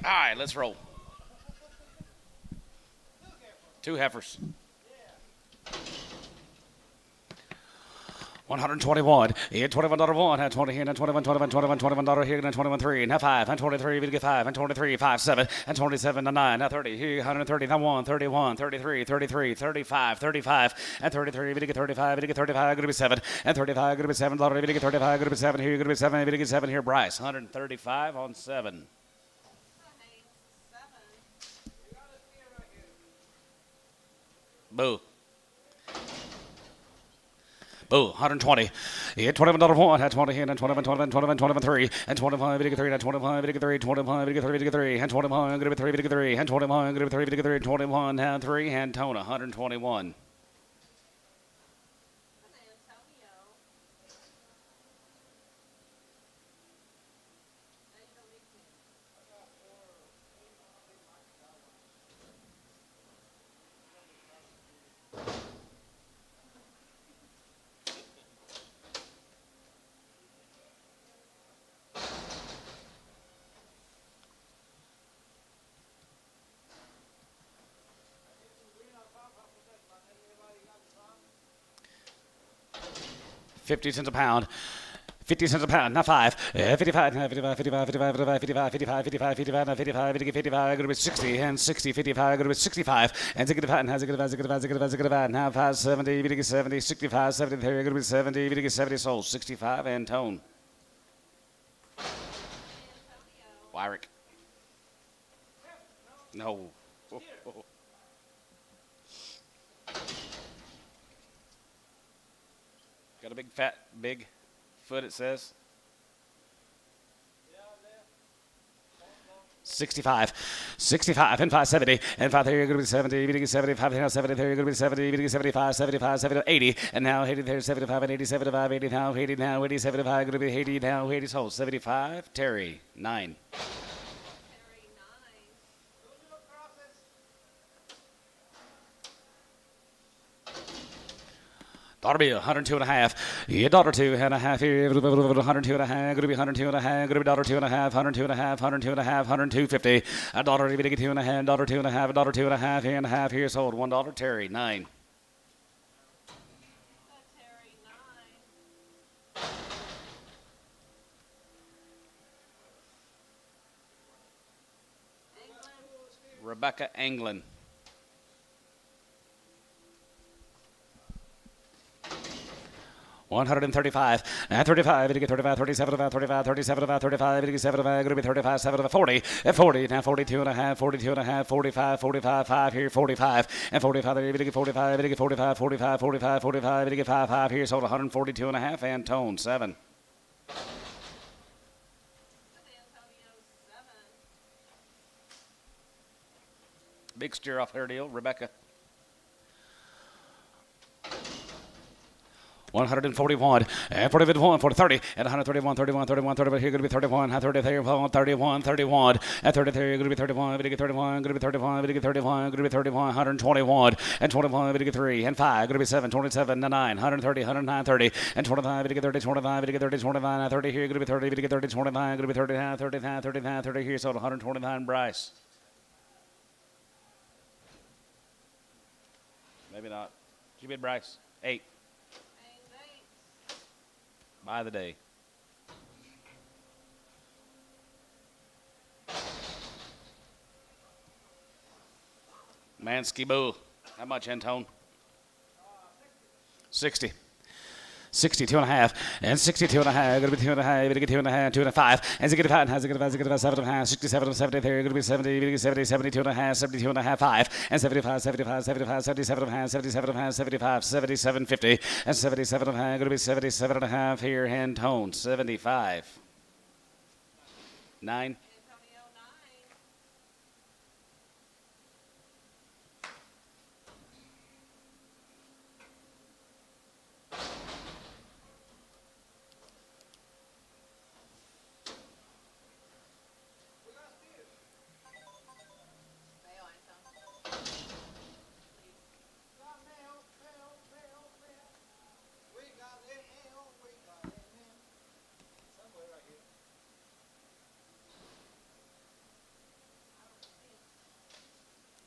All right, let's roll. 2 heifers. 121. Here, $21 had 20 here, and 21 dollar here, and 21 3, and 5, and 23, we get 5, and 23, 5, 7, and 27 9, now 30 here, 130, now 1, 31, 33, 33, 35, 35, and 33, we get 35, we get 35, gonna be 7, and 35, gonna be $7, we get 35, gonna be 7 here, gonna be 7, we get 7 here, Bryce, 135 on 7. Boo. Boo, 120. Yeah, $21 had 20 here, and 21, 3, and 25, we get 3, and 25, we get 3, 25, we get 3, we get 3, and 21, gonna be 3, we get 3, and 21, gonna be 3, we get 3, 21, and 3, and Tona, 121. $0.50 a pound. 50 cents a pound, not 5. 55, 55, 55, 55, 55, 55, 55, 55, 55, 55, going to be 60, and 60, 55, going to be 65, and 65, and 65, now 5, 70, 70, 65, 70, there, going to be 70, 70, sold, 65, and Tone. Wyrick. No. Got a big fat, big foot, it says. 65, 65, and 570, and 5 there, you're going to be 70, 75, 70, there, you're going to be 70, 75, 75, 70, 80, and now 80 there, 75, and 80, 75, 80, now 80, now 80, 75, going to be 80, now 80, sold, 75, Terry, 9. Daughter be 102 and a half. Yeah, daughter 2 and a half here. 102 and a half. Gonna be 102 and a half. Gonna be daughter 2 and a half. 102 and a half. 102 and a half. 102.50. A daughter to get 2 and a half. Daughter 2 and a half. Daughter 2 and a half. Here and a half here sold. $1 Terry 9. Rebecca Anglin. $135, and 35, we get 35, 37, about 35, 37, about 35, 87, about going to be 35, 7, about 40, and 40, now 42 and a half, 42 and a half, 45, 45, 5 here, 45, and 45, we get 45, we get 45, 45, 45, 45, we get 5, 5 here, sold 142 and a half, and Tone, 7. Big steer off her deal, Rebecca. 141, and 41, 30, and 131, 31, 31, 31, here going to be 31, 30, 31, 31, 31, and 30, here going to be 31, we get 31, going to be 31, we get 31, going to be 31, 121, and 21, we get 3, and 5, going to be 7, 27, 9, 130, 109, 30, and 25, we get 30, 25, we get 30, 29, and 30, here going to be 30, we get 30, 29, going to be 39, 39, 39, 30, here, sold 129, Bryce. Maybe not. You bid Bryce. 8. By the day. Mansky Boo. How much, Antone? 60. 62 and a half, and 62 and a half, going to be 2 and a half, we get 2 and a half, 2 and a 5, and 65, and 65, 7 and a half, 67 and 70, there, going to be 70, we get 70, 72 and a half, 72 and a half, 5, and 75, 75, 75, 77 and a half, 77 and a half, 75, 77, 50, and 77 and a half, going to be 77 and a half here, Antone, 75. 9.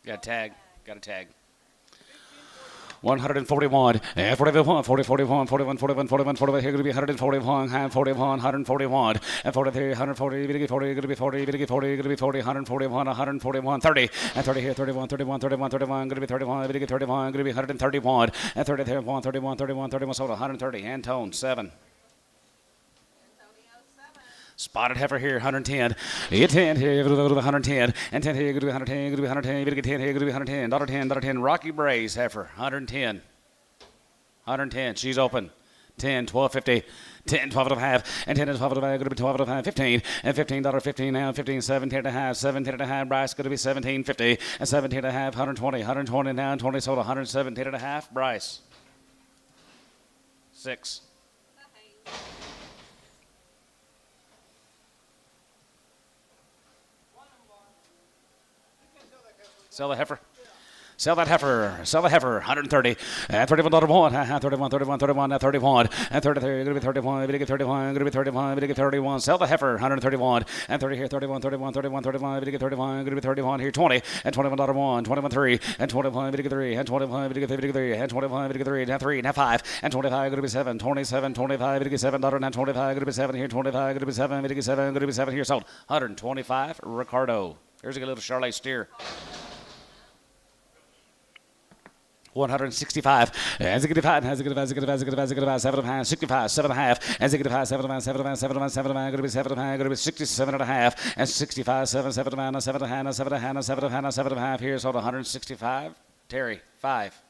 Got a tag. Got a tag. 141, and 41, 40, 41, 41, 41, 41, 41, here going to be 141, 141, and 43, 140, going to be 40, going to be 40, going to be 40, going to be 40, 141, 141, 30, and 30 here, 31, 31, 31, 31, going to be 31, going to be 31, going to be 131, and 30 there, 31, 31, 31, sold 130, hand tone, 7. Spotted heifer here, 110. 10 here, go to 110. And 10 here, go to 110, go to 110. Get 10 here, go to 110. $10. Rocky Braze heifer, 110. 110. She's open. 10, 12.50. 10, 12 and a half. And 10 and 12 and a half, going to be 12 and a half, 15. And $15, 15 now, 15, 17 and a half. 17 and a half, Bryce, going to be 17.50. And 17 and a half, 120. 120 now, 20 sold 117 and a half. Bryce. 6. Sell the heifer. Sell that heifer. Sell the heifer. 130. And $31. 31, 31, 31, 31. And 33. Going to be 31. Going to get 31. Going to be 31. Going to get 31. Sell the heifer. 131. And 30 here. 31, 31, 31, 31. Going to get 31. Going to be 31 here. 20. And $21. 21, 3. And 21. Going to get 3. And 21. Going to get 3. And 21. Going to get 3. Now 3. Now 5. And 25. Going to be 7. 27. 25. Going to get $7. Now 25. Going to be 7 here. 25. Going to be 7. Going to get 7. Going to be 7 here. Sold. 125. Ricardo. Here's a good little Charley steer. 165. As a good 5, as a good 5, 7 and a half, 65, 7 and a half, as a good 5, 7 and a half, 7 and a half, 7 and a half, 7 and a half, going to be 7 and a half, going to be 67 and a half, and 65, 7, 7 and a half, 7 and a half, 7 and a half, 7 and a half, 7 and a half. Here's sold 165. Terry, 5.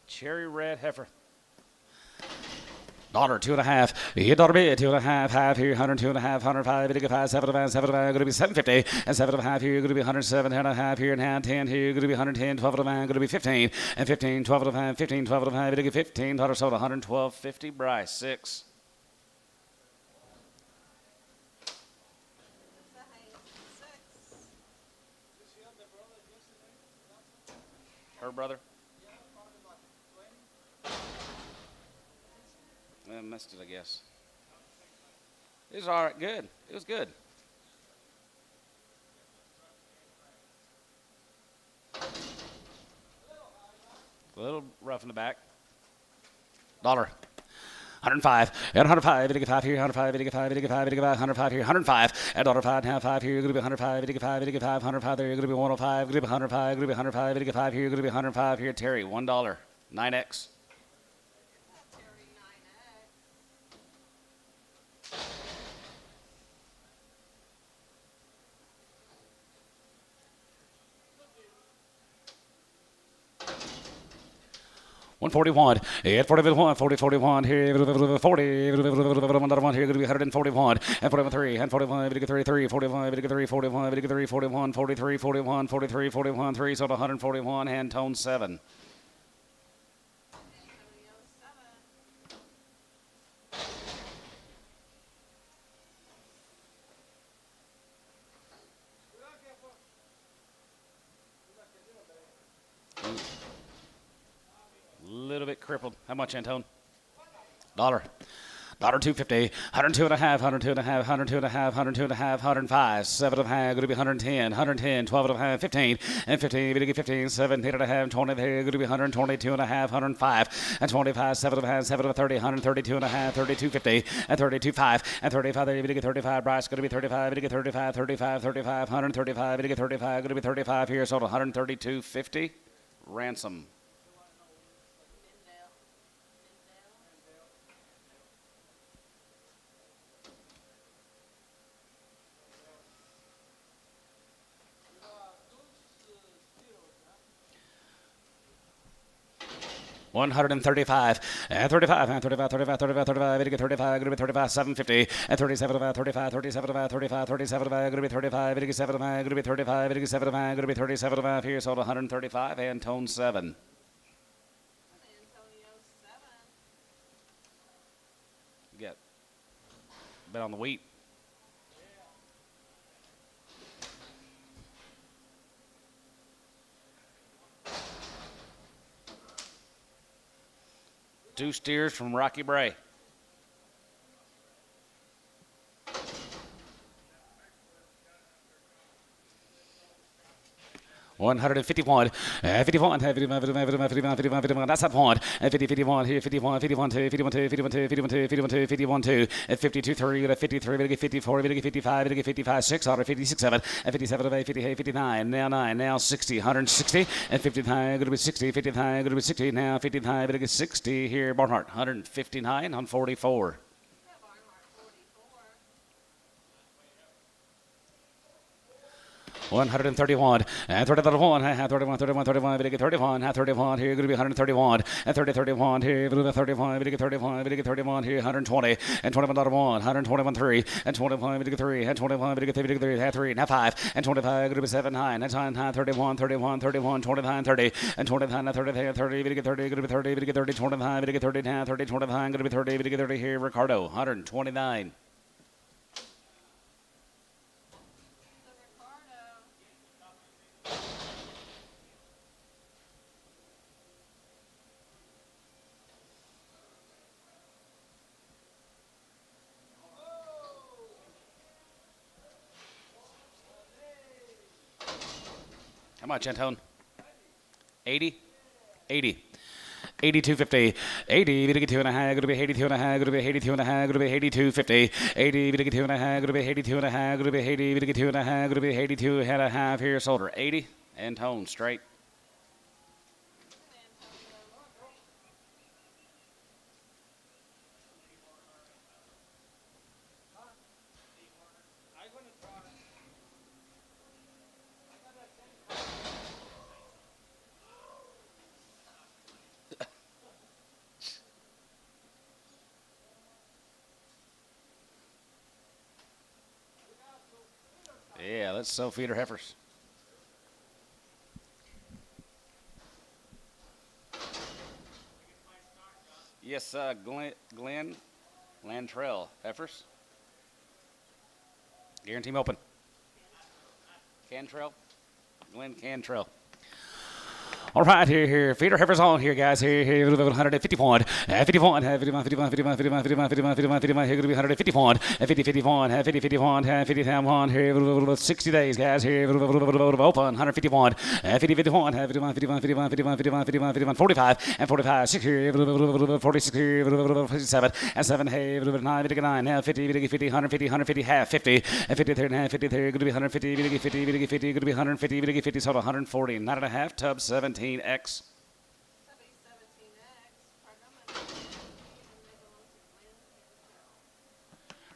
Cherry red heifer. $2 and a half. $2 bid, 2 and a half, half here, 102 and a half, 105, 85, 7 and a half, 7 and a half, going to be 750, and 7 and a half here, going to be 107 and a half here, and hand 10 here, going to be 110, 12 and a half, going to be 15, and 15, 12 and a half, 15, 12 and a half, going to get $15 sold, 112.50. Bryce, 6. Her brother. I missed it, I guess. It was all right, good. It was good. A little rough in the back. $105. And 105, 85 here, 105, 85, 85, 85, 105 here, 105. And $5 and a half, 5 here, going to be 105, 85, 85, 105 there, going to be 105, going to be 105, going to be 105, 85 here, going to be 105 here. Terry, $1. 9X. $141, and 41, 40, 41 here, 40, another one here, going to be 141, and 41, and 41, 33, 41, 43, 41, 43, 41, 43, 41, 43, 41, 3, sold 141, hand tone 7. Little bit crippled. How much, Antone? $1. $2.50. 102 and a half, 102 and a half, 102 and a half, 102 and a half, 105, 7 and a half, going to be 110, 110, 12 and a half, 15, and 15, going to get 15, 17 and a half, 20, going to be 122 and a half, 105, and 25, 7 and a half, 7 and 30, 132 and a half, 32.50, and 32.5, and 35, there you get 35, Bryce, going to be 35, going to get 35, 35, 35, 135, going to get 35, going to be 35 here, sold 132.50. Ransom. $135, and 35, and 35, 35, 35, 35, going to get 35, going to be 35, 750, and 37, 35, 37, 35, 37, going to be 35, going to get 7, going to be 35, going to get 7, going to be 37 here, sold 135, and tone 7. Get bet on the wheat. 2 steers from Rocky Bray. 151, 51, 51, 51, 51, 51, that's that point, 50, 51, here, 51, 51, 2, 51, 2, 51, 2, 51, 2, 51, 2, 51, 2, 52, 3, 53, 54, 55, 55, 6, 56, 7, 57, 58, 59, now 9, now 60, 160, and 59, going to be 60, 59, going to be 60, now 59, going to be 60, here, Barnhart, 159, on 44. 131, and 31, 31, 31, 31, we get 31, 31, here, going to be 131, and 30, 31, here, 31, we get 31, we get 31, here, 120, and 21, 121, 3, and 21, we get 3, and 21, we get 3, 3, now 5, and 25, going to be 7, 9, and 9, 31, 31, 31, 29, 30, and 29, 30, 30, we get 30, going to be 30, we get 30, 29, we get 30, now 30, 29, going to be 30, we get 30, here, Ricardo, 129. How much, Antone? 80? 80. 82.50, 80, we get 2 and a half, going to be 82 and a half, going to be 82 and a half, going to be 82.50, 80, we get 2 and a half, going to be 82 and a half, going to be 80, we get 2 and a half, going to be 82 and a half, here, Solder, 80, Antone, straight. Yeah, let's sell feeder heifers. Yes, Glenn Lantrell heifers. Guarantee them open. Cantrell. Glenn Cantrell. All right, here, feeder heifers on here, guys. Here, 150 point, 51, 51, 51, 51, 51, 51, 51, 51, 51. Here, going to be 150 point, 50, 51, 50, 51, 50, 51. Here, 60 days, guys. Here, open, 151, 50, 51, 51, 51, 51, 51, 51, 51, 51, 45, and 45. 6 here, 46 here, 57, and 7. Hey, 9, 9, now 50, 50, 150, 150, half, 50, and 50 there, now 50 there. Going to be 150, 50, 50, going to be 150, 50, so 140, 9 and a half, tub 17. X.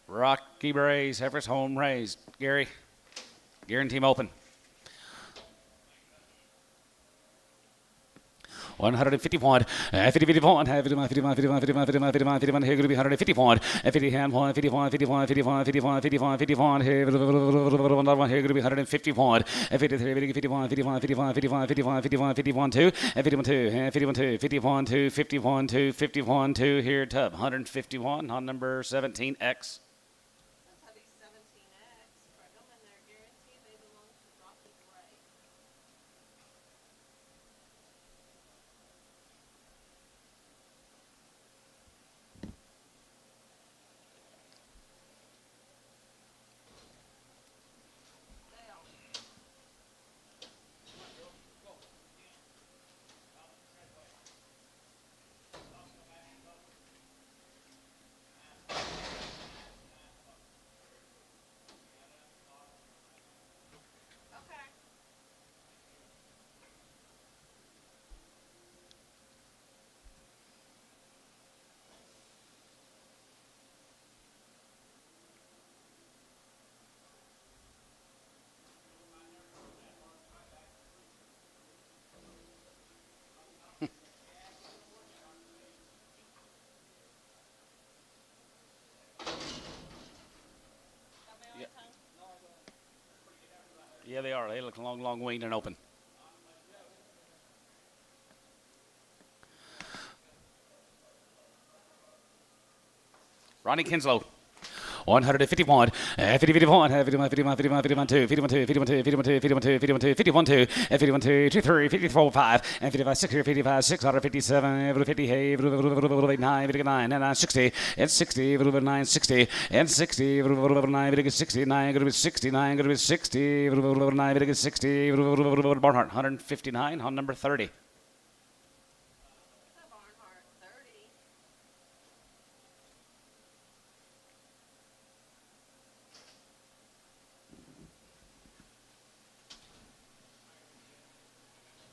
Rocky Brays, heifers home raised. Gary, guarantee them open. 151, 50, 51, 51, 51, 51, 51, 51, 51, 51, here going to be 151, 51, 51, 51, 51, 51, 51, 51, here, another one here going to be 151, 53, 51, 51, 51, 51, 51, 51, 51, 2, and 51, 2, 51, 2, 51, 2, 51, 2, 51, 2, here, tub, 151 on number 17X. Yeah, they are. They look long winged and open. Ronnie Kinslow. 151, 50, 51, 51, 51, 51, 51, 2, 51, 2, 51, 2, 51, 2, 51, 2, 51, 2, 51, 2, 51, 2, 23, 54, 5, and 55, 6 here, 55, 6, 57, 50, 9, 9, 60, and 60, 9, 60, and 60, 9, 69, going to be 69, going to be 60, 9, 60, Barnhart, 159 on number 30.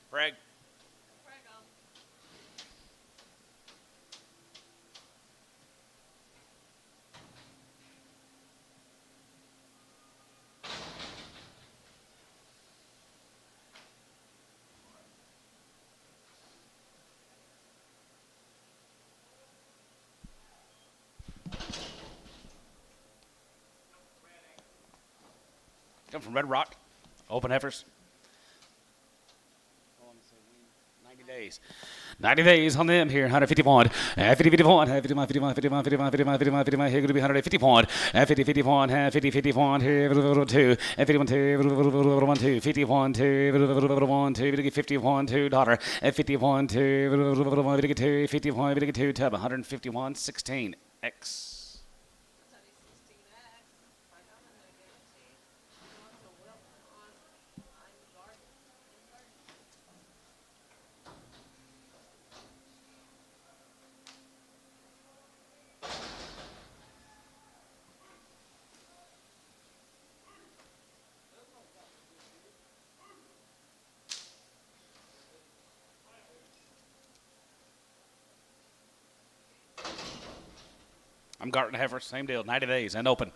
Greg. Come from Red Rock, open heifers. 90 days. 90 days on them here, 151, 50, 51, 51, 51, 51, 51, 51, 51, 51, here going to be 151, 50, 51, 50, 51, here, 2, 51, 2, 1, 2, 51, 2, 1, 2, 51, 2, daughter, 51, 2, 51, 2, tub, 151, 16, X. I'm Garten heifer, same deal, 90 days and open.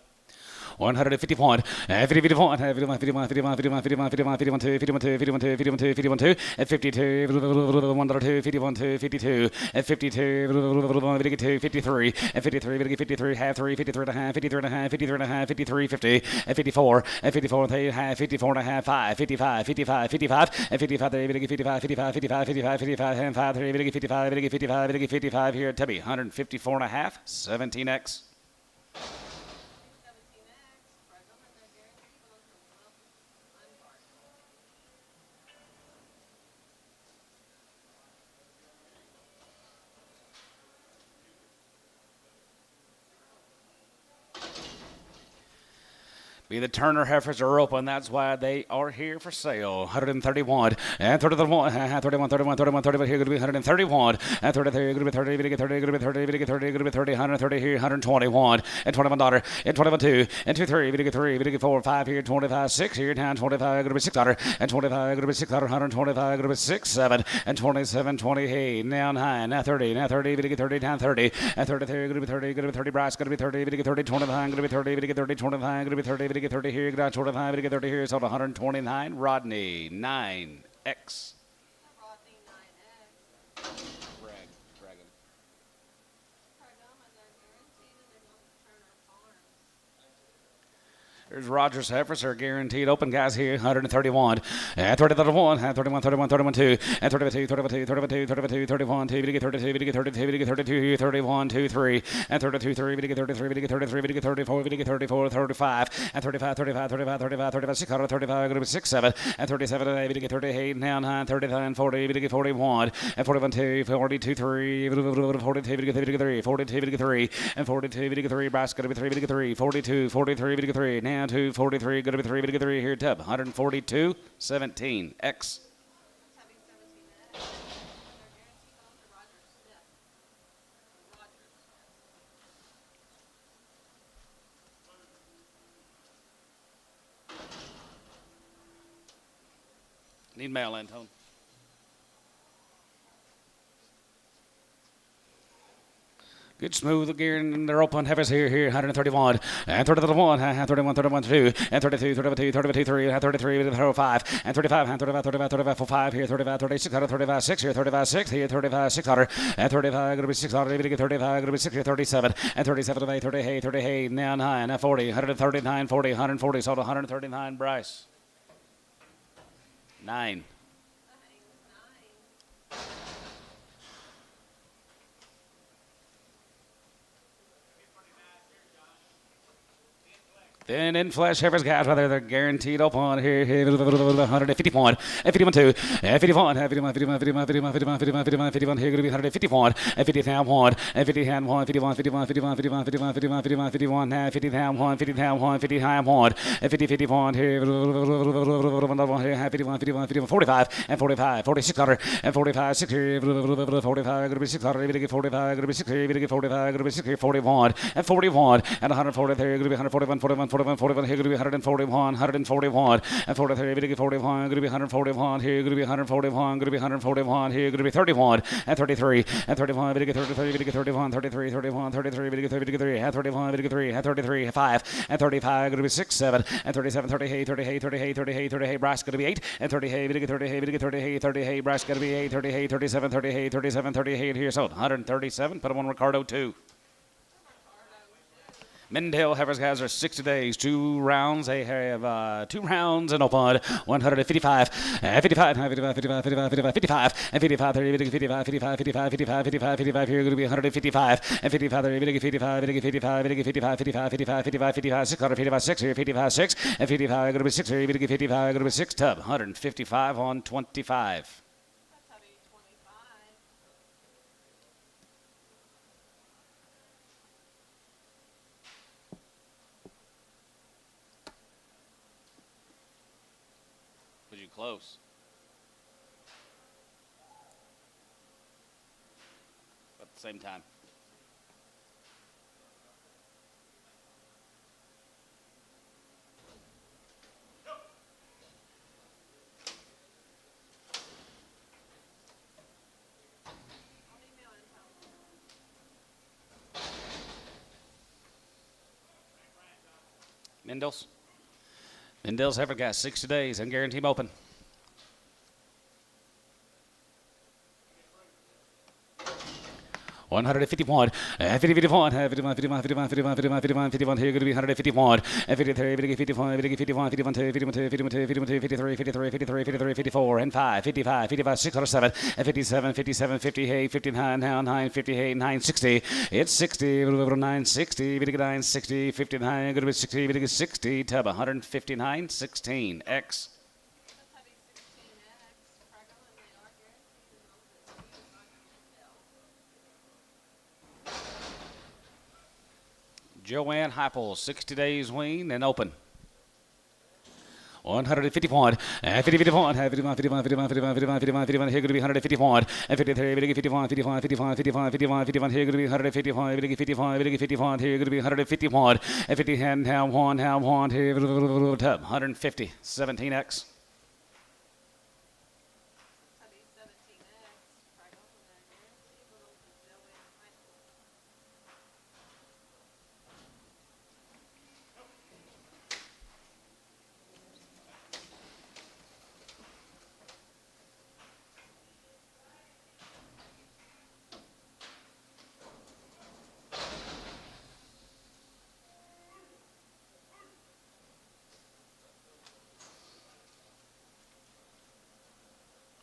151, 50, 51, 51, 51, 51, 51, 51, 51, 51, 51, 51, 51, 51, and 52, 1, 2, 51, 52, and 52, 53, and 53, 53, half 3, 53 and a half, 53 and a half, 53 and a half, 53, 50, and 54, and 54 and a half, 54 and a half, 5, 55, 55, 55, and 55, 55, 55, 55, 55, 55, and 5, 3, 55, 55, 55 here at Tubby, 154 and a half, 17X. The Turner heifers are open. That's why they are here for sale. 131 and 31, 31, 31, 31, 31. Here going to be 131 and 33. Going to be 30. Going to be 30. Going to be 30. Going to be 30. Going to be 30. 130 here. 121 and 21 daughter and 21 2 and 2 3. Going to 3. Going to 4 5 here. 25 6 here. Down 25. Going to be 6 daughter and 25. Going to be 6 daughter. 125. Going to be 6 7 and 27 20. Hey now 9 now 30 now 30. Going to 30 down 30 and 33. Going to be 30. Going to be 30. Brass. Going to be 30. Going to 30 25. Going to be 30. Going to 30 25. Going to be 30. 30 here, got 25, get 30 here, sold 129. Rodney, 9X. Rodney, 9X. Dragon. There's Rogers heifers are guaranteed open guys here, 131. And 31, 31, 31, 31, 2. And 32, 32, 32, 32, 31, 2. We get 32, we get 32, we get 32 here, 31, 2, 3. And 32, 3, we get 33, we get 33, we get 34, we get 34, 35. And 35, 35, 35, 35, 35, 6, 35, going to be 6, 7. And 37, 8, we get 38, now 9, 39, 40, we get 41. And 41, 2, 42, 3, 42, we get 3, 42, we get 3. And 42, we get 3, brass going to be 3, we get 3. 42, 43, we get 3. Now 2, 43, going to be 3, we get 3 here, tub. 142, 17, X. Need mail, Antone. Good smooth gear, and they're open heifers here, 131, and 31, 31, 31, 2, and 32, 32, 32, 3, and 33, 35, and 35, 35, 35, 35, 5 here, 35, 36, 35, 6 here, 35, 6 here, 35, 600, and 35, going to be 600, 35, going to be 6 here, 37, and 37, 30, 30, now 9, now 40, 139, 40, 140, sold 139, Bryce. 9. Then in flesh, heifers, guys, whether they're guaranteed open here, 150 point, 51 2, 51, 51, 51, 51, 51, 51, 51, 51, 51, here going to be 150 point, 50 down one, 50 hand one, 51, 51, 51, 51, 51, 51, 51, 51, 50 down one, 50 down one, 50 high one, 50, 50 point here, 51, 51, 51, 45, and 45, 4600, and 45, 60, 45, going to be 600, 45, going to be 60, 45, going to be 60, 41, and 41, and 140, going to be 141, 41, 41, here going to be 141, 141, and 43, 41, going to be 141, here going to be 141, going to be 141, here going to be 31, and 33, and 31, 33, 31, 33, 31, 33, 33, and 31, 33, and 33, 5, and 35, going to be 6, 7, and 37, 38, 38, 38, 38, 38, brass going to be 8, and 38, 38, 38, 38, brass going to be 8, 38, 37, 38, 37, 38, here, so 137, put them on Ricardo 2. Mendel heifers guys are 60 days, 2 rounds. They have 2 rounds and open 155, 55, 55, 55, 55, 55, and 55, 30, 55, 55, 55, 55, 55, 55. Here going to be 155, and 55, 30, 55, 55, 55, 55, 55, 55, 55, 655, 6 here, 55, 6, and 55 going to be 6 here, 55 going to be 6 tub, 155 on 25. Close. At the same time. Mendels. Mendels heifer got 60 days and guarantee him open. $151, 51, 51, 51, 51, 51, 51, 51, here going to be 151, 53, 55, 51, 51, 52, 52, 52, 53, 53, 53, 53, 54, and 5, 55, 55, 607, and 57, 57, 58, 59, now 9, 58, 960, it's 60, 960, 960, 59, going to be 60, 60, tub 159, 16, X. Joanne Heupel, 60 days wean and open. 151, 51, 51, 51, 51, 51, 51, 51, here going to be 151, and 53, 51, 51, 51, 51, 51, 51, here going to be 151, 55, 51, here going to be 151, and 50, hand, down 1, here, 150, 17X.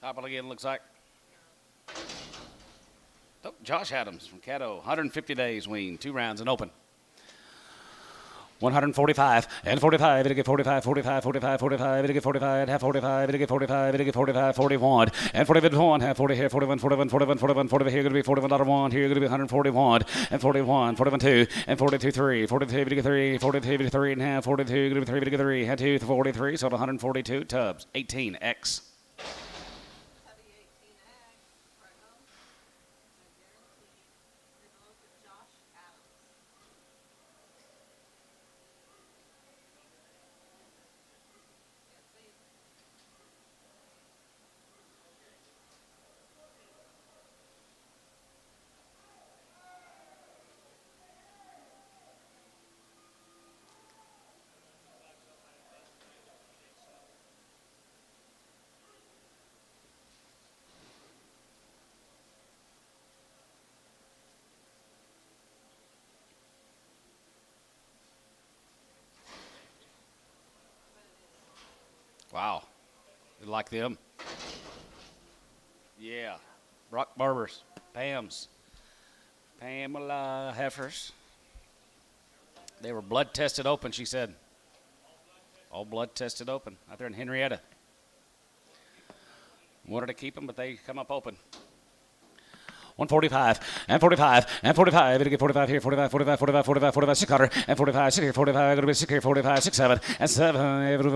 Heupel again, looks like. Oh, Josh Adams from Caddo, 150 days wean, 2 rounds and open. 145 and 45, it'll get 45, 45, 45, 45, it'll get 45, half 45, it'll get 45, it'll get 45, 41, and 41, half 40 here, 41, 41, 41, 41, 41, here going to be 41, $1, here going to be 141, and 41, 41, 2, and 42, 3, 42, it'll get 3, 42, it'll get 3, and half, 42, going to be 3, it'll get 3, and 2, 43, so 142, tubs, 18X. Wow. You like them? Yeah. Rock Barbers. Pam's. Pamela heifers. They were blood tested open, she said. All blood tested open out there in Henrietta. Wanted to keep them, but they come up open. 145 and 45 and 45. It'll get 45 here, 45, 45, 45, 45, 45, 600 and 45, 6 here, 45. It'll be 6 here, 45, 6, 7 and 7. 9, it'll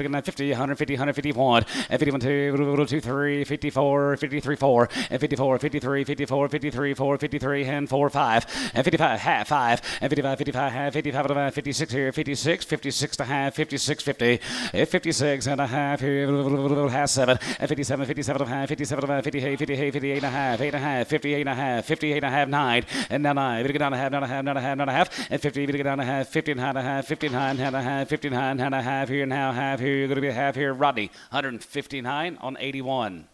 get 950, 150, 151 and 51, 2, 2, 3, 54, 53, 4 and 54, 53, 54, 53, 4, 53 and 4, 5 and 55, half 5 and 55, 55, half 55, 56 here, 56, 56 and a half, 56, 50, 56 and a half here, half 7 and 57, 57 and a half, 57 and a half, 58, 58, 58 and a half, 8 and a half, 58 and a half, 58 and a half, 9 and now 9. It'll get down a half, down a half, down a half, down a half and 50. It'll get down a half, 59 and a half, 59 and a half, 59 and a half here now, half here. Going to be a half here. Rodney, 159 on 81. Rodney, 81.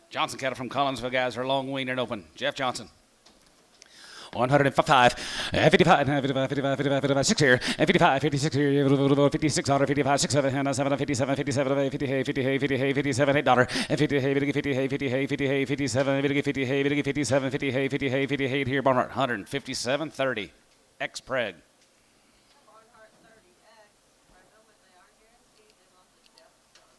Johnson cattle from Collinsville, guys, are long weaned and open. Jeff Johnson. 155, 55, 55, 55, 55, 55, 6 here, and 55, 56 here, 56, 55, 6, 7, 7, 57, 57, 58, 58, 58, 57, $8, and 58, 58, 58, 58, 57, 58, 57, 58, 58, 58 here, Barnhart, 157, 30, X-Preg. Barnhart 30X. Pregnant, but they are guaranteed. They lost to Jeff Johnson.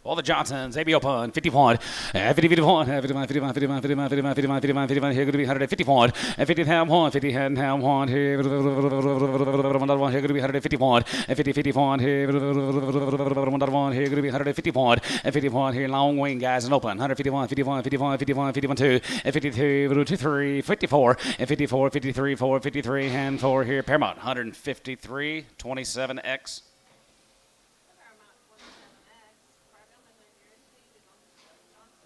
All the Johnsons, AB open, 51, 50, 51, 51, 51, 51, 51, 51, 51, 51, 51, here going to be 151, and 50 ham 1, 50 ham 1, here, 1, here going to be 151, and 50, 51, here, 1, here going to be 151, and 51 here, long wing, guys, and open, 151, 51, 51, 51, 51, 2, and 52, 23, 54, and 54, 53, 4, 53, and 4 here, Paramount, 153, 27X. Paramount 27X. Pregnant, but they're guaranteed. They lost to Jeff Johnson.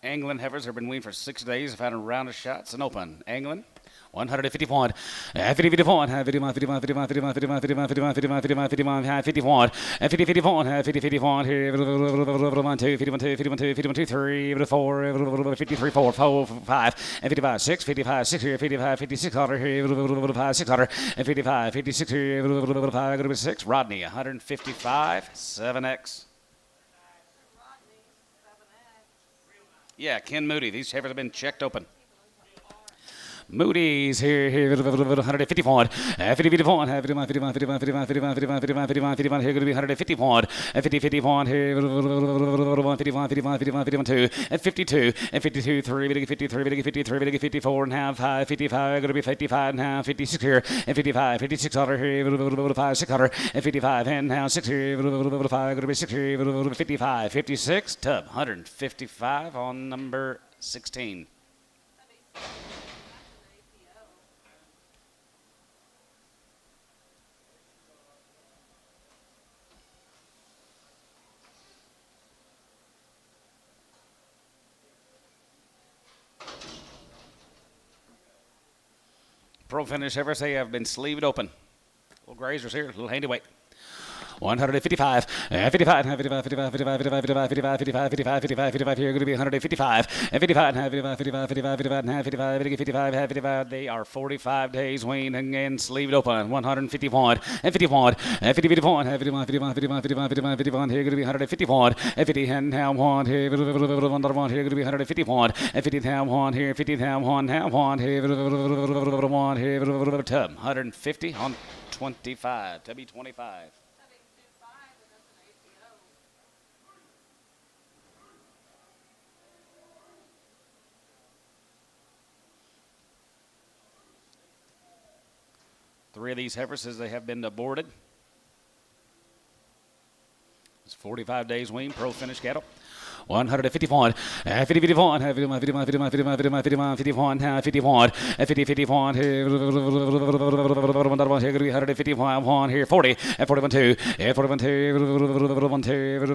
Anglin heifers have been weaned for 6 days. Have had a round of shots and open. Anglin, 151, 51, 51, 51, 51, 51, 51, 51, 51, 51, 51, 51, 51, and 50, 51, 50, 51, here, 1, 2, 51, 2, 51, 2, 51, 2, 3, 4, 53, 4, 4, 5, and 55, 6, 55, 6 here, 55, 56, here, 5, 600, and 55, 56 here, 5, 6, Rodney, 155, 7X. Rodney 7X. Yeah, Ken Moody. These heifers have been checked open. Moody's here, 151, 51, 51, 51, 51, 51, 51, 51, 51, 51, 51, here going to be 151, 50, 51, here, 51, 51, 51, 51, 2, and 52, and 52, 3, 53, 53, 54, and half, 5, 55, going to be 55, and half, 56 here, and 55, 56 here, 5, 600, and 55, and now 6 here, 5, going to be 6 here, 55, 56, tub, 155 on number 16. Pro finish heifers, they have been sleeved open. Little grazers here, little handy weight. 155, 55, 55, 55, 55, 55, 55, 55, 55, 55, 55, 55, here going to be 155, and 55, 55, 55, 55, 55, 55, 55, 55, they are 45 days weaned and sleeved open. 151, and 51, and 50, 51, 51, 51, 51, 51, 51, 51, here going to be 151, and 50, and now 1, here, 1, here going to be 151, and 50, now 1, here, 50, now 1, now 1, here, 1, here, tub, 150 on 25, tubby 25. 3 of these heifers as they have been aborted. It's 45 days wean, pro finish cattle. 151, 50, 51, 51, 51, 51, 51, 51, 51, 51, 50, 51, 151 here, 40, 41, 2, 41, 2, 41, 2, 41, 2,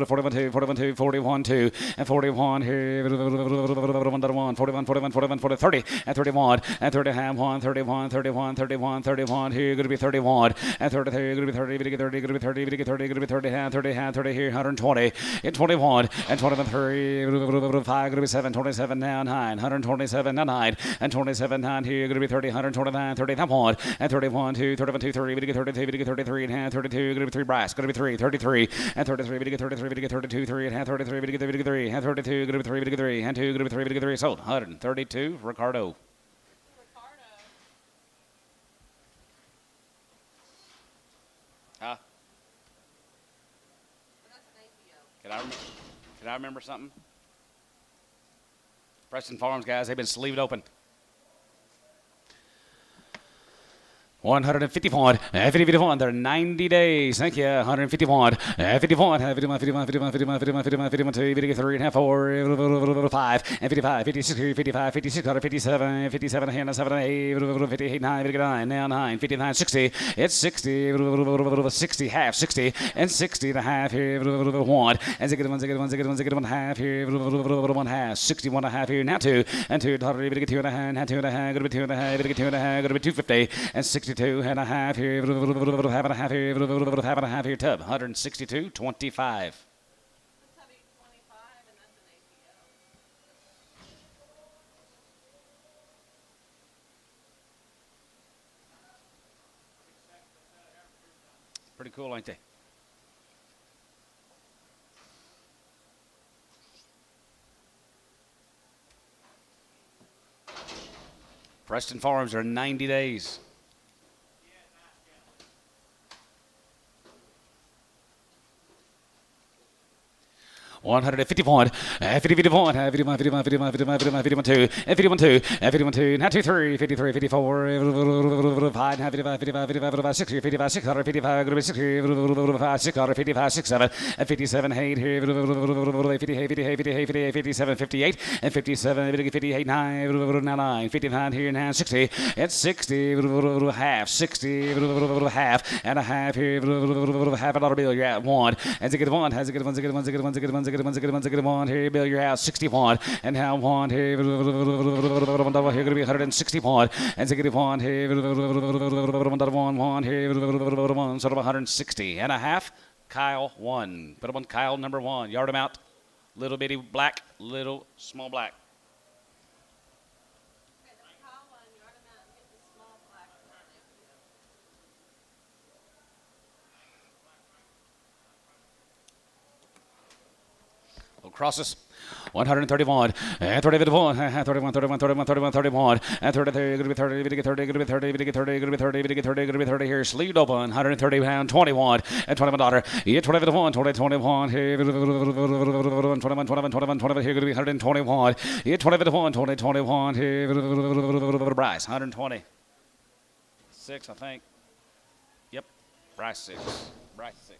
41, 2, 41, 2, 41, 2, and 41 here, 41, 41, 41, 40, 30, and 31, and 30, 1, 31, 31, 31, 31, here, going to be 31, and 33, going to be 30, going to be 30, going to be 30, going to be 30, going to be 30, 30 here, 120, and 21, and 23, 5, going to be 7, 27 now, 9, 127 now, 9, and 27, 9 here, going to be 30, 129, 30, 1, and 31, 2, 31, 2, 3, we get 32, we get 33, and 32, going to be 3 brass, going to be 3, 33, and 33, we get 33, we get 32, 3, and 33, we get 3, and 32, going to be 3, we get 3, and 2, going to be 3, we get 3, sold, 132, Ricardo. Huh? Can I remember something? Preston Farms guys, they've been sleeved open. 151, 51, they're 90 days. Thank you. 151, 51, 51, 51, 51, 51, 51, 51, 52, 53 and a half, 4, 5, and 55, 56, 55, 56, 57, 57, 7, 8, 58, 9, 59, now 9, 59, 60, it's 60, 60, half, 60, and 60 and a half here, 1, and 1 half here, 1 half, 61 and a half here, now 2, and 2, 2 and a half, 2 and a half, going to be 2 and a half, 2 and a half, going to be 250, and 62 and a half here, half and a half here, half and a half here, tub, 162, 25. Pretty cool, ain't they? Preston Farms are 90 days. 151, 51, 51, 51, 51, 51, 51, 2, and 51, 2, and 51, 2, now 2, 3, 53, 54, 5, 55, 55, 55, 60, 55, 655, 60, 5, 655, 67, and 57, 8 here, 58, 58, 58, 57, 58, and 57, 58, 9, now 9, 59 here, now 60, and 60, half, 60, half, and a half here, half a dollar bill, you're at 1, and to get 1, has to get 1, to get 1, to get 1, to get 1, to get 1, to get 1, to get 1, here, bill your house, 61, and how 1 here, here going to be 161, and to get 1 here, 1 here, 1, sort of 160 and a half. Kyle 1. Put him on Kyle number 1. Yard him out. Little bitty black, little small black. Crosses. 131, and 31, 31, 31, 31, 31, 31, and 33, going to be 30, going to be 30, going to be 30, going to be 30, going to be 30, going to be 30, going to be 30 here, sleeved open, 130 pound, 21, and 21 daughter, yeah, 21, 20, 21, here, 21, 21, 21, 21, here, going to be 121, yeah, 21, 20, 21, here, Bryce, 120, 6, I think, yep, Bryce 6, Bryce 6.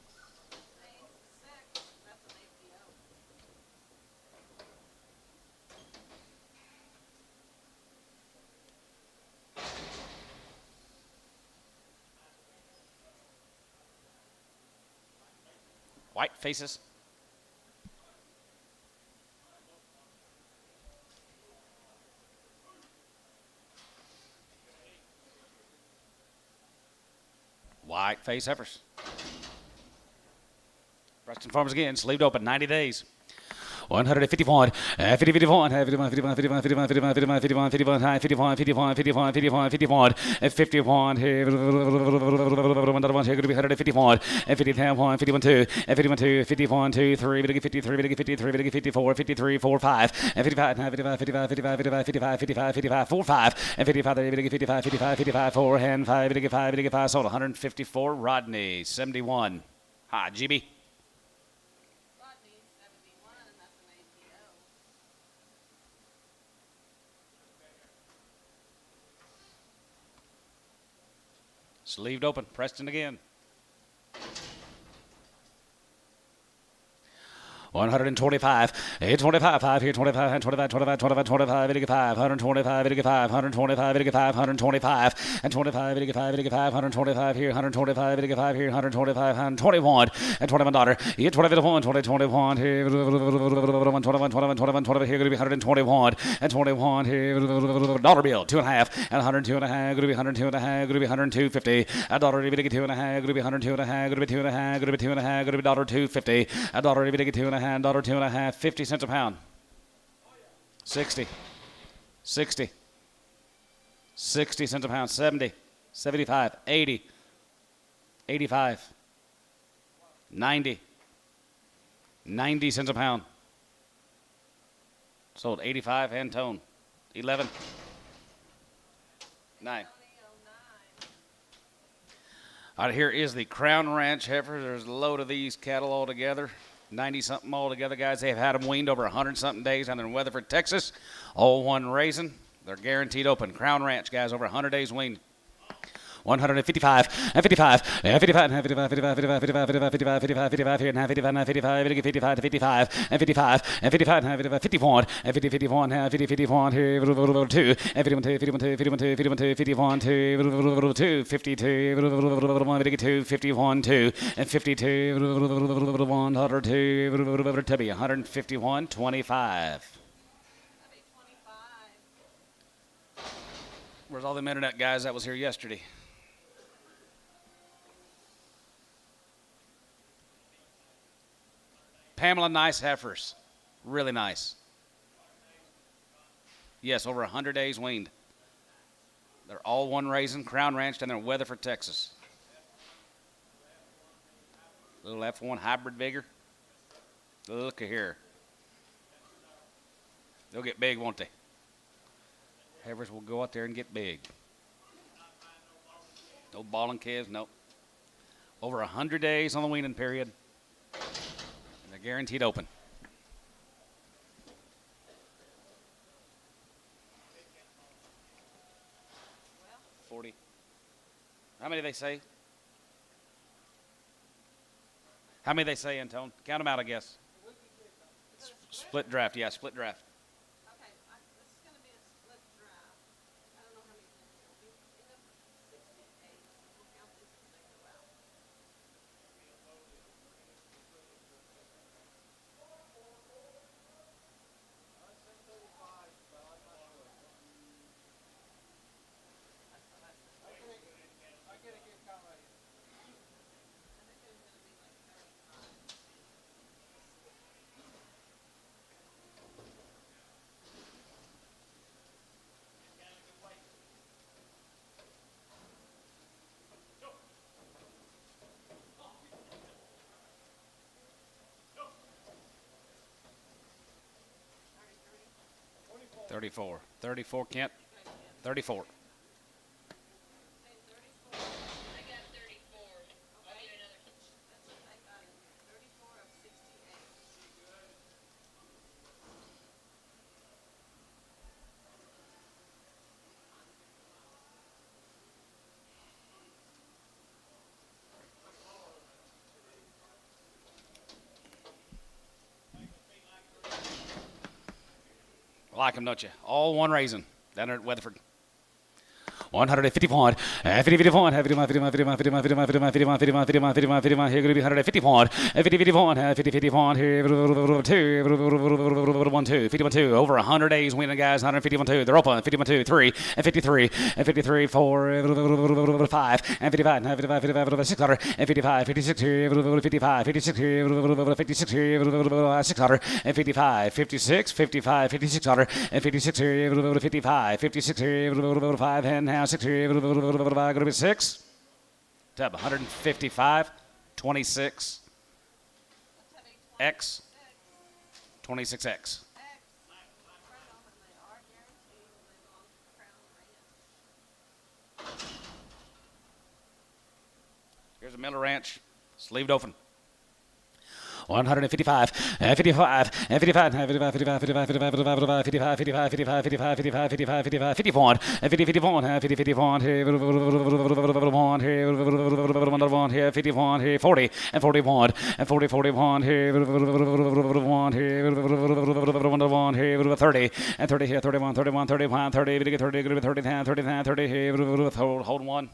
White faces. White face heifers. Preston Farms again, sleeved open, 90 days. 151, 51, 51, 51, 51, 51, 51, 51, 51, 51, 51, 51, 51, 51, 51, 51, here, another one here, going to be 151, and 51, 51, 2, and 51, 2, 51, 2, 3, 53, 53, 54, 53, 4, 5, and 55, 55, 55, 55, 55, 55, 55, 55, 4, 5, and 55, 55, 55, 55, 4, and 5, 55, 55, sold 154, Rodney, 71. Hi, GB. Sleeved open. Preston again. 125, 825, 5 here, 25, 25, 25, 25, 25, 85, 125, 85, 125, 85, 125, and 25, 85, 85, 125 here, 125, 85 here, 125, 121, and 21 dollar, 21, 20, 21 here, 21, 21, 21, 20 here, going to be 121, and 21 here, dollar bill, 2.5, and 102 and a half, going to be 102 and a half, going to be 102.50, a dollar, going to be 2 and a half, going to be 102 and a half, going to be 2 and a half, going to be 2 and a half, going to be dollar 2.50, a dollar, going to be 2 and a half, dollar 2 and a half, 50 cents a pound. 60 cents a pound. 70, 75, 80, 85, 90 cents a pound. Sold 85 and tone. 11, 9. All right, here is the Crown Ranch heifer. There's a load of these cattle all together. 90-something altogether, guys. They've had them weaned over 100-something days down in Weatherford, Texas. All one raising. They're guaranteed open. Crown Ranch, guys, over 100 days weaned. 155 and 55 and 55 and 55 55 55 55 55 55 55 here and 55 and 55 55 to 55 and 55 and 55 and 55 51 and 50 51 and 50 51 here 2 and 51 2 51 2 51 2 51 2 51 2 52 1 51 2 and 52 102 to be 151 25. Where's all them internet guys that was here yesterday? Pamela, nice heifers. Really nice. Yes, over 100 days weaned. They're all one raising. Crown Ranch down there in Weatherford, Texas. Little F1 hybrid vigor. Look at here. They'll get big, won't they? Heifers will go out there and get big. No balling calves, nope. Over 100 days on the weaning period. And they're guaranteed open. Well, 40. How many they say? How many they say, Antone? Count them out, I guess. Split draft, yeah, split draft. $34. 34, Kent. 34. Like them, don't you? All one raising down there at Weatherford. 151, 50, 51, 51, 51, 51, 51, 51, 51, 51, 51, 51, 51, 51, here going to be 151, 50, 51, 50, 51, here, 1, 2, 51, 2, over 100 days winning, guys, 151, 2, they're open, 51, 2, 3, and 53, and 53, 4, 5, and 55, and 55, 55, 600, and 55, 56, here, 55, 56, here, 56, here, 600, and 55, 56, 55, 5600, and 56, here, 55, 56, here, 5, and now 6 here, going to be 6. Tab 155, 26. X, 26X. Here's a Miller Ranch, sleeved open. 155, 55, 55, 55, 55, 55, 55, 55, 55, 55, 55, 55, 55, 55, 51, 50, 51, 50, 51, 51, 51, 40, and 41, and 40, 41, 30, and 30 here, 31, 31, 31, 30, 30, 30, 30, 30, hold one.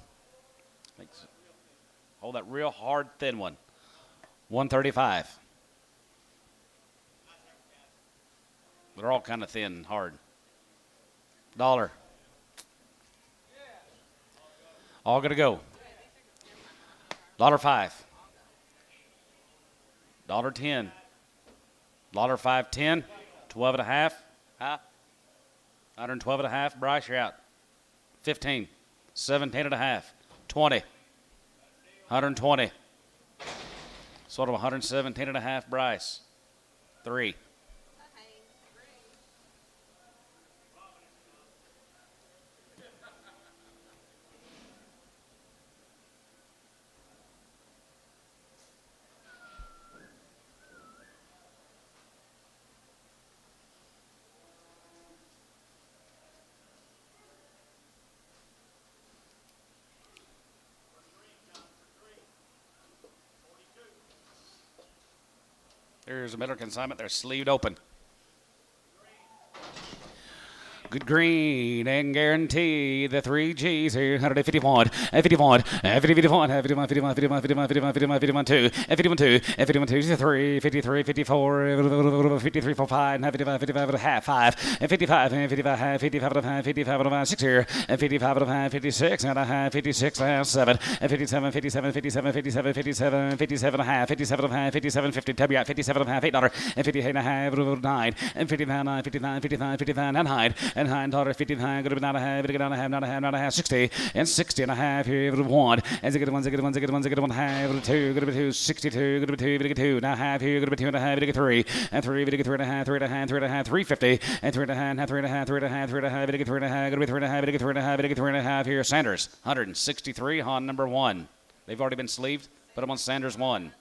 Hold that real hard, thin one. 135. They're all kind of thin, hard. Dollar. All gonna go. $5. $10. $5.10. 12 and a half. Huh? 112 and a half. Bryce, you're out. 15. 17 and a half. 20. 120. Sort of 117 and a half. Bryce. 3. There's a Miller consignment. They're sleeved open. Good green and guarantee the 3 G's here. 151, 51, 51, 51, 51, 51, 51, 51, 51, 2, 51, 2, 51, 2, 3, 53, 54, 53, 45, 55, 55 and a half, 5, and 55, and 55, 55 and a half, 55 and a half, 6 here, and 55 and a half, 56 and a half, 56 and a half, 7, and 57, 57, 57, 57, 57, 57 and a half, 57 and a half, 57, 50, W out, 57 and a half, $8, and 58 and a half, 9, and 59, 59, 59, 59, and 9, and $9, 59, good to be not a half, good to not a half, not a half, not a half, 60, and 60 and a half, here, 1, and zig it 1, zig it 1, zig it 1, zig it 1, half, 2, good to be 2, 62, good to be 2, good to 2, now half, here, good to be 2 and a half, good to 3, and 3, good to 3 and a half, 3 and a half, 3 and a half, 350, and 3 and a half, 3 and a half, 3 and a half, 3 and a half, good to 3 and a half, good to be 3 and a half, good to 3 and a half, good to 3 and a half, here, Sanders, 163 on number 1. They've already been sleeved. Put them on Sanders 1.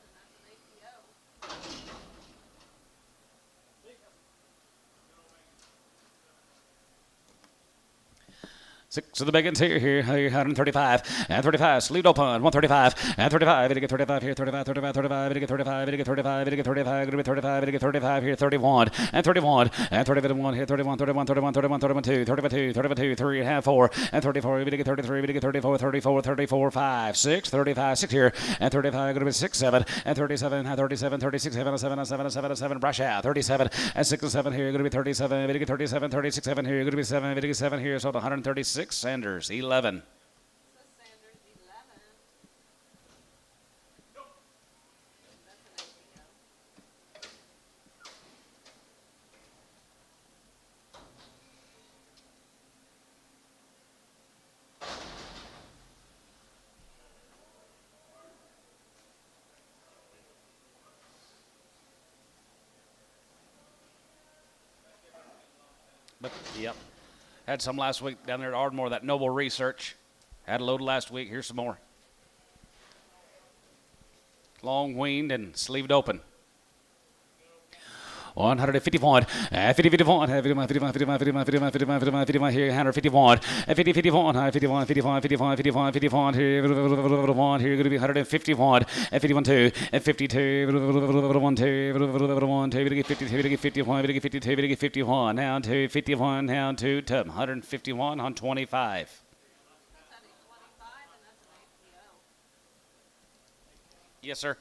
6 of the big ones here, 135, and 35, sleeved open, 135, and 35, it'll get 35 here, 35, 35, 35, it'll get 35, it'll get 35, it'll get 35, it'll get 35, it'll get 35 here, 31, and 31, and 31 here, 31, 31, 31, 31, 31, 2, 32, 32, 3 and a half, 4, and 34, it'll get 33, it'll get 34, 34, 34, 5, 6, 35, 6 here, and 35, going to be 6, 7, and 37, and 37, 36, 7, 7, 7, 7, 7, brush out, 37, and 6 and 7 here, going to be 37, it'll get 37, 36, 7 here, going to be 7, it'll get 7 here, so 136. Sanders 11. Sanders 11. Nope. That's an APO. But yep. Had some last week down there at Ardmore, that Noble Research. Had a load last week. Here's some more. Long weaned and sleeved open. 151, 50, 51, 51, 51, 51, 51, 51, 51, 51, 51 here, 151, 50, 51, 51, 51, 51, 51, 51 here, 1 here, going to be 151, 51, 2, 52, 1, 2, 1, 2, 52, 51, 52, 51, down to 51, down to 151 on 25. That's having 25, and that's an APO. Yes, sir.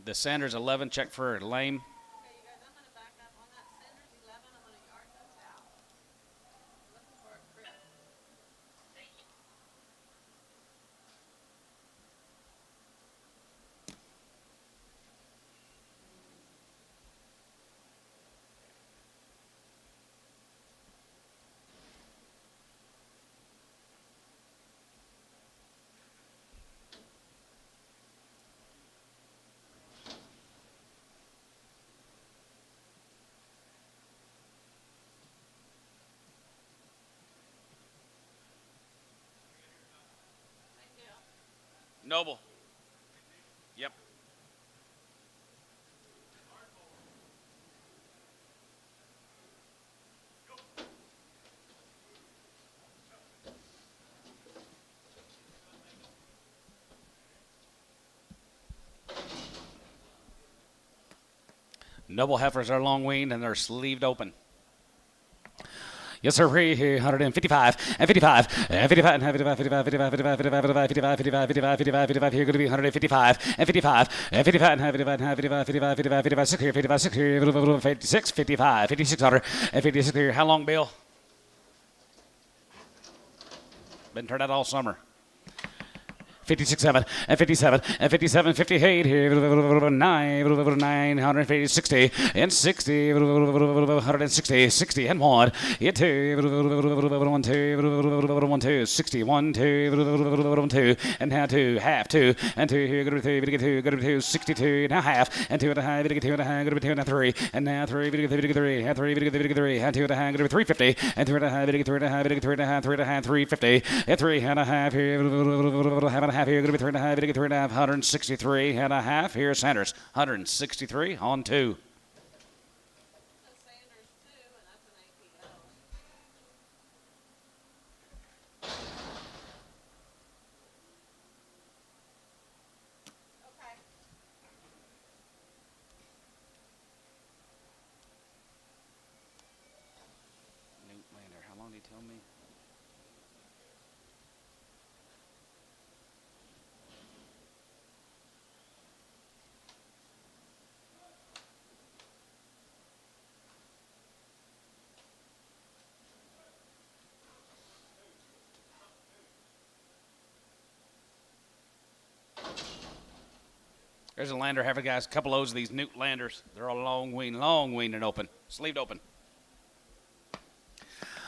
The Sanders 11, check for lame. Okay, you guys, I'm going to back up on that Sanders 11. I'm going to yard those out. I'm looking for a crit. Noble. Yep. Noble heifers are long weaned and they're sleeved open. Yes, sir. 155 and 55 and 55 and 55, 55, 55, 55, 55, 55, 55, 55, 55, 55. Here going to be 155 and 55 and 55 and 55 and 55, 55, 55, 55, 6 here, 55, 6 here, 56, 55, 5600 and 56 here. How long, Bill? Been turned out all summer. 56, 7, and 57, and 57, 58, here, 9, 950, 60, and 60, 160, 60, and 1, hit 2, 1, 2, 1, 2, 60, 1, 2, 2, and now 2, half 2, and 2, here, go to 2, get 2, go to 2, 62, now half, and 2 and a half, get 2 and a half, go to 2 and a 3, and now 3, get 3, and 3, get 3, and 2 and a half, go to 350, and 2 and a half, get 3 and a half, get 3 and a half, 3 and a half, 350, and 3 and a half, here, half and a half, here, going to be 3 and a half, 3 and a half, 163 and a half. Here's Sanders, 163 on 2. That's Sanders 2, and that's an APO. Okay. Newtlander, how long did he tell me? There's a lander heifer, guys. A couple of those of these Newtlanders. They're all long weaned and open, sleeved open.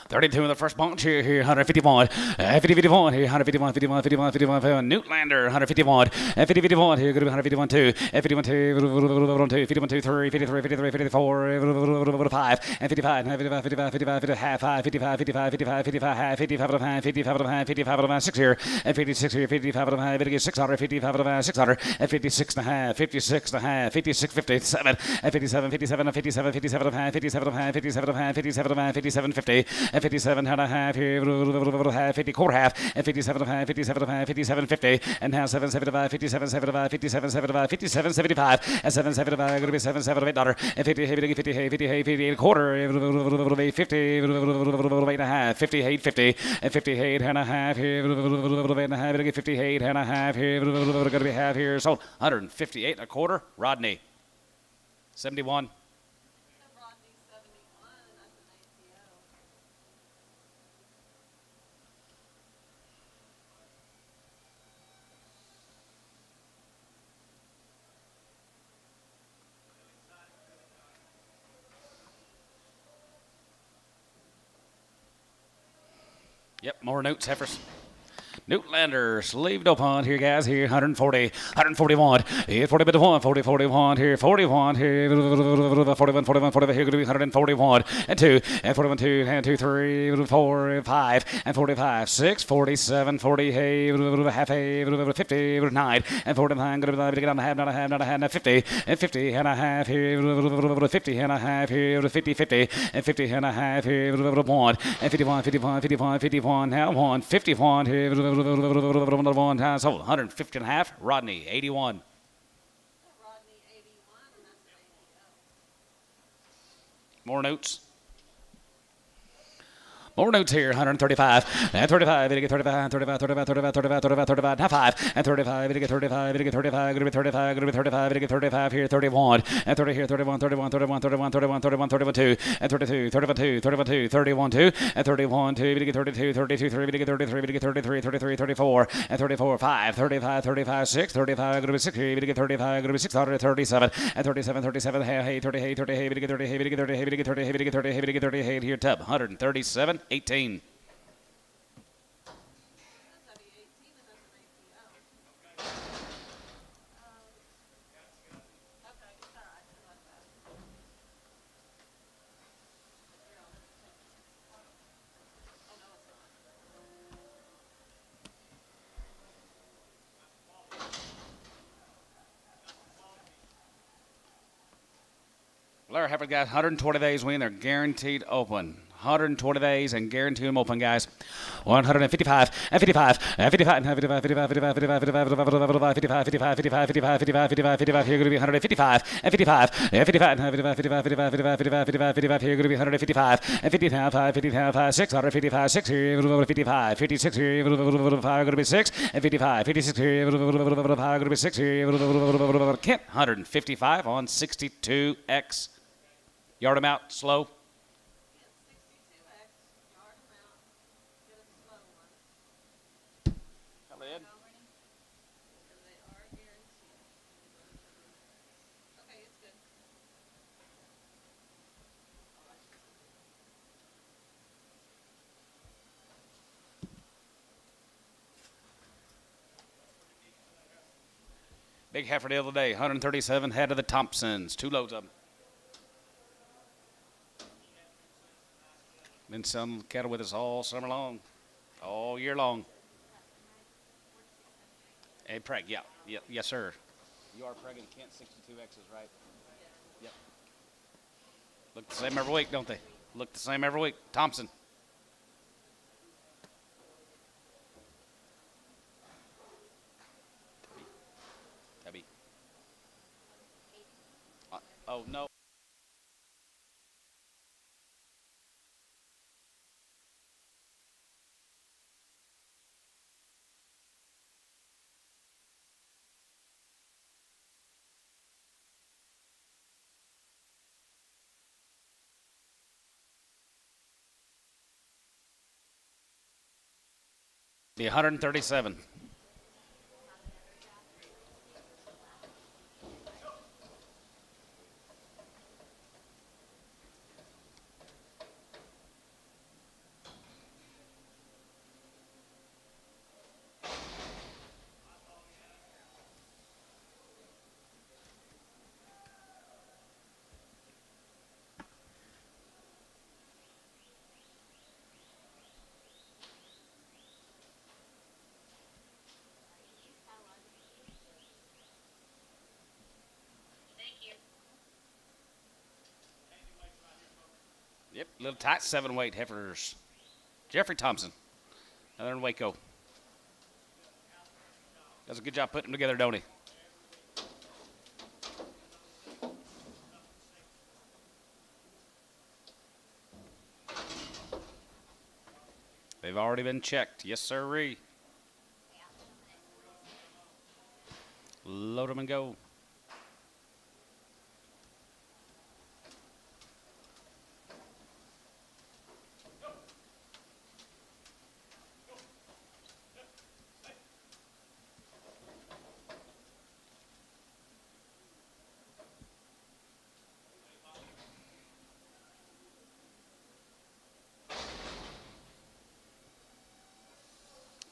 32 in the first bunch here, 151, 51 here, 151, 51, 51, 51, Newtlander, 151, 51 here, going to be 151, 2, 51, 2, 51, 2, 3, 53, 53, 54, 5, and 55, 55, 55, 55, half, 55, 55, 55, 55, half, 55 of half, 55 of half, 55 of 6 here, and 56 here, 55 of half, 600, 55 of 600, and 56 and a half, 56 and a half, 56, 57, and 57, 57, and 57, 57 of half, 57 of half, 57 of half, 57 of half, 57, 50, and 57 and a half here, half, 50 quarter half, and 57 of half, 57 of half, 57, 50, and now 7, 75, 57, 75, 57, 75, 57, 75, and 7, 75, going to be 7, 7 of $8, and 50, 50, 50, 50, 50, and a quarter, 50, 8 and a half, 58, 50, and 58 and a half here, 8 and a half, 58 and a half here, going to be half here, sold 158 and a quarter, Rodney, 71. Rodney 71, and that's an APO. Yep, more Newts heifers. Newtlander, sleeved open here, guys. Here, 140, 141. Here, 40 bit of 1, 40, 41. Here, 41. Here, 41, 41, 41. Here, going to be 141 and 2, and 41, 2, and 2, 3, 4, 5, and 45, 6, 47, 40. Hey, half a 50, 9, and 49. Going to be not a half, not a half, not a half, not 50, and 50 and a half here, 50 and a half here, 50, 50, and 50 and a half here, 1, and 51, 51, 51, 51. Now 1, 51 here. 1 times sold 150 and a half. Rodney 81. Rodney 81, and that's an APO. More notes. More notes here, 135, and 35, 35, 35, 35, 35, 35, 35, 35, now 5, and 35, 35, 35, going to be 35, going to be 35, 35 here, 31, and 30 here, 31, 31, 31, 31, 31, 31, 31, 2, and 32, 31, 2, 31, 2, 31, 2, and 31, 2, 32, 32, 3, 33, 33, 33, 34, and 34, 5, 35, 35, 6, 35, going to be 6, 35, going to be 637, and 37, 37, hey, 30, hey, 30, hey, 30, hey, 30, hey, 30, hey, 30, hey, 30, hey, 30, hey, here, Tub, 137, 18. That's heavy 18, and that's an APO. Okay, it's all right. I like that. Oh, no, it's not. Larry Heifer got 120 days win. They're guaranteed open. 120 days and guarantee them open, guys. 155 and 55 and 55 and 55 55 55 55 55 55 55 55 55 55 here going to be 155 and 55 and 55 and 55 55 55 55 55 55 here going to be 155 and 55 55 655 6 here 55 56 here 5 going to be 6 and 55 56 here 5 going to be 6 here Kent 155 on 62X. Yard them out slow. Big heifer deal of the day, 137 head of the Thompsons, 2 loads of them. Been selling cattle with us all summer long, all year long. Hey, preg, yeah, yes, sir. You are pregging Kent 62Xs, right? Yep. Look the same every week, don't they? Look the same every week. Thompson. Tubby. Oh, no. Be 137. Yep, little tight 7-weight heifers. Jeffrey Thompson, another in Waco. Does a good job putting them together, don't he? They've already been checked. Yes, sirree. Load them and go.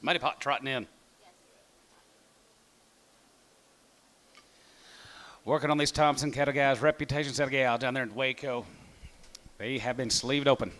Mighty Pot trotting in. Working on these Thompson cattle guys, reputation set of gals down there in Waco. They have been sleeved open.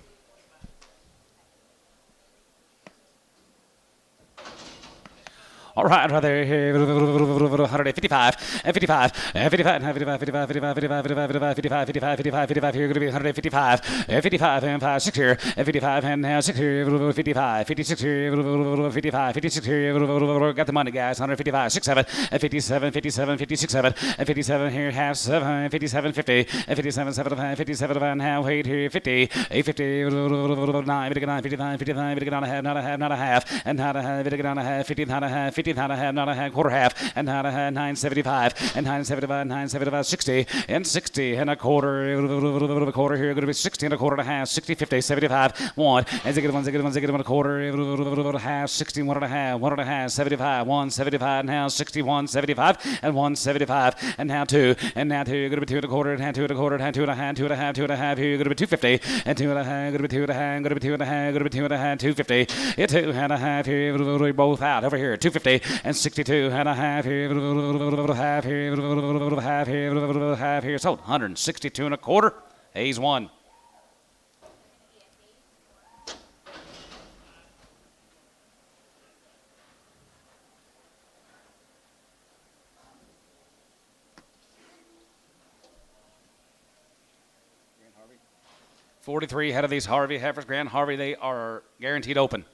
All right, right there, 155, and 55, and 55, and 55, 55, 55, 55, 55, 55, 55, 55, 55, here, going to be 155, and 55, and 5, 6 here, and 55, and now 6 here, 55, 56 here, 55, 56 here, got the money, guys, 155, 6, 7, and 57, 57, 56, 7, and 57 here, half 7, 57, 50, and 57, 7, 57, now, 8 here, 50, 8, 50, 9, 59, 59, 59, not a half, not a half, not a half, and not a half, not a half, 50, not a half, 50, not a half, not a half, quarter half, and not a half, 975, and 975, 975, 60, and 60, and a quarter here, going to be 60 and a quarter and a half, 60, 50, 75, 1, and zig it one, a quarter, half, 60, 1 and a half, 1 and a half, 75, 175, now 61, 75, and 175, and now 2, and now 2, you're going to be 2 and a quarter, and 2 and a quarter, and 2 and a half, 2 and a half, 2 and a half, here, you're going to be 250, and 2 and a half, going to be 2 and a half, going to be 2 and a half, going to be 2 and a half, 250, it's 2 and a half, here, both out, over here, 250, and 62 and a half here, half here, half here, half here. So 162 and a quarter. A's one. 43 head of these Harvey heifers. Grand Harvey, they are guaranteed open.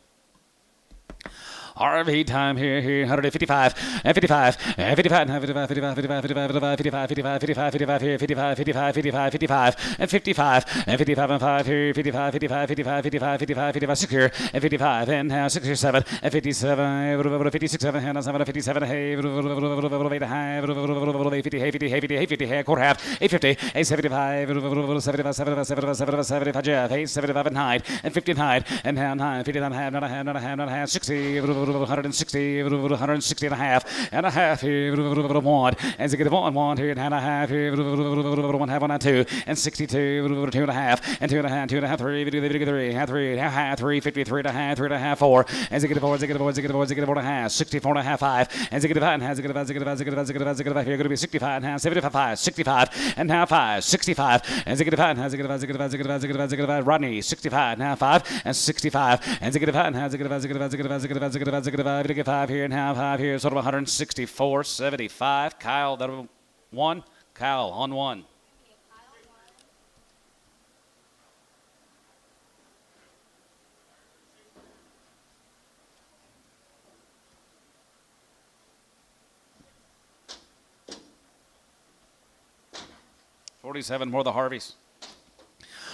Harvey time here, 155, and 55, and 55, and 55, 55, 55, 55, 55, 55, 55, 55 here, 55, 55, 55, 55, and 55, and 55 and 5 here, 55, 55, 55, 55, 55, 55, 6 here, and 55, and now 6 here, 7, and 57, 56, 7, and 7, 57, hey, 8, high, 50, hey, 50, hey, 50, hey, 50, hey, quarter half, 850, 875, 75, 75, 75, 75, Jeff, 875 and 9, and 59, and now 9, 59 and a half, not a half, not a half, not a half, 60, 160, 160 and a half here, one, and to get one here, and a half here, 1 half on 2, and 62, 2 and a half, and 2 and a half, 2 and a half, 3, 3, half 3, half 3, 53 and a half, 3 and a half, 4, and to get 4, to get 4, to get 4, to get 4 and a half, 64 and a half, 5, and to get 5, and has to get 5, to get 5, to get 5, to get 5, to get 5, here going to be 65 and half, 75, 65, and half 5, 65, and to get 5, and has to get 5, to get 5, to get 5, to get 5, to get 5, Ronnie, 65 and half, 5, and 65, and to get 5, and has to get 5, to get 5, to get 5, to get 5, to get 5, to get 5, to get 5 here and half 5 here, sort of 164, 75. Kyle, that one. Kyle on 1. $47 more the Harveys.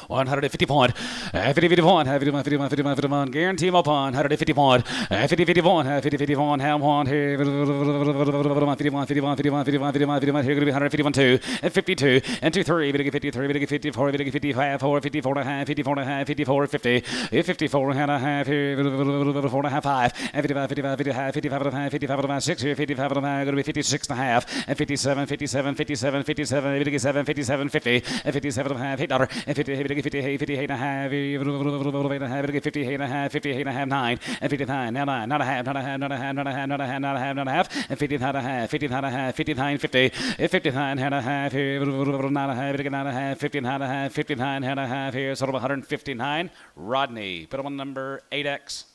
150 point, 50 point, 51, guarantee him upon 150 point, 50 point, 50 point, ham one here, 51, here going to be 151 2, and 52, and 2 3, 53, 54, 55, 4, 54 and a half, 54 and a half, 54, 50, 54 and a half here, 4 and a half, 5, and 55, 55, 55, 55 and a half, 55 and a half, 6 here, 55 and a half, going to be 56 and a half, and 57, 57, 57, 57, 57, 57, 50, and 57 and a half, $8, and 50, 50 and a half, 50 and a half, 58 and a half, 9, and 59, now 9, not a half, not a half, not a half, not a half, not a half, not a half, not a half, and 50 and a half, 50 and a half, 59, 50, 59 and a half here, not a half, not a half, 50 and a half, 59 and a half here, sort of 159. Rodney, put him on number 8X.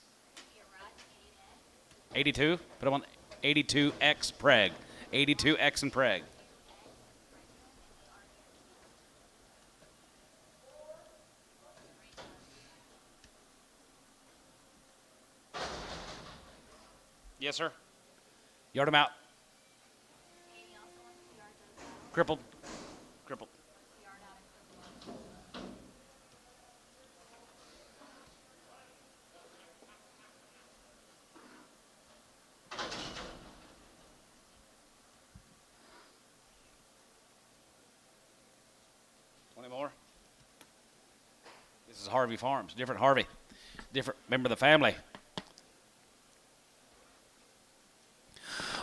82, put him on 82X Preg, 82X and Preg. Yes, sir. Yard him out. Crippled. Crippled. More. This is Harvey Farms. Different Harvey. Different member of the family.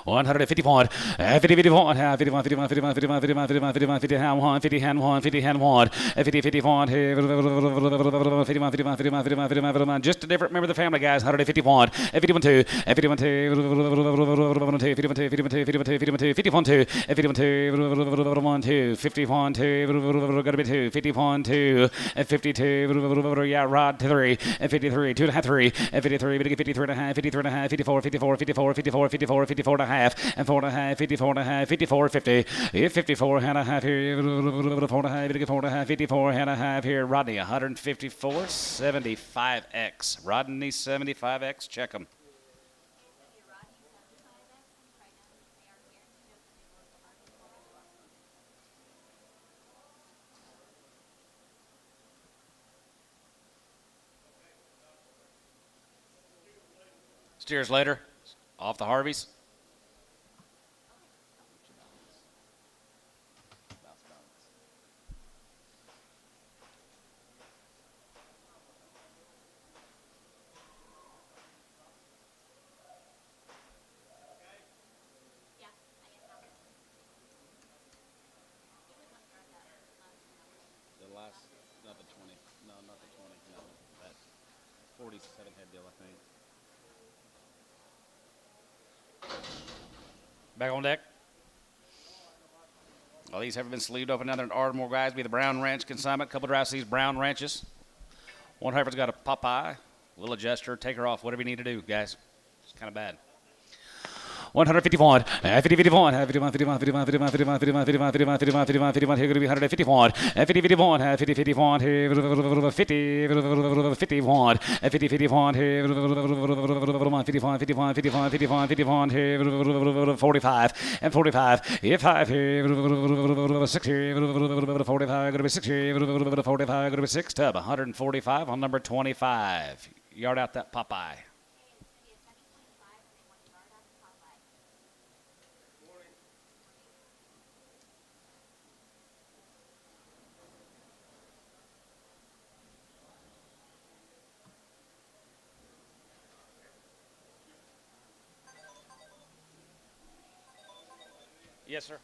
150 point, 50 point, 51, 51, 51, 51, 51, 51, 51, 50 hand 1, 50 hand 1, 50 hand 1, 50, 50 point, 51, 51, 51, 51, 51, just a different member of the family, guys. 150 point, 51 2, 51 2, 51 2, 51 2, 51 2, 51 2, 51 2, 51 2, 51 2, 1 2, 51 2, gotta be 2, 51 2, 52, yeah, Rod 3, and 53, 2 and a half 3, and 53, 53 and a half, 53 and a half, 54, 54, 54, 54, 54, 54 and a half. And 4 and a half, 54 and a half, 54, 50, 54 and a half here, 4 and a half, 54 and a half, 54 and a half here. Rodney, 154, 75X. Rodney, 75X, check them. Steers later, off the Harveys. Not the 20. No, not the 20. No, that 47 head deal, I think. Back on deck. Well, these haven't been sleeved open now. They're in Ardmore, guys. Be the Brown Ranch consignment. Couple drives to these Brown Ranches. One heifer's got a Popeye. We'll adjust her, take her off, whatever you need to do, guys. It's kind of bad. 151, 50, 51, 51, 51, 51, 51, 51, 51, 51, 51, 51, 51, here going to be 151, 50, 51, 50, 51, here 50, 51, 50, 51, here 55, 55, 55, 55, 51, here 45, and 45, here 5, here 6, here 45, going to be 6, here 45, going to be 6, tub, 145 on number 25. Yard out that Popeye. Yes, sir.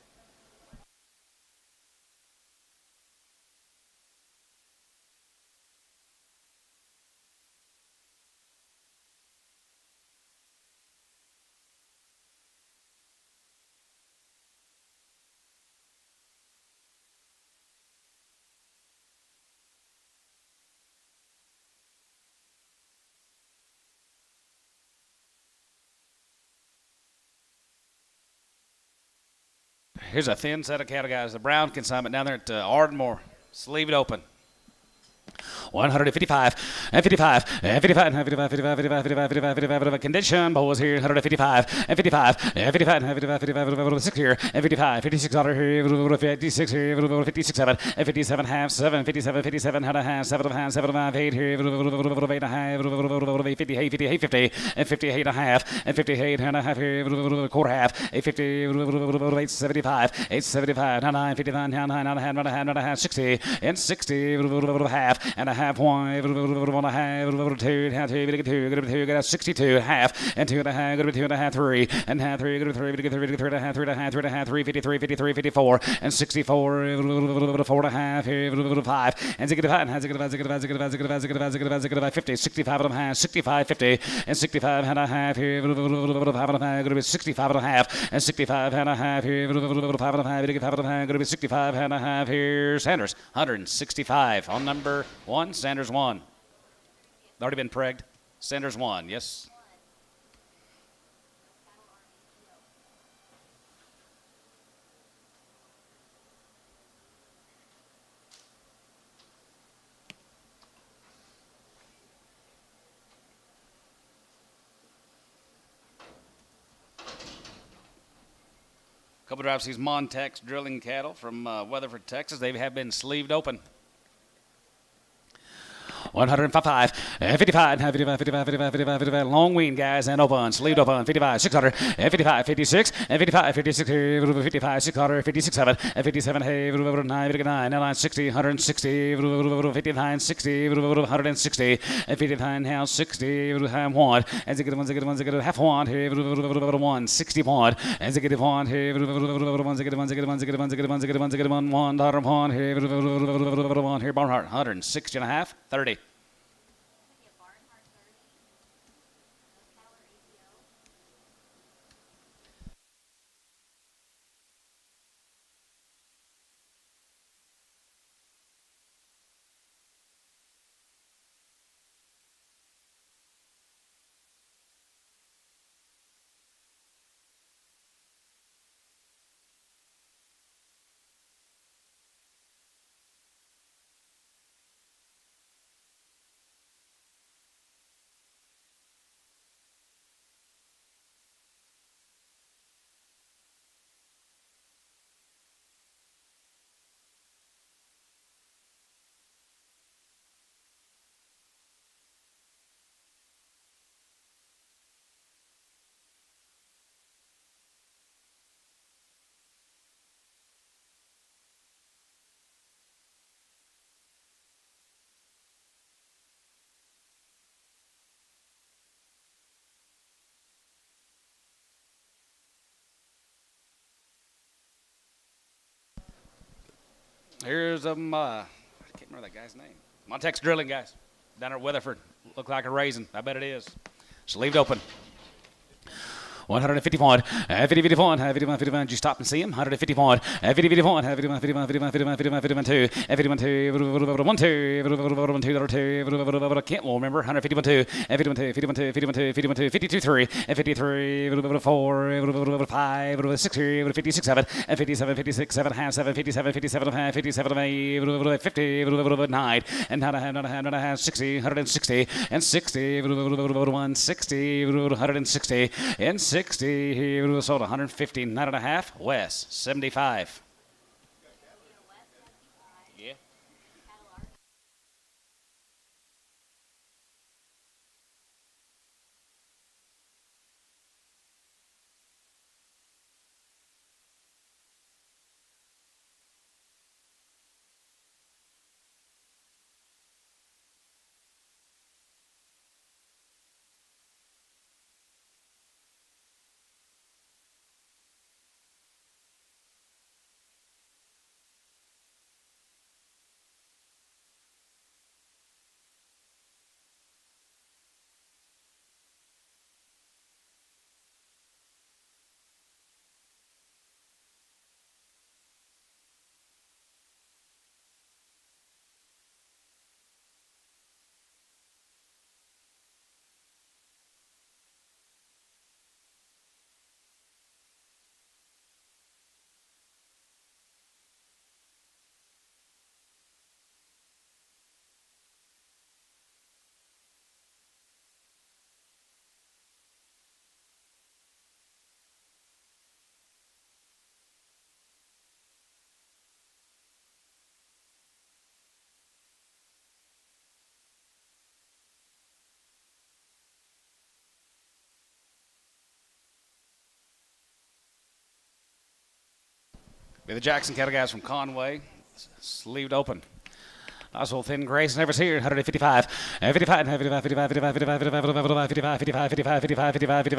Here's a thin set of cattle, guys. The brown consignment down there at Ardmore. Let's leave it open. 155 and 55 and 55 and 55, 55, 55, 55, 55, 55, condition. Boys here, 155 and 55 and 55 and 55, 55, 6 here and 55, 56 here, 56 here, 56, 7 and 57 half, 7, 57, 57 and a half, 7 and a half, 7 and a half, 8 here, 8 and a half, 58, 58, 50 and 58 and a half and 58 and a half here, quarter half, 850, 875, 875, 99, 59, 99 and a half, 9 and a half, 60 and 60, half and a half, 1 and a half, 2 half, 2, 62 half and 2 and a half, 2 and a half, 3 and half, 3 and a half, 3 and a half, 3 and a half, 3 and a half, 3, 53, 53, 54 and 64, 4 and a half, 5 and 50, 65 and a half, 65, 50 and 65 and a half, 5 and a half, 65 and a half and 65 and a half, 5 and a half, 65 and a half here. Sanders 165 on number 1. Sanders 1. Already been pregged. Sanders 1. Yes. Couple drives these Montex drilling cattle from Weatherford, Texas. They have been sleeved open. 155, 55, 55, 55, 55, 55, long wean, guys, and open, sleeved open, 55, 600, 55, 56, and 55, 56, 55, 600, 56, 7, and 57, 9, 60, 160, 59, 60, 160, and 59, now 60, 1, and 1, half 1, 1, 61, and 1, 1, here, Barnhart, 160 and a half, 30. Here's I can't remember that guy's name. Montex drilling, guys, down at Weatherford. Look like a raisin. I bet it is. Sleeved open. 151, 51, 51, 51. Did you stop and see him? 151, 51, 51, 51, 51, 51, 51, 2, 51, 2, 1, 2, 1, 2, 2, can't remember. 151, 2, 51, 2, 51, 2, 51, 2, 51, 2, 52, 3, 53, 4, 5, 6, 56, 7, 57, 56, 7, half, 7, 57, 57, half, 57, 8, 50, 9, and not a half, 60, 160, and 60, 160, 160, and 60, sold 150, 9.5, West, 75. Yeah. Be the Jackson cattle guys from Conway, sleeved open. Also thin grace never here. 155, 55, 55, 55, 55, 55, 55, 55,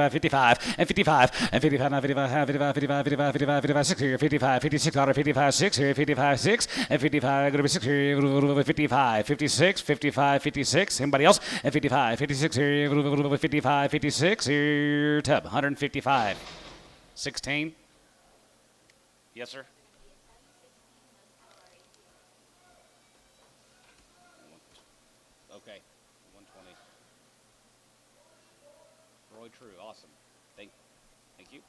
55, 55, 55, 55, and 55, and 55, 55, 55, 55, 55, 55, 55, 6 here, 55, 56, 55, 6 here, 55, 6, and 55, going to be 6 here, 55, 56, 55, 56. Anybody else? And 55, 56 here, 55, 56 here, Tub, 155, 16. Yes, sir. Okay, 120. Roy True, awesome. Thank you.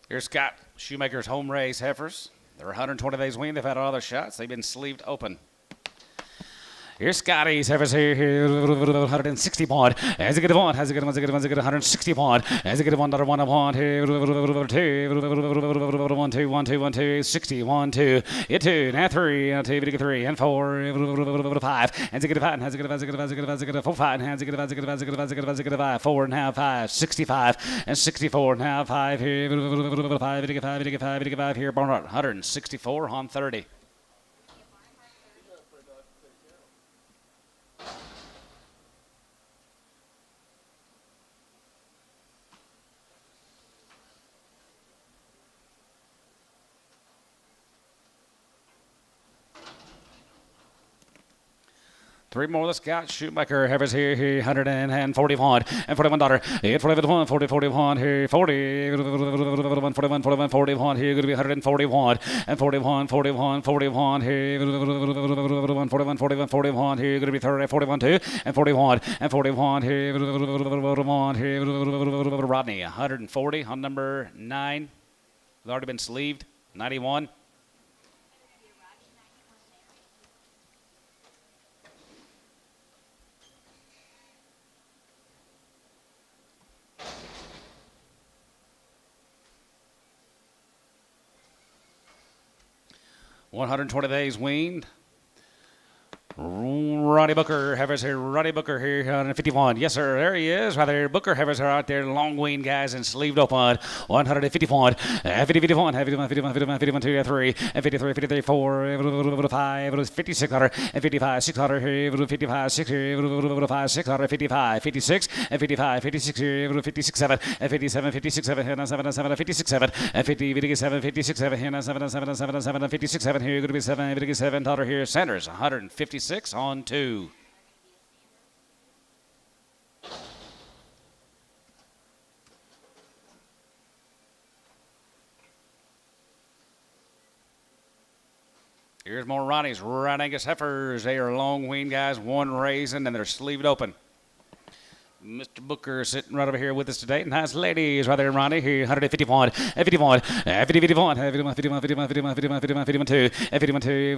Here's Scott Shoemaker's home race heifers. They're 120 days weaned. They've had all their shots. They've been sleeved open. Here's Scotty's heifers here, 160 pound. Has a good one, has a good one, has a good one, has a good 160 pound. Has a good one, another one, a pound here, 2, 1, 2, 1, 2, 1, 2, 60, 1, 2, 2, now 3, 2, 3, and 4, 5. Has a good 5, has a good 5, has a good 5, has a good 5, has a good 4, 5, has a good 5, has a good 5, has a good 5, has a good 5, has a good 5, 4, and now 5, 65, and 64, now 5 here, 5, 5 here, Barnhart, 164 on 30. Three more. Let's got Shoemaker heifers here, 141 and 41 daughter. 41, 40, 41 here, 40, 41, 41, 41, 41 here. Going to be 141 and 41, 41, 41 here. 41, 41, 41 here. Going to be 30, 41 2 and 41 and 41 here. 41 here. Rodney 140 on number 9. It's already been sleeved. 91. $120 days weaned. Ronnie Booker. Heifers here. Ronnie Booker here, 151. Yes, sir. There he is. Right there. Booker heifers are out there. Long wean guys and sleeved open. 151. 50, 51. 51, 51, 51, 51, 2, 3. And 53, 53, 4. 5. 5600. And 55, 600 here. 55, 6 here. 5, 600. 55, 56. And 55, 56 here. 56, 7. And 57, 56, 7. And 7, 7, 56, 7. And 50, 57, 56, 7. And 7, 7, 7, 7. 56, 7 here. Going to be 7, 57. Dollar here. Sanders, 156 on 2. Here's more Ronnie's Red Angus heifers. They are long wean guys, one raising, and they're sleeved open. Mr. Booker sitting right over here with us today. Nice ladies right there, Ronnie. Here, 151, 51, 50, 51, 51, 51, 51, 51, 51, 51, 51, 2, 51, 2,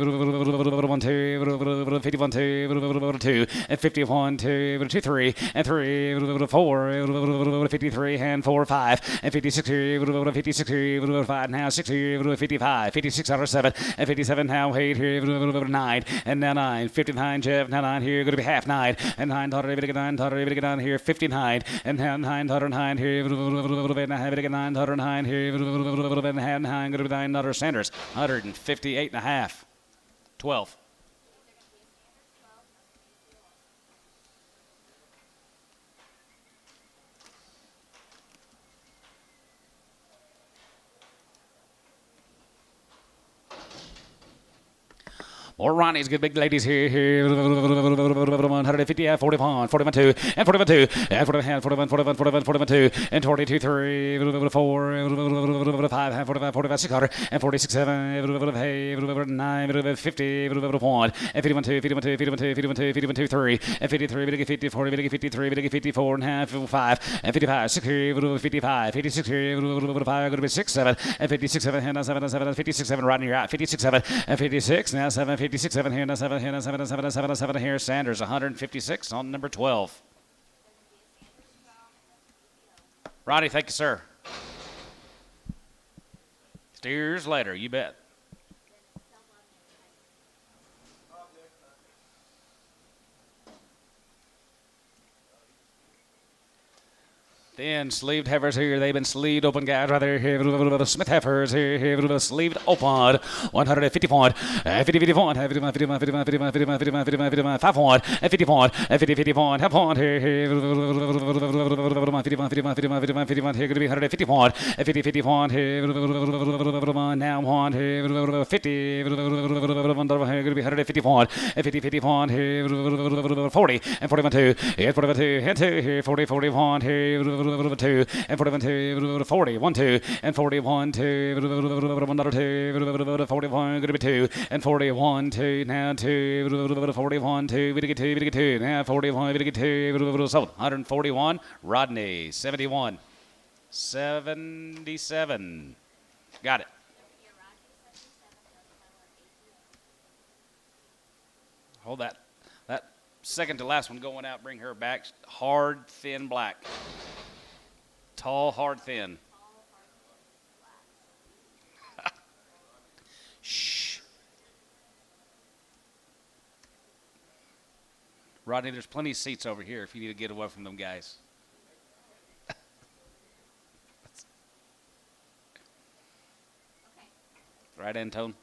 1, 2, 51, 2, 2, and 51, 2, 2, 3, and 3, 4, 53, and 4, 5, and 56 here, 56 here, 5, now 6 here, 55, 56 out of 7, and 57 now 8 here, 9, and now 9, 59, Jeff, now 9 here, going to be half 9, and 9, 9 here. 59 and 909 here and I have it again 909 here and 9 going to be 9 Sanders 158 and a half 12. More Ronnie's good big ladies here. 150, 41, 41, 2, and 41, 2, and 41, 41, 41, 41, 41, 2, and 42, 3, 4, 5, 45, 45, 600, and 46, 7, 9, 50, 1, and 51, 2, 51, 2, 51, 2, 51, 2, 51, 2, 3, and 53, 54, 53, 54, and half, 5, and 55, 6 here, 55, 56 here, 5, going to be 6, 7, and 56, 7, 7, 56, 7, Rodney, you're out, 56, 7, and 56, now 7, 56, 7 here, 7 here, 7, 7, 7, 7 here. Sanders 156 on number 12. Ronnie, thank you, sir. Steers later, you bet. Then sleeved heifers here. They've been sleeved open guys right there. Here, Smith heifers here. Sleeved open. 150 point. 50, 51. 51, 51, 51, 51, 51, 51, 51, 51, 5 point. 50 point. 50, 50 point. Half point here. 51, 51, 51, 51, 51. Here going to be 150 point. 50, 50 point here. Now point here. 50. Here going to be 150 point. 50, 50 point here. 40 and 41 2. 41 2 and 2 here. 40, 41 here. 2 and 41 2 40 1 2 and 41 2 2 41 going to be 2 and 41 2 now 2 41 2 we get 2 now 41 we get 2 sold 141 Rodney 71 77 got it. Hold that second to last one going out, bring her back. Hard thin black. Tall, hard, thin. Shh. Rodney, there's plenty of seats over here if you need to get away from them guys. Right, Antone?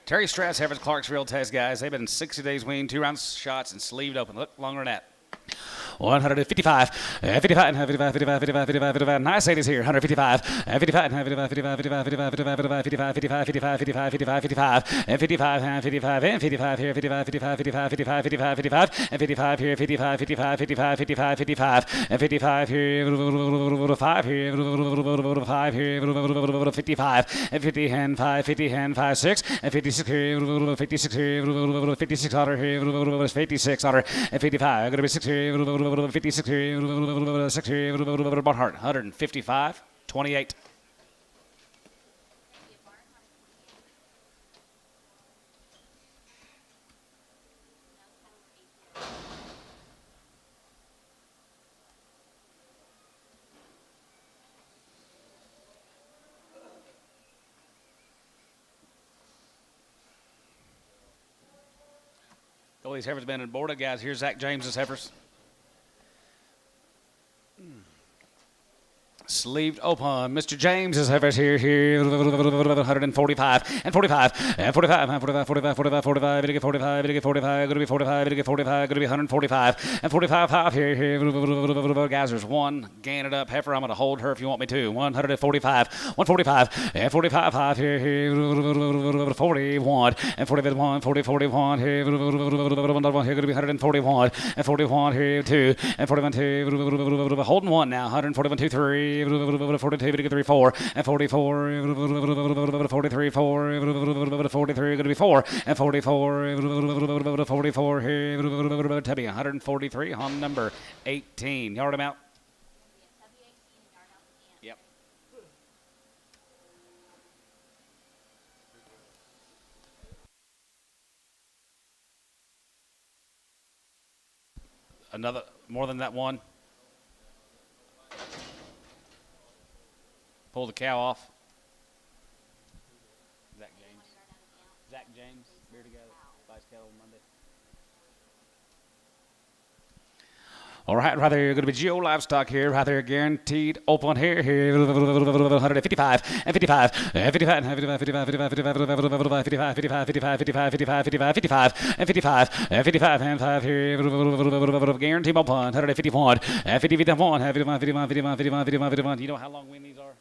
Terry Strass, Heifers, Clarksville test guys. They've been 60 days weaned, 2 rounds shots, and sleeved open. Look, longer than that. 155, 55, 55, 55, 55, 55, 55. Nice 80s here. 155, 55, 55, 55, 55, 55, 55, 55, 55, 55, 55, 55, 55, and 55, and 55, and 55 here. 55, 55, 55, 55, 55, 55, and 55 here. 55, 55, 55, 55, 55, and 55 here. 5 here. 5 here. 55, and 50 and 5, 50 and 5, 6, and 56 here. 56 here. 56 otter here. 56 otter, and 55. Going to be 6 here. 56 here. 6 here. Barnhart. 155, 28. All these heifers been in border, guys. Here's Zach James's heifers. Sleeved open. Mr. James is heifers here. 145 and 45 and 45 and 45, 45, 45, 45, 45, 45, going to be 45, 45, going to be 145 and 45, 5 here. Guys, there's one gain it up heifer. I'm going to hold her if you want me to. 145, 145 and 45, 5 here. 41 and 41, 40, 41 here. Here going to be 141 and 41 here 2 and 41 2. Holding one now. 141 2 3. 42, 3, 4, and 44, 43, 4, 43, going to be 4, and 44, 44 here, Tubby, 143 on number 18. Yard him out. Yep. Another, more than that one. Pull the cow off. Zach James. Zach James. Beer together. Vice cattle Monday. All right, right there, going to be Geo Livestock here, right there, guaranteed open here, 155 and 55 and 55 and 55, 55, 55, 55, 55, 55, 55, 55, 55, 55, 55, and 55 and 55 and 5 here, guaranteed open, 151 and 51, 51, 51, 51, 51, 51, 51. You know how long these are?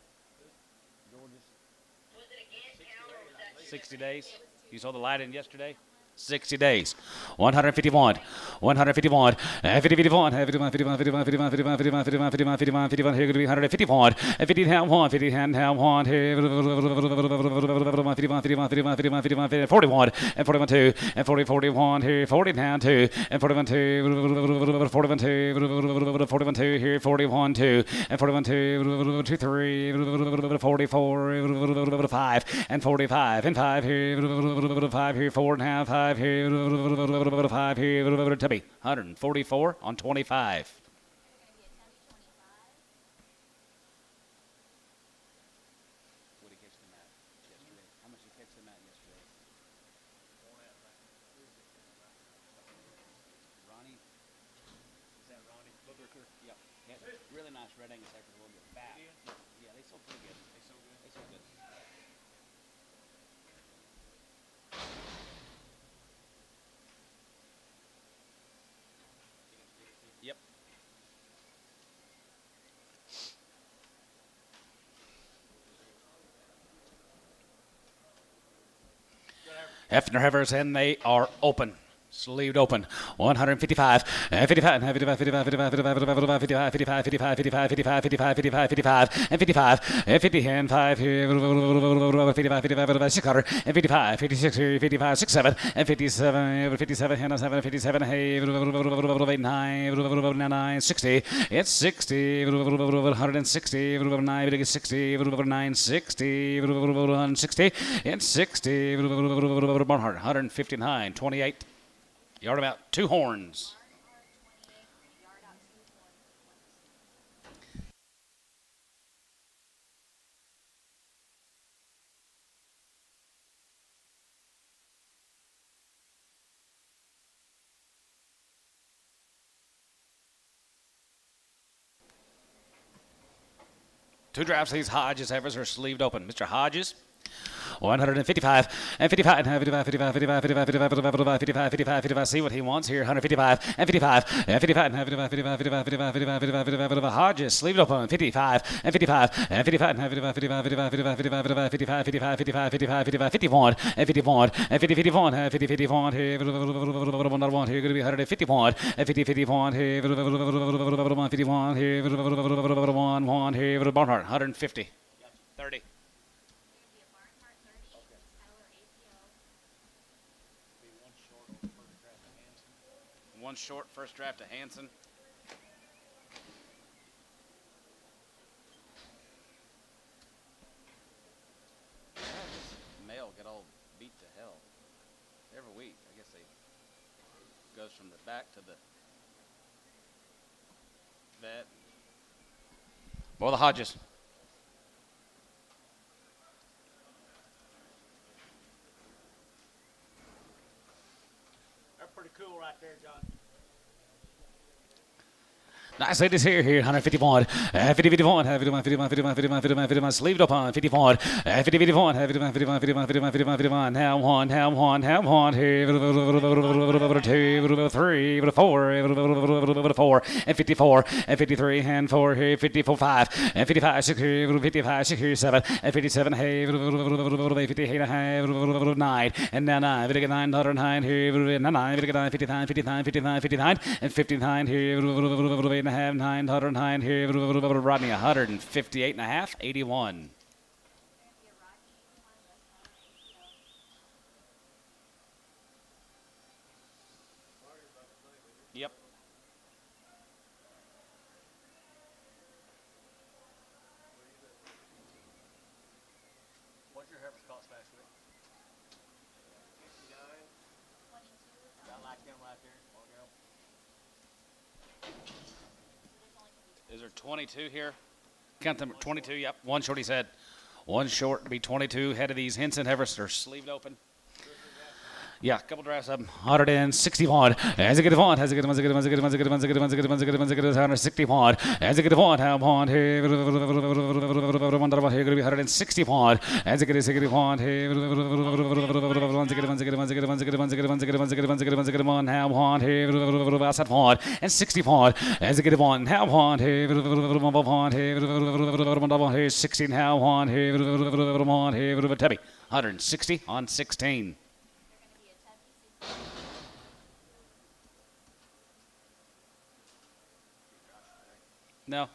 60 days. You saw the light in yesterday? 60 days. 151. 151. 51. 51. 51. 51. 51. 51. 51. 51. 51. 51. Here going to be 151. 50 down 1. 50 down 1. Here. 51. 51. 51. 51. 51. 41. And 41 2. And 40. 41. Here. 40 down 2. And 41 2. 41 2. 41 2. Here. 41 2. And 41 2. 2 3. 44. 5. And 45. And 5 here. 5 here. 4 and a half. 5 here, 5 here, Tubby, 144 on 25. What did he catch them at yesterday? How much did he catch them at yesterday? Ronnie? Is that Ronnie? Yep. Yeah, really nice red Angus heifer, a little bit fat. Yeah, they sold pretty good. They sold good. They sold good. Yep. Hefner heifers, and they are open. Sleeved open. 155 and 55 and 55 55 55 55 55 55 55 55 55 55 55 and 55 and 50 and 5 here 55 55 6 cutter and 55 56 here 55 6 7 and 57 57 and 7 57 hey 9 9 60 it's 60 160 9 60 9 60 160 it's 60 Barnhart 159 28. Yard about 2 horns. Two drives. These Hodges heifers are sleeved open. Mr. Hodges, 155 and 55 and 55, 55, 55, 55, 55, 55, 55, 55, 55. See what he wants here. 155 and 55 and 55 and 55, 55, 55, 55, 55, 55, 55, 55. Hodges, sleeve it open. 55 and 55 and 55 and 55, 55, 55, 55, 55, 55, 55, 55, 55, 55, 51 and 51 and 50, 51 and 50, 51 here. Another one here. Going to be 151 and 50, 51 here. 51 here. 1 here. Barnhart 150. 30. One short first draft to Henson. Male get all beat to hell every week. I guess they goes from the back to the vet. Boy, the Hodges. They're pretty cool right there, John. Nice ladies here, 151, 50, 51, 51, 51, 51, 51, 51, 51, sleeved up on 51, 50, 51, 51, 51, 51, 51, 51, 51, now one, here, 2, 3, 4, 4, and 54, and 53, and 4, here, 54, 5, and 55, 6, here, 55, 6, here, 7, and 57, hey, 58, 9, and now 9, 909, here, 9, 59, 59, 59, 59, and 59, here, 909 here. Rodney 158 and a half, 81. Yep. What's your heifers cost last week? 59. Got like them right there. Is there 22 here? Count them. 22. Yep. One short. He said. One short to be 22. Head of these Henson heifers are sleeved open. Yeah, a couple drafts up. 161. As a good one, as a good one, as a good one, as a good one, as a good one, as a good one, as a good one, as a good one, as a good one, 161. As a good one, how one here, here going to be 161. As a good one, here, as a good one, as a good one, as a good one, as a good one, as a good one, as a good one, as a good one, as a good one, as a good one, as a good one, how one here, outside one, and 61. As a good one, how one here, here, 16, how one here, Tubby, 160 on 16. No.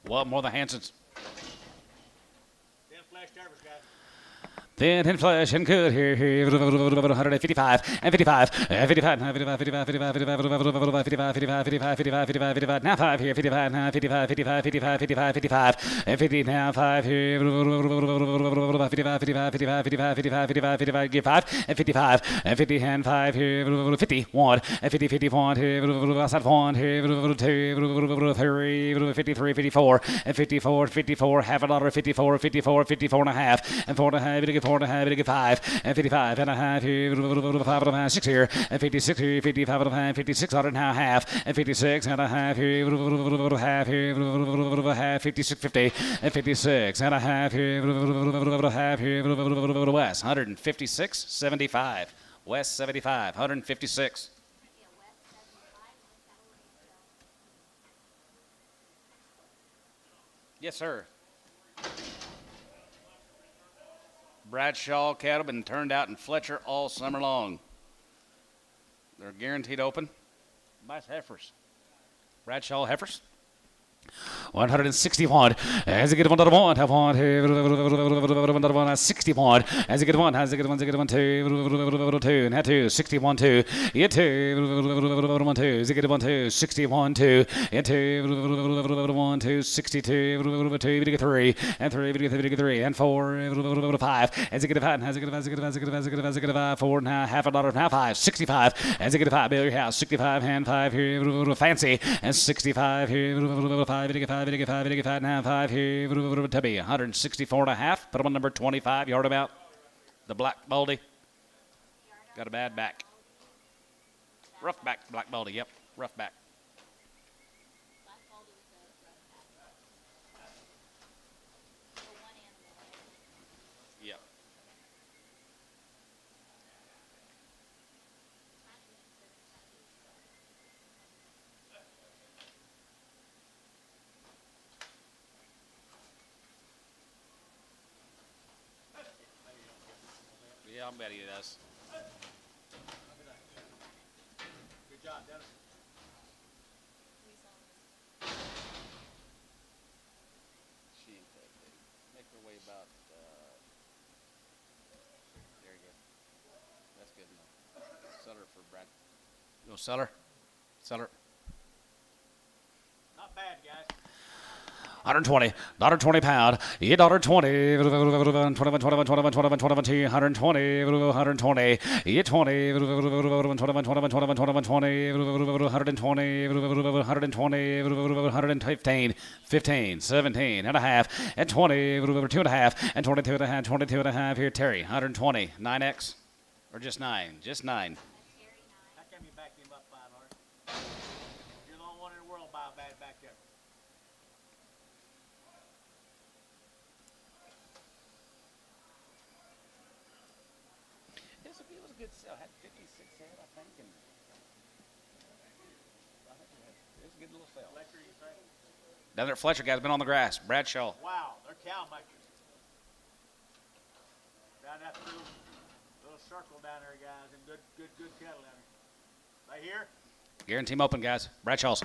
Well, more than Hanson's. Them flash heifers, guys. Thin and flesh and good here, 155 and 55, and 55, 55, 55, 55, 55, 55, 55, 55, 55, 55, now 5 here, 55, now 55, 55, 55, 55, 55, and 50, now 5 here, 55, 55, 55, 55, 55, 55, give 5, and 55, and 50, and 5 here, 51, and 50, 51 here, outside 1 here, 2, 3, 53, 54, and 54, 54, half a dollar, 54, 54, 54 and a half, and 4 and a half, 4 and a half, 5, and 55 and a half here, 5 and a half, 6 here, and 56 here, 55 and a half, 56 and a half, and 56 and a half here, half here, half, 56, 50, and 56 and a half here, half here, West, 156, 75, West 75, 156. Yes, sir. Bradshaw cattle been turned out in Fletcher all summer long. They're guaranteed open. Nice heifers. Bradshaw heifers. 161. As a good one, one, have one here. 61. As a good one, has a good one, a good one, 2, 2, and 2, 61, 2, yeah, 2, 1, 2, is a good one, 2, 61, 2, and 2, 1, 2, 62, 2, 3, and 3, and 4, 5, as a good 5, has a good 5, as a good 5, as a good 5, as a good 5, as a good 5, 4, now half a dollar, now 5, 65, as a good 5, Bill your house, 65, and 5 here, fancy, and 65 here, 5, now 5 here, Tubby, 164 and a half. Put him on number 25, yard him out. The black Baldy. Got a bad back. Rough back black baldy. Yep, rough back. Black Baldy was a rough back. For one animal. Yep. Yeah, I bet he does. Good job, Dennis. She ain't that big. Make her weigh about, there you go. That's good enough. Sell her for Brad. You gonna sell her? Sell her. Not bad, guys. 120, $120, $8.20, 21, 21, 21, 21, 21, 120, 120, 20, 120, 15, 17 and a half, and 20, 2 and a half, and 22 and a half, 22 and a half. Here, Terry, 120, 9X, or just 9, just 9. How come you backed him up 5 hours? You're the only one in the world buy a bad back there. It was a good sale. Had 56 head, I think, and I think it was a good little sale. Fletcher, you say? Down there at Fletcher, guys, been on the grass. Bradshaw. Wow, they're cow muckers. Down that little circle down there, guys, and good cattle down there. Right here? Guarantee 'em open, guys. Bradshaw's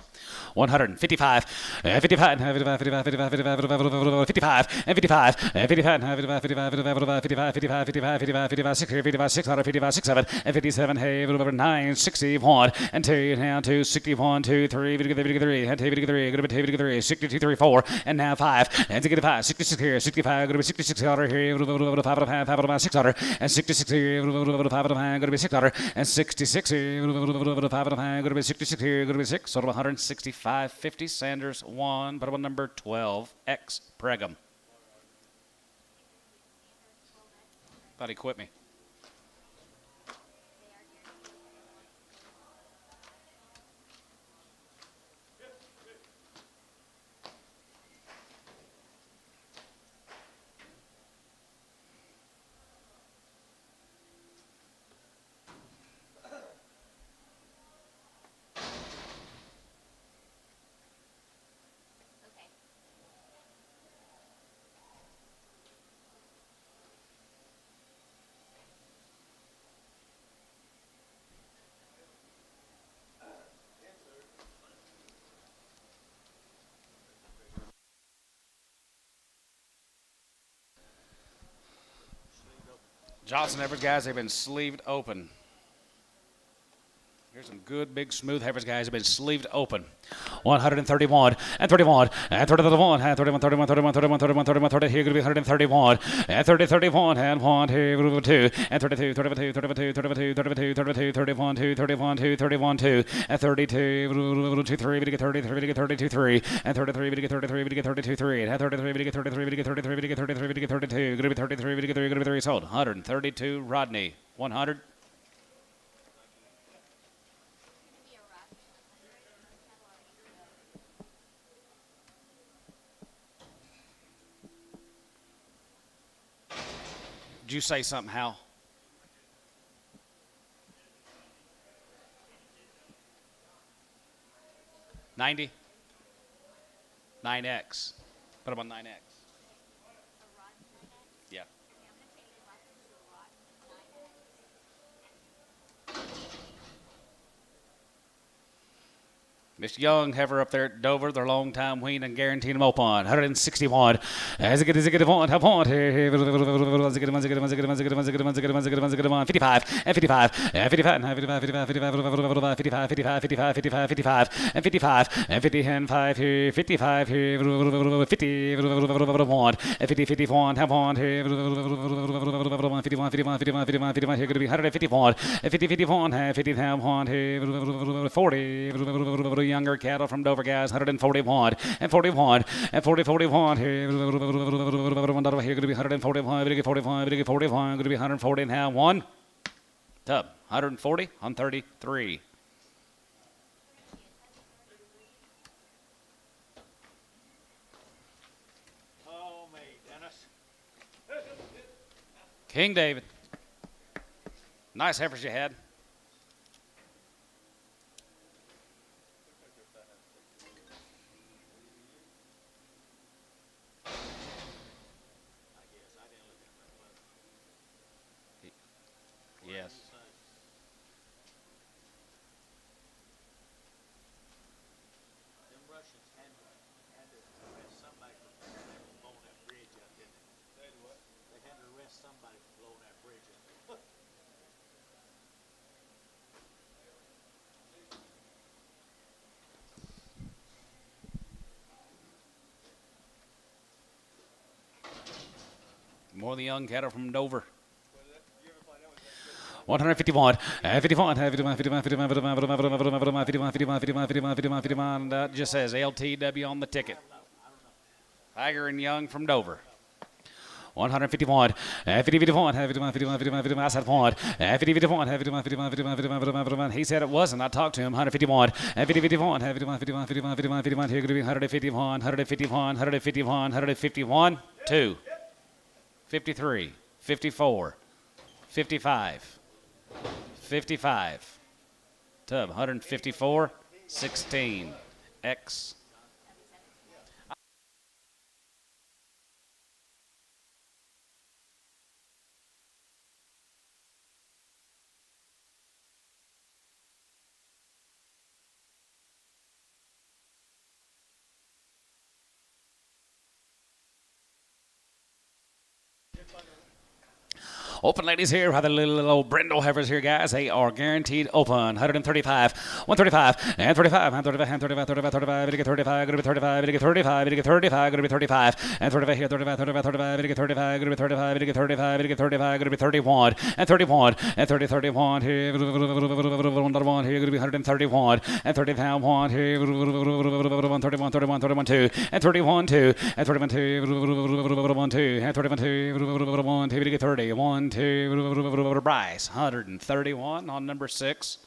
155, 55, 55, 55, 55, 55, 55, 55, 55, 55, 55, 55, 60, 55, 600, 55, 67, and 57, hey, 9, 61, and 2, down to 61, 2, 3, 3, and 2, 3, good bit, 3, 62, 3, 4, and now 5, and 65, 66 here, 65, good bit, 66 here, 5, 600, and 66 here, 5, good bit, 600, and 66 here, 5, good bit, 66 here, going to be 6, sort of 165.50. Sanders 1, but on number 12, X Pregum. Thought he quit me. Johnson heifers, guys, they've been sleeved open. Here's some good, big, smooth heifers, guys. Have been sleeved open. 131 and 31 and 31 and 31, 31, 31, 31, 31, 31, 30. Here going to be 131 and 30, 31 and 1, 2, 2 and 32, 32, 32, 32, 32, 32, 31, 2, 31, 2, 31, 2 and 32, 2, 3, we get 33, we get 32, 3 and 33, we get 33, we get 32, 3 and 33, we get 33, we get 33, we get 33, we get 32. Going to be 33, we get 3, going to be 3 sold. 132 Rodney. 100. Did you say something, Hal? $90? 9X. Put them on 9X. Yeah. Miss Young, heifer up there at Dover, their long time wean and guaranteed them open. 161. As it get one, have one here. 55 and 55 and 55 and 55 55 55 55 55 55 55 and 55 and 50 and 5 here 55 here 50 1 and 50 51 have one here 51 51 51 51 51 here going to be 151 and 50 51 and 50 have one here 40 younger cattle from Dover, guys. 141 and 41 and 40 41 here. Here going to be 145, 45, 41, going to be 140 and now one. Tub 140 on 33. King David. Nice heifers you had. Yes. Them Russians had to arrest somebody for blowing that bridge up, didn't they? They had what? They had to arrest somebody for blowing that bridge up. More of the young cattle from Dover. 151, 51, 51, 51, 51, 51, 51, 51, 51, 51, 51, 51, 51. That just says LTW on the ticket. Tiger and Young from Dover. 151, 51, 51, 51, 51, 51. I said 1, 51, 51, 51, 51, 51, 51. He said it wasn't. I talked to him. 151, 51, 51, 51, 51, 51, 51. Here could be 151, 151, 151, 151, 2, 53, 54, 55. 55. Tub, 154, 16. X. Open ladies here. Have the little old Brindle heifers here, guys. They are guaranteed open. 135, 135, and 35, and 35, and 35, 35, 35, going to get 35, going to be 35, going to get 35, going to get 35, going to be 35, and 35 here, 35, 35, 35, going to get 35, going to be 35, going to get 35, going to get 35, going to be 31, and 31, and 30, 31 here, 1 here, going to be 131, and 31 here, 131, 31, 31, 2, and 31, 2, and 31, 2, 1, 2, and 31, 2, 1, 2, to get 30, 1, 2, Bryce, 131 on number 6.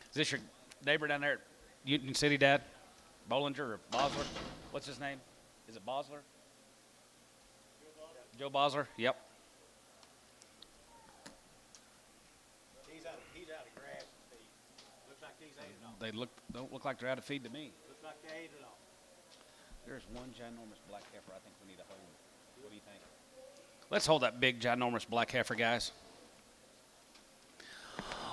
Is this your neighbor down there at Union City, Dad? Bollinger or Bosler? What's his name? Is it Bosler? Joe Bosler? Yep. He's out of grass and feed. Looks like he's ate it all. They don't look like they're out of feed to me. Looks like they ate it all. There's one ginormous black heifer I think we need to hold. What do you think? Let's hold that big ginormous black heifer, guys.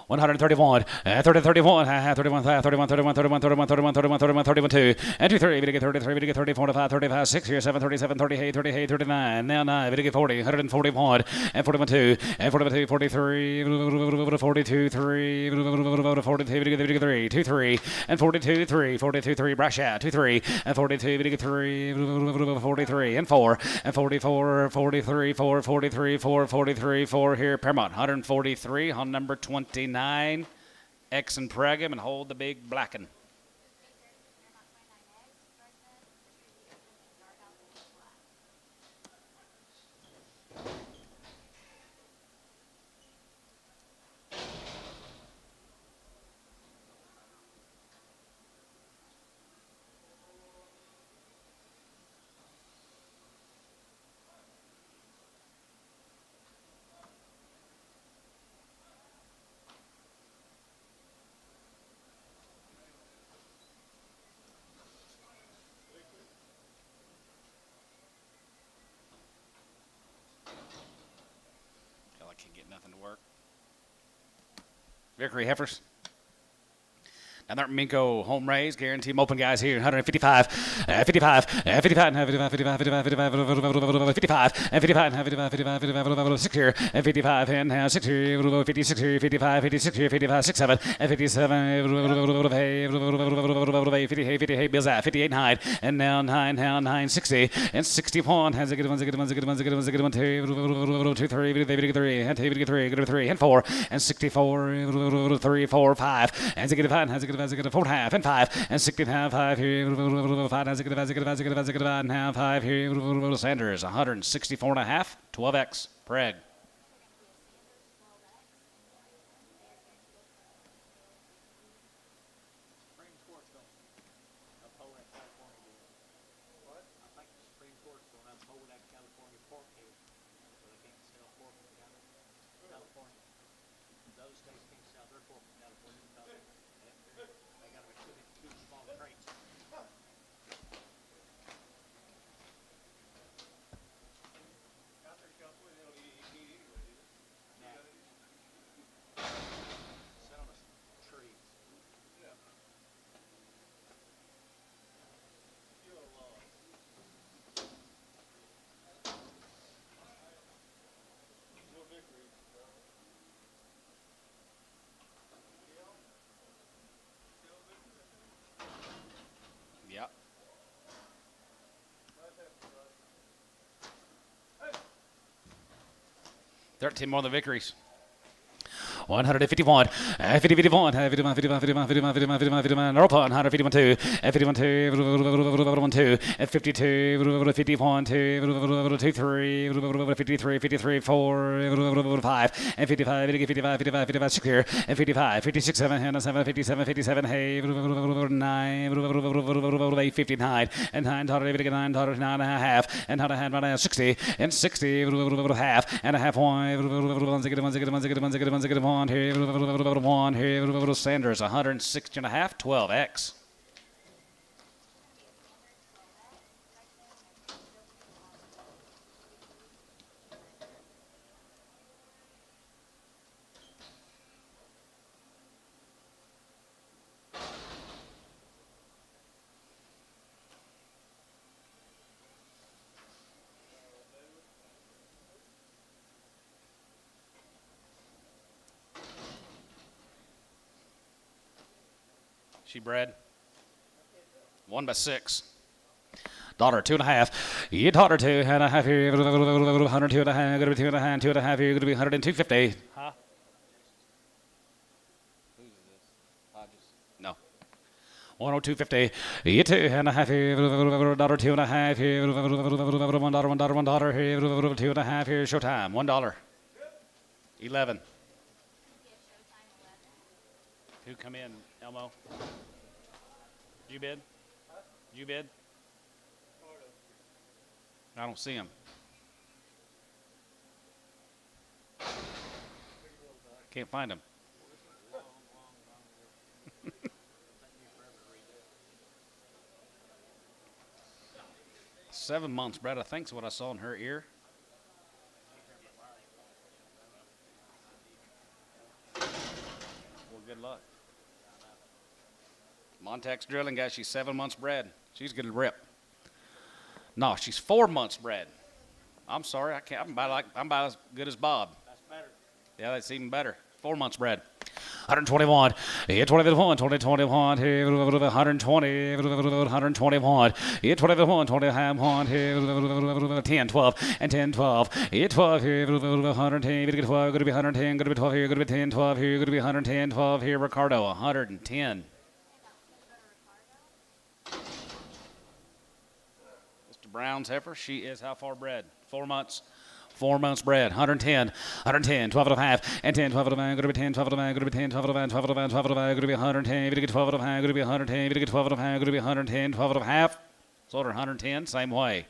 131, 30, 31, 31, 31, 31, 31, 31, 31, 31, 31, 32, and 23, we get 33, we get 30, 45, 35, 6 here, 7, 37, 38, 38, 39, now 9, we get 40, 141, and 41, 2, and 42, 43, 42, 3, 42, we get 3, 2, 3, and 42, 3, 42, 3, Bradshaw, 2, 3, and 42, we get 3, 43, and 4, and 44, 43, 4, 43, 4, 43, 4 here, Paramount, 143 on number 29. X and Pregum, and hold the big blacken. Nothing to work. Victory heifers. Another Minko home raise, guarantee them open guys here. 155, 55, 55, 55, 55, 55, 55, 55, 6 here, 55, and 6 here, 56 here, 55, 56 here, 55, 6, 7, 57, 50, Bill's at 58 and hide, and now 9, 60, and 61, has a good one, 2, 3, and 3, and 4, and 64, 3, 4, 5, and a good 5, has a good 4 and a half, and 5, and 60 and a half, 5 here, 5, has a good 5 and a half, 5 here, Sanders, 164 and a half, 12X, Preg. Supreme Court's going to uphold that California deal. What? I think the Supreme Court's going to uphold that California pork deal. So they can't sell pork in California. Those states can't sell their pork in California because they got to be put in two small crates. Sit on a tree. Yep. Thirteen more than victories. 151, 50, 51, 51, 51, 51, 51, 51, 51, 51, Europa, 151, 2, 51, 2, 2, 52, 51, 2, 3, 53, 53, 4, 5, and 55, 55, 55, 55, 6 here, and 55, 56, 7, 7, 57, 57, hey, 9, 8, 59, and 9, 9, 9 and a half, and 9, 60, and 60, half, and a half, 1 here, 1 here, Sanders, 160 and a half, 12X. She bred 1 by 6. Daughter 2 and a half. You daughter 2 and a half here. 102 and a half. Going to be 2 and a half. 2 and a half here. Going to be 102.50. Huh? Who's this? No. 102.50. You 2 and a half here. Daughter 2 and a half here. One daughter here. 2 and a half here. Showtime. $1. 11. Who come in, Elmo? You bid? You bid? I don't see him. Can't find him. Seven months, Brad, I think is what I saw in her ear. Well, good luck. Montex drilling, guys. She's 7 months bred. She's going to rip. No, she's 4 months bred. I'm sorry, I can't. I'm about as good as Bob. That's better. Yeah, that's even better. 4 months bred. 121. Yeah, 21, 2021. Here, 120, 121. Yeah, 21, 20, 10, 12, and 10, 12. Yeah, 12 here, 110. Going to be 12. Going to be 110. Going to be 12 here. Going to be 10, 12 here. Going to be 110, 12 here. Ricardo, 110. Brown's heifer. She is how far bred? 4 months. 4 months bred. 110. 110. 12 and a half. And 10. 12 and a half. Going to be 10. 12 and a half. Going to be 10. 12 and a half. 12 and a half. 12 and a half. Going to be 110. Going to get 12 and a half. Going to be 110. Going to get 12 and a half. Going to be 110. 12 and a half. Sold her 110. Same way.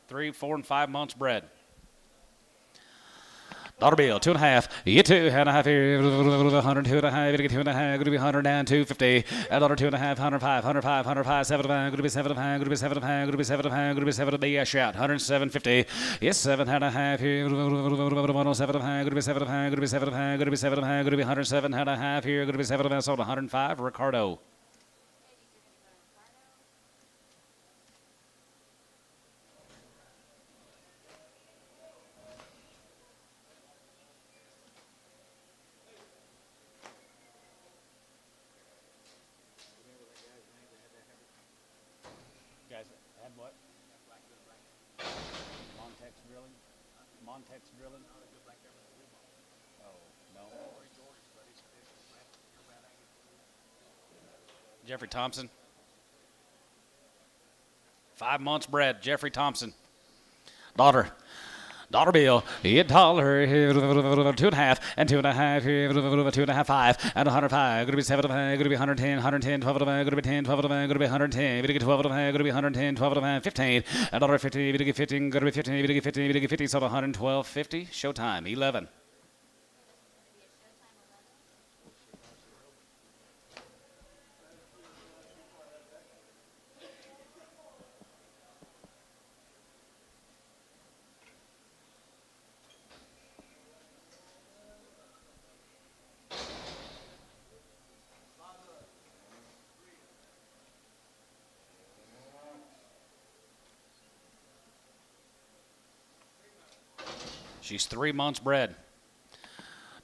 3, 4, and 5 months bred. Daughter Bill, 2.5. You 2.5 here. 102 and a half. Gonna get 2.5. Gonna be 100 down 250. Daughter 2.5. 105. 105. 105. 75. Gonna be 75. Gonna be 75. Gonna be 75. Gonna be 70. Yeah, shout. 107.50. Yes, 7.5 here. 107.5. Gonna be 75. Gonna be 75. Gonna be 75. Gonna be 107.5 here. Gonna be 75. Sold 105. Ricardo. Montex drilling? Oh, no. Jeffrey Thompson. 5 months bred, Jeffrey Thompson. Daughter Bill, $1, 2.5, and 2.5, 2.5, 5, and 105. Gonna be 75, gonna be 110, 110, 12 of gonna be 10, 12 of gonna be 110, gonna get 12 of gonna be 110, 12 of 15, and $1.50, gonna get 15, gonna be 15, gonna get 15, gonna get 50, sold 112.50. Showtime, 11. She's 3 months bred.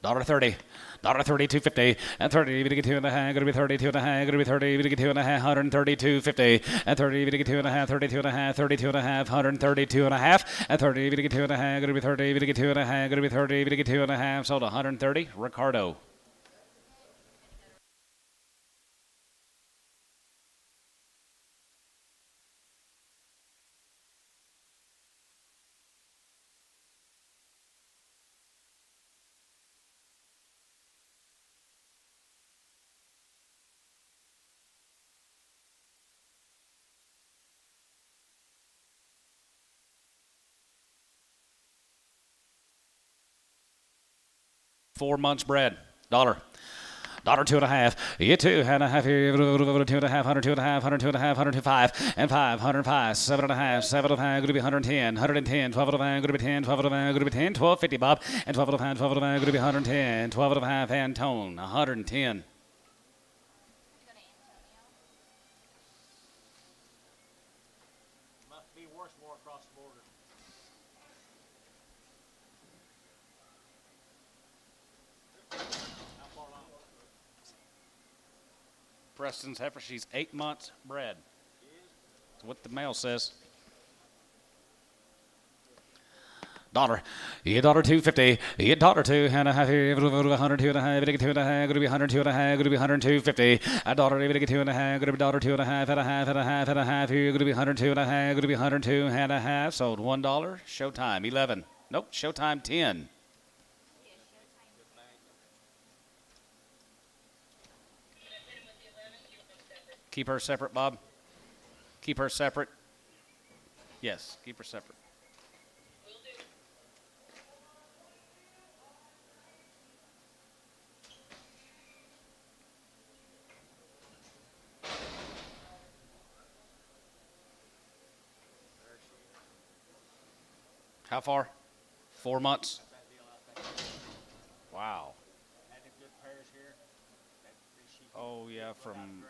$30. $30, 250, and 30, we get 2.5, gonna be 32 and a half, gonna be 30, we get 2.5, 132.50, and 30, we get 2.5, 32 and a half, 32 and a half, 132 and a half, and 30, we get 2.5, gonna be 30, we get 2.5, gonna be 30, we get 2.5, sold 130. Ricardo. $4 months bred. $1, 2.5. You 2.5 here. 2.5, 102.5, 102.5, 105, and 5, 105, 7.5, 7.5, going to be 110, 110, 12.5, going to be 10, 12.5, going to be 10, 12.50, Bob, and 12.5, 12.5, going to be 110, 12.5, Antone, 110. Must be worth more across the border. How far along? Preston's heifer, she's 8 months bred. That's what the mail says. $1, $2.50, $2.5, 102 and a half, 2 and a half, going to be 102 and a half, going to be 102.50, $1, 2 and a half, going to be $2 and a half, and a half, and a half, and a half, here, going to be 102 and a half, going to be 102 and a half, sold $1, Showtime 11. Nope, Showtime 10. Keep her separate, Bob. Keep her separate. Yes, keep her separate. How far? 4 months. Wow. Oh yeah, from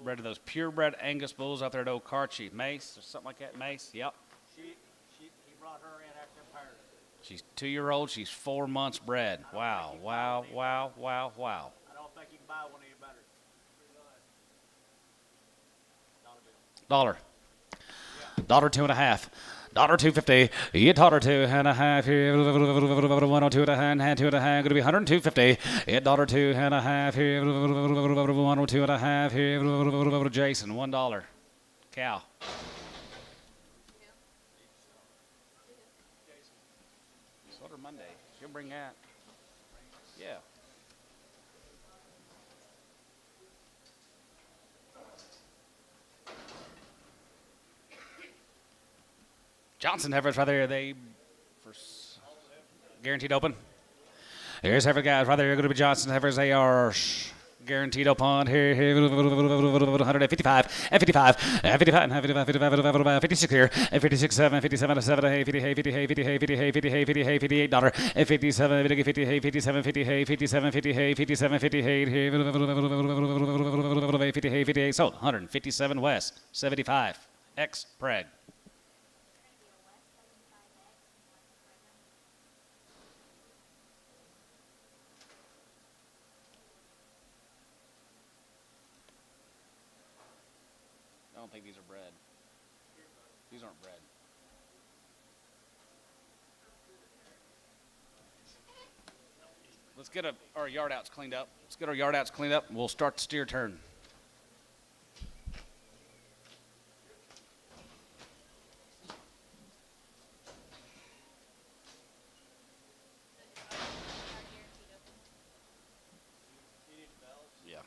bred to those purebred Angus bulls out there at Okarche. Mace or something like that. Mace. Yep. He brought her in after Paris. She's 2-year-old. She's 4 months bred. Wow. Wow. Wow. Wow. Wow. I don't think you can buy one any better. $1, 2 and a half. $2.50. You $2 2 and a half here. 102 and a half, 2 and a half. Going to be 102.50. $2 2 and a half here. 102 and a half here. Jason, $1. Cow. Slaughter Monday. She'll bring that. Yeah. Johnson heifers right there. They guaranteed open. Here's heifer guys right there. Going to be Johnson heifers. They are guaranteed open here. 155 and 55 and 55 and 55, 55, 56 here and 56, 7, 57, 7, 8, 50, 50, 50, 50, 50, 50, 50, 58 $, and 57, 50, 50, 57, 50, 57, 50, 57, 58 here, 50, 58. So 157 West, 75 X Preg. I don't think these are bred. These aren't bred. Let's get our yard outs cleaned up. We'll start the steer turn. Yeah.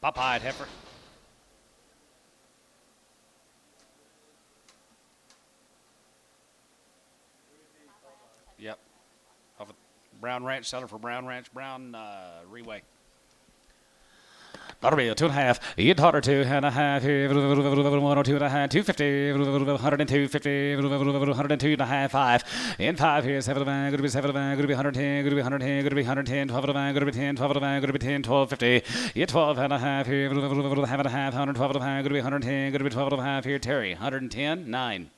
Pop-eyed heifer. Yep. Off of Brown Ranch, seller for Brown Ranch, Brown Reway. That'll be a 2.5. You'd hotter 2.5. 102 and a half. 250. 102. 50. 102 and a half. 5. In 5 here. 7 of a man. Going to be 7 of a man. Going to be 110. Going to be 110. Going to be 110. 12 of a man. Going to be 10. 12 of a man. Going to be 10. 12. 50. You 12 and a half here. Half and a half. 112 of a man. Going to be 110. Going to be 12 and a half here. Terry. 110. 9.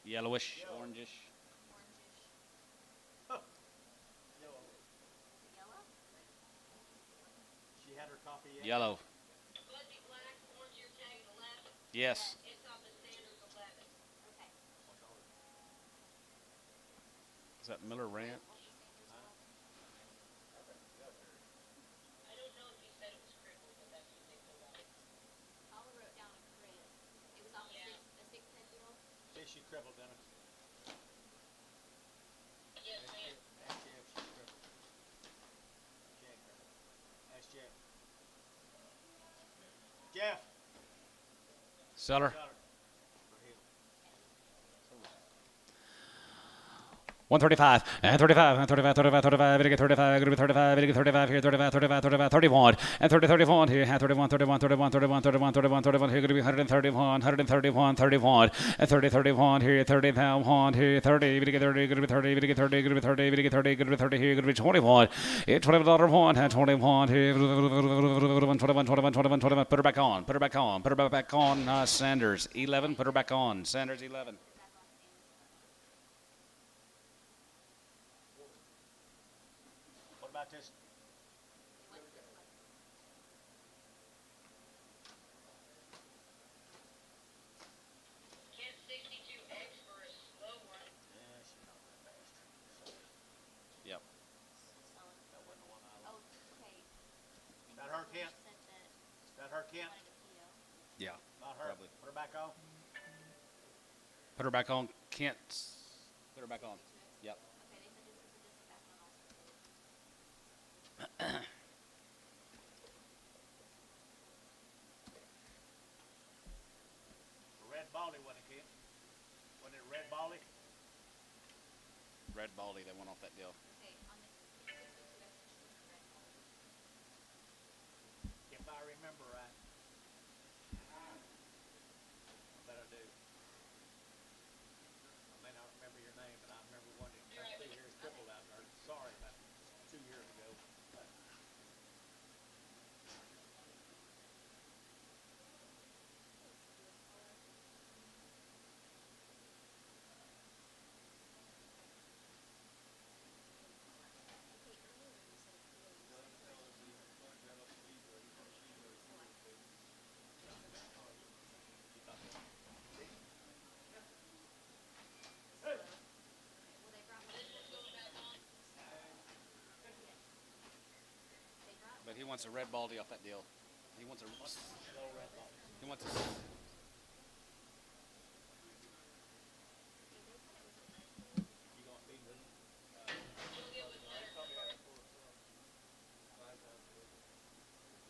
Yellowish, orangish. She had her copy yet? Yellow. Fuzzy black, orange ear tag, 11. Yes. It's on the standards 11. Okay. Is that Miller Ranch? I don't know if he said it was crippled, but that's what they told us. Paula wrote down a crib. It was off Yeah. a 6-10 deal. Say she crippled, Dennis. Yes, ma'am. Ask Jeff if she crippled. Okay. Ask Jeff. Jeff. Seller. Got her. For him. 135 and 35 and 35, 35, 35, going to get 35, going to be 35, going to get 35 here, 35, 35, 35, 31 and 30, 31 here, 31, 31, 31, 31, 31, 31, 31 here, going to be 131, 131, 31 and 30, 31 here, 30, 1 here, 30, going to get 30, going to be 30, going to get 30, going to be 30, going to get 30, going to be 30 here, going to be 21, $21 and 21 here, 21, put her back on, Sanders 11, put her back on, Sanders 11. What about this? Kent 62X for a slow one. Yeah, she's not that fast. Yep. That wasn't the one I Oh, liked. okay. That her, Kent? Said that That her, Kent? wanted a PO. Yeah. Not her. Probably. Put her back on. Put her back on. Can't. Put her back on. Yep. Okay, they said just put this back on also. Red Baldy, wasn't it, Kent? Wasn't it Red Baldy? Red Baldy that went off that deal. Okay, on the 62X machine, the red one. If I remember right. I bet I do. I may not remember your name, but I remember one that come through here, crippled out there. Sorry, about 2 years ago. Okay, earlier you said a kilo, you said well, they brought me. They brought But he wants a Red Baldy off that deal. He wants a. He wants a. You gonna feed with him?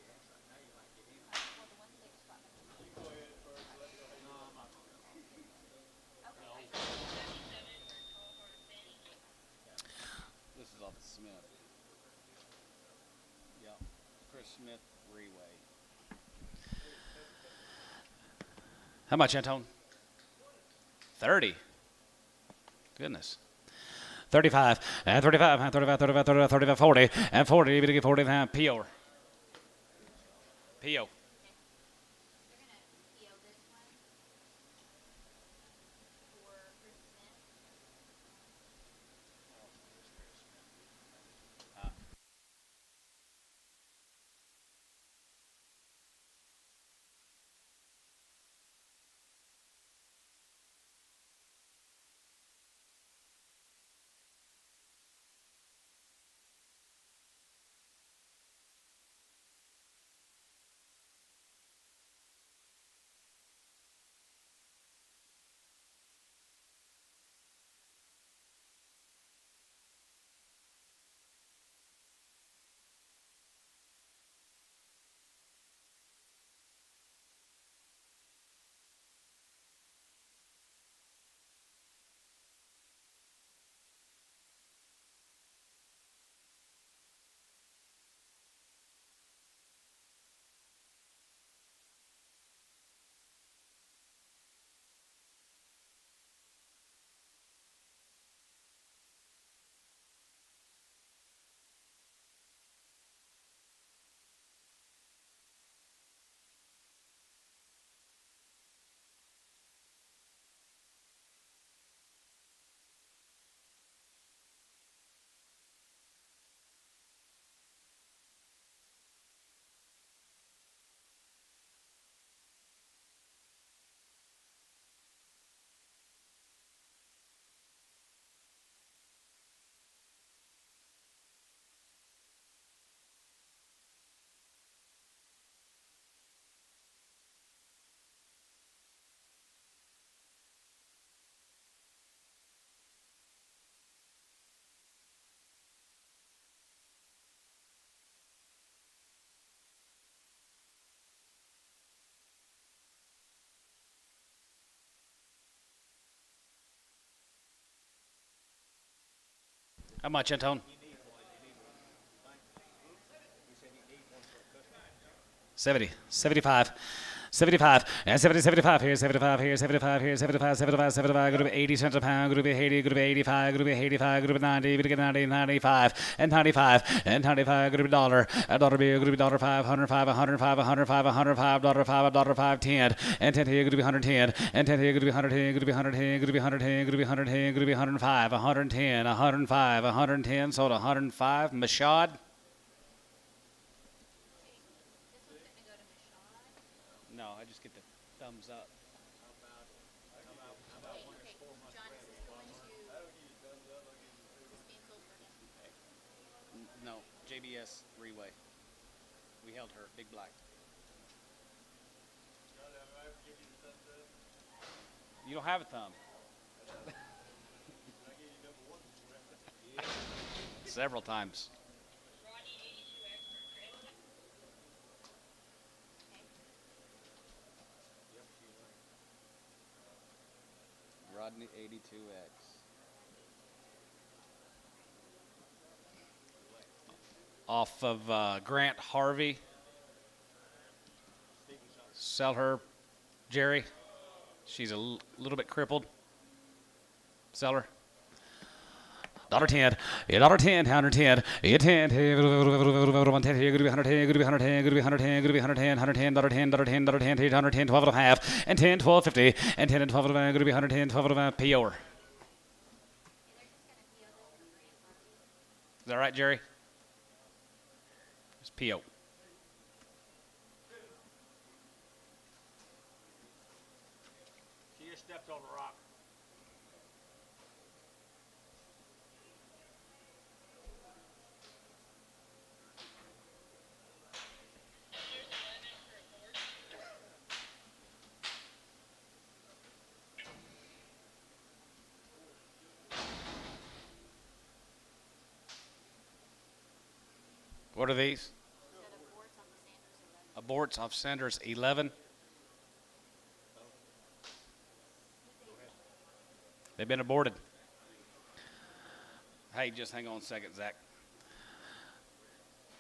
Yes, now you might get him. well, the ones they just brought me. No, I'm not gonna. Okay. This is off of Smith. Yeah, Chris Smith Reway. How much, Antone? 30. Goodness. 35, and 35, and 35, 35, 35, 35, 40, and 40, we get 40, and P.O. P.O. They're gonna PO this one for Chris Smith. How much, Antone? 70, 75. 75, and 70, 75 here, 75 here, 75 here, 75, 75, 75, group 80 cents a pound, group 80, group 85, group 85, group 90, we get 90, 95, and 95, and 95, group dollar, a dollar bill, group dollar 5, 105, 105, 105, 105, dollar 5, dollar 5, 10, and 10 here, group 110, and 10 here, group 110, group 110, group 110, group 110, group 105, 110, 105, 110, sold 105, Mashad. This one's gonna go to Michelle. No, I just get the thumbs up. Okay, John, is this going to, is this being sold for him? No, JBS Reway. We held her, big black. You don't have a thumb. Several times. Rodney 82X. off of Grant Harvey. Sell her, Jerry. She's a little bit crippled. Sell her. $10, $10, $110, $10, $110, good to be 110, good to be 110, good to be 110, good to be 110, $110, $10, $10, $10, $110, 12 and a half, and 10, 12, 50, and 10 and 12 and a half, good to be 110, 12 and a half, PO'er. Is that right, Jerry? It's PO. She just stepped on a rock. What are these? Aborts off Sanders 11. They've been aborted. Hey, just hang on a second, Zach.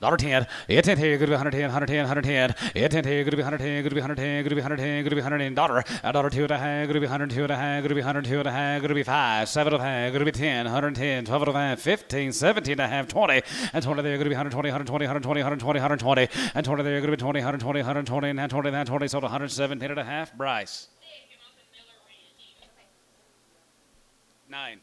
$10, $10 here, good to be 110, 110, 110, $10 here, good to be 110, good to be 110, good to be 110, good to be 110, $1, $2 and a half, good to be 102 and a half, good to be 102 and a half, good to be 5, 7 and a half, good to be 10, 110, 12 and a half, 15, 17 and a half, 20, and 20 there, good to be 120, 120, 120, 120, 120, and 20 there, good to be 20, 120, 120, and 20, 20, sold 117 and a half, Bryce. 9.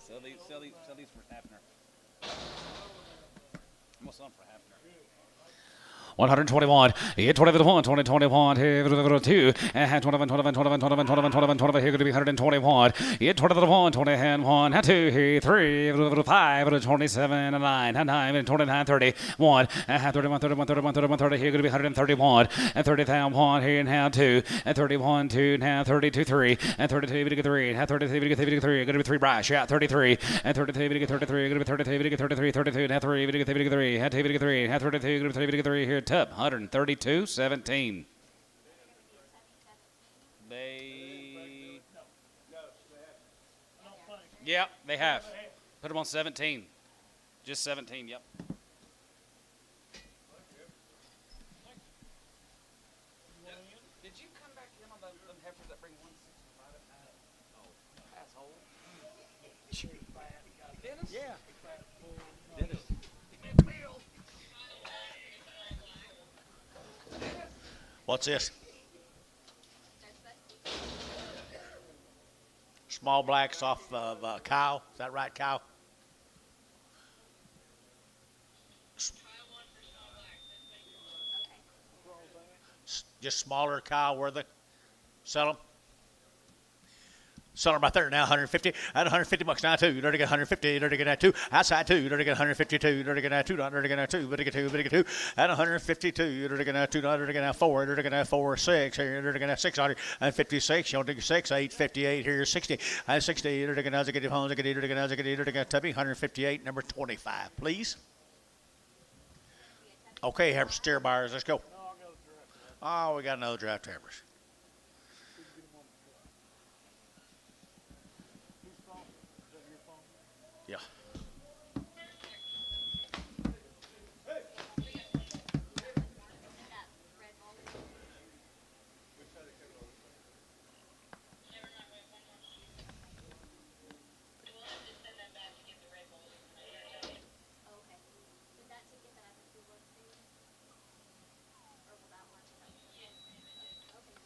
Sell these for half an hour. I'm gonna sell them for half an hour. 121, 21, 20, 21, 2, and 21, 21, 21, 21, 21, 21, 21, here going to be 121, 21, 20, and 1, 2, 3, 5, 27, and 9, and 9, and 29, 30, 1, and 31, 31, 31, 31, 30, here going to be 131, and 30, 1, here and 2, and 31, 2, and 32, 3, and 32, 3, and 33, 3, going to be 3, Bryce, yeah, 33, and 33, 33, going to be 33, 33, 32, and 3, 3, and 2, 3, and 32, 3, 3, here, Tub, 132, 17. Yeah, they have. Put them on 17. Just 17, yep. Did you come back in on them heifers that bring 165 at night? Oh, asshole. Dennis? Yeah. Dennis. What's this? Small blacks off of cow. Is that right, cow? Just smaller cow, were they? Sell them? Sell them right there now, 150. At 150 bucks now, too. You're going to get 150. You're going to get that, too. Outside, too. You're going to get 152. You're going to get that, 2. You're going to get that, 2. Better get 2. Better get 2. At 152. You're going to get that, 2. You're going to get that, 4. You're going to get that, 4, 6. You're going to get that, 656. You're going to get 6, 858. Here's 60. At 60. You're going to get that, you're going to get that, 158. Number 25, please. Okay, have steer buyers. Let's go. Oh, we got another draft heifers. We can get them on the truck. Whose phone? Is that your phone? Yeah. That red ball. Oh, okay. Is that ticket that I have to work for? Or will that work? Yes. Okay.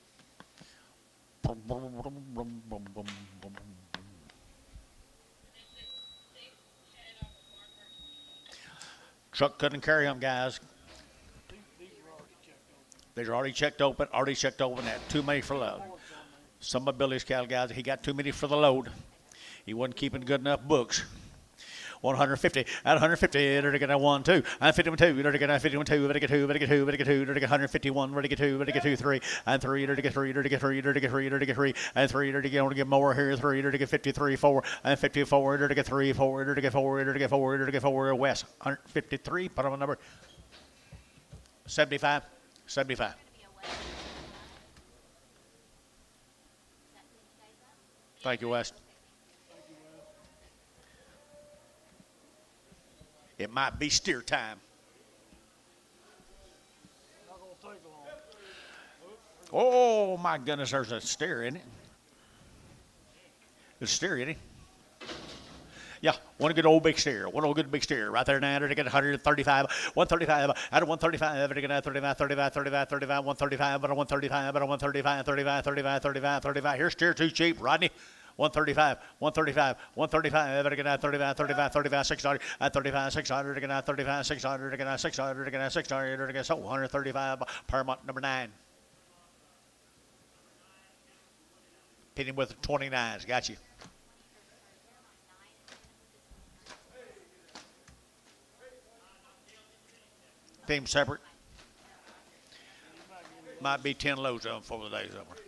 Truck couldn't carry them, guys. These are already checked over. They're already checked open. Had too many for load. Some of Billy's cattle guys, he got too many for the load. He wasn't keeping good enough books. 150, at 150, ready to get a 1, 2, and 51, 2, ready to get a 51, 2, ready to get 2, ready to get 2, ready to get 2, ready to get 151, ready to get 2, ready to get 2, 3, and 3, ready to get 3, ready to get 3, ready to get 3, ready to get 3, and 3, ready to get, want to get more here, 3, ready to get 53, 4, and 54, ready to get 3, 4, ready to get 4, ready to get 4, ready to get 4, west, 153, put on a number, 75, 75. Thank you, West. It might be steer time. Not gonna take long. Oh, my goodness, there's a steer in it. There's a steer in it. Yeah, one good old big steer. One old good big steer. Right there now, to get 135, 135, out of 135, to get 35, 35, 35, 35, 135, out of 135, out of 135, 35, 35, 35, 35. Here's steer too cheap, Rodney. 135, 135, 135, to get 35, 35, 35, 600, at 35, 600, to get 35, 600, to get 600, to get 600, to get 135, Paramount number 9. Pin him with 29s, got you. Pin him separate. Might be 10 loads of them for the day somewhere.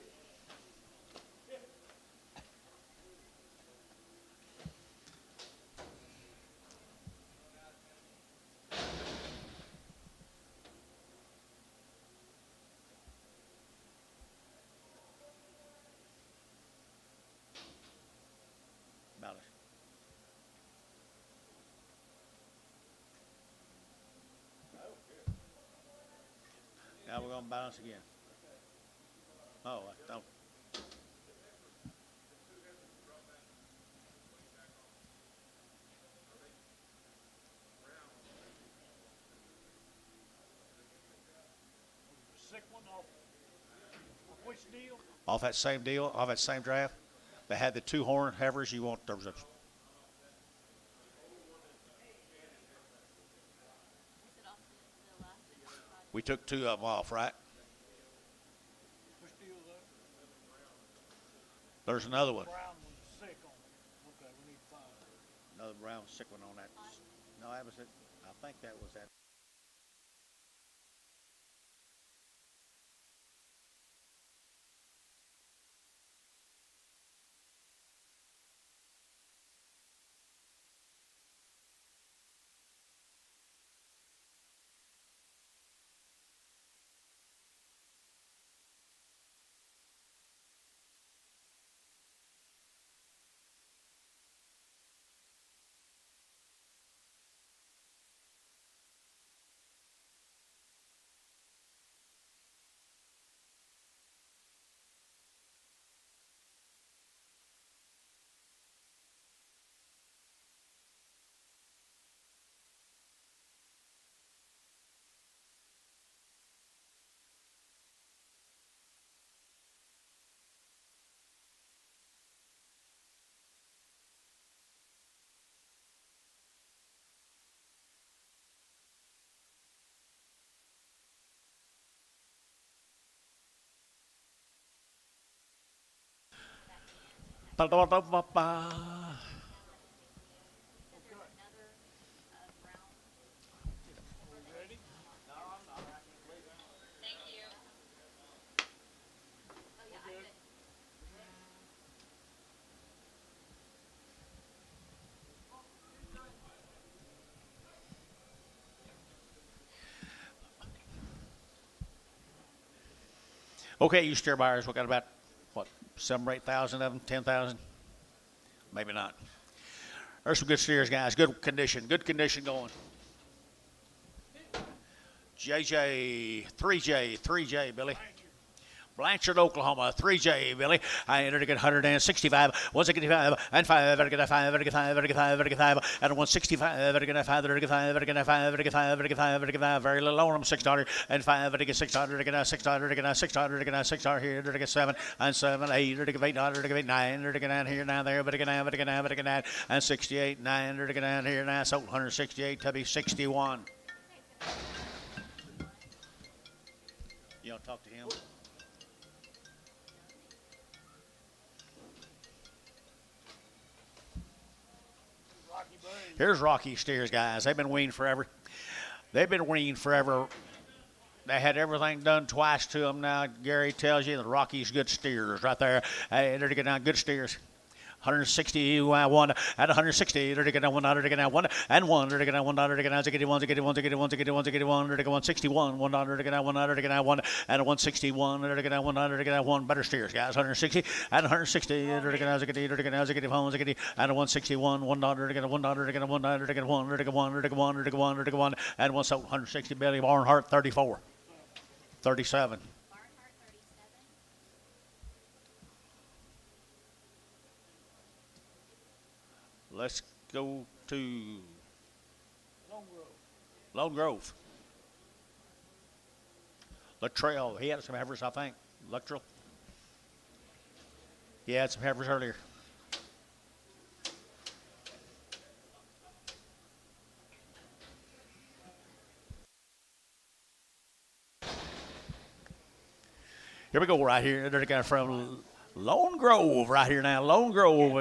Now we're going to balance again. Oh, don't. Sick one off. Which deal? Off that same deal, off that same draft. They had the 2 horn heifers. You want, there was a. We took 2 of them off, right? Which deal is that? There's another one. Brown one's sick on it. Okay, we need 5. Another brown sick one on that. No, that was it. I think that was that. Ba-da-ba-ba-ba. Ready? Okay, you steer buyers, we got about, what, 7 or 8,000 of them, 10,000? Maybe not. There's some good steers, guys. Good condition going. JJ, 3J, Billy. Blanchard, Oklahoma, 3J, Billy. I entered to get 165, 165, and 5, and 5, and 5, and 5, and 5, and 165, and 5, and 5, and 5, and 5, and 5, and 5, very little on them, $6, and 5, and 600, and 600, and 600, and 600 here, and get 7, and 7, 8, and 800, and 9, and 9 here, now there, but again, and 68, 9, and 9 here, now, so 168 to be 61. You want to talk to him? Here's Rocky steers, guys. They've been weaned forever. They had everything done twice to them now. Gary tells you the Rocky's good steers right there. Hey, they're getting good steers. 160, one at 160, they're getting one, they're getting one, and one, they're getting one, they're getting one, they're getting one, they're getting one, they're getting one, they're getting one, they're getting 161, one, they're getting one, they're getting one, and 161, they're getting one, they're getting one. Better steers, guys. 160 and 160, they're getting one, they're getting one, and 161, one, they're getting one, they're getting one, they're getting one, they're getting one, they're getting one, they're getting one, they're getting one, and 160. Billy Barnhart 34, 37. Barnhart 37. Let's go to Long Grove. Lone Grove. Latrell. He had some heifers, I think. Latrell. He had some heifers earlier. Here we go right here. They're the guy from Lone Grove right here now. Lone Grove.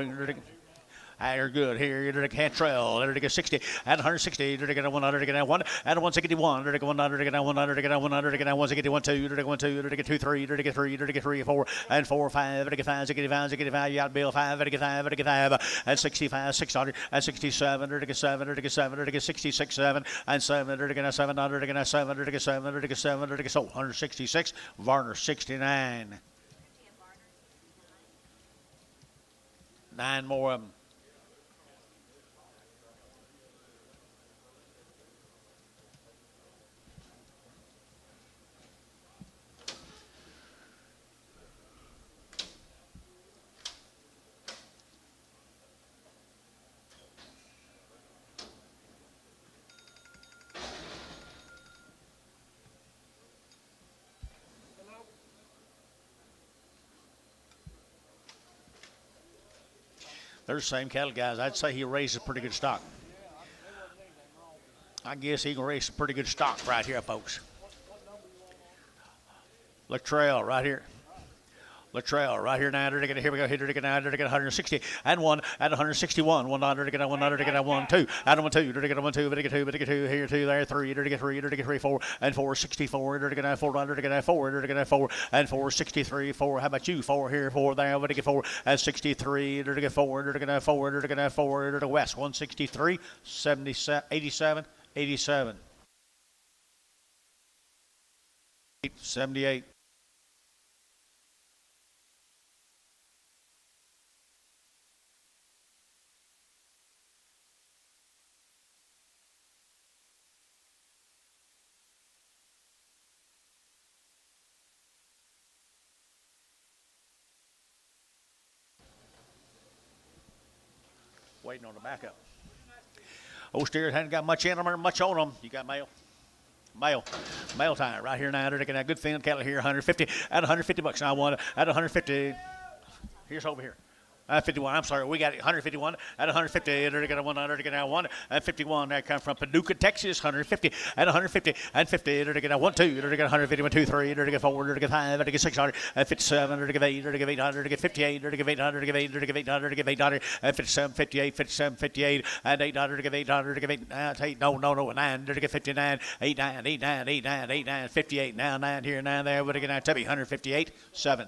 They're good here. They're the Cantrell. They're the 60 and 160. They're the 100. They're the 1 and 161. They're the 100. They're the 100. They're the 100. They're the 161. 2. They're the 1 2. They're the 2 3. They're the 3. They're the 3 4 and 4 5. They're the 5. They're the 5. They're the 5. You got Bill 5. They're the 5. They're the 5 and 65. 600 and 67. They're the 7. They're the 7. They're the 66 7 and 7. They're the 700. They're the 7. They're the 7. They're the 7. They're the 166. Varner 69. 9 more of them. They're the same cattle, guys. I'd say he raises pretty good stock. I guess he can raise some pretty good stock right here, folks. Latrell right here. Latrell right here now. Here we go. Here we go now. They're going 160 and 1 and 161. 100. They're going 100. They're going 1 2 and 1 2. They're going 1 2. They're going 2. They're going 2 here 2 there 3. They're going 3. They're going 3 4 and 4 64. They're going 400. They're going 4. They're going 4 and 4 63 4. How about you? 4 here 4 there. They're going 4 and 63. They're going 4. They're going 4. They're going 4. They're going West 163 77 87 87 78. Waiting on the backup. Old steers hadn't got much in them or much on them. You got male time right here now. They're taking a good thin cattle here, 150 at 150 bucks. Now one at 150. Here's over here. 51. I'm sorry, we got it. 151 at 150. They're going 100. They're going 1 at 51. That come from Paducah, Texas. 150 at 150 and 50. They're going 1 2. They're going 150 1 2 3. They're going 4. They're going 5. They're going 600 at 57. They're going 8. They're going 800. They're going 58. They're going 800. They're going 8. They're going 800. They're going 800 at 57 58 57 58 and 800. They're going 800. They're going 8. No 9. They're going 59 89 89 89 89 58 now 9 here 9 there. We're going to Tubby 158 7.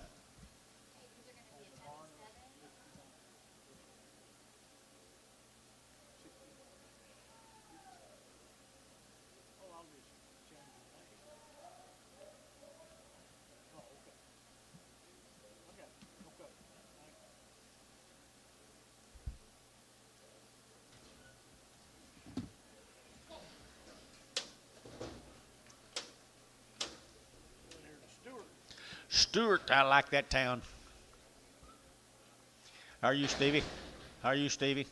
Stuart, I like that town. How are you, Stevie? How are you, Stevie?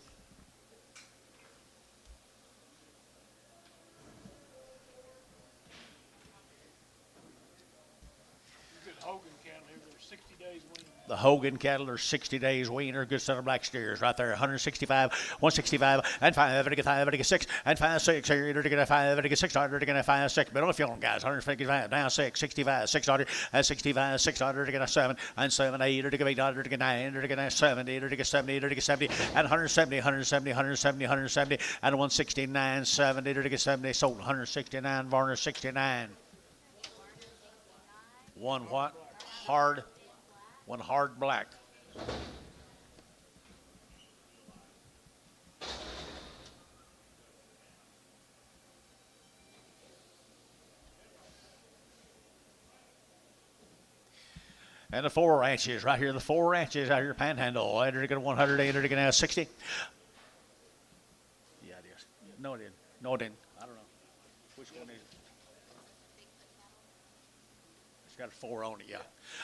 Good Hogan County here. They're 60 days weaned. The Hogan cattle are 60 days weaner, good son of black steers right there. 165, 165, and 5, and 5, and 6, and 5, 6, here, to get a 5, and 6, to get a 5, 6, middle of fuel, guys. 155, down 6, 65, 600, and 65, 600, to get a 7, and 7, 8, to get 800, to get 9, to get a 70, to get 70, to get 70, and 170, 170, 170, 170, and 169, 70, to get 70, sold 169, Varner 69. One what? Hard. One hard black. And the 4 ranches right here. The 4 ranches out here, Panhandle. They're going to 100, they're going to have 60. Yeah, it is. No, it didn't. No, it didn't. I don't know. Which one is it? It's got a 4 on it, yeah.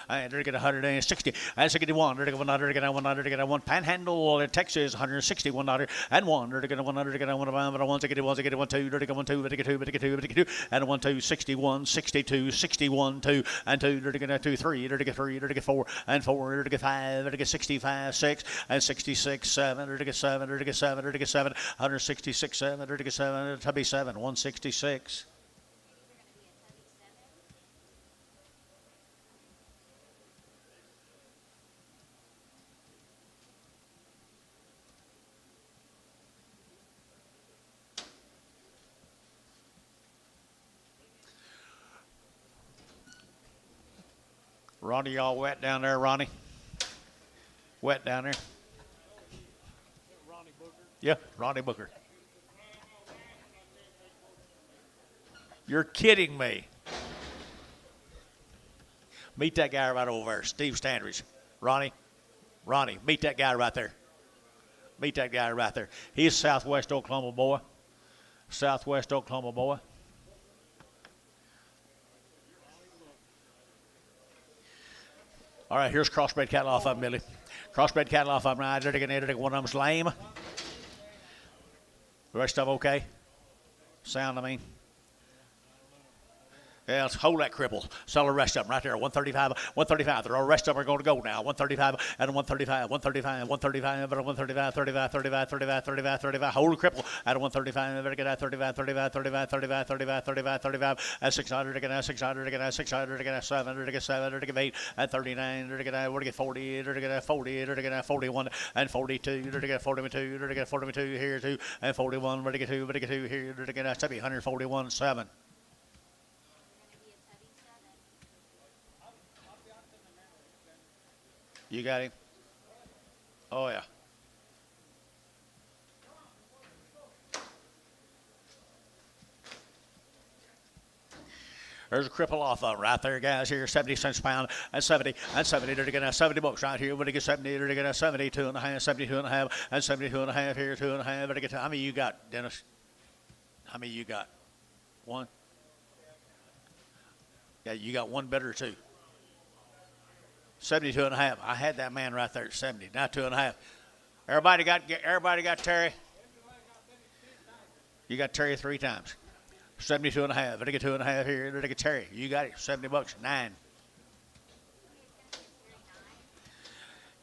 And they're going to 160, and 61, they're going to 100, they're going to 100, 1. Panhandle, Texas, 160, 100, and 1, they're going to 100, they're going to 1, but 1, they get 1, they get 1, 2, they're going to 1, 2, they get 2, they get 2, they get 2, and 1, 2, 61, 62, 61, 2, and 2, they're going to 2, 3, they're going to 3, they're going to 4, and 4, they're going to 5, they're going to 65, 6, and 66, 7, they're going to 7, they're going to 7, they're going to 7, 166, 7, they're going to 7, tubby 7, 166. Ronnie, y'all wet down there, Ronnie? Wet down there? Ronnie Booker. Yeah, Ronnie Booker. You're kidding me. Meet that guy right over there, Steve Standridge. Ronnie, meet that guy right there. Meet that guy right there. He's Southwest Oklahoma boy. Southwest Oklahoma boy. All right, here's crossbred cattle off of them, Billy. Crossbred cattle off of them. Right, one of them's lame. The rest of them okay? Sound, I mean. Yeah, let's hold that cripple. Sell the rest of them right there. 135, 135. The rest of them are going to go now. 135 and 135, 135, 135, 135, 35, 35, 35, 35, 35. Hold the cripple at 135. Better get at 35, 35, 35, 35, 35, 35, 35. At 600, again at 600, again at 600, again at 700, again 700, again 8, at 39, again at 40, again at 40, again at 41, and 42, again at 42, again at 42 here too, and 41, again 2 here, again at 141, 7. You got him? Oh, yeah. There's a cripple off of them right there, guys. Here, 70 cents a pound, and 70, and 70. They're going to 70 bucks right here. When they get 70, they're going to 72 and a half, 72 and a half, and 72 and a half here, 2 and a half. How many you got, Dennis? How many you got? One? Yeah, you got one better, too. 72 and a half. I had that man right there at 70. Now 2 and a half. Everybody got Terry? You got Terry 3 times. 72 and a half. They get 2 and a half here. They get Terry. You got it. 70 bucks. 9.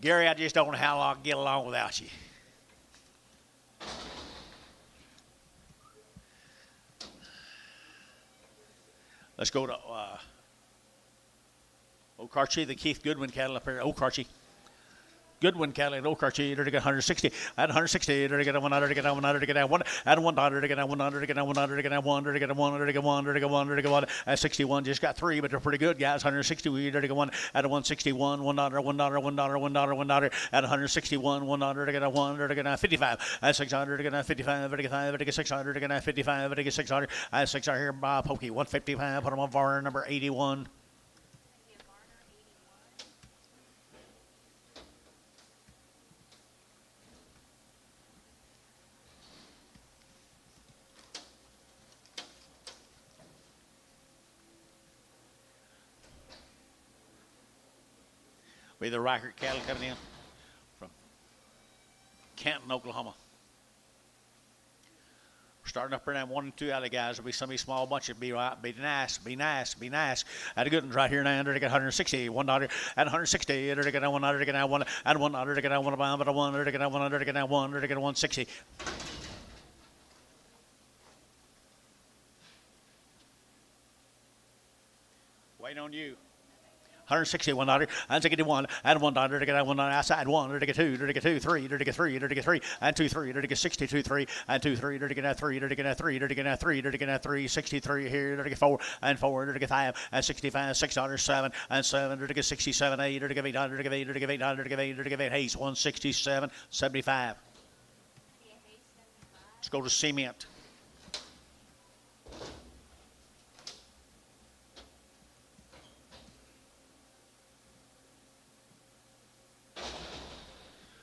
Gary, I just don't know how I can get along without you. Let's go to Okarche, the Keith Goodwin cattle up here. Okarche. Goodwin cattle at Okarche. They're going to get 160. At 160, they're going to get 100, get 100, get 1. At 100, get 100, get 100, get 1, they're get 1, they're get 1, they're get 1, they're get 1. At 61, just got 3, but they're pretty good, guys. 160, they're get 1. At 161, $1, $1, $1, $1. At 161, $1, they get 1, they're get 55. At 600, they get 55, they get 5, they get 600, they get 55, they get 600. At 600 here, Bob Pokey, 155. Put them on VAR number 81. Be the Reichert cattle coming in from Canton, Oklahoma. Starting up around 1 and 2 alley guys. There'll be some of these small bunches. Be right. Be nice. Be nice. Be nice. And a good one's right here now. Under to get 160. $1 and 160. Under to get $1 to get $1 and $1 to get $1 but $1 to get $1 to get $1 to get 160. Waiting on you. 160, $1, and $1, and $1 to get $1 outside, $1 to get $2, to get $2, $3, to get $3, to get $3, and $2, $3, to get 62, $3, and $2, $3, to get $3, to get $3, to get $3, to get $3, 63 here, to get $4, and $4, to get $5, and 65, $6, $7, and $7, to get 67, $8, to get $8, to get $8, to get $8, to get $8, to get $8, Hayes, 167, 75. Let's go to cement.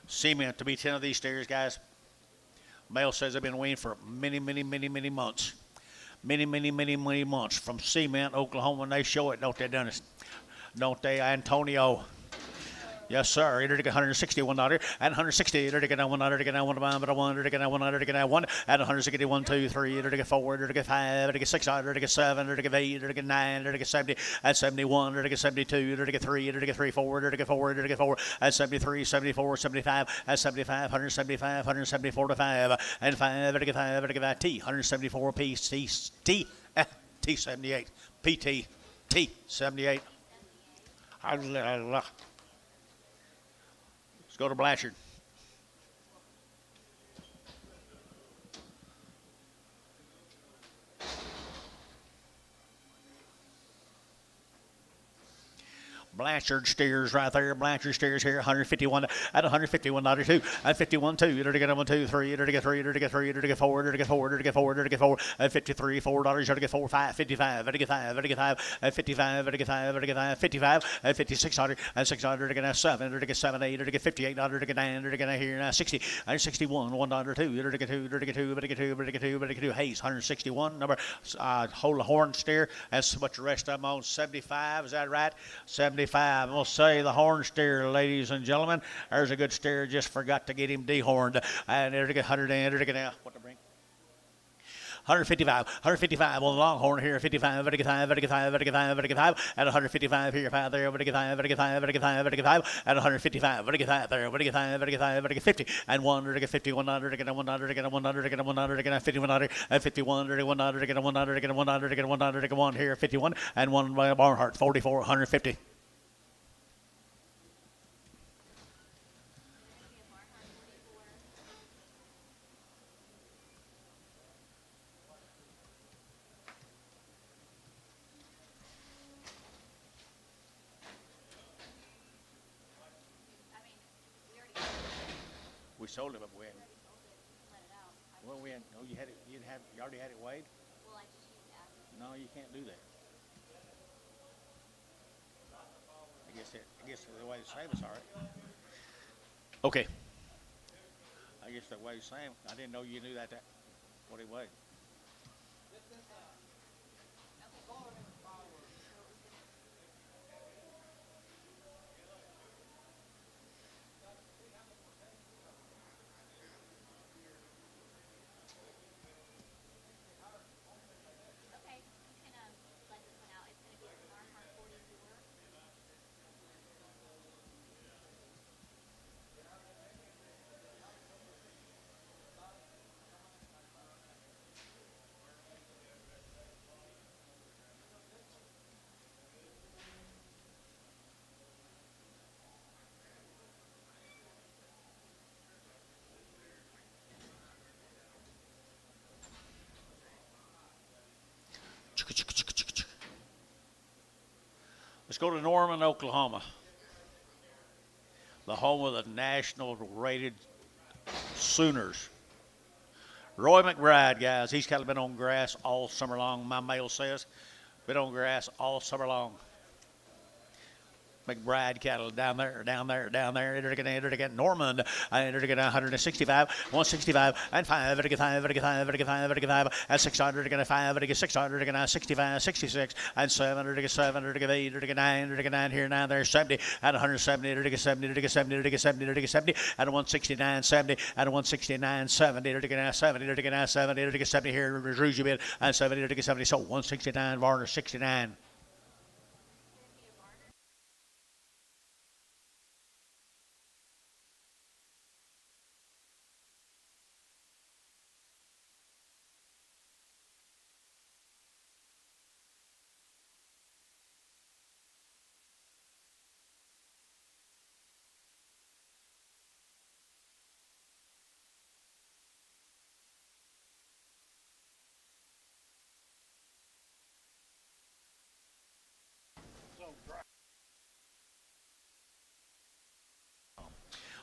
Cement to be 10 of these steers, guys. Male says they've been weaned for many months. Many months from Cement, Oklahoma, and they show it, don't they, Dennis? Don't they, Antonio? Yes, sir. Either to get $161 and $160. Either to get $1 to get $1 but $1 to get $1 to get $1 and $161, 2, 3. Either to get 4. Either to get 5. Either to get 6. Either to get 7. Either to get 8. Either to get 9. Either to get 70 and 71. Either to get 72. Either to get 3. Either to get 3, 4. Either to get 4. Either to get 4 and 73, 74, 75 and 75, 175, 174 to 5 and 5. Either to get 5. Either to get 5. T 174 piece. T 78 PT T 78. Let's go to Blanchard. Blanchard steers right there. Blanchard steers here. 151 at 151, not a 2 and 51, 2. Either to get 1, 2, 3. Either to get 3. Either to get 3. Either to get 4. Either to get 4. Either to get 4. Either to get 4 and 53, $4. Either to get 4, 5, 55. Either to get 5. Either to get 5 and 55. Either to get 5. Either to get 5, 55 and 5600 and 600 to get 7. Either to get 7, 8. Either to get 58. Either to get 9. Either to get here now 60 and 61, $1, 2. Either to get 2. Either to get 2. Either to get 2. Either to get 2. Either to get 2. Hayes 161 number. Hold the horn steer. That's what the rest of them on 75. Is that right? 75. We'll say the horn steer, ladies and gentlemen. There's a good steer. Just forgot to get him dehorned. And there to get 100 and there to get what to bring. 155 on the longhorn here, 55, to get 5, to get 5, to get 5, to get 5, and 155 here, 5 there, to get 5, to get 5, to get 5, to get 5, and 155, to get 5 there, to get 5, to get 5, to get 50, and 1 to get 50, 100 to get 100 to get 100 to get 100 to get 5100, and 51 to get 100 to get 100 to get 100 to get 100 to get 1 here, 51, and 1 by Barnhart, 44, 150. We sold it, but we hadn't. Well, we hadn't. Oh, you had it. You already had it weighed. Well, I just used that. No, you can't do that. I guess the way the same is all right. Okay. I guess the way the same. I didn't know you knew that what he weighed. Okay, you can let this one out. It's going to be a Barnhart 44. Let's go to Norman, Oklahoma. The home of the national rated Sooners. Roy McBride, guys, he's kind of been on grass all summer long, my mail says. Been on grass all summer long. McBride cattle down there. Enter to get Norman. Enter to get 165, 165, and 5. Enter to get 5, and 600 to get 5. Enter to get 600 to get 65, 66, and 7. Enter to get 7. Enter to get 8. Enter to get 9. Enter to get 9 here now. There's 70, and 170. Enter to get 70. Enter to get 70. Enter to get 70. Enter to get 70, and 169, 70, and 169, 70. Enter to get 70. Enter to get 70. Enter to get 70 here. Rouge a bit, and 70. Enter to get 70. So 169, Varner 69.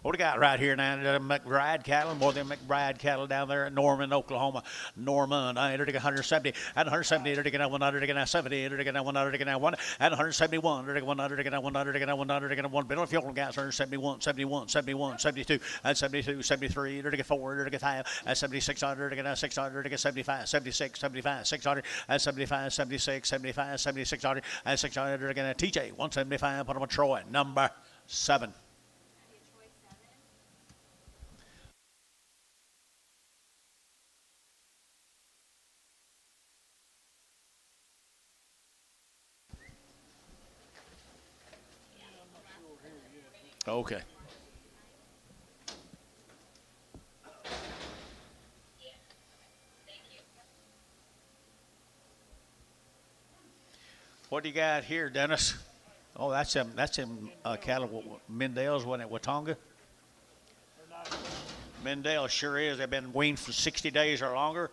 What we got right here now? McBride cattle, more than McBride cattle down there in Norman, Oklahoma. Norman, enter to get 170, and 170, enter to get 100, to get 70, enter to get 100, to get 1, and 171, enter to get 100, to get 100, to get 100, to get 1. Bill of fuel gas, 71, 71, 71, 72, and 72, 73, enter to get 4, enter to get 5, and 7600, to get 600, to get 75, 76, 75, 600, and 75, 76, 75, 7600, and 600, to get a TJ, 175, put them on Troy, number 7. Okay. What do you got here, Dennis? Oh, that's him cattle, Mendels, wasn't it, Watonga? Mendel sure is. They've been weaned for 60 days or longer.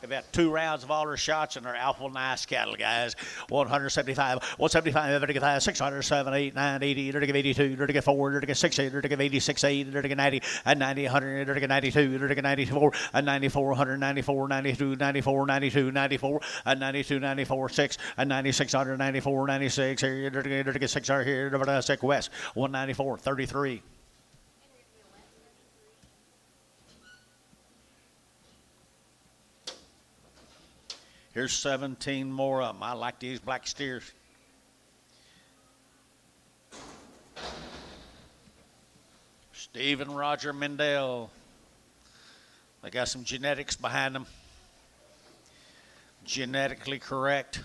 They've had 2 rounds of all their shots, and they're awful nice cattle, guys. 175, 175, 600, 7, 8, 9, 80, 82, 84, 86, 86, 8, 90, and 90, 100, 92, 94, and 94, 194, 92, 94, 92, 94, and 92, 94, 6, and 96, 194, 96, here, 600 here, Livestock West, 194, 33. Here's 17 more of them. I like these black steers. Steve and Roger Mendel. They got some genetics behind them. Genetically correct.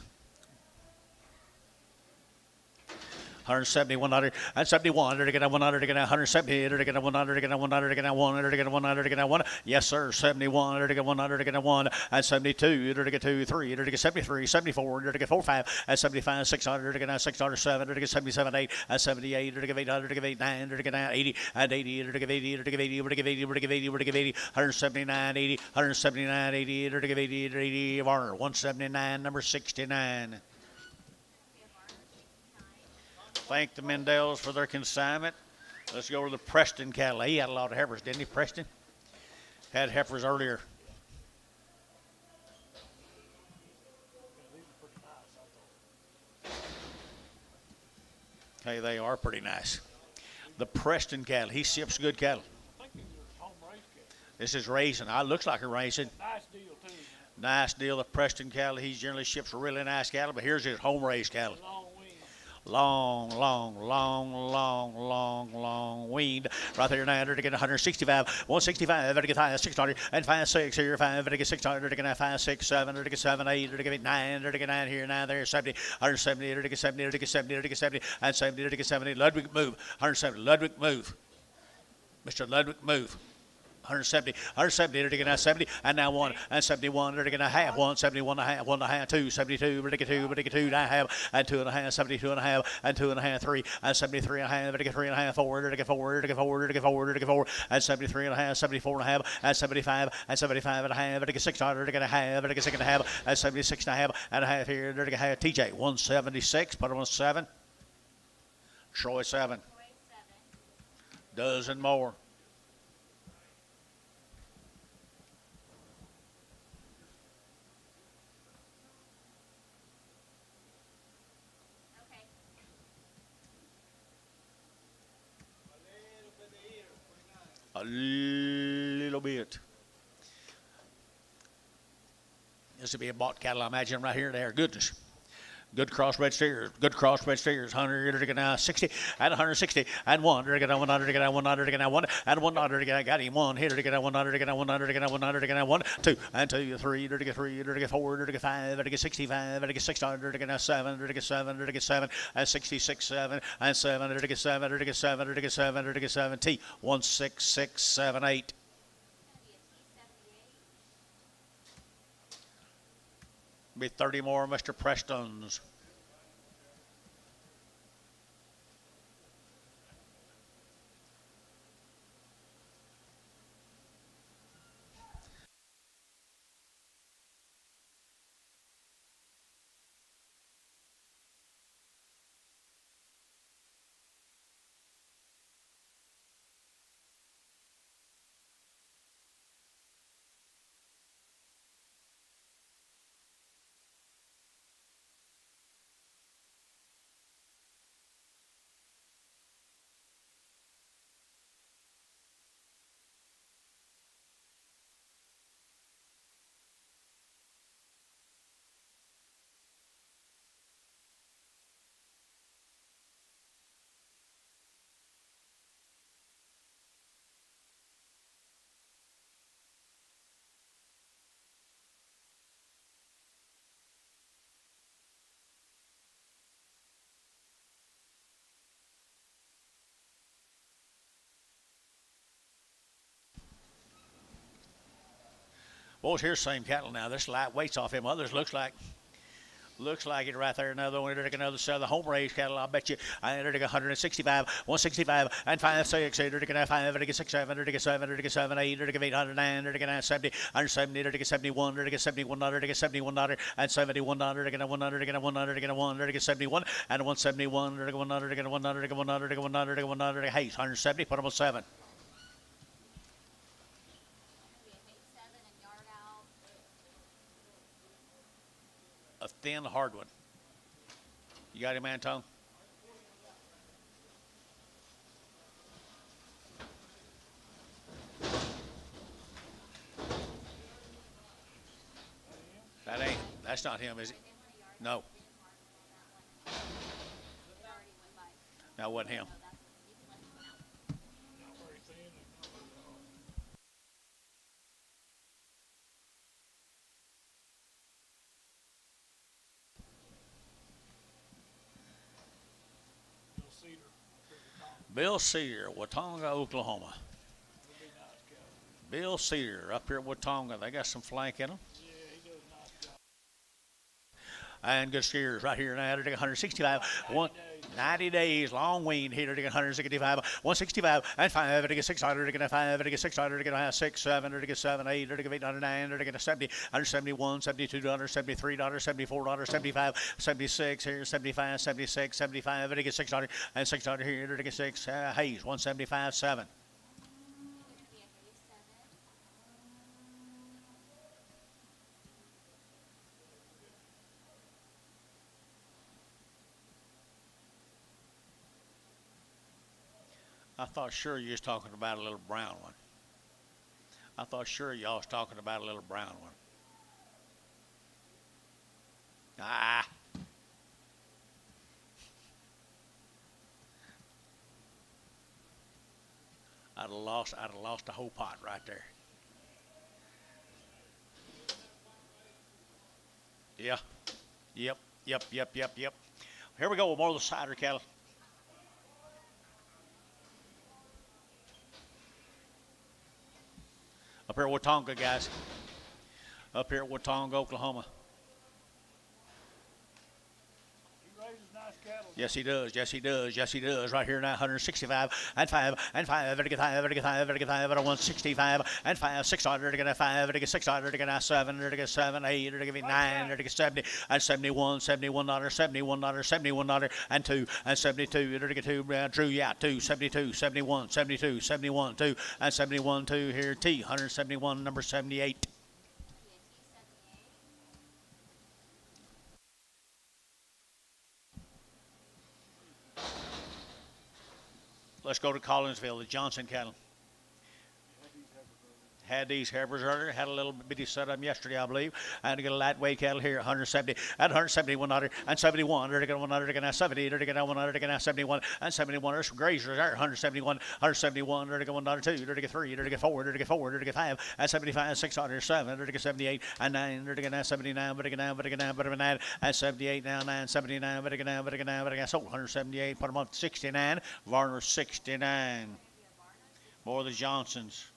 170, 100, and 71. To get 100, to get 170, to get 100, to get 100, to get 100, to get 100, to get 1. Yes, sir. 71, to get 100, to get 1, and 72, to get 2, 3, to get 73, 74, to get 4, 5, and 75, 600, to get 607, to get 77, 8, and 78, to get 800, to get 8, 9, to get 80, and 80, to get 80, to get 80, to get 80, to get 80, to get 80, 179, 80, 179, 80, to get 80, 80, Varner, 179, number 69. Thank the Mendels for their consignment. Let's go to the Preston cattle. He had a lot of heifers, didn't he, Preston? Had heifers earlier. Hey, they are pretty nice. The Preston cattle. He ships good cattle. I think these are home raised cattle. This is racing. It looks like a racing. Nice deal, too. Nice deal. The Preston cattle. He generally ships really nice cattle, but here's his home raised cattle. Long wing. Long weaned. Right there now, to get 165, 165, to get 5, 600, and 5, 6 here, 5, to get 600, to get 5, 6, 7, to get 7, 8, to get 9, to get 9 here, 9 there, 70, 170, to get 70, to get 70, to get 70, and 70, to get 70. Ludwig, move. 170, Ludwig, move. Mr. Ludwig, move. 170, 170, to get 70, and now 1, and 71, to get a half, 171 and a half, 1 and a half, 2, 72, to get 2, to get 2 and a half, and 2 and a half, 72 and a half, and 2 and a half, 3, and 73 and a half, to get 3 and a half, 4, to get 4, to get 4, to get 4, to get 4, and 73 and a half, 74 and a half, and 75, and 75 and a half, to get 600, to get a half, to get 6 and a half, and 76 and a half here, to get a half, TJ, 176, put on 7, Troy 7, dozen more. a little bit. This will be a bought cattle, I imagine, right here and there. Goodness. Good crossbred steers. Good crossbred steers. 160 and 160 and 1. One and 100 and 100 and 1 and 100 again. Got him 1 here to get 100 again. 100 again. 100 again. 1 2 and 2 3 to get 3 to get 4 to get 5 to get 65 to get 600 to get 7 to get 7 to get 7 and 66 7 and 7 to get 7 to get 7 to get 7 to get 7 T 1 6 6 7 8. Be 30 more, Mr. Preston's. Boys, here's the same cattle now. This light weights off him. Others looks like it right there. Another one. Another set of the home raised cattle. I'll bet you. I entered 165, 165, and 5, 6, 5, 6, 7, 7, 7, 8, 809, 970, 170, 71, 71, 71, and 71, 100, 100, 100, 71, and 171, 100, 100, 100, 100, hey, 170, put them on 7. A thin, hard one. You got him, Anton? That's not him, is it? No. That wasn't him. Bill Cedar, Watonga, Oklahoma. Bill Cedar up here at Watonga. They got some flank in them. Yeah, he does a nice job. And good steers right here now. 165, 90 days, long wean here to get 165, 165, and 5 to get 600 to get 5 to get 600 to get 6, 7 to get 7, 8 to get 809 to get 70, 171, 72 dollars, 73 dollars, 74 dollars, 75, 76 here, 75, 76, 75 to get 600 and 600 here to get 6. Hayes 175, 7. I thought sure you was talking about a little brown one. I thought sure y'all was talking about a little brown one. Ah. I'd have lost the whole pot right there. Yeah. Yep. Here we go with more of the cider cattle. Up here at Watonga, guys. Up here at Watonga, Oklahoma. He raises nice cattle. Yes, he does. Yes, he does. Yes, he does. Right here now, 165 and 5 and 5 to get 5 to get 5 to get 5 and 165 and 5, 600 to get 5 to get 600 to get 7 to get 7, 8 to get 9 to get 70 and 71, 71 dollars, 71 dollars, 71 dollars and 2 and 72 to get 2. Drew, yeah, 2, 72, 71, 72, 71, 2 and 71, 2 here. T 171, number 78. Let's go to Collinsville, the Johnson cattle. Had these heifers earlier. Had a little bitty set of them yesterday, I believe. And to get a lightweight cattle here, 170 at 170, 100 and 71. They're going 100 again, 70. They're going 100 again, 71 and 71. There's some grazers there, 171, 171. They're going 102. They're going 3. They're going 4. They're going 4. They're going 5 and 75, 600, 7. They're going 78 and 9. They're going 79. But again, but again, but again, and 78 now, 9, 79. But again, but again, but again. So 178. Put them up 69. Varner 69. More of the Johnsons.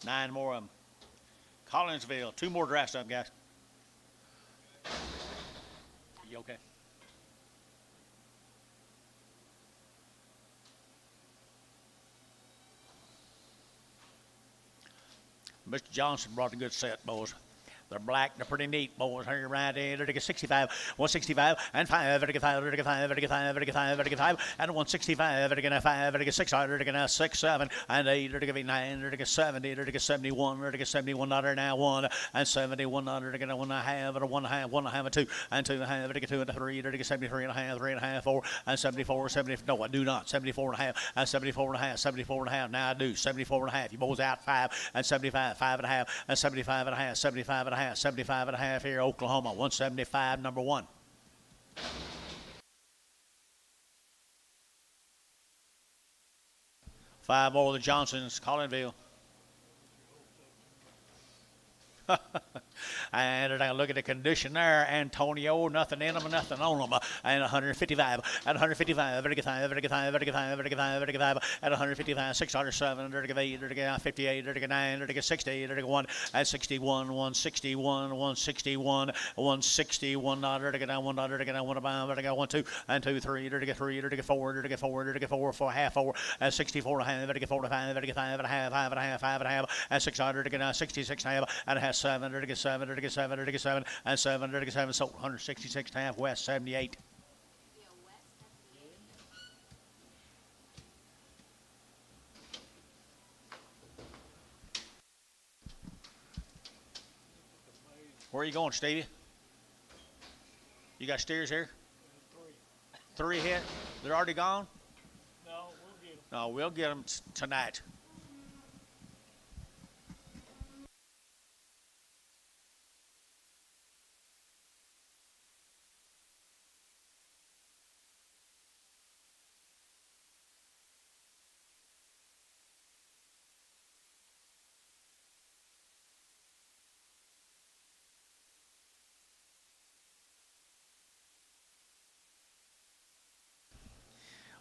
Nine more of them. Collinsville. 2 more drafts up, guys. You okay? Mr. Johnson brought a good set, boys. They're black. They're pretty neat, boys. Here, right there. They're 65, 165, and 5. They're 5, they're 5, they're 5, they're 5, they're 5, and 165. They're 5, they're 600, they're 6, 7, and 8. They're 9, they're 70, they're 71, they're 71. Now 1 and 71. They're 1 1/2, and 1 1/2, 1 1/2, and 2 and 2 1/2. They're 2 and 3. They're 73 and a half, 3 and a half, 4 and 74, 70. No, I do not. 74 and a half, and 74 and a half, 74 and a half. Now I do 74 and a half. You boys out 5 and 75, 5 and a half, and 75 and a half, 75 and a half, 75 and a half here, Oklahoma, 175, number 1. Five more of the Johnsons, Collinville. And they're going to look at the condition there. Antonio, nothing in them, nothing on them. And 155, at 155, very good 5, very good 5, very good 5, very good 5, very good 5, at 155, 607, very good 8, very good 58, very good 9, very good 60, very good 1, at 61, 161, 161, 161, very good 1, very good 1, very good 1, 2, and 2, 3, very good 3, very good 4, very good 4, very good 4, 4, half 4, at 64 and a half, very good 45, very good 5 and a half, 5 and a half, 5 and a half, at 600, very good 66 and a half, and a half 7, very good 7, very good 7, very good 7, and 7, very good 7, so 166 and a half, West 78. Where are you going, Stevie? You got steers here? 3 hit? They're already gone? No, we'll get them. No, we'll get them tonight.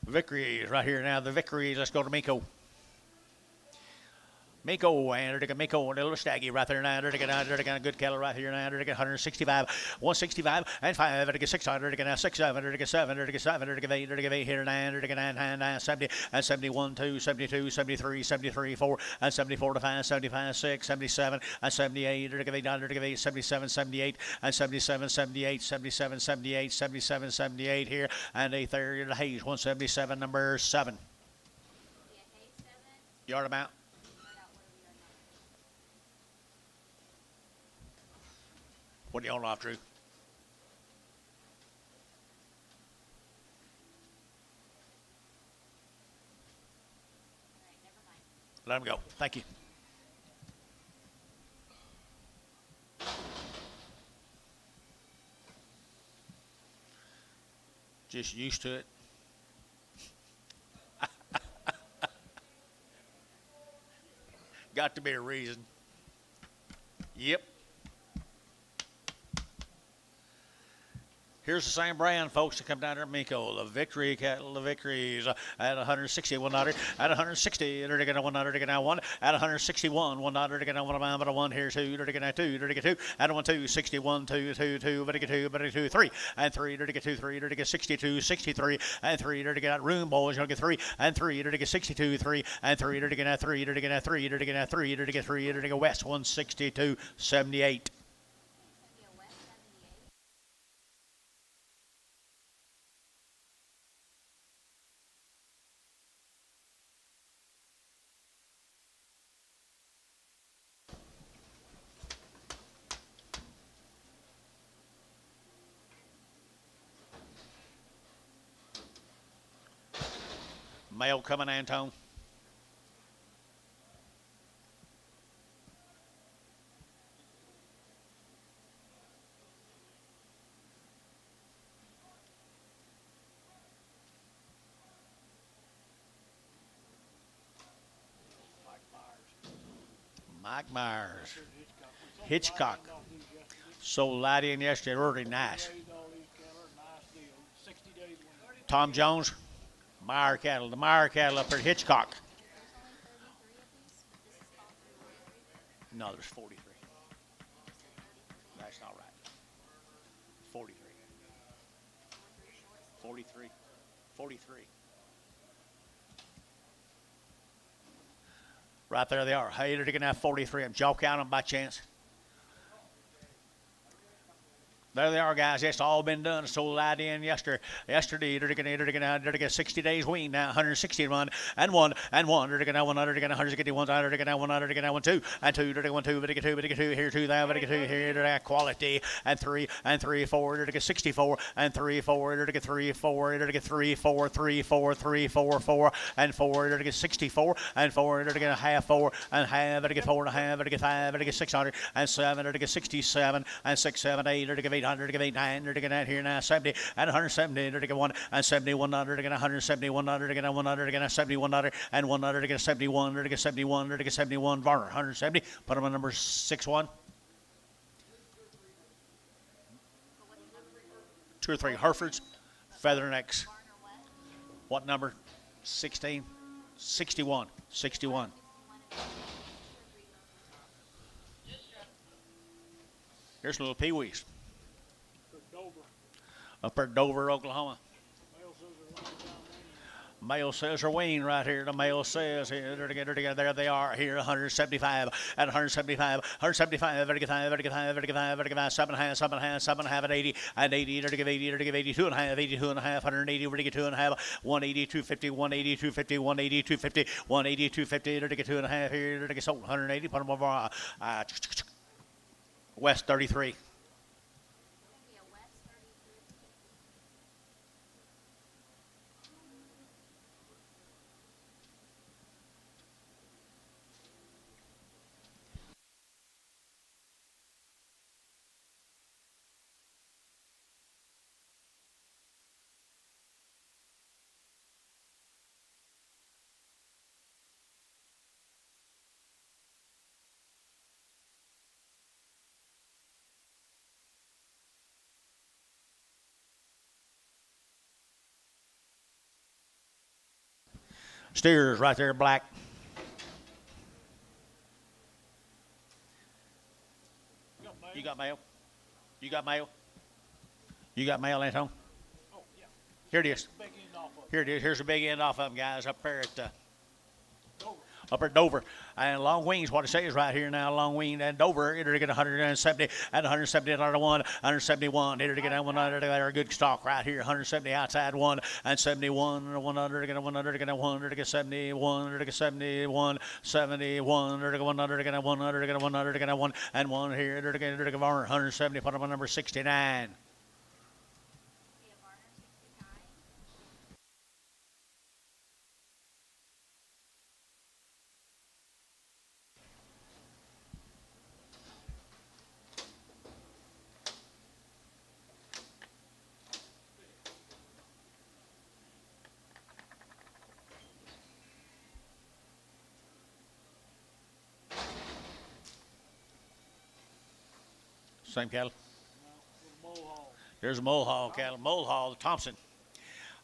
Victory right here now. The Victory. Let's go to Miko. Miko, and they're Miko, and a little staggy right there now. They're a good cattle right here now. They're 165, 165, and 5. They're 600. They're 6, 7. They're 7. They're 7. They're 8. They're 8 here 9. They're 9, 9, 9, 70, and 71, 2, 72, 73, 73, 4, and 74 to 5, 75, 6, 77, and 78. They're 8, 8, 77, 78, and 77, 78, 77, 78, 77, 78 here, and 8 there. The Hayes, 177, number 7. Yard amount. What do you on off, Drew? Let him go. Thank you. Just used to it. Got to be a reason. Yep. Here's the same brand, folks, that come down there at Miko. The Victory cattle, the Victories at 160, 100, at 160, they're going to 100, they're going to 1, at 161, 100, they're going to 1, but a 1 here, 2, they're going to 2, they're going to 2, at 1, 2, 61, 2, 2, 2, but 2, but 2, 3, and 3, they're going to 2, 3, they're going to get 62, 63, and 3, they're going to get room, boys, you'll get 3, and 3, they're going to get 62, 3, and 3, they're going to get 3, they're going to get 3, they're going to get 3, they're going to get 3, they're going to go West, 162, 78. Male coming, Antone. Mike Myers. Hitchcock. Sold light in yesterday, really nice. Tom Jones, Meyer cattle. The Meyer cattle up there at Hitchcock. No, there's 43. That's not right. 43. 43. 43. Right there they are. Hey, they're going to have 43. Did y'all count them by chance? There they are, guys. It's all been done. Sold light in yesterday. They're going to 60 days wean now. 161 and one. They're going to have 100. They're going to 151. They're going to have 100. They're going to have 2 and 2. They're going to 2. They're going to 2. Here 2. There. They're going to 2. Here. They're going to quality and 3 and 3 4. They're going to 64 and 3 4. They're going to 3 4. They're going to 3 4 3 4 3 4 4 and 4. They're going to 64 and 4. They're going to half 4 and half. They're going to 4 and a half. They're going to 5. They're going to 600 and 7. They're going to 67 and 6 7 8. They're going to 800. They're going to 89. They're going to here now 70 and 170. They're going to 1 and 71. They're going to 171. They're going to 100. They're going to 71 and 100. They're going to 71. They're going to 71. They're going to 71. Barnhart 170. Put them on number 6-1. 2 or 3 Herefords, feather necks. What number? 16, 61, 61. Here's little peewees. Up at Dover, Oklahoma. Male says are wean right here. The male says here. There they are here. 175 and 175. 175. Better get 5. Better get 5. Better get 5. Better get 5. 7.5. 7.5. 7.5 and 80 and 80. Better give 80. Better give 82 and a half. 82 and a half. 180. Better get 2 and a half. 180. 250. 180. 250. 180. 250. 180. 250. Better get 2 and a half here. Better get sold 180. Put them over. West 33. Steers right there, black. You got mail? You got mail? You got mail, Anton? Oh, yeah. Here it is. Big end off of it. Here it is. Here's the big end off of them, guys, up there at Dover. up at Dover. And long wings, what it says right here now, long wing and Dover. It'll get 170 and 170 another one, 171. It'll get 100. They're a good stock right here. 170 outside 1 and 71. 100. Get 100. Get 100. Get 71. Get 71. 71. Get 100. Get 100. Get 100. Get 1 and 1 here. It'll get 170. Put them on number 69. Same cattle. There's a Mulhall cattle. Mulhall, the Thompson.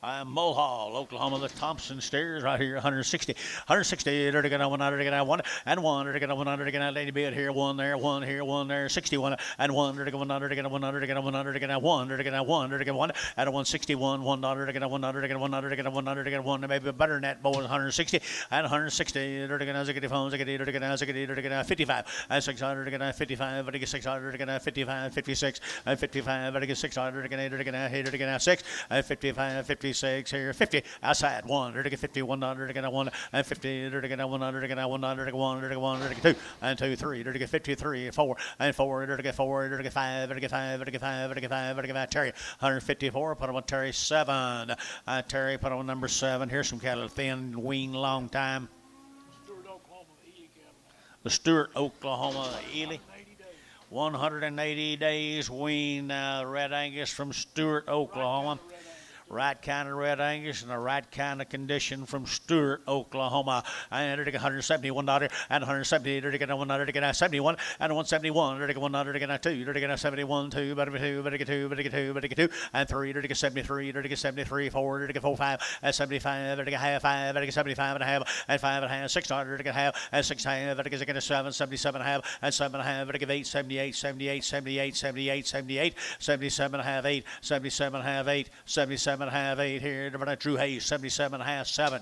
Mulhall, Oklahoma, the Thompson steers right here, 160. 160, they're going to 100, they're going to 1 and 1, they're going to 100, they're going to lady bit here, 1 there, 1 here, 1 there, 61 and 1, they're going to 100, they're going to 100, they're going to 100, they're going to 1, they're going to 1, they're going to 1 and a 161, $1, they're going to 100, they're going to 100, they're going to 100, they're going to 1, maybe better than that, boys, 160 and 160, they're going to ziggy phones, they're going to 55 and 600, they're going to 55, they're going to 600, they're going to 55, 56 and 55, they're going to 600, they're going to 8, they're going to 8, they're going to 6 and 55, 56. 56 here, 50 outside, 1, 51, 1, and 50, 1, 1, 2, and 2, 3, 53, 4, and 4, 4, 5, Terry, 154, put him on Terry, 7, Terry, put him on number 7, here's some cattle, thin, wean, long time. Stuart, Oklahoma, the Ely cattle. The Stuart, Oklahoma, Ely. 180 days. 180 days wean Red Angus from Stuart, Oklahoma. Right kind of Red Angus and the right kind of condition from Stuart, Oklahoma. And $171 and 170, $171 and 171, $102, 71, 2, and 3, 73, 4, 5, and 75, half, 5, 75 and a half, and 5 and a half, 6, half, and 6 half, 7, 77 half, and 7 half, 8, 78, 78, 78, 78, 78, 77 half, 8, 77 half, 8, 77 half, 8 here, Drew Hayes, 77 half, 7.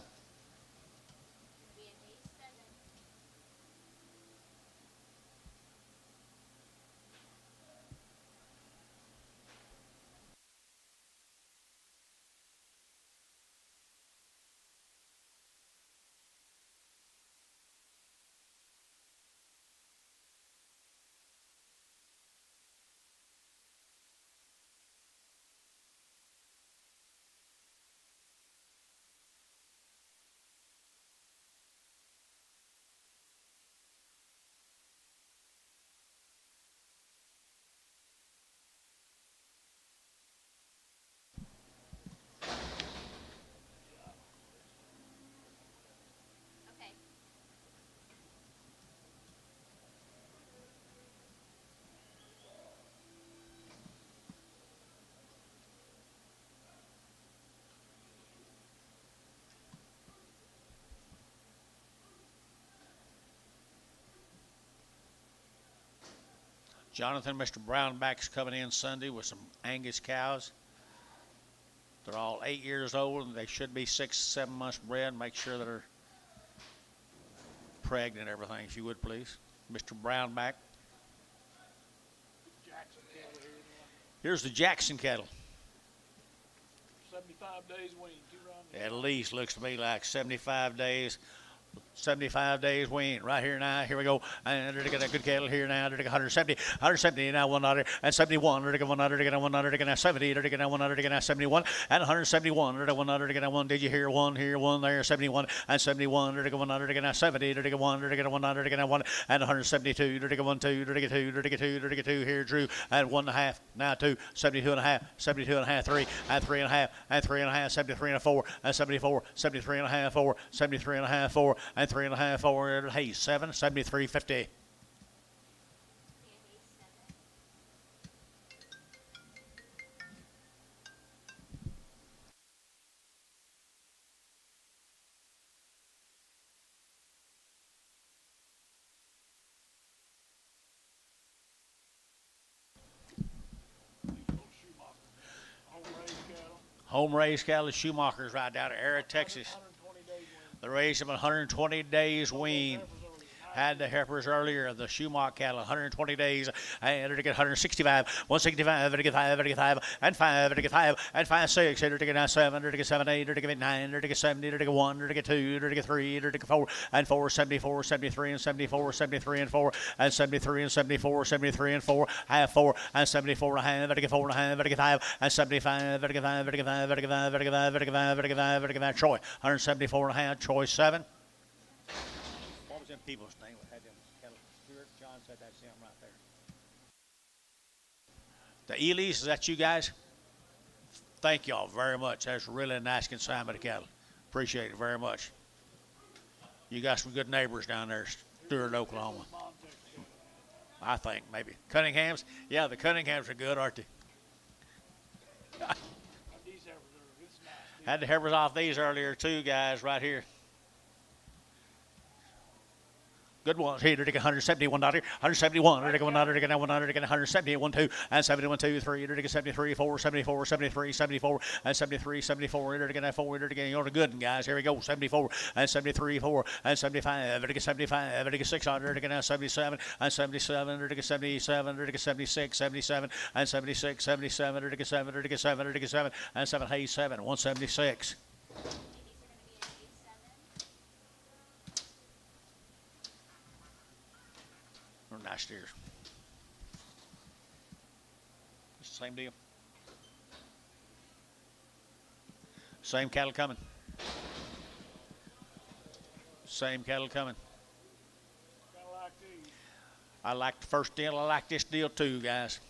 Okay. Jonathan, Mr. Brownback's coming in Sunday with some Angus cows. They're all 8 years old, and they should be 6, 7 months bred. Make sure that they're pregnant and everything, if you would, please. Mr. Brownback. Jackson cattle here. Here's the Jackson cattle. 75 days wean, 2 rounds. At least looks to me like 75 days. 75 days wean right here now. Here we go. And they're getting a good cattle here now. They're 170 now, 100 and 71. They're getting 100 and 100 and 70. They're getting 100 and 71 and 171. They're 100 and 1. Did you hear one here? One there. 71 and 71. They're getting 100 and 70. They're getting 1. They're getting 100 and 1 and 172. They're getting 1, 2. They're getting 2. They're getting 2. They're getting 2 here. Drew and 1.5 now 2. 72 and a half. 72 and a half. 3 and 3 and a half and 3 and a half. 73 and a 4 and 74. 73 and a half. 4. 73 and a half. 4 and 3 and a half. 4. Hey, 7. 73.50. Home raised cattle, Shoemaker's right down to Era, Texas. 120 days wean. They raised them 120 days wean. Had the heifers earlier, the Shoemaker cattle, 120 days, and to get 165, 165, to get 5, to get 5, and 5, to get 5, and 5, 6, to get 7, to get 7, 8, to get 9, to get 70, to get 1, to get 2, to get 3, to get 4, and 4, 74, 73, and 74, 73, and 4, and 73, and 74, 73, and 4, half 4, and 74 and a half, to get 4 and a half, to get 5, and 75, to get 5, to get 5, to get 5, to get 5, to get 5, to get 5, to get 5, Troy, 174 and a half, Troy 7. What was them people's name? Had them cattle? Stuart, John said that's him right there. The Elys, is that you guys? Thank y'all very much. That's really a nice consignment of cattle. Appreciate it very much. You got some good neighbors down there, Stuart, Oklahoma. I think maybe. Cunningham's? Yeah, the Cunninghams are good, aren't they? Had the heifers off these earlier too, guys, right here. Good ones here. Dig $171. 171. Dig $100. Dig $100. Dig 170. 1, 2, and 71, 2, 3. Dig 73, 4, 74, 73, 74, and 73, 74. Dig 4. Dig you're good, guys. Here we go. 74 and 73, 4 and 75. Dig 75. Dig 600. Dig 77 and 77. Dig 77. Dig 76, 77 and 76, 77. Dig 7. Dig 7. Dig 7 and 7. Hey 7. 176. Nice steers. It's the same deal. Same cattle coming. Same cattle coming. Kinda like these. I like the first deal. I like this deal too, guys.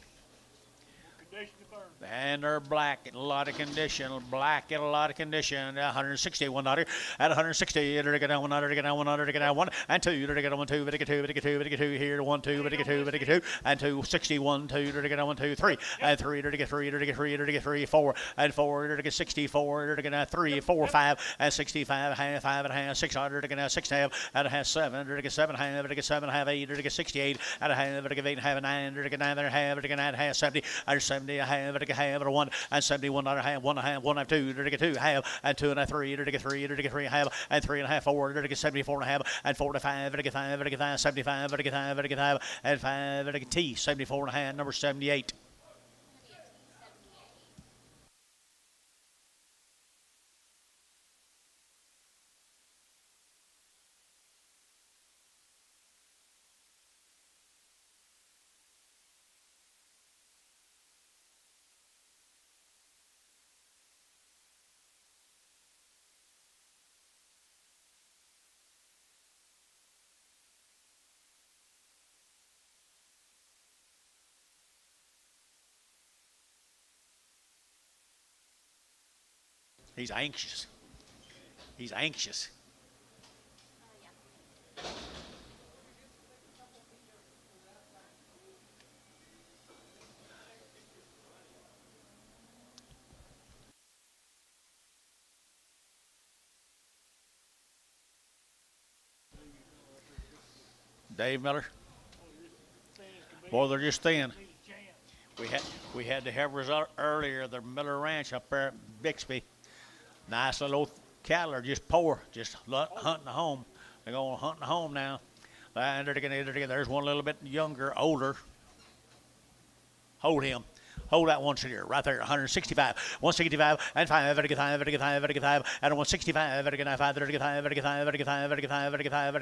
Condition to burn. And they're black in a lot of condition. Black in a lot of condition. 160, one dollar. At 160, to get down 100, to get down 100, to get down 1 and 2, to get on 1, 2, but to get 2, but to get 2, but to get 2 here, 1, 2, but to get 2, but to get 2, and 2, 61, 2, to get 1, 2, 3, and 3, to get 3, to get 3, to get 3, 4, and 4, to get 64, to get 3, 4, 5, and 65, half, 5 and a half, 600, to get 6 and a half, and a half, 7, to get 7 and a half, to get 7 and a half, 8, to get 68, and a half, to get 8 and a half, 9, to get 9 and a half, to get 9 and a half, 70, and 70 a half, to get half, or 1, and 71 and a half, 1 and a half, 1 and a half, 2, to get 2, half, and 2 and a half, 3, to get 3, to get 3, half, and 3 and a half, 4, to get 74 and a half, and 45, to get 5, to get 5, 75, to get 5, to get 5, and 5, to get T, 74 and a half, number 78. He's anxious. He's anxious. Dave Miller. Boy, they're just thin. We had the heifers earlier, the Miller Ranch up there at Bixby. Nice little old cattle are just poor, just hunting home. They're going hunting home now. There's one a little bit younger, older. Hold him. Hold that one here, right there, 165, 165, and 5, 5, 5, and 165, 5,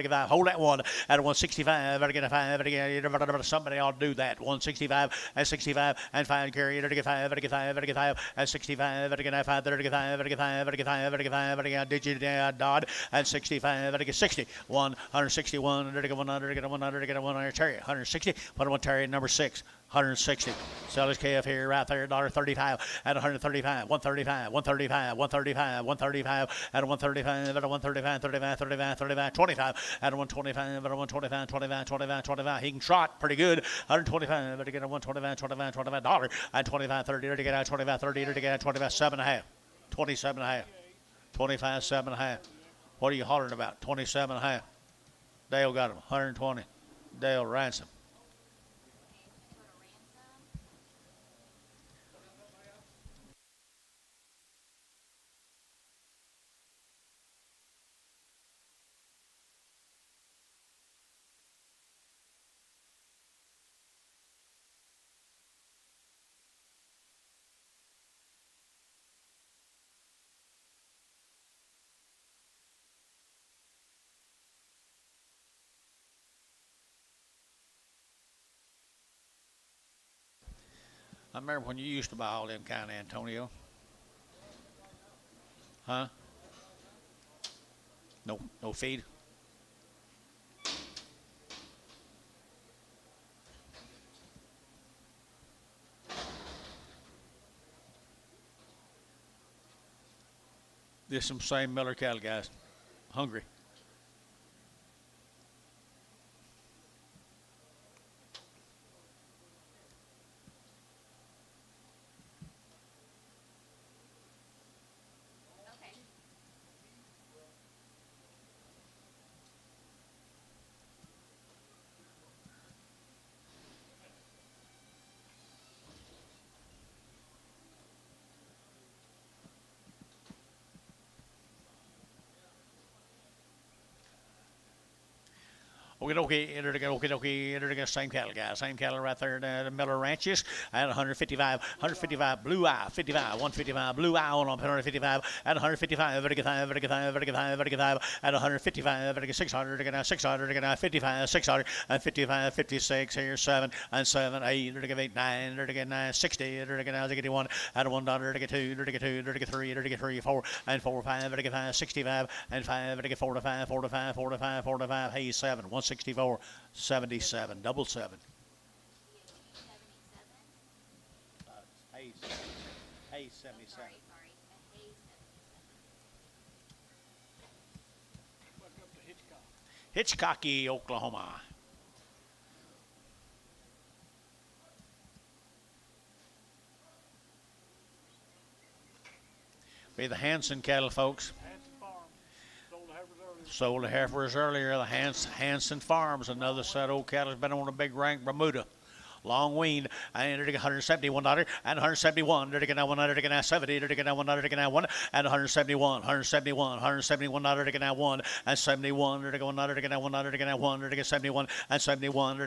5, hold that one, at 165, 5, somebody ought to do that, 165, and 65, and 5, carry it, 5, and 65, 5, did you Dodd, and 65, 60, 161, 100, chariot, 160, put one chariot number 6. 160. Sell his KF here, right there, $1.35 at 135, 135, 135, 135, 135 at 135, at 135, 35, 35, 35, 25 at 125, at 125, 25, 25, 25. He can trot pretty good. 125, but to get a 125, 25, 25 dollar at 25, 30 to get out 25, 30 to get out 25, 7 and a half, 27 and a half, 25, 7 and a half. What are you hollering about? 27 and a half. Dale got him, 120. Dale ransom. I remember when you used to buy all them kind, Antonio. Huh? No feed. This some same Miller cattle, guys. Hungry. Okay, same cattle, guys. Same cattle right there at the Miller Ranches. At 155 blue eye, 55, 155 blue eye on 155, at 155, at 155, 600, 55, 600, and 55, 56, here, 7, and 7, 8, 8, 9, 60, 81, at $1, 2, 3, 4, and 4, 5, 65, and 5, 45, 45, 45, 45, hey, 7, 164, 77, double 7. Hey, 77. Sorry. Welcome up to Hitchcock. Hitchcocky, Oklahoma. Be the Henson cattle, folks. Hanson Farm. Sold the heifers earlier. Sold the heifers earlier. The Henson Farms, another set of old cattle, has been on a big rank, Bermuda. Long weaned, and $171, and 171, $170, $171, and 171, $171, and 71, $1, 71, and 71,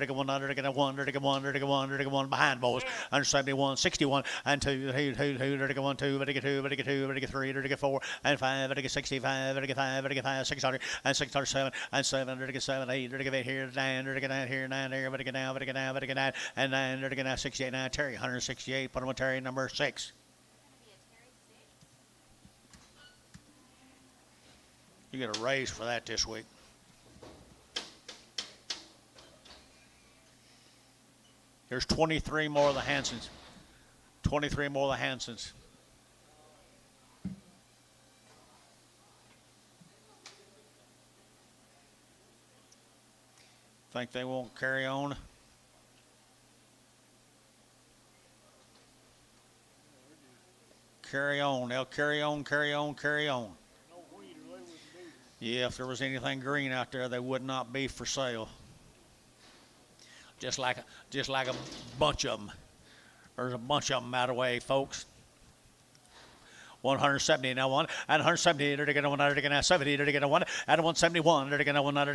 behind boys, 171, 61, and 2, 2, 4, and 5, 65, 600, and 607, and 7, 8, here, 9, here, 9, here, and 9, 68, 9, Terry, 168, put him on Terry, number 6. You get a raise for that this week. Here's 23 more of the Hansons. 23 more of the Hansons. Think they won't carry on? Carry on. They'll carry on. No wheat or they wouldn't be. Yeah, if there was anything green out there, they would not be for sale. Just like a bunch of them. There's a bunch of them out of the way, folks. 170 now one, and 170, they're going to 170, they're going to 1, and 171, they're going to 1, but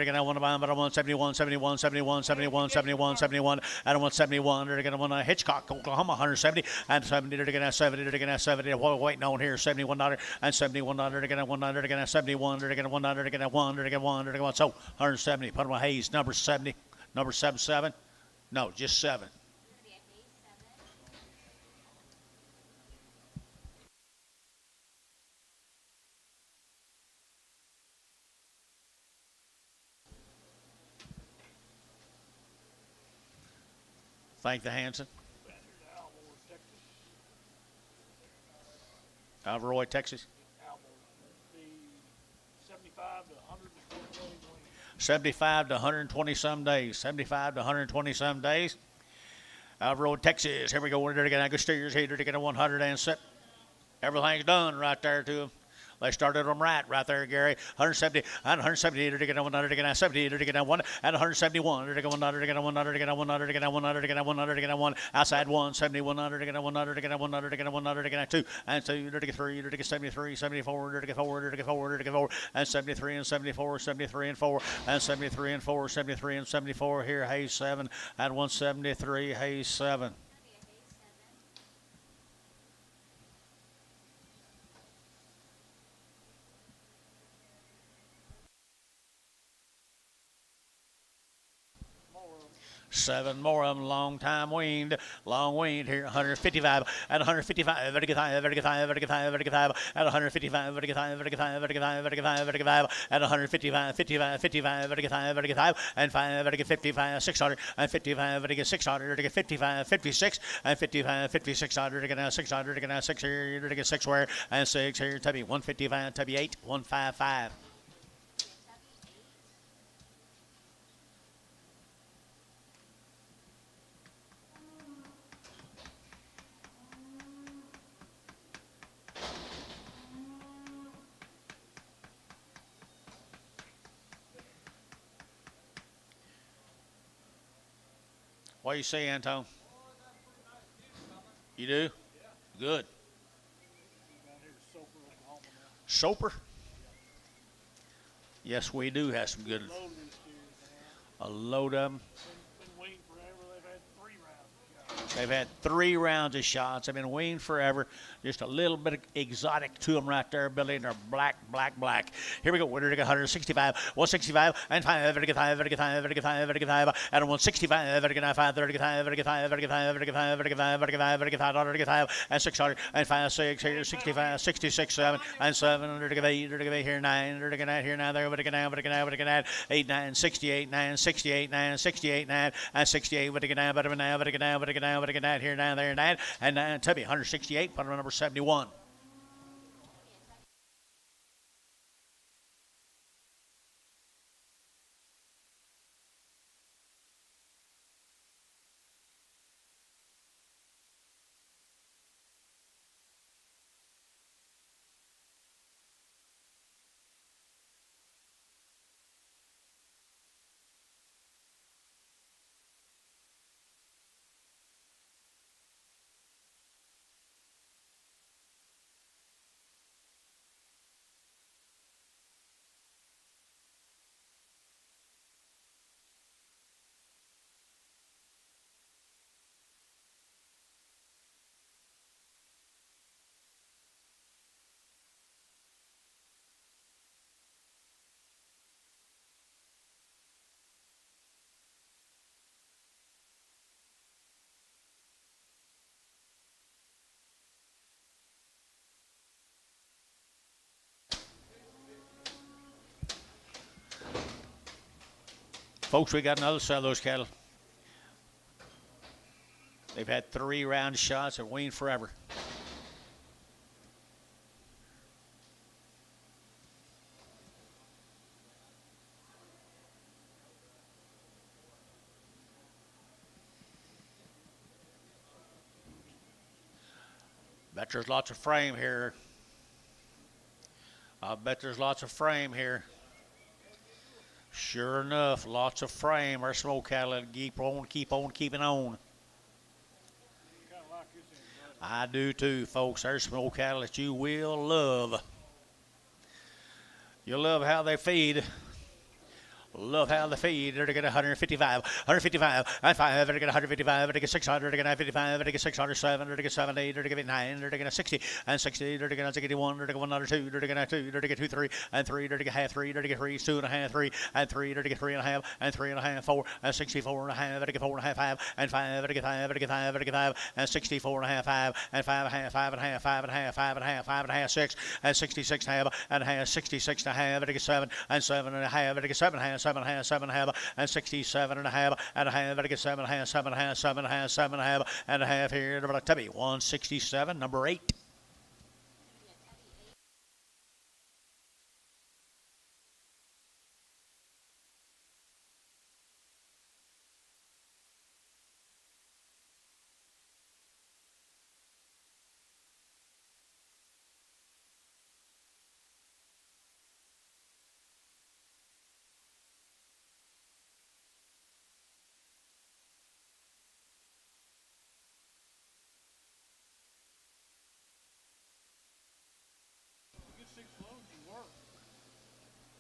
171, 71, 71, 71, 71, 71, and 171, they're going to 1, Hitchcock, Oklahoma, 170, and 70, they're going to 70, they're going to 70, what we're waiting on here, $71, and $71, they're going to 1, they're going to 71, they're going to 1, they're going to 1, they're going to 1, they're going to 1, so 170, put them on Hayes, number 70, number 77, no, just 7. Thank the Hanson. Alvaroy, Texas. The 75 to 120 days weaned. 75 to 120 some days. 75 to 120 some days. Alvaroy, Texas. Here we go. They're going to go steers here. They're going to 107. Everything's done right there to them. They started them right there, Gary. 170, and 170, they're going to 170, they're going to 1, and 171, they're going to 1, they're going to 1, they're going to 1, they're going to 1, they're going to 1, they're going to 1, outside 171, they're going to 1, they're going to 1, they're going to 1, they're going to 2, and 2, they're going to 3, they're going to 73, 74, they're going to 4, they're going to 4, they're going to 4, and 73 and 74, 73 and 4, and 73 and 4, 73 and 74. Here, Hayes 7, and 173, Hayes 7. Seven more of them, long weaned here, 155, at 155, at 155, at 155, at 155, and 5, 55, 600, and 55, 600, 55, 56, and 55, 5600, 600, 6 here, 6 where, and 6 here, Tubby, 155, Tubby 8, 155. What do you say, Anton? You do? Good. Down here to Soper, Oklahoma now. Soper? Yes, we do have some good. Load of these steers A load of them. Been waiting forever. They've had 3 rounds. They've had 3 rounds of shots. They've been weaned forever. Just a little bit of exotic to them right there, Billy. And they're black, black, black. Here we go. Winner to get 165, 165, and 5, 5, 5, 5, 5, 5, and 165, 5, 30, 5, 35, 35, 35, 35, 35, 35, and 600, and 5, 6, here, 65, 66, 7, and 7, 8, here, 9, here, 9, there, 8, 9, 68, 9, 68, 9, 68, 9, and 68, here, 9, there, 9, and 9, Tubby, 168, put on number 71. Folks, we got another set of those cattle. They've had 3 round shots and weaned forever. Bet there's lots of frame here. I bet there's lots of frame here. Sure enough, lots of frame. Our smoke cattle that keep on keeping on. I do too, folks. There's smoke cattle that you will love. You'll love how they feed. Love how they feed. They're going to get 155, 155, and 5. They're going to get 155. They're going to get 600. They're going to get 55. They're going to get 607. They're going to get 70. They're going to get 9. They're going to get 60 and 60. They're going to get 61. They're going to get 1 another 2. They're going to get 2. They're going to get 2, 3 and 3. They're going to get half 3. They're going to get 3, 2 and a half, 3 and 3. They're going to get 3 and a half and 3 and a half, 4 and 64 and a half. They're going to get 4 and a half, 5 and 5. They're going to get 5. They're going to get 5. They're going to get 5 and 64 and a half, 5 and 5 and a half, 5 and a half, 5 and a half, 5 and a half, 5 and a half, 6 and 66 and a half, 66 and a half. They're going to get 7 and 7 and a half. They're going to get 7 and a half, 7 and a half, 7 and a half, and 67 and a half, and a half. Better get 7 and a half, 7 and a half, 7 and a half, 7 and a half, and a half here. Tubby, 167, number 8.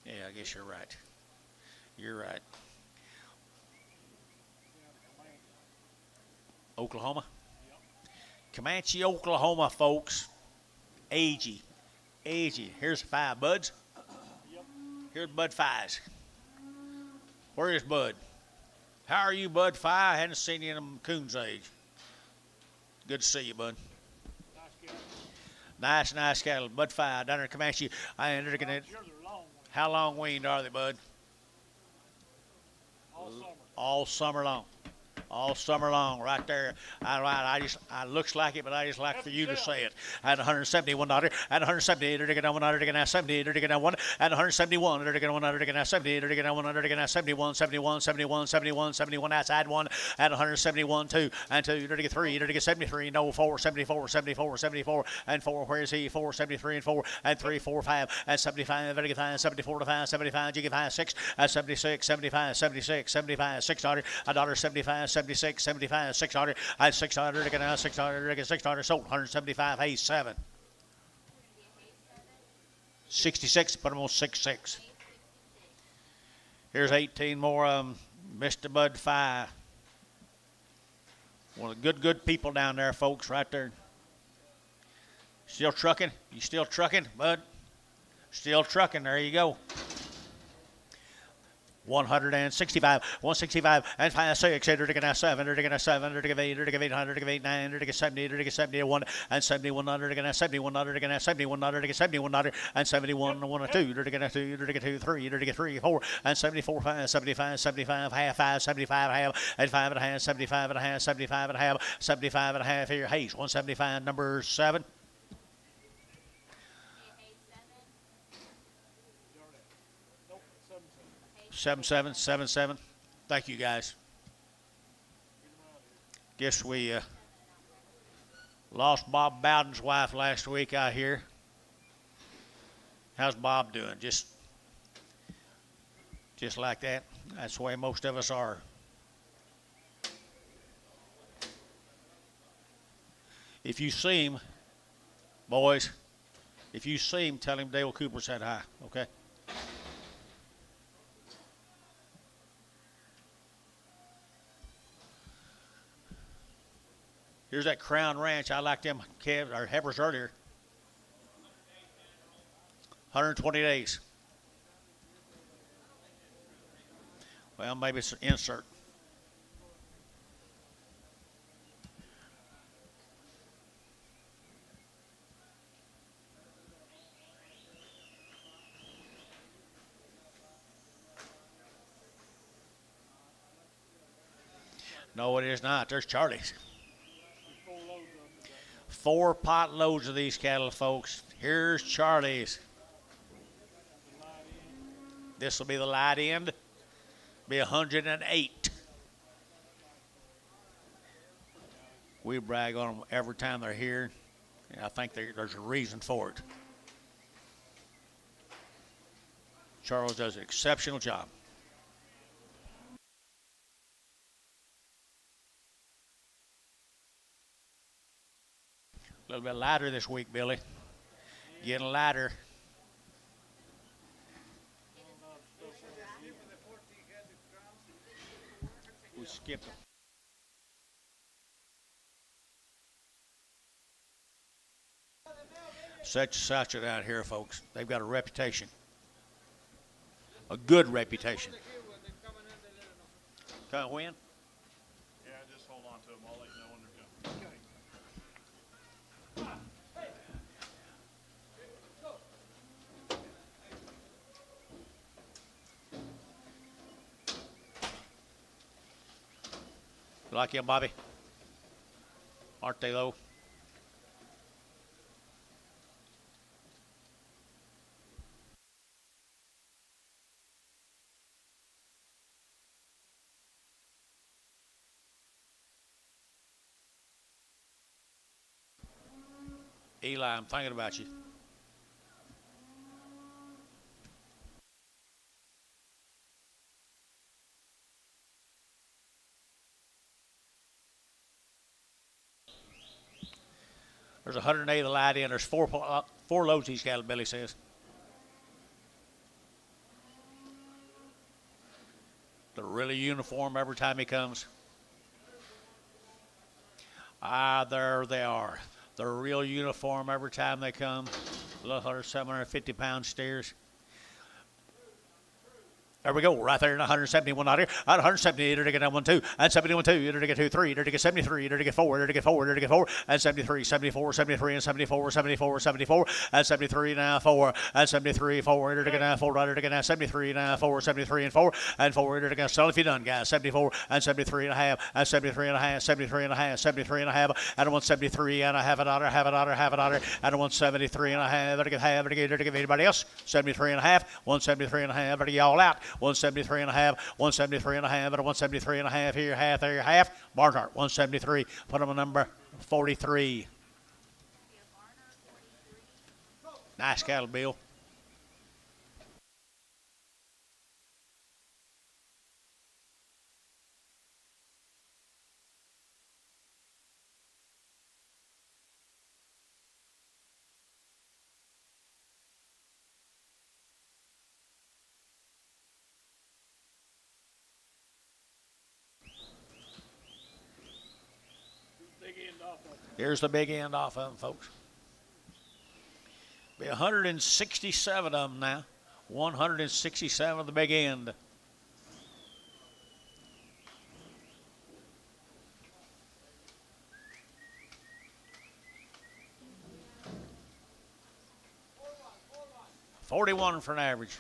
Yeah, I guess you're right. You're right. Oklahoma? Yep. Comanche, Oklahoma, folks. Agey. Here's 5 buds. Yep. Here's Bud 5s. Where is Bud? How are you, Bud 5? I hadn't seen you in them coon's age. Good to see you, Bud. Nice cattle. Bud 5 down there in Comanche. How long weaned are they, Bud? All summer long. All summer long, right there. I looks like it, but I just like for you to say it. At $171, at 178, they're going to 100, they're going to 70, they're going to 1, at 171, they're going to 100, they're going to 70, they're going to 100, they're going to 71, 71, 71, 71, 71. That's add 1 at 171, 2 and 2, they're going to get 3, they're going to get 73, no 4, 74, 74, 74, and 4. Where is he? 4, 73, and 4, and 3, 4, 5, and 75, they're going to get 5, 74 to 5, 75, you get 5, 6, at 76, 75, 76, 75, 600, $1.75, 76, 75, 600, at 600, they're going to 600, they're going to 600, sold 175, hey, 7. 66, put them on 6-6. Here's 18 more Mr. Bud 5. One of the good people down there, folks, right there. Still trucking? You still trucking, Bud? Still trucking. There you go. 165, 165, and 5, 6, 8, 7, 7, 8, 8, 8, 9, 70, 71, and 71, 71, 71, 71, and 71, 1, 2, 2, 3, 4, and 74, 5, 75, 75, half, 5, 75, half, and 5 and a half, 75 and a half, 75 and a half, 75 and a half here. Hayes, 175, number 7. Nope, 7-7. 7-7, 7-7. Thank you, guys. Guess we lost Bob Bowden's wife last week out here. How's Bob doing? Just like that. That's the way most of us are. If you see him, boys, if you see him, tell him Dale Cooper said hi, okay? Here's that Crown Ranch. I like them calves or heifers earlier. 120 days. Well, maybe it's an insert. No, it is not. There's Charlie's. 4 pot loads of these cattle, folks. Here's Charlie's. This will be the light end. Be 108. We brag on them every time they're here. And I think there's a reason for it. Charles does an exceptional job. A little bit lighter this week, Billy. Getting lighter. We skipped them. Such it out here, folks. They've got a reputation. A good reputation. Come when? Yeah, just hold on to them. I'll let you know when they're done. Okay. You like him, Bobby? Aren't they, though? Eli, I'm thinking about you. There's 108 of the light in. There's four loads he's got, Billy says. They're really uniform every time he comes. Ah, there they are. They're real uniform every time they come. 750-pound steers. There we go, right there in 171 out here. At 178, to get 1, 2, and 71, 2, to get 2, 3, to get 73, to get 4, to get 4, to get 4, and 73, 74, 73, and 74, 74, 74, and 73 now 4, and 73, 4, to get now 4, to get now 73 now 4, 73 and 4, and 4, to get still if you're done, guys. 74 and 73 and a half, and 73 and a half, 73 and a half, 73 and a half, and 173 and a half, $1, half $1, half $1, and 173 and a half, to get half, to get anybody else. 73 and a half, 173 and a half, to get y'all out. 173 and a half, 173 and a half, and a 173 and a half here, half there, half. Barnhart, 173. Put him on number 43. Nice cattle, Bill. Here's the big end off of them, folks. Be 167 of them now. 167 of the big end. $41 for an average.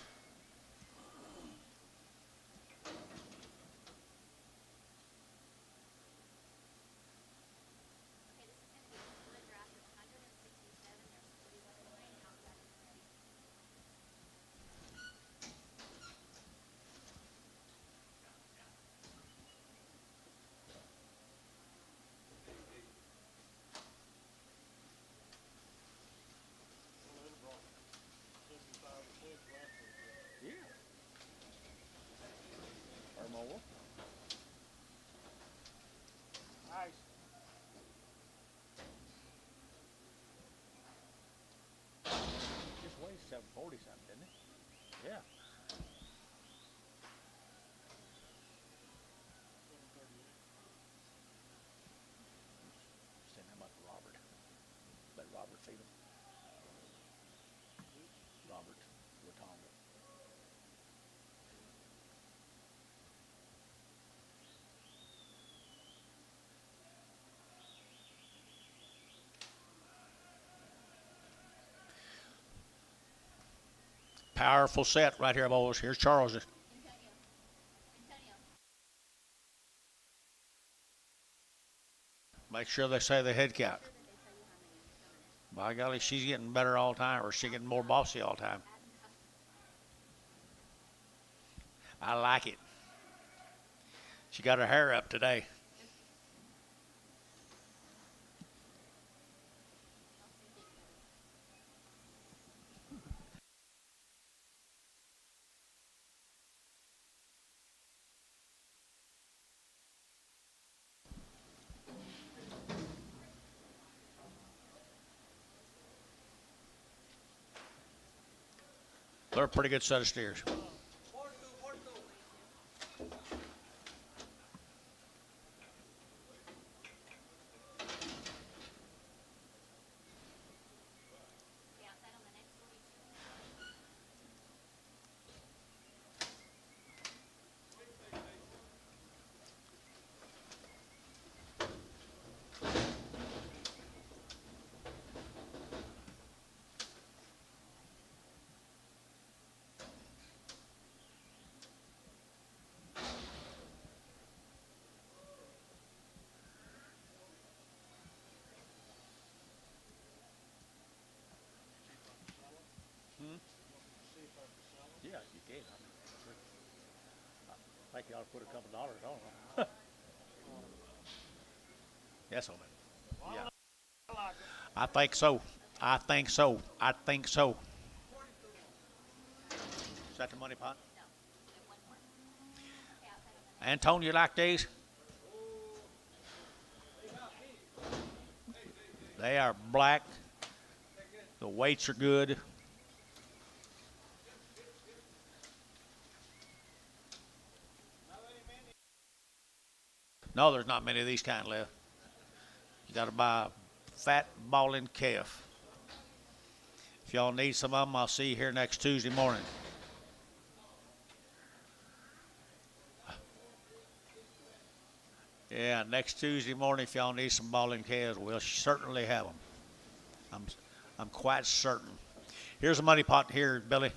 Nice. Just weighs 740 something, didn't it? Yeah. Send him up to Robert. Let Robert feed him. Robert Watonga. Powerful set right here, boys. Here's Charles. Antonio. Make sure they say the head count. By golly, she's getting better all the time, or she's getting more bossy all the time. I like it. She got her hair up today. They're a pretty good set of steers. Yeah, you can. I think you ought to put a couple dollars on them. Yes, on it. Yeah. I think so. I think so. I think so. Is that the money pot? Antonio, you like these? They are black. The weights are good. No, there's not many of these kind left. You got to buy a fat balling calf. If y'all need some of them, I'll see you here next Tuesday morning. Yeah, next Tuesday morning, if y'all need some balling calves, we'll certainly have them. I'm quite certain. Here's a money pot here, Billy.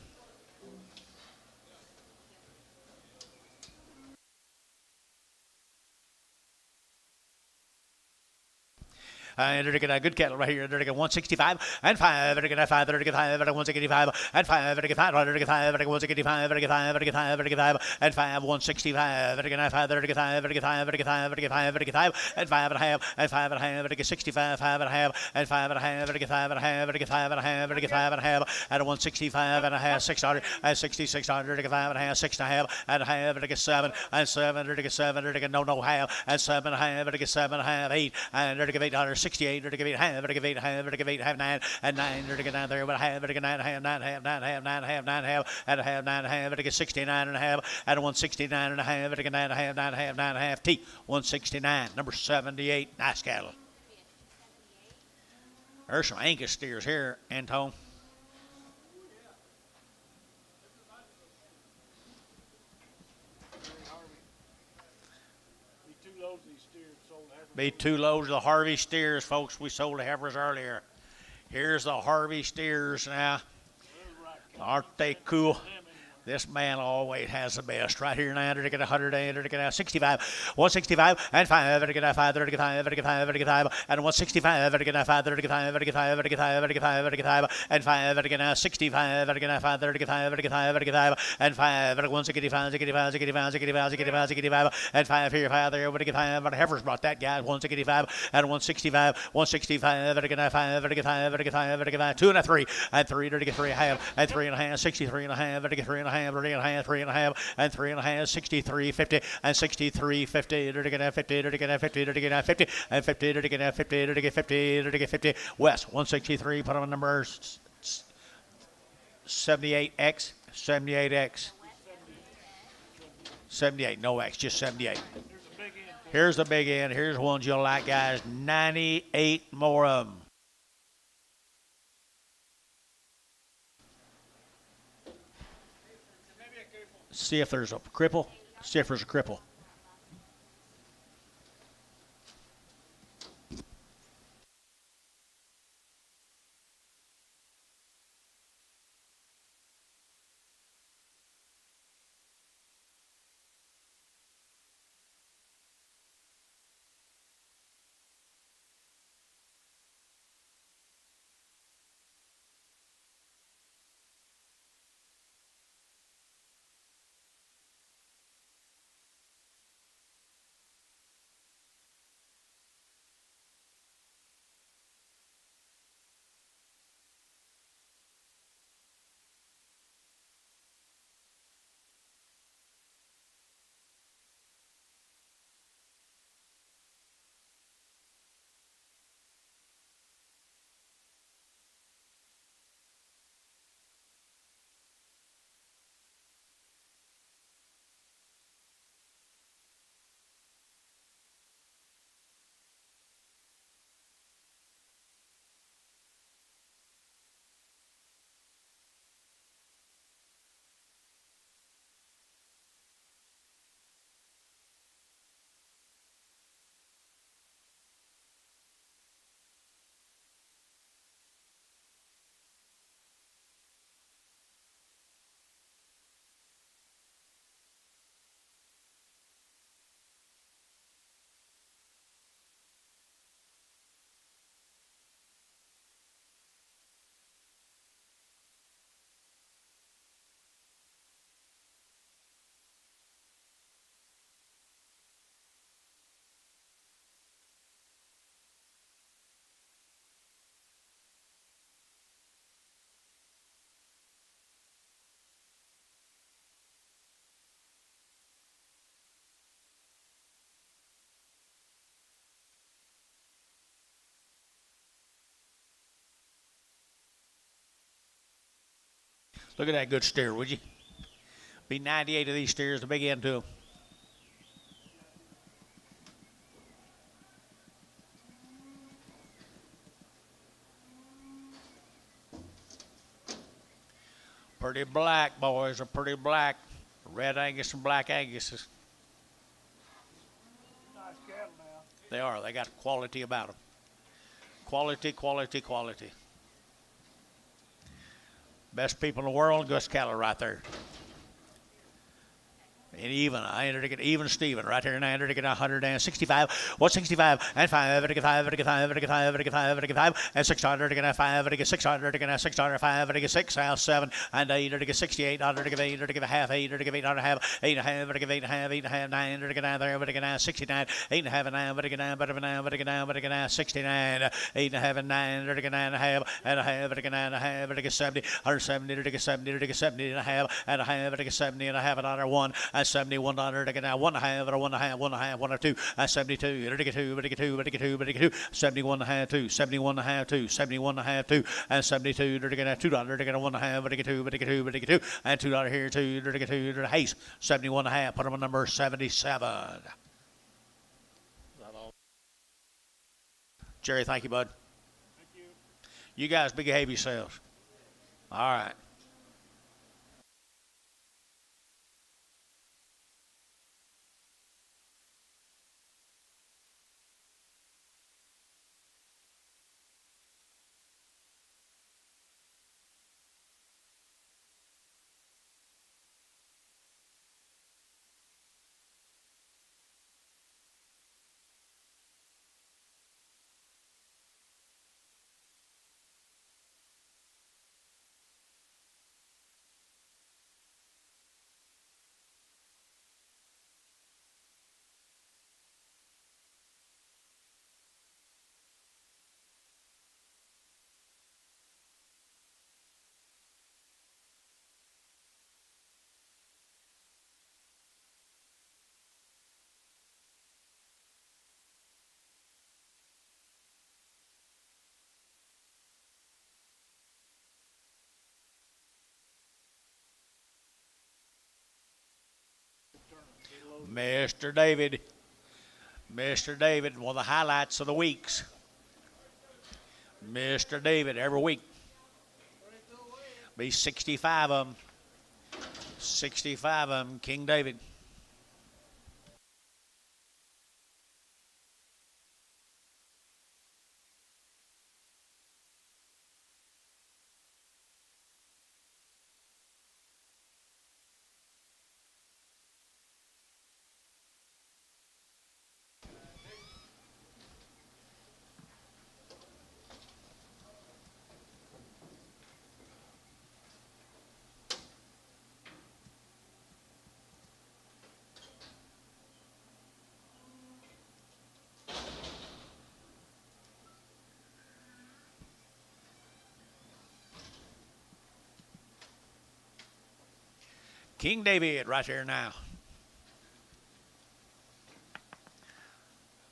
And they're getting a good cattle right here. They're getting 165 and 5. They're getting 5. They're getting 5. They're getting 165 and 5. They're getting 5. They're getting 5. They're getting 165. They're getting 5. They're getting 5. They're getting 5 and 5. 165. They're getting 5. They're getting 5. They're getting 5. They're getting 5. They're getting 5. They're getting 5 and 5 and a half and 5 and a half. They're getting 65. 5 and a half and 5 and a half. They're getting 5 and a half. They're getting 5 and a half. They're getting 5 and a half and a 165 and a half. 600 and 6,600. They're getting 5 and a half. 6 and a half and a half. They're getting 7 and 7. They're getting 7. They're getting no half and 7 and a half. They're getting 7 and a half. 8 and they're getting 868. They're getting 8 half. They're getting 8 half. They're getting 8 half 9 and 9. They're getting 9 there. But a half. They're getting 9 half. 9 half. 9 half. 9 half. 9 half and a half. 9 half. They're getting 69 and a half and a 169 and a half. They're getting 9 half. 9 half. 9 half. T 169. Number 78. Nice cattle. There's some Angus steers here, Antone. Be 2 loads of these steers sold every Be 2 loads of the Harvey steers, folks. We sold the heifers earlier. Here's the Harvey steers now. Aren't they cool? This man always has the best. Right here now, to get 100, to get 65, 165, and 5, to get 5, to get 5, to get 5, to get 5, and 165, to get 5, to get 5, to get 5, to get 5, to get 5, to get 5, and 5, to get 65, to get 5, to get 5, to get 5, to get 5, and 5, 165, 65, 65, 65, 65, 65, and 5 here, 5 there, to get 5, but heifers brought that guy, 165, and 165, 165, to get 5, to get 5, to get 5, to get 5, 2 and a 3, and 3 to get 3 and a half, and 3 and a half, 63 and a half, to get 3 and a half, 3 and a half, 3 and a half, and 3 and a half, 63, 50, and 63, 50, to get 50, to get 50, to get 50, and 50, to get 50, to get 50, to get 50. West, 163, put on number 78X, 78X. 78, no X, just 78. Here's the big end. Here's ones you'll like, guys. 98 more of them. See if there's a cripple. See if there's a cripple. Look at that good steer, would you? Be 98 of these steers, the big end to them. Pretty black, boys, are pretty black. Red Angus and black Anguses. nice cattle now. They are. They got quality about them. Quality, quality, quality. Best people in the world, Gus cattle right there. And even, I entered to get even Steven right here, and I entered to get 165, 165, and 5, to get 5, to get 5, to get 5, to get 5, to get 5, and 600 to get 5, to get 600 to get 600, 5, to get 6, 7, and 8 to get 68, 100 to get 8, to get a half, 8 to get 8 and a half, 8 and a half, to get 8 and a half, 8 and a half, 9 to get 9 there, to get 9, 69, 8 and a half, and 9, to get 9, but 9, to get 9, to get 9, 69, 8 and a half, and 9 to get 9 and a half, and a half, to get 9 and a half, to get 70, 170 to get 70, to get 70 and a half, and a half, to get 70 and a half, another 1, and 71 to get now 1 and a half, or 1 and a half, 1 and a half, 1 or 2, and 72, to get 2, to get 2, to get 2, to get 2, 71 and a half, 2, 71 and a half, 2, 71 and a half, 2, and 72 to get $2, to get 1 and a half, to get 2, to get 2, to get 2, and $2 here, 2 to get 2 to the Hayes, 71 and a half, put them on number 77. Jerry, thank you, bud. Thank you. You guys behave yourselves. All right. Mr. David. Mr. David, one of the highlights of the weeks. Mr. David, every week. Be 65 of them. 65 of them, King David. King David right here now.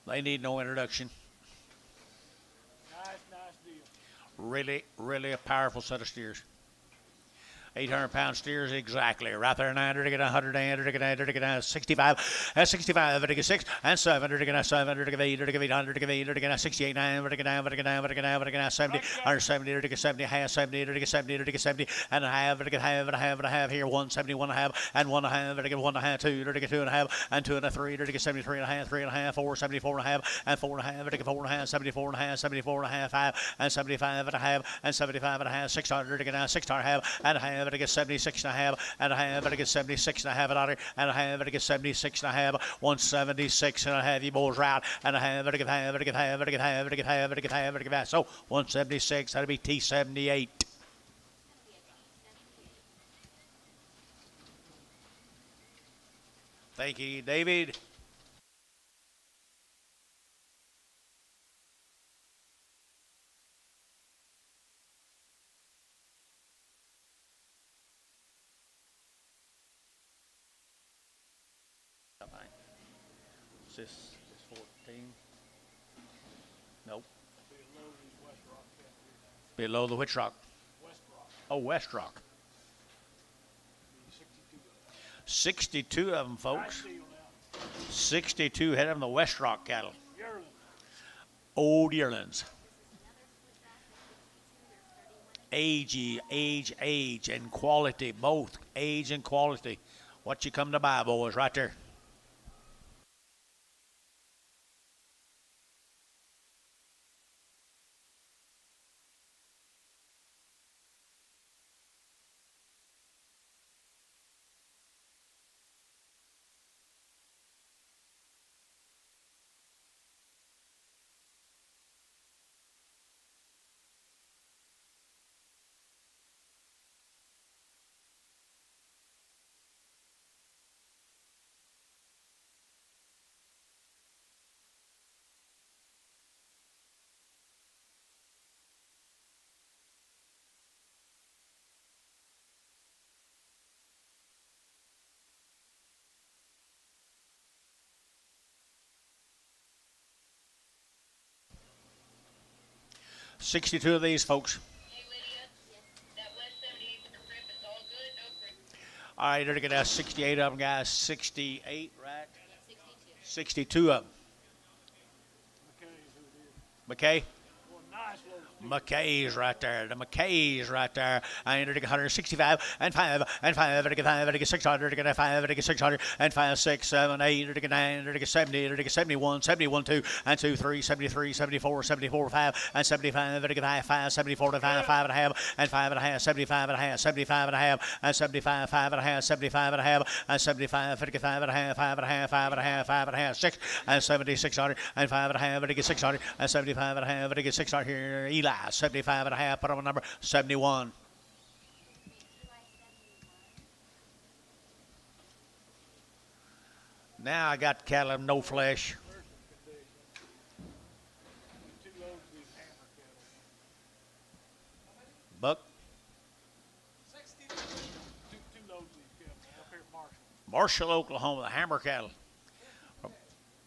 They need no introduction. Nice deal. Really, really a powerful set of steers. 800-pound steers exactly. Right there, 900 to get 100, 100 to get 65, and 65 to get 6, and 700 to get 700 to get 800 to get 800 to get 800 to get 68, 900 to get 900 to get 900 to get 900 to get 70, 170 to get 70, half 70 to get 70 to get 70, and a half to get half and a half and a half here, 170, 1 and a half, and 1 and a half to get 1 and a half, 2 to get 2 and a half, and 2 and a 3 to get 73 and a half, 3 and a half, 4, 74 and a half, and 4 and a half to get 4 and a half, 74 and a half, 74 and a half, 5, and 75 and a half, and 75 and a half, 600 to get 600 and a half, and a half to get 76 and a half, and a half to get 76 and a half, and a half to get 76 and a half, 176 and a half, you boys right, and a half to get half to get half to get half to get half to get half to get half. So 176, that'll be T78. Thank you, David. This 14. Nope. Below the which rock? West Rock. Oh, West Rock. 62 62 of them. of them, folks. Nice deal now. 62 head of them, the West Rock cattle. Yearling. Old yearlings. Age, and quality, both age and quality. What you come to buy, boys, right there. $62 of these, folks. Hey, Lydia. That West 78 with the crib is all good, no crib. All right, they're going to have 68 of them, guys. 68, right? 62. 62 of them. McKay's who it is. McKay? Well, nice little McKay's right there. The McKay's right there. And 165 and 5 and 5 and 600 and 5 and 600 and 5, 6, 7, 8 and 9 and 70 and 71, 71, 2 and 2, 3, 73, 74, 74, 5 and 75 and 5, 74 to 5, 5 and a half and 5 and a half, 75 and a half, 75 and a half and 75, 5 and a half, 75 and a half and 75, 55 and a half, 5 and a half, 5 and a half, 5 and a half, 6 and 7600 and 5 and a half and 600 and 75 and a half and 600 here. Eli 75 and a half. Put on number 71. Now I got cattle of no flesh. Buck. 62. Two loads of these cattle up here at Marshall. Marshall, Oklahoma, the hammer cattle.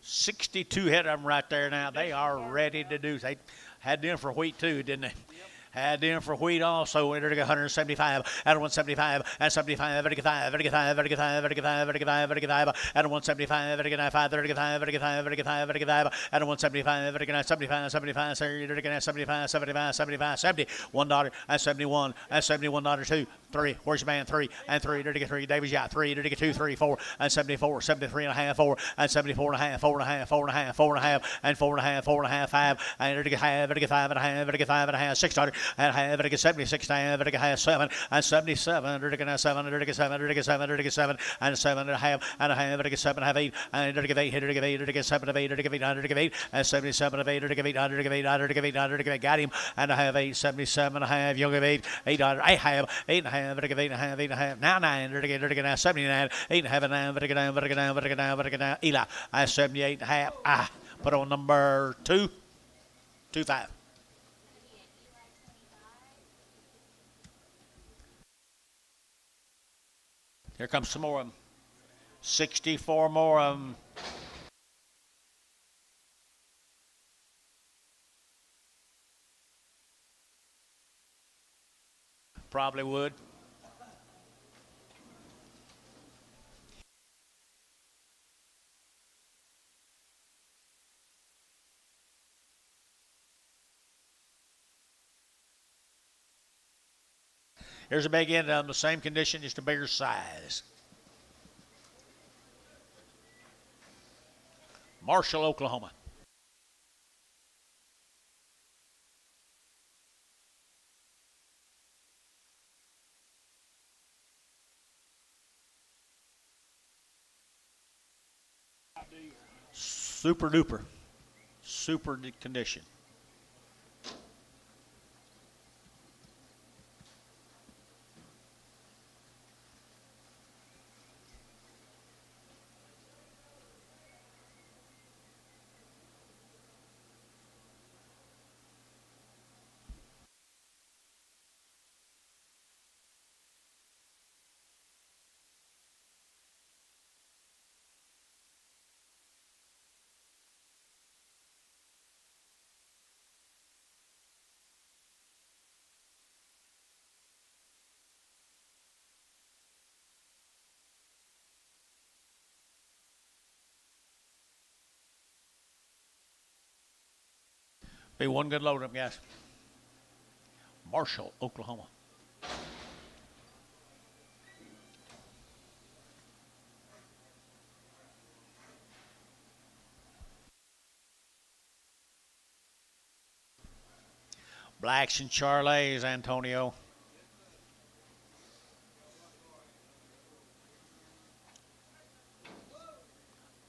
62 head of them right there now. They are ready to do. They had them for wheat too, didn't they? Had them for wheat also. Entered 175 at 175 and 75 at 5 at 5 at 5 at 5 at 5 at 5 at 5 at 175 at 5 at 5 at 5 at 5 at 5 at 175 at 75 75 75 75 75 70 $1 and 71 and $71 2 3. Where's your man? 3 and 3 to get 3. Davis yacht 3 to get 2 3 4 and 74 73 and a half 4 and 74 and a half 4 and a half 4 and a half 4 and a half and 4 and a half 4 and a half 5 and to get half to get 5 and a half to get 5 and a half $6 and half to get 76 and to get half 7 and 77 to get 7 to get 7 to get 7 to get 7 and 7 and a half to get 7 and a half 8 and to get 8 to get 8 to get 7 of 8 to get 8 to get 8 and 77 of 8 to get 8 to get 8 to get 8 to get 8 got him and a half 8 77 and a half young of 8 $8 I have 8 and a half to get 8 and a half 8 and a half now 9 to get 79 8 and a half and 9 to get down to get down to get down to get down Eli I 78 and a half put on number 2 5. Here comes some more of them. 64 more of them. Probably would. Here's a big end on the same condition, just a bigger size. Marshall, Oklahoma. Super duper. Super condition. Be one good load of them, guys. Marshall, Oklahoma. Blacks and Charley's, Antonio.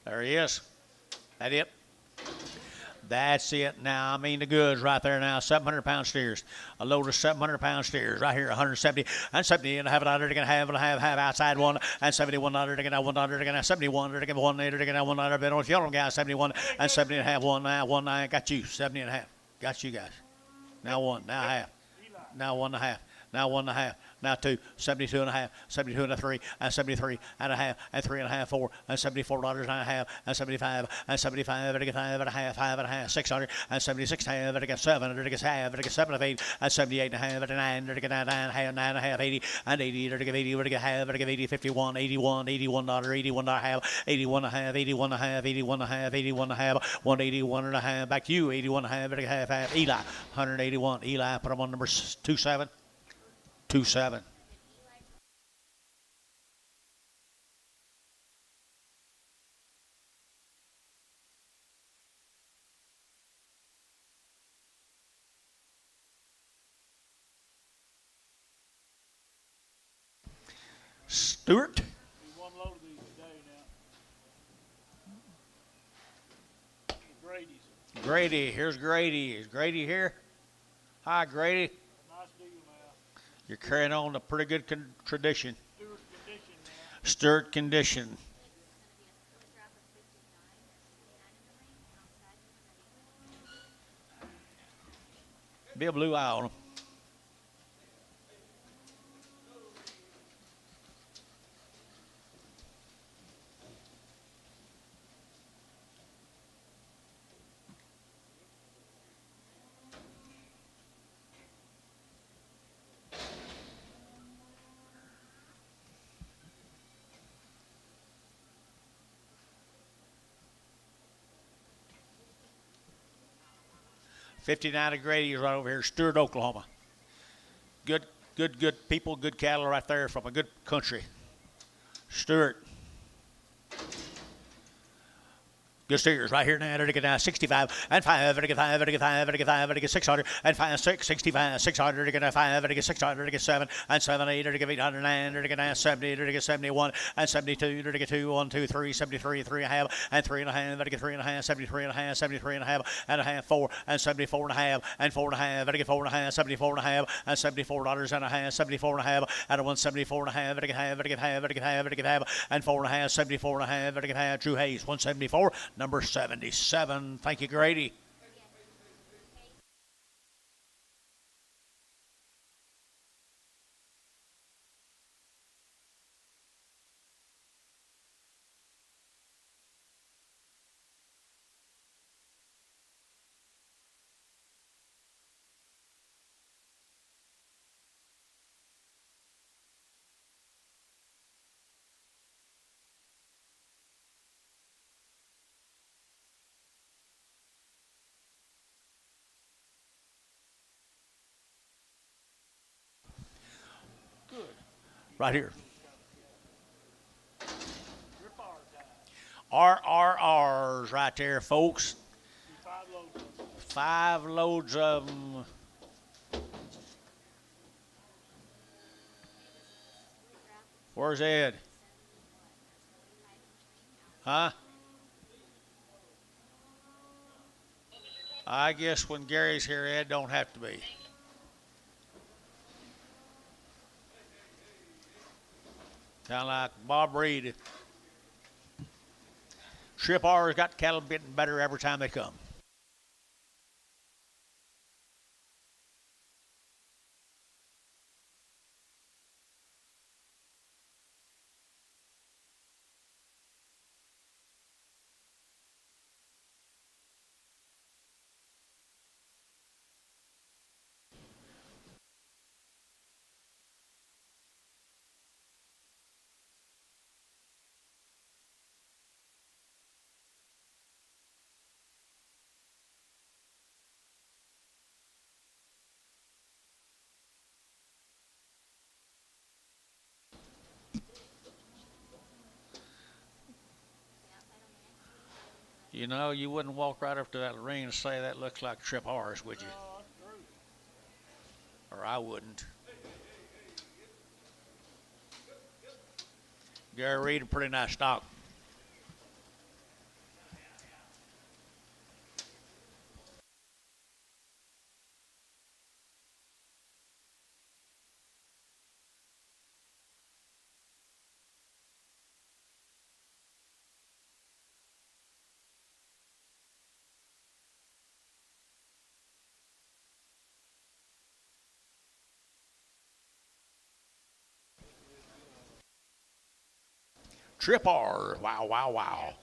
There he is. That it? That's it now. I mean the goods right there now. 700-pound steers. A load of 700-pound steers right here. 170 and 70 and a half $1 to get half outside one and $71 to get $1 to get 71 to get $1 to get $1 bid on if you don't guys 71 and 70 and a half one got you 70 and a half. Got you guys. Now one. Now half. Now 1 and a half. Now 1.5. Now 2. 72.5. 72.3. And 73.5. And 3.5. 4. And $74.5. And 75. And 75. And 5.5. 5.5. 600. And 76.5. And 7. And 7. And 7 of 8. And 78.5. And 9. And 9.5. 9.5. 80. And 80. And 80. And half. And 80. 51. 81. $81. 81.5. 81.5. 81.5. 81.5. 81.5. 181.5. Back to you. 81.5. Half. Eli. 181. Eli. Put him on number 27. 27. Stuart. We one load of these today now. Grady's. Grady. Here's Grady. Is Grady here? Hi, Grady. Nice deal now. You're carrying on a pretty good tradition. Stewart condition now. Stuart condition. Be a blue eye on him. $59 of Grady is right over here, Stuart, Oklahoma. Good people, good cattle right there from a good country. Stuart. Good steers right here now. They're going to 65 and 5. They're going to 5. They're going to 5. They're going to 5. They're going to 600 and 5. 6, 65, 600. They're going to 5. They're going to 600. They're going to 7 and 7, 8. They're going to 809. They're going to 70. They're going to 71 and 72. They're going to 2, 1, 2, 3, 73, 3.5 and 3.5. They're going to 3.5, 73.5, 73.5 and a half, 4 and 74.5 and 4.5. They're going to 4.5, 74.5 and $74.5, 74.5 and a 174.5. They're going to have. They're going to have. They're going to have. They're going to have and 4.5, 74.5. They're going to have. Drew Hayes 174. Number 77. Thank you, Grady. Right here. RRRs right there, folks. 5 loads of them. Where's Ed? Huh? I guess when Gary's here, Ed don't have to be. Kind of like Bob Reed. Trip R's got cattle getting better every time they come. You know, you wouldn't walk right up to that ring and say that looks like Trip R's, would you? Or I wouldn't. Gary Reed, a pretty nice stock. Trip R. Wow, wow, wow.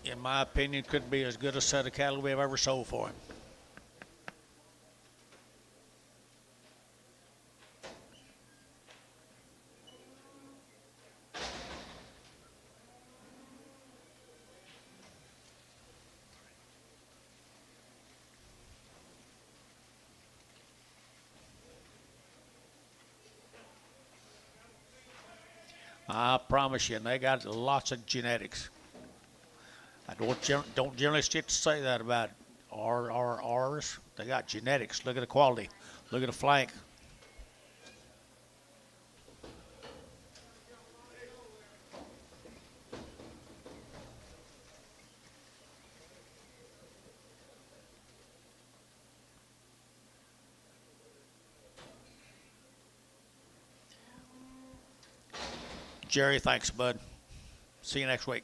In my opinion, could be as good a set of cattle we've ever sold for him. I promise you, and they got lots of genetics. I don't generally get to say that about ours. They got genetics. Look at the quality. Look at the flank. Jerry, thanks, bud. See you next week.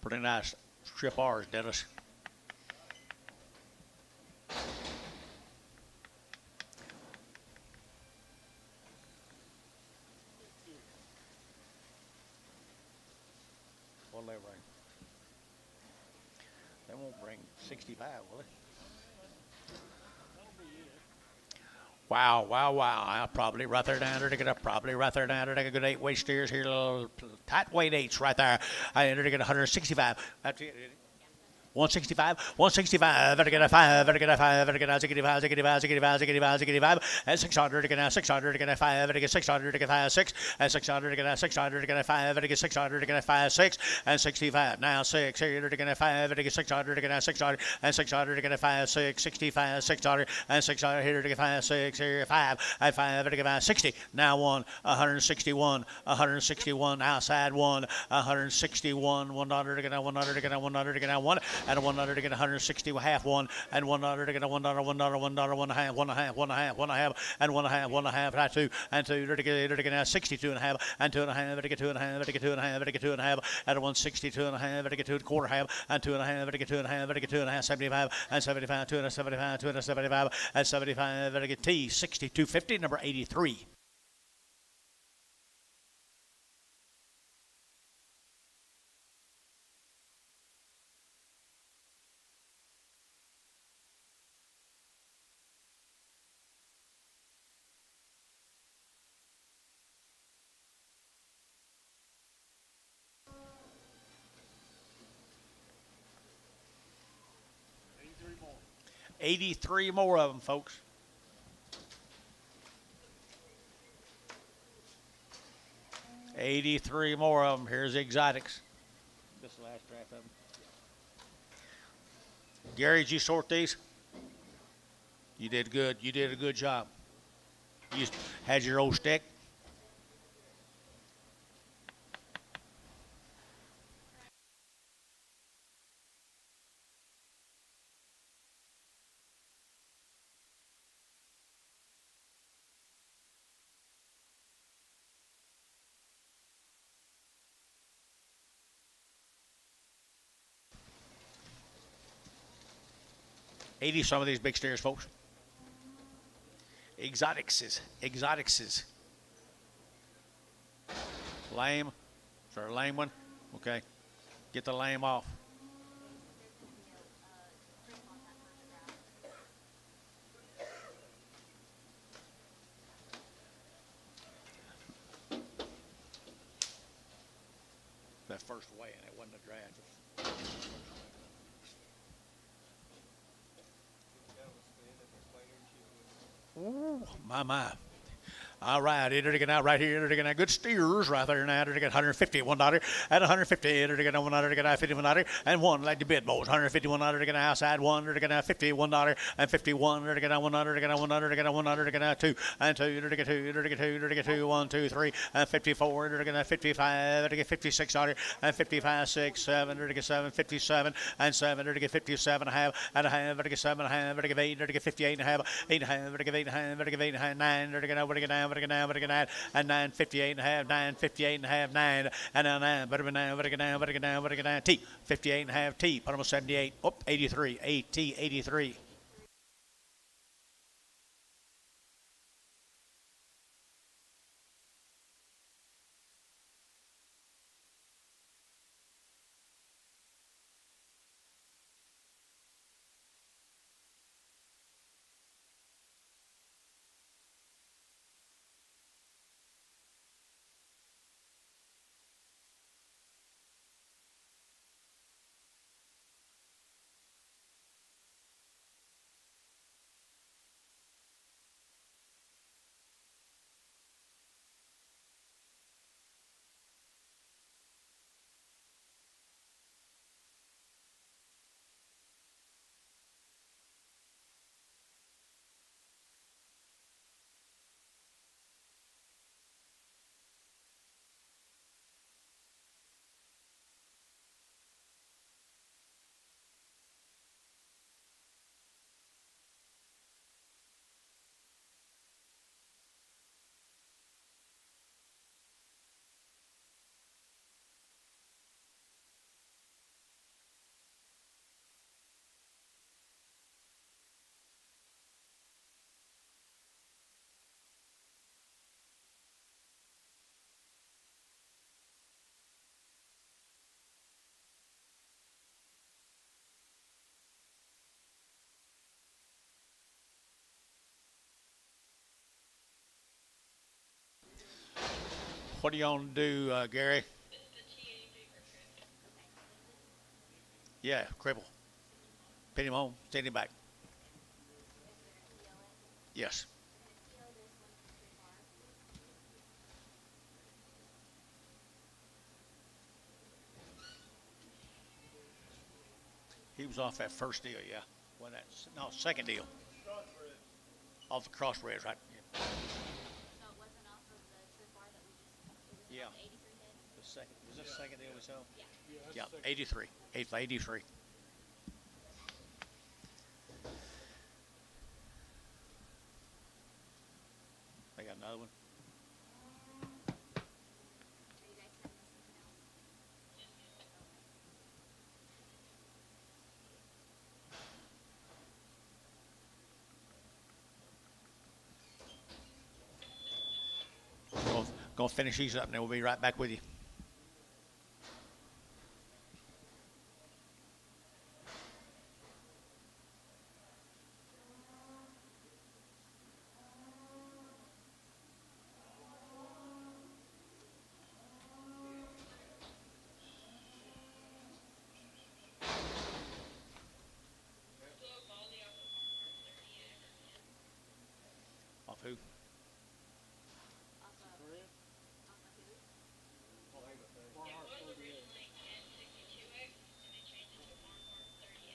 Pretty nice strip R's, Dennis. What'll they bring? They won't bring 65, will they? Wow, wow, wow. I'll probably right there down there to get up. Probably right there down there to get a good 8-weight steers here. Little tight weight 8s right there. I entered to get 165. That's it. 165, 165, better get a 5, better get a 5, better get a 65, 65, 65, 65, 65, and 600 to get a 600 to get a 5, better get 600 to get a 6, and 600 to get a 600 to get a 5, better get 600 to get a 5, 6, and 65. Now 6 here to get a 5, better get 600 to get a 600, and 600 to get a 5, 6, 65, 600, and 600 here to get 5, 6, here 5, and 5 better get a 60. Now 161, 161 outside 161, 100 to get a 100 to get a 100 to get a 1. And a $1 to get 160 half one, and $1 to get a $1, $1, one half, one half, one half, one half, and one half, right two, and two to get 62 and a half, and 2 1/2 to get 2 1/2 to get 2 1/2 to get 2 1/2, and a 162 1/2 to get 2 1/4 half, and 2 1/2 to get 2 1/2 to get 2 1/2, 75, and 75, 275, 275, and 75 to get T 6250, number 83. more. 83 more of them, folks. $83 more of them. Here's the exotics. This is the last draft of them. Gary, did you sort these? You did good. You did a good job. You had your old stick. Some of these big steers, folks. Exotics. Lame, Is there a lame one? Okay. Get the lame off. That first weigh, and it wasn't a draft. Ooh, my. All right, enter to get out right here. Enter to get out good steers right there now. Enter to get $150 $1 at 150. Enter to get $1 to get out $51 and one like the bid boys. $151 to get outside one. Enter to get out $51 and 51. Enter to get out $100 to get out $100 to get out $100 to get out two and two. Enter to get two. Enter to get two. Enter to get two. 1 2 3 and 54. Enter to get out 55. Enter to get $56 and 55 6 7. Enter to get 7 57 and 7. Enter to get 57 and a half and a half. Enter to get 7 and a half. Enter to get 8. Enter to get 58 and a half. 8 and a half. Enter to get 8 and a half. Enter to get 8 and a half. 9. Enter to get out. Enter to get down. Enter to get down. Enter to get down. And 958 and a half, 958 and a half, 9, and now 9, better get down, better get down, better get down, better get down, T, 58 and a half, T, put him on 78, 83, AT, 83. What are you going to do, Gary? Yeah, cripple. Pin him home, send him back. Yes. He was off that first deal, yeah. When that, no, second deal. Off the crossbred, right? Yeah. So it wasn't off of the trip bar that we just, Yeah. the 83 head? The second, was this the second deal we saw? Yeah. Yeah, 83. 83. They got another one. Are you guys sending us something else? Gonna finish these up and then we'll be right back with you. Off who?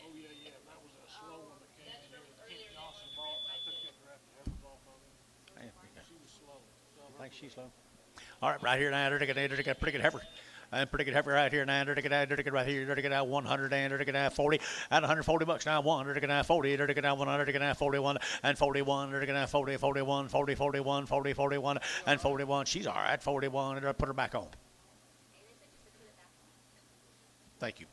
Oh, yeah, yeah, that was a slow one that came in here that Kent Johnson bought, and I took that draft the heifers off of him. She was slow. So I think she's low. All right, right here now, they're going to get a pretty good heifer. And pretty good heifer right here now. They're going to get right here. They're going to get out 100 and they're going to have 40 at $140 now. One. They're going to have 40. They're going to have 100. They're going to have 41 and 41. They're going to have 40, 41, 40, 41, 40, 41 and 41. She's all right. 41. And they'll put her back on. Thank you.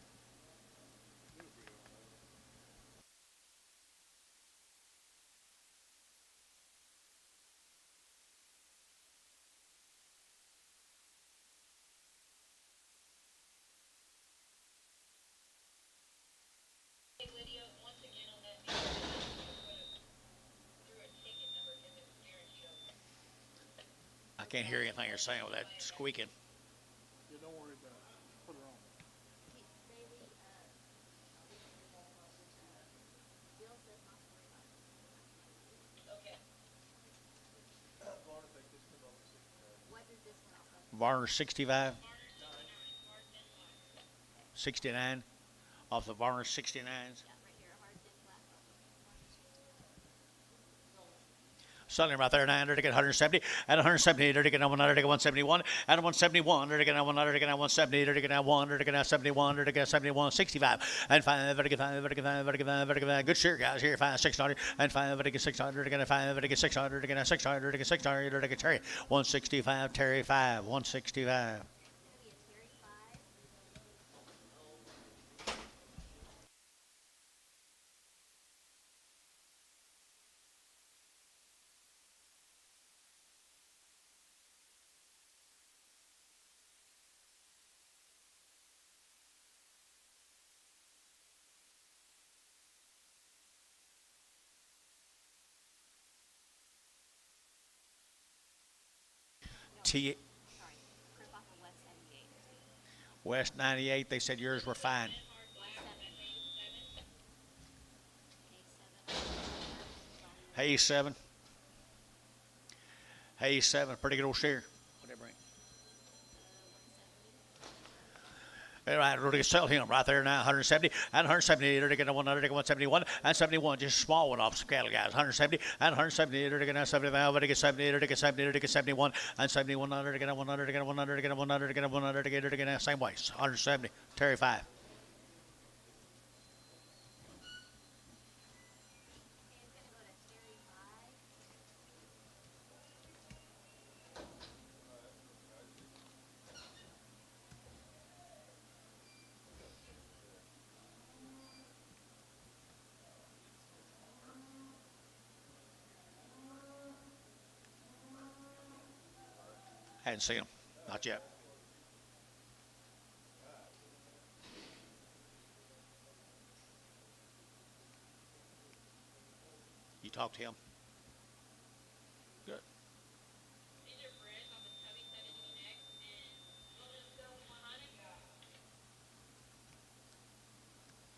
can't hear anything you're saying with that squeaking. Yeah, don't worry about it. Put her on. Bailey, Bill says not to worry about it. What does this one also? Varner 65. 69. Off the Varner 69s. Yeah, right here, a hard thin flat. Selling right there now, they're to get 170, and 170, they're to get 100, to get 171, and 171, they're to get 100, to get 170, they're to get 1, they're to get 71, they're to get 71, 65, and 5, they're to get 5, they're to get 5, they're to get 5, they're to get 5. Good share, guys, here, 5, 600, and 5, they're to get 600, to get 5, they're to get 600, to get 600, to get 600, they're to get Terry, 165, Terry 5, 165. T Sorry, Crip off of West 78. West 98, they said yours were fine. West 7. Hayes 7. Hayes 7, pretty good old share. What did it bring? 170. All right, we're going to sell him right there now, 170, and 170, they're to get 100, to get 171, and 71, just a small one off some cattle guys, 170, and 170, they're to get 75, they're to get 70, they're to get 70, they're to get 71, and 71, they're to get 100, to get 100, to get 100, to get 100, to get same way, 170, Terry 5. Hadn't seen him, not yet. You talked to him? Good. These are fresh off the Tubby 17X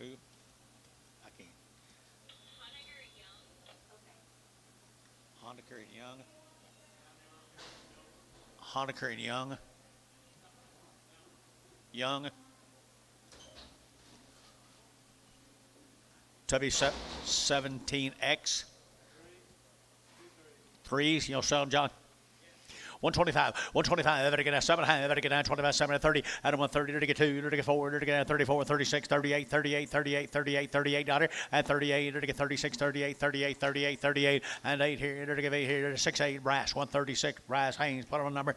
and Who? I can't. Honecker Young. Okay. Honecker and Young. Honecker and Young. Young. Tubby 17X. Threes, you'll sell them, John. 125, 125, they're get 7 high, they're get 925, 730, out of 130, they're to get 2, they're to get 4, they're to get 34, 36, 38, 38, 38, 38, 38, dollar, and 38, they're to get 36, 38, 38, 38, 38, and 8 here, they're to get 8 here, they're to 6, 8, brass, 136, brass, Haynes, put on a number.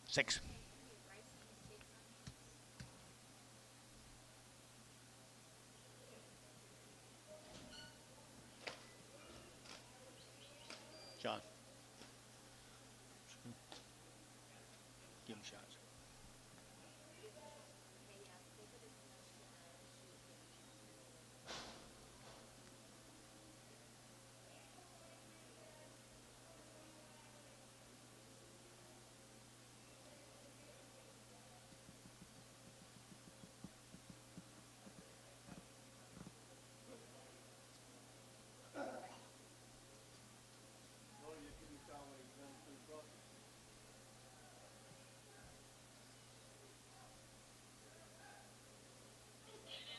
6. John. Give him shots.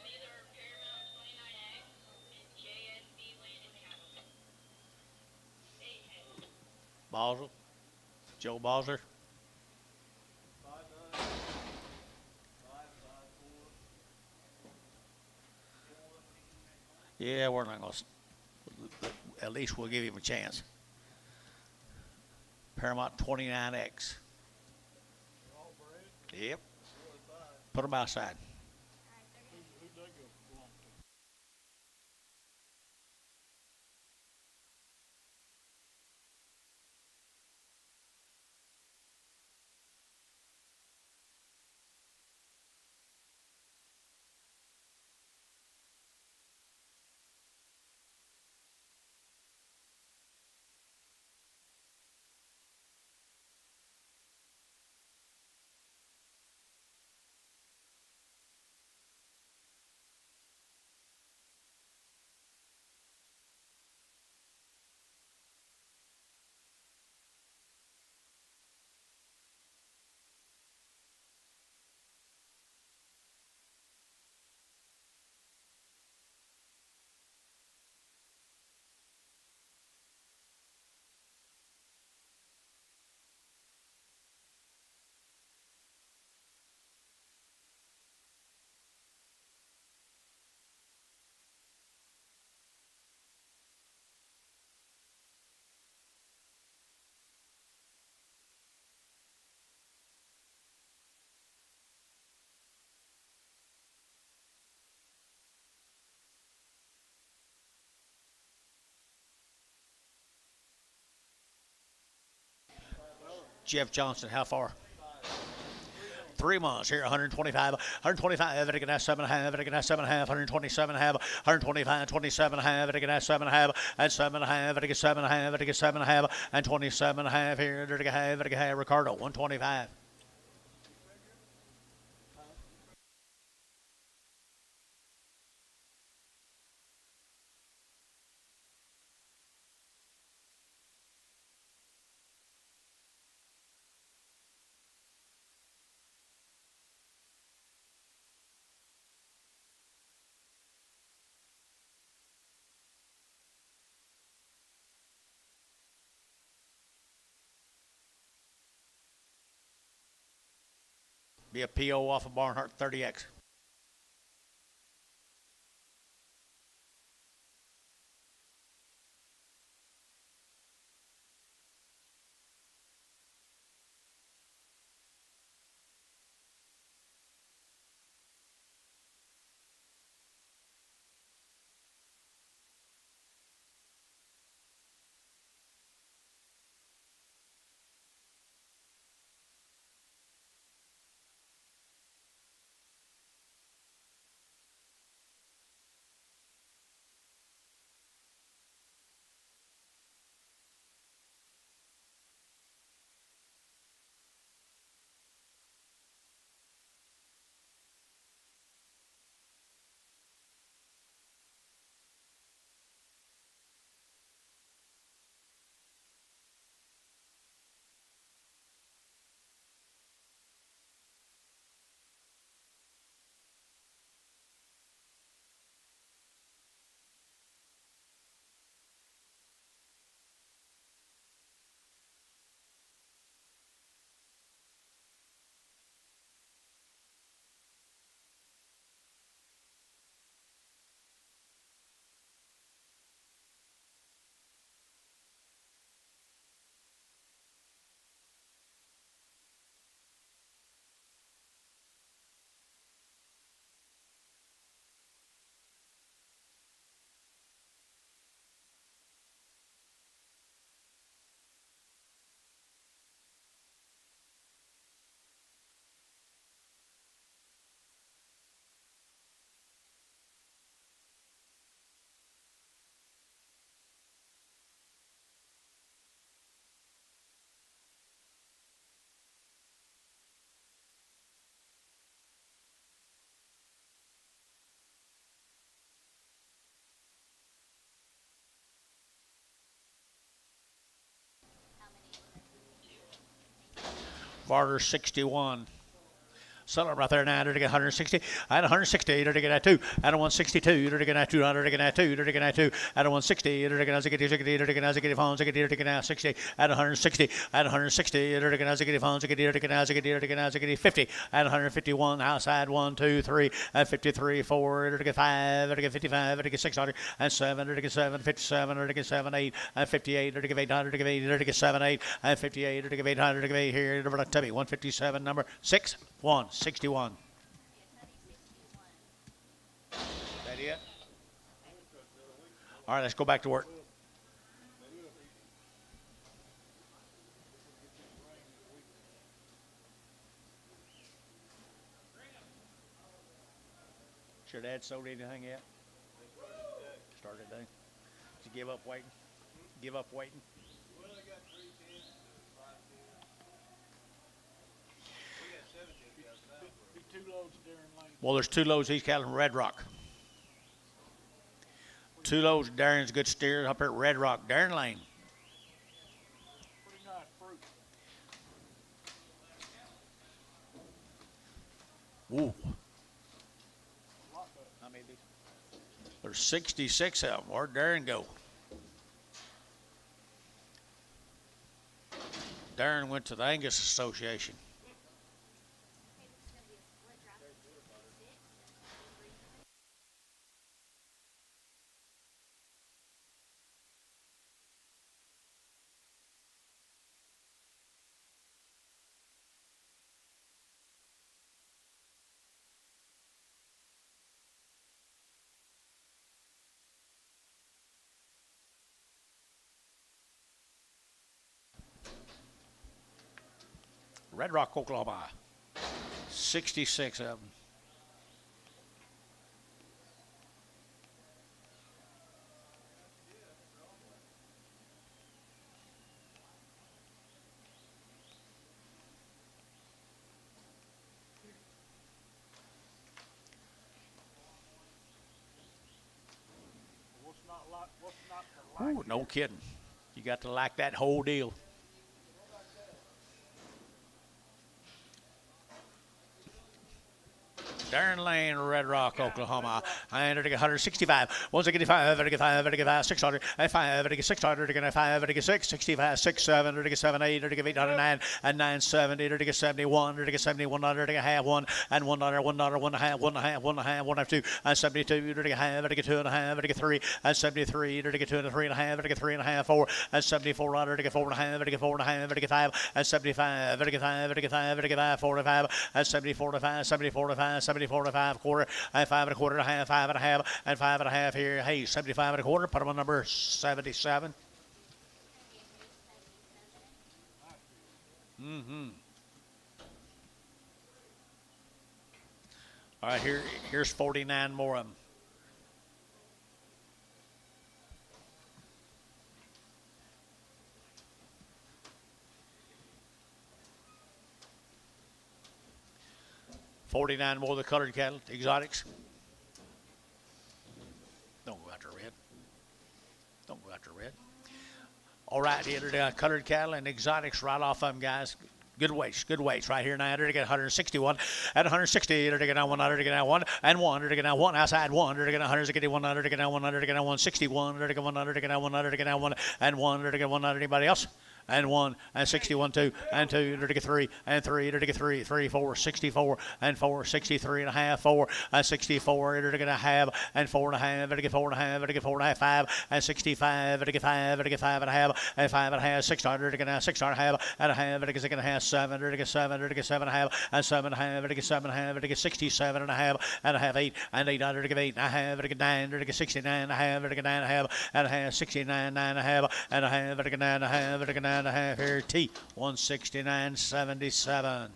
These are Paramount 29X and JSB Land and Cattle. 8 heads. Boswell. Joe Bosler. 5-9, 5-5-4. Yeah, we're not going to. At least we'll give him a chance. Paramount 29X. All bred. Yep. Put him outside. Who'd they go belong to? Jeff Johnson, how far? 3 months here, 125, 125, it can have 7.5, it can have 7.5, 127.5, 125, 27.5, it can have 7.5, and 7.5, it can 7.5, it can 7.5, and 27.5 here, it can have Ricardo, 125. Be a PO off of Barnhart 30X. Varder 61. Settle right there now. To get 160. At 160. To get at 2. At 162. To get at 2. To get at 2. To get at 2. At 160. To get at 60. To get at 60. Phones. To get at 60. At 160. At 160. To get at 60. Phones. To get at 60. 50. At 151. Outside 1, 2, 3. At 53. 4. To get 5. To get 55. To get 600. And 7. To get 7. 57. To get 7. 8. And 58. To get 800. To get 8. To get 7. 8. And 58. To get 800. To get 8 here. To Tubby. 157. Number 6. 1. 61. That it? All right, let's go back to work. Sure, Dad sold anything yet? Started today. Did you give up waiting? Give up waiting? Well, I got 3 10s and 5 10s. Be 2 loads of Darren Lane. Well, there's 2 loads East Cattle from Red Rock. 2 loads of Darren's good steers up here at Red Rock, Darren Lane. Pretty nice fruit. Ooh. How many of these? There's 66 of them. Where'd Darren go? Darren went to the Angus Association. Red Rock, Oklahoma. 66 of them. Ooh, no kidding. You got to like that whole deal. Darren Lane, Red Rock, Oklahoma. And 165. 165, 165, 600, 5, 600, 5, 6, 65, 6, 7, 7, 8, 809, and 970, 71, 71, half one, and $1, $1, 1 half, 1 half, 1 half, 1 half, 2, and 72, half, 2 and a half, 3, and 73, 2 and 3 and a half, 3 and a half, 4, and 74, 4 and a half, 4 and a half, 5, and 75, 45, and 74, 5, 74, 5, 74 and a 5 quarter, and 5 and a quarter and a half, 5 and a half, and 5 and a half here. Hey, 75 and a quarter. Put them on number 77. All right, here's 49 more of them. $49 more of the colored cattle, exotics. Don't go after red. Don't go after red. All right, here the colored cattle and exotics right off of them, guys. Good weights right here now. They're get 161 at 160. They're get 100 to get 1 and 1. They're get 1 outside 1. They're get 100 to get 100 to get 100 to get 161. They're get 100 to get 100 to get 1 and 1. They're get 100. Anybody else? And 1 and 61, 2 and 2, to get 3 and 3, to get 3, 3, 4, 64 and 4, 63 and a half, 4 and 64, to get a half and 4 and a half, to get 4 and a half, to get 4 and a half, 5 and 65, to get 5, to get 5 and a half, and 5 and a half, 600, to get 600 and a half, and a half, to get 6 and a half, 7, to get 7, to get 7 and a half, and 7 and a half, to get 7 and a half, to get 67 and a half, 8 and 800, to get 8 and a half, to get 9, to get 69 and a half, to get 9 and a half, and a half, 69, 9 and a half, and a half, to get 9 and a half, to get 9 and a half here. 169.77.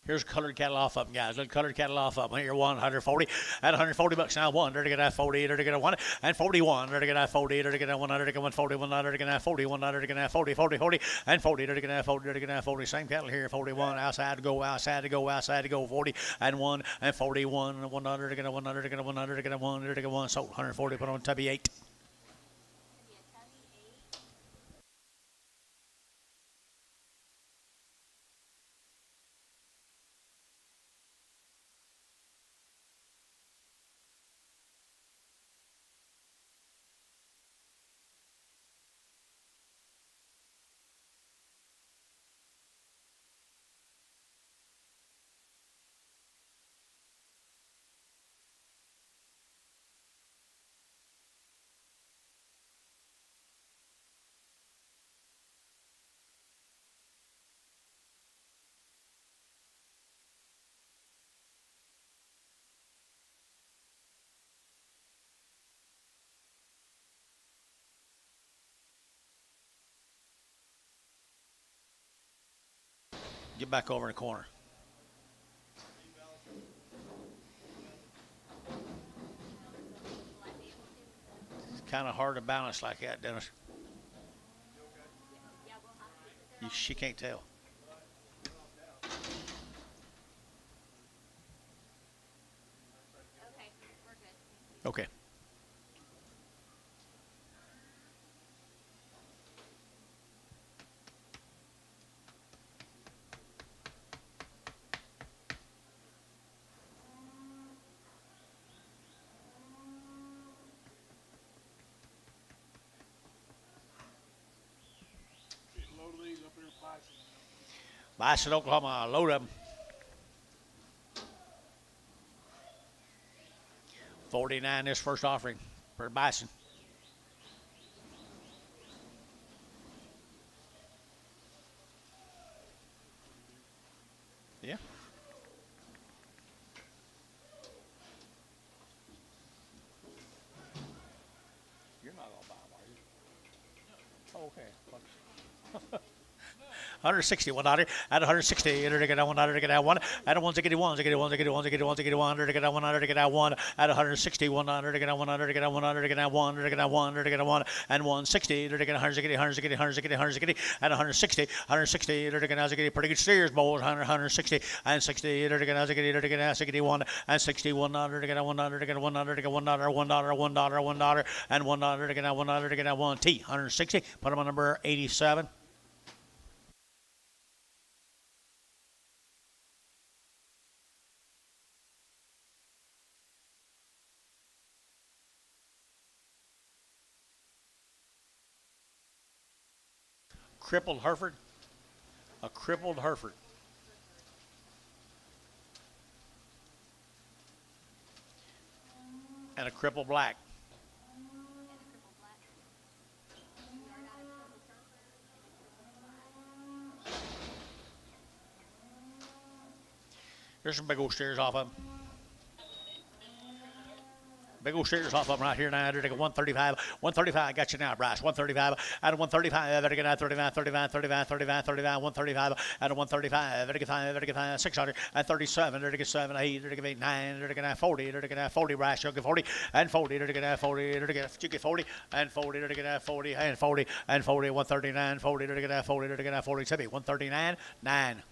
Here's colored cattle off of them, guys. Look, colored cattle off of them. Here, 140 at 140 bucks now. 1, to get that 40, to get a 1 and 41, to get that 40, to get that 100, to get 140, 100, to get that 40, 100, to get that 40, 40, 40, and 40, to get that 40, to get that 40. Same cattle here, 41 outside to go, outside to go, outside to go, 40 and 1 and 41 and 100, to get a 100, to get a 100, to get a 100, to get 1. So 140, put on tubby 8. Get back over in the corner. It's kind of hard to balance like that, Dennis. She can't tell. Okay, we're good. Okay. bison. Bison, Oklahoma, a load of them. 49 this first offering for bison. Yeah. You're not gonna buy them, are you? Oh, okay. 160, $1 at 160, enter to get $1 to get one at 161, to get one, to get one, to get one, to get one, to get $1 to get one at 160, $1 to get $1 to get $1 to get one, to get one, to get one, and 160, to get 160, 160, 160, 160 at 160, 160, to get 160, pretty good steers, boys, 160 and 60, to get 160, to get 61 and 61 $1 to get $1 to get $1 to get $1, $1 and $1 to get $1 to get 1 T 160. Put them on number 87. Crippled Hereford. A crippled Hereford. And a crippled black. There's some big old steers off of them. Big old steers off of them right here now. They're taking 135. 135. Got you now, Bryce. 135 out of 135. Better get out 35, 35, 35, 35, 35, 135 out of 135. Better get 5, 600 and 37. Better get 7, 8. Better get 8, 9. Better get 40. Better get 40. Bryce, you'll get 40 and 40. Better get 40. Better get 40 and 40. Better get 40 and 40 and 40. 139, 40. Better get 40. Better get 40. 139, 9.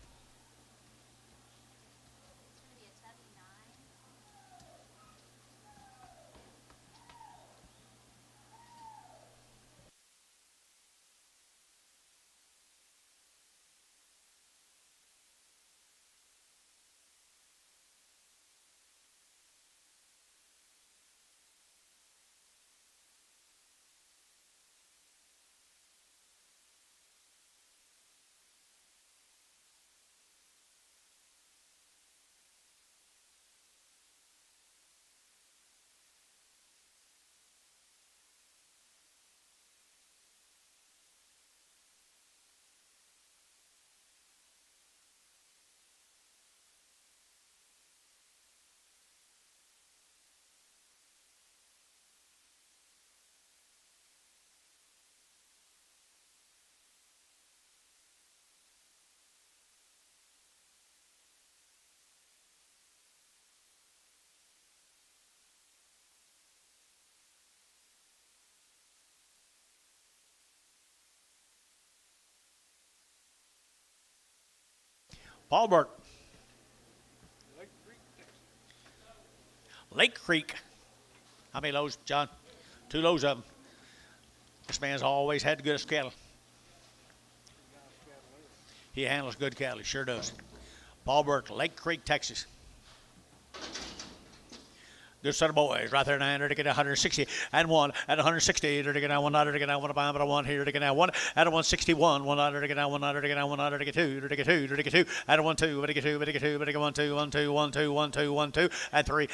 Paul Burke. Lake Creek. How many loads, John? 2 loads of them. This man's always had the goodest cattle. He handles good cattle. He sure does. Paul Burke, Lake Creek, Texas. Good set of boys right there now. To get 160 and 1 at 160. To get 1 to get 1 about a 1 here to get 1 at 161. 1 to get 1 to get 1 to get 2 to get 2 to get 2 at 1 2 to get 2 to get 2 to get 1 2 1 2 1 2 1 2 1 2 and 3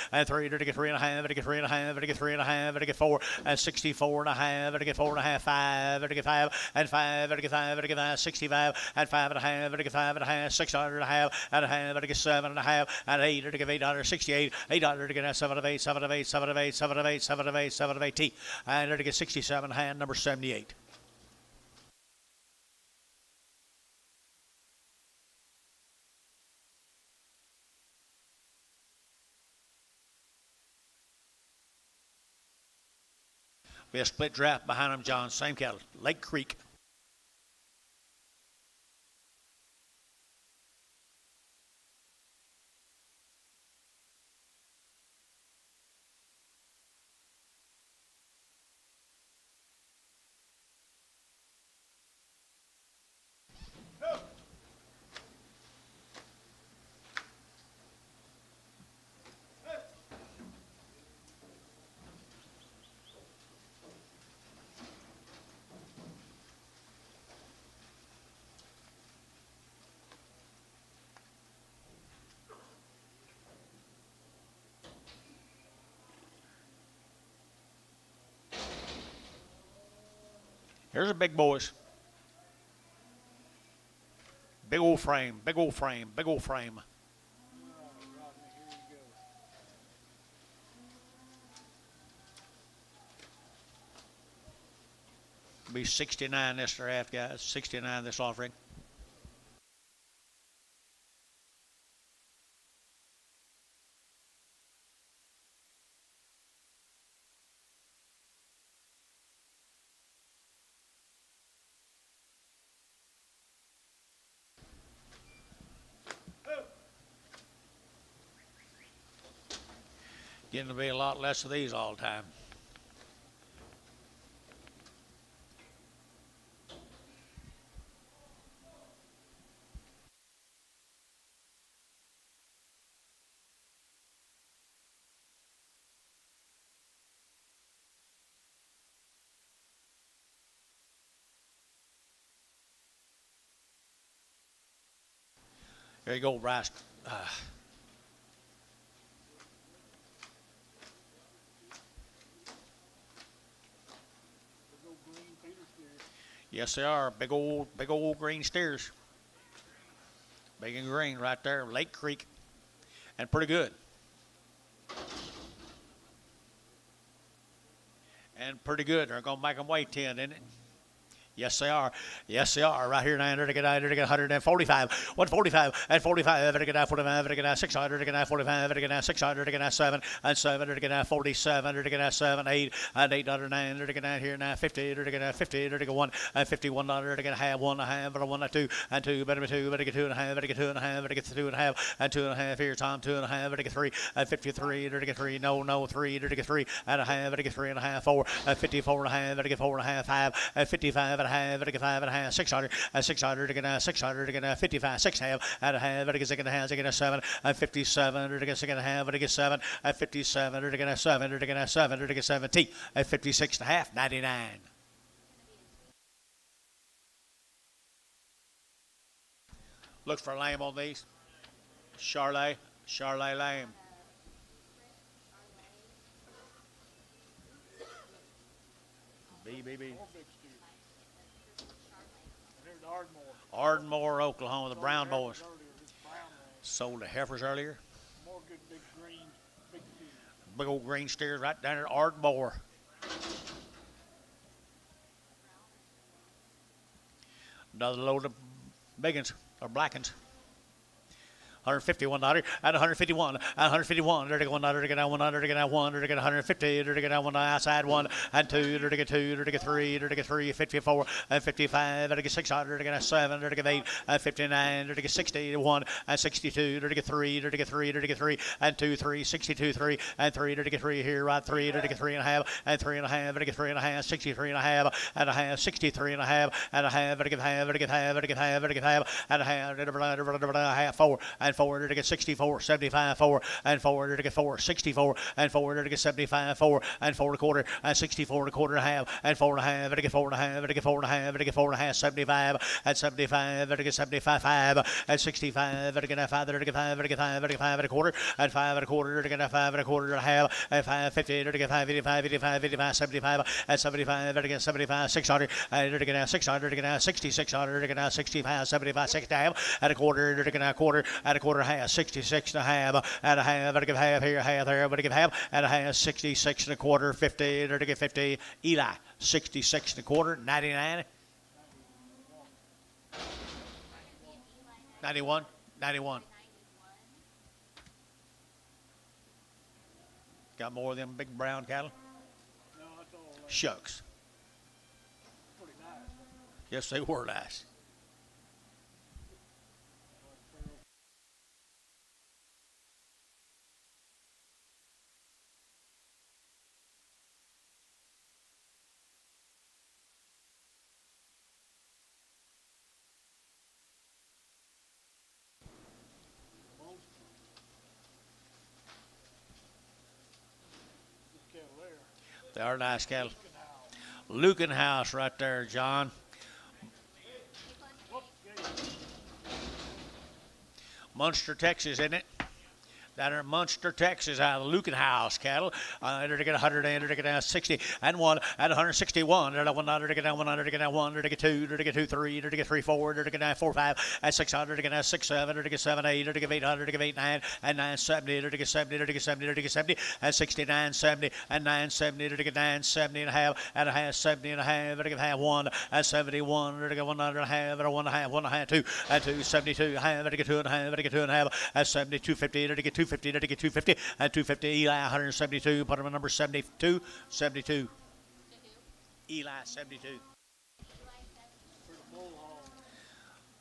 to get 3 and a half to get 3 and a half to get 3 and a half to get 4 and 64 and a half to get 4 and a half 5 to get 5 and 5 to get 5 to get 65 and 5 and a half to get 5 and a half 600 and a half and a half to get 7 and a half and 8 to get 868 800 to get 7 of 8 7 of 8 7 of 8 7 of 8 7 of 8 7 of 8 T and to get 67 hand number 78. We have split draft behind them, John. Same cattle. Lake Creek. Here's a big boys. Big old frame, big old frame, big old frame. All right, Rodney, here you go. Be 69 this draft, guys. 69 this offering. Getting to be a lot less of these all the time. There you go, Bryce. Big old green Peter steer. Yes, they are. Big old green steers. Big and green right there, Lake Creek. And pretty good. And pretty good. They're going to make them weigh 10, isn't it? Yes, they are. Yes, they are. Right here, 900, 145, 145, and 45, 45, 600, 45, 600, 7, and 7, 47, 7, 8, and 800, 900, here, 950, 50, 1, and 51, half, 1, half, 1, 2, and 2, better 2, better 2 and a half, better 2 and a half, better 2 and a half, and 2 and a half here, Tom, 2 and a half, better 3, and 53, 3, no, 3, 3 and a half, better 3 and a half, 4, and 54 and a half, better 4 and a half, 5, and 55 and a half, better 5 and a half, 600, and 600, 600, 55, 6 half, and a half, better 6 and a half, 7, and 57, better 6 and a half, better 7, and 57, better 7, better 7, better 17, and 56 and a half, 99. Look for lame on these. Charley lame. BBB. More big steer. And here's Ardmore. Ardmore, Oklahoma, the Brown boys. Earlier, this Brown ranch. Sold the heifers earlier. More good big green, big steer. Big old green steers right down there, Ardmore. Another load of biggins or blackins. $151 and 151 and 151. There to go 100 to get 100 to get 100 to get 150. There to get 1 outside 1 and 2. There to get 2. There to get 3. There to get 3. 54 and 55. There to get 600 to get 7. There to get 8 and 59. There to get 60 1 and 62. There to get 3. There to get 3. There to get 3 and 2 3 62 3 and 3. There to get 3 here right 3. There to get 3 and a half and 3 and a half. There to get 3 and a half 63 and a half and a half 63 and a half and a half. There to get half. There to get half. There to get half. There to get half and a half. There to get half 4 and 4. There to get 64 75 4 and 4. There to get 4 64 and 4. There to get 75 4 and 4 and a quarter and 64 and a quarter and a half and 4 and a half. There to get 4 and a half. There to get 4 and a half. There to get 4 and a half 75 and 75. There to get 75 5 and 65. There to get 5. There to get 5. There to get 5. There to get 5 and a quarter and 5 and a quarter. There to get 5 and a quarter and a half and 5 50. There to get 5 85 85 85 75 and 75. There to get 75 600 and there to get 600 to get 6600. There to get 65 75 6 and a half and a quarter. There to get a quarter and a quarter and a half 66 and a half and a half. There to give half here, half there. There to give half and a half 66 and a quarter 50. There to get 50. Eli 66 and a quarter 99. 91. 91. Got more of them big brown cattle? No, that's all. Shucks. Pretty nice. Yes, they were nice. This cattle there. They are nice cattle. Lucan House right there, John. Munster, Texas, isn't it? Down there in Munster, Texas, out of the Lucan House cattle. Enter to get 100, enter to get 60, and 1, and 161. Enter to 100 to get 100 to get 1, enter to get 2, enter to get 2, 3, enter to get 3, 4, enter to get 4, 5, and 600 to get 6, 7, enter to get 7, 8, enter to get 800 to get 8, 9, and 970, enter to get 70, enter to get 70, enter to get 70, and 69, 70, and 970, enter to get 970 and a half, and a half, 70 and a half, enter to get half 1, and 71, enter to get 100 and a half, and 1 and a half, 1 and a half, 2, and 2, 72, half, enter to get 2 and a half, enter to get 2 and a half, and 70, 250, enter to get 250, enter to get 250, and 250, Eli 172, put him at number 72, 72. Eli 72.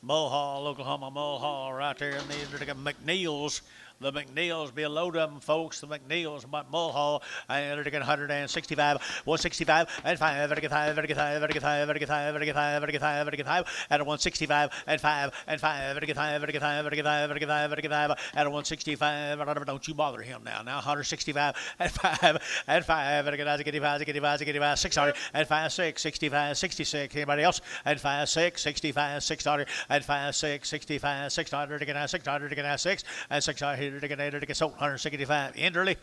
Mulhall, Oklahoma, Mulhall, right there in the McNeil's. The McNeils, be a load of them, folks. The McNeils, but Mulhall, and to get 165, 165, and 5, and to get 5, and to get 5, and to get 5, and to get 5, and to get 5, and to get 5, and to get 5, and 165, and 5, and 5, and to get 5, and to get 5, and to get 5, and to get 5, and to get 5, and 165, and don't you bother him now. Now 165, and 5, and 5, and to get 85, 600, and 5, 6, 65, 66. Anybody else? And 5, 6, 65, 600, and 5, 6, 65, 600, to get 600, to get 6, and 600. To get sold 165. Enderley.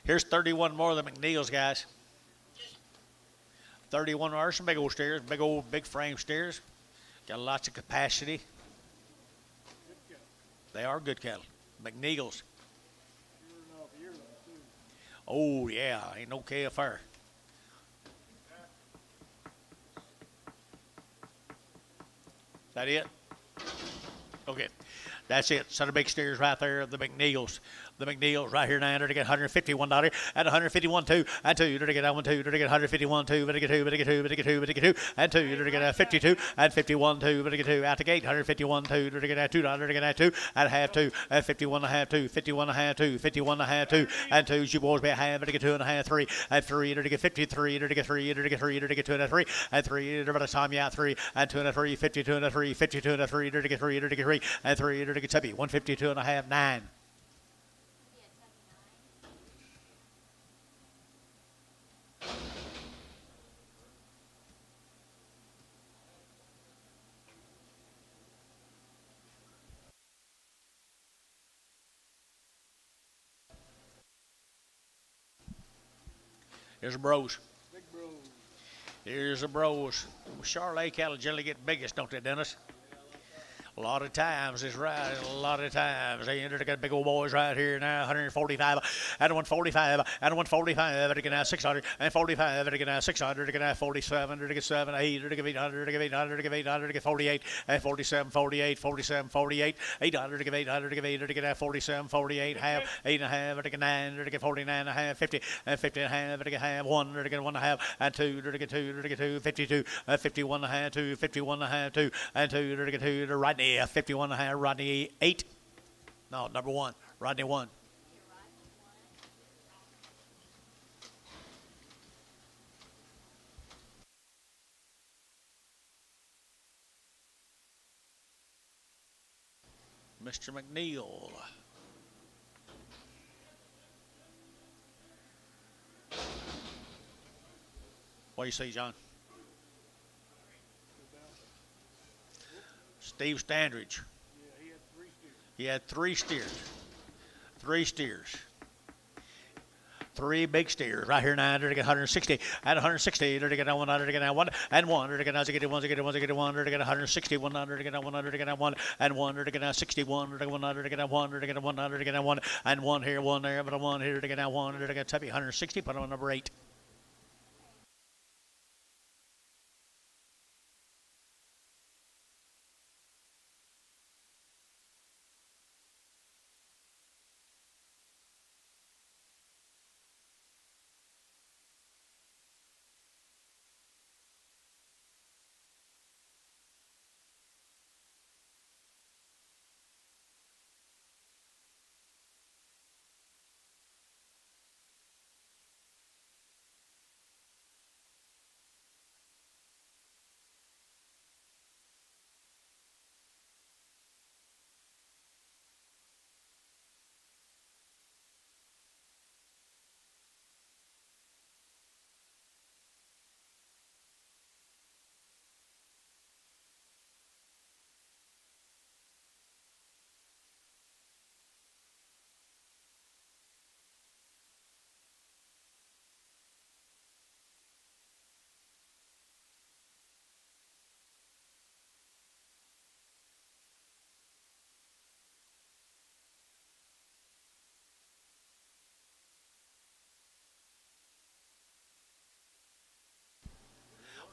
Here's 31 more of the McNeils, guys. 31 are some big old steers, big frame steers. Got lots of capacity. They are good cattle. McNeils. Oh, yeah, ain't no KFR. That it? Okay. That's it. Son of big steers right there, the McNeils. The McNeils right here now, to get $151 and 151 2 and 2 to get 1 2 to get 151 2 to get 2 to get 2 to get 2 to get 2 and 2 to get 52 and 51 2 to get 2 out the gate 151 2 to get $2 to get 2 and half 2 and 51 and a half 2 51 and a half 2 51 and a half 2 and 2 you boys be a half to get 2 and a half 3 and 3 to get 53 to get 3 to get 3 to get 2 and a 3 and 3 by the time you out 3 and 2 and a 3 52 and a 3 52 and a 3 to get 3 to get 3 and 3 to get 7 152 and a half 9. Here's a bros. Big bros. Here's a bros. Charley cattle generally get biggest, don't they, Dennis? A lot of times is right. A lot of times they enter to get big old boys right here now. 145 and 145 and 145 to get now 600 and 45 to get now 600 to get now 47 to get 7 8 to get 800 to get 800 to get 800 to get 48 and 47 48 47 48 800 to get 800 to get 800 to get now 47 48 half 8 and a half to get 9 to get 49 and a half 50 and 50 and a half to get half 1 to get 1 and a half and 2 to get 2 to get 2 52 and 51 and a half 2 51 and a half 2 and 2 to get 2 to right. Yeah, 51 and a half, Rodney 8. No, number 1, Rodney 1. Mr. McNeil. What do you say, John? Steve Standridge. Yeah, he had 3 steers. He had 3 steers. 3 big steers right here now. To get 160 and 160 to get 100 to get 1 and 1 to get 1 to get 1 to get 1 to get 1 to get 160 100 to get 100 to get 1 and 1 to get 61 to get 100 to get 100 to get 100 to get 1 and 1 here 1 there but a 1 here to get 1 to get 160. Put on number 8.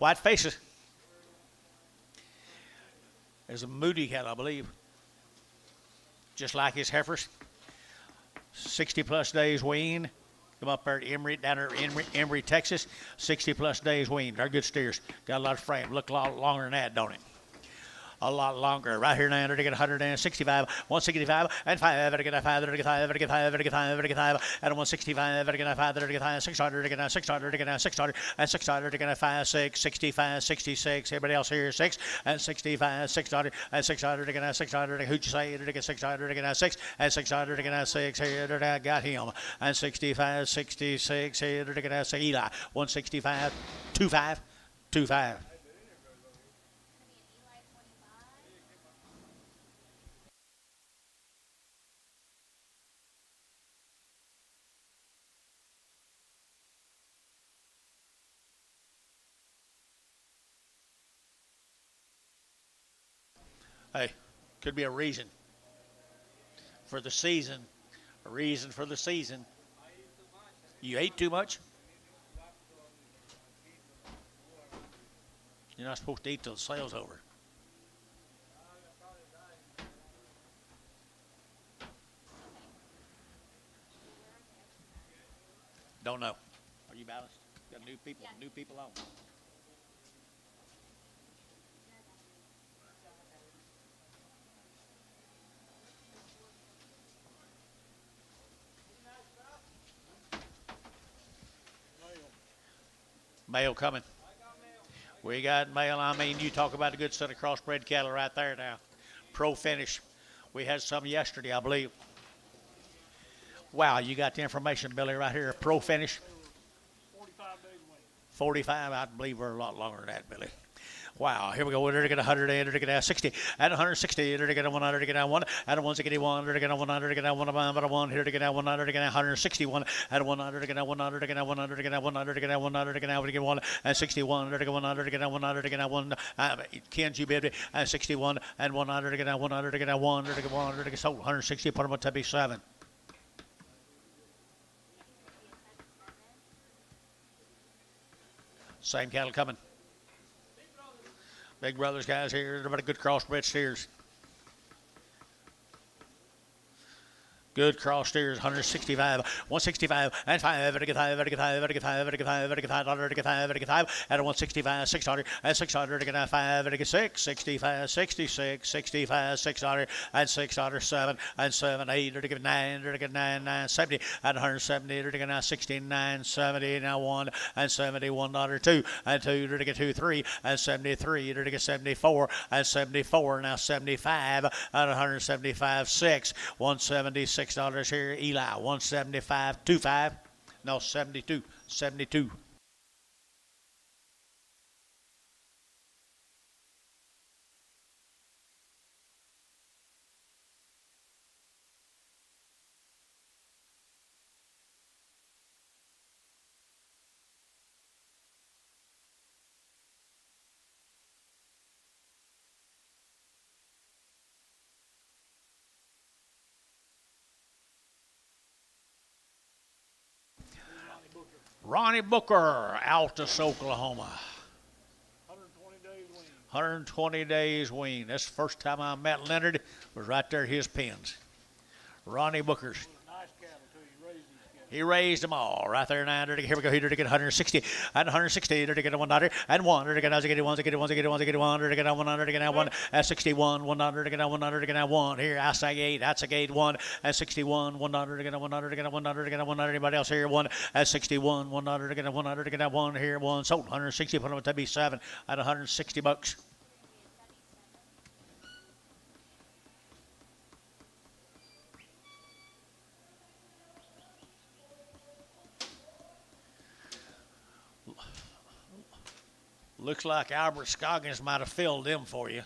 White faces. There's a Moody cattle, I believe. Just like his heifers. 60 plus days wean. Come up there at Emory, down there in Emory, Texas. 60 plus days wean. They're good steers. Got a lot of frame. Look a lot longer than that, don't it? A lot longer. Right here now, they're to get 165, 165, and 5, they're to get 5, they're to get 5, they're to get 5, they're to get 5, they're to get 5, and 165, they're to get 5, they're to get 5, 600, they're to get 600, they're to get 600, and 600, they're to get 5, 6, 65, 66, everybody else here 6, and 65, 600, and 600, they're get 600, who'd you say, they're to get 600, they're get 6, and 600, they're get 6, here, they're got him, and 65, 66, here, they're to get 6, Eli, 165, 25, 25. Hey, could be a reason for the season. A reason for the season. You ate too much? You're not supposed to eat till the sale's over. Don't know. Are you balanced? Got new people, Yeah. new people on. Mail coming. We got mail. I mean, you talk about a good set of crossbred cattle right there now. Pro finish. We had some yesterday, I believe. Wow, you got the information, Billy, right here. Pro finish. 45 days wait. 45, I believe we're a lot longer than that, Billy. Wow, here we go. They're to get 100, they're to get 60, and 160, they're to get 100, to get 1, and 161, they're to get 100, to get 1, here to get 100, to get 161, and 100, to get 100, to get 100, to get 100, to get 100, to get 1, and 61, they're to get 100, to get 100, to get 1, Ken's you baby, and 61, and 100, to get 100, to get 1, to get 100, to get sold 160, put them up to be 7. Same cattle coming. Big Brothers guys here. They're about a good crossbred steers. Good cross steers, 165, 165, and 5, to get 5, to get 5, to get 5, to get 5, to get 5, to get 5, to get 5, and 165, 600, and 600, to get 5, to get 6, 65, 66, 65, 600, and 600, 7, and 7, 8, to get 9, to get 9, 9, 70, and 170, to get 69, 70, now 1, and 71, 2, and 2, to get 2, 3, and 73, to get 74, and 74, now 75, and 175, 6, 176. $6 here, Eli, 175, 25, no, 72, 72. Ronnie Booker, Altus, Oklahoma. 120 days wean. 120 days wean. That's the first time I met Leonard, was right there at his pens. Ronnie Booker's. Nice cattle, too. You raised these cattle. He raised them all right there now. Here we go. Here to get 160 and 160. Here to get 100 and 1. Here to get 1, to get 1, to get 1, to get 1, to get 1. Here to get 100 to get 1 and 61, 100 to get 100 to get 1. Here I say 8. That's a gate 1 and 61, 100 to get 100 to get 100 to get 100. Anybody else here? 1 and 61, 100 to get 100 to get 1. Here 1 sold 160. Put them to be 7 at $160. Looks like Albert Scoggins might have filled them for you.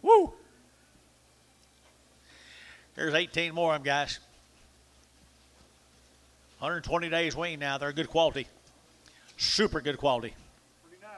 Woo! Here's 18 more of them, guys. 120 days wean now. They're good quality. Super good quality. Pretty nice.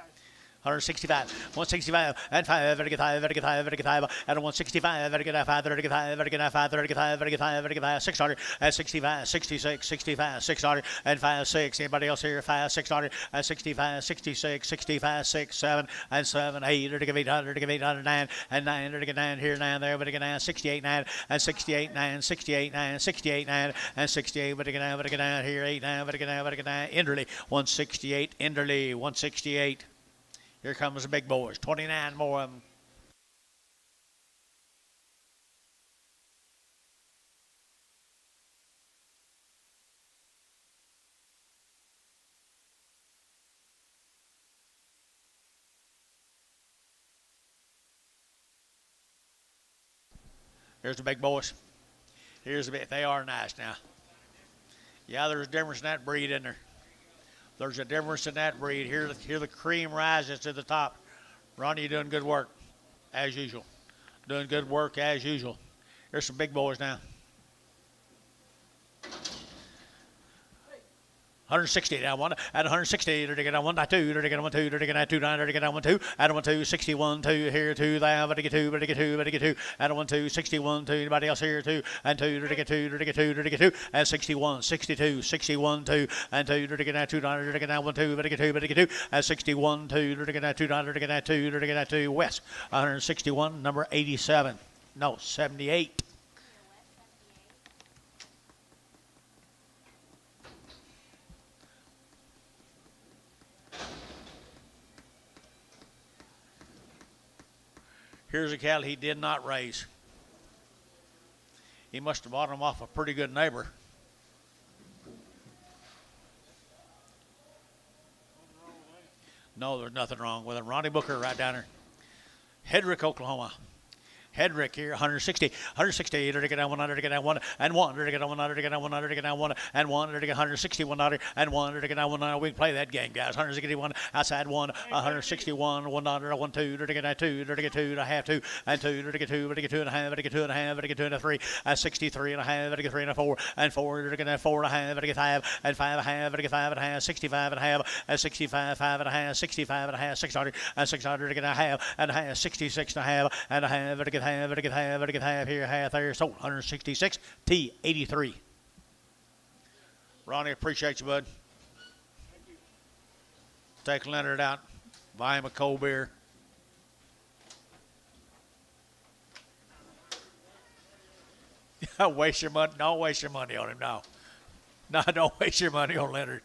165, 165, and 5, 35, 35, 35, and 165, 35, 35, 35, 35, 35, 600, and 65, 66, 65, 600, and 5, 6. Anybody else here? 5, 600, and 65, 66, 65, 6, 7, and 7, 8, 800, 800, 9, and 9, 9 here, 9 there, 9, 68, 9, and 68, 9, 68, 9, 68, 9, and 68, 9 here, 8, 9, 9, Enderley, 168, Enderley, 168. Here comes the big boys, 29 more of them. Here's the big boys. Here's the big, they are nice now. Yeah, there's a difference in that breed in there. There's a difference in that breed. Here the cream rises to the top. Ronnie, you're doing good work, as usual. Doing good work, as usual. Here's some big boys now. 160 down one, at 160, to get on 1, 2, to get on 1, 2, to get on 2, 9, to get on 1, 2, at 1, 2, 61, 2, here, 2, there, but to get 2, but to get 2, but to get 2, at 1, 2, 61, 2, anybody else here, 2, and 2, to get 2, to get 2, to get 2, and 61, 62, 61, 2, and 2, to get out 2, to get out 1, 2, but to get 2, but to get 2, and 61, 2, to get out 2, to get out 2, to get out 2, West, 161, number 87, no, 78. Here's a cattle he did not raise. He must have bought him off a pretty good neighbor. No, there's nothing wrong with him. Ronnie Booker right down there. Hedrick, Oklahoma. Hedrick here, 160, 160, to get on 100, to get on 1, and 1, to get on 100, to get on 100, to get on 1, and 1, to get 160, 100, and 1, to get on 100. We can play that game, guys. 161, outside 1, 161, 100, 1, 2, to get 2, to get 2, to have 2, and 2, to get 2, to get 2 and a half, to get 2 and a half, to get 2 and a 3, 63 and a half, to get 3 and a 4, and 4, to get 4 and a half, to get 5, and 5 and a half, to get 5 and a half, 65 and a half, and 65, 5 and a half, 65 and a half, 600, and 600, to get a half, and a half, 66 and a half, and a half, to get half, to get half, to get half here, half there, sold 166, T83. Ronnie, appreciate you, bud. Take Leonard out, buy him a cold beer. Don't waste your money. Don't waste your money on him. No, don't waste your money on Leonard.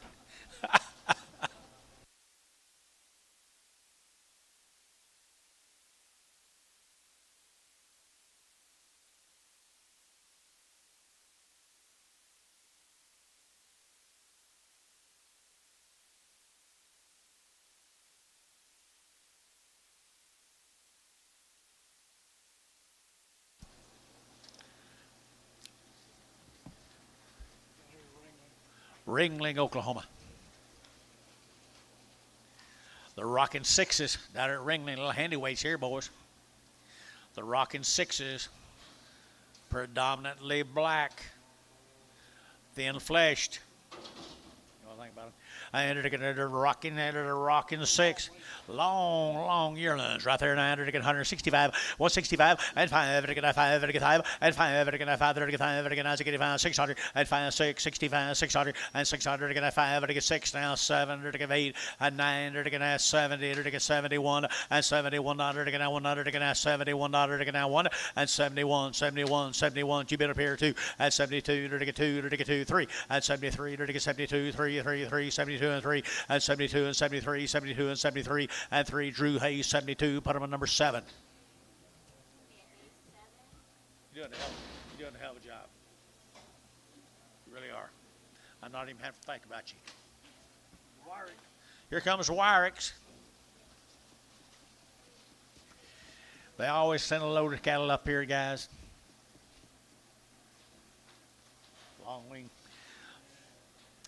Ringling, Oklahoma. The Rockin' Sixes down at Ringling, little handy weights here, boys. The Rockin' Sixes, predominantly black, thin-fleshed. You know what I think about them? And they're rocking 6. Long yearlings right there. 165, 165, and 5, to get 5, to get 5, and 5, to get 5, to get 5, to get 5, 600, and 5, 6, 65, 600, and 600, to get 5, to get 6, now 7, to get 8, and 9, to get 70, to get 71, and 71, to get 100, to get 71, to get 1, and 71, 71, you been up here 2, and 72, to get 2, to get 2, 3, and 73, to get 72, 3, 72, and 3, and 72, and 73, 72, and 73, and 3, Drew Hayes, 72, put him on number 7. You're doing a hell of a job. You really are. I'm not even having to think about you. Here comes Wyricks. They always send a load of cattle up here, guys. Long wing.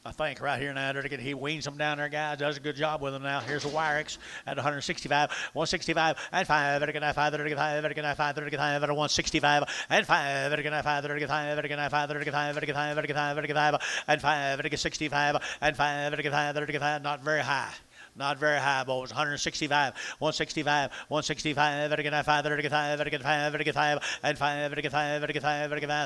I think right here now, he weans them down there, guys. Does a good job with them now. Here's the Wyricks at 165, 165, and 5, to get 5, to get 5, to get 5, to get 5, at 165, and 5, to get 5, to get 5, to get 5, to get 5, to get 5, to get 5, to get 5, and 5, to get 65, and 5, to get 5, to get 5, not very high. Not very high, boys. 165, 165, 165,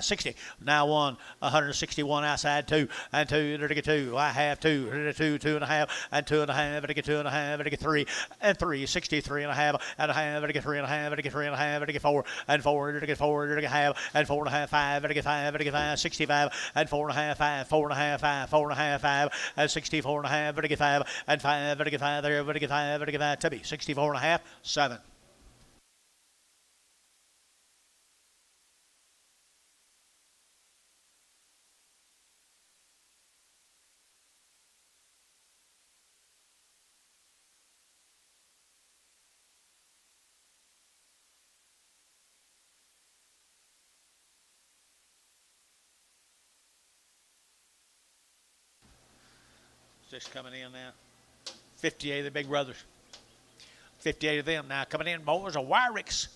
60. Now 161 outside, 2, and 2, I have 2, 2 and a half, and 2 and a half, 2 and a half, 3, and 3, 63 and a half, 3 and a half, 3 and a half, 4, and 4, and 4 and a half, and 4 and a half, 5, 65, and 4 and a half, 5, 4 and a half, 5, 4 and a half, 5, and 64 and a half, 5, and 5, there, 5, to be 64 and a half, 7. Just coming in now. 58 of the big brothers. 58 of them now coming in. Boys are Wyricks.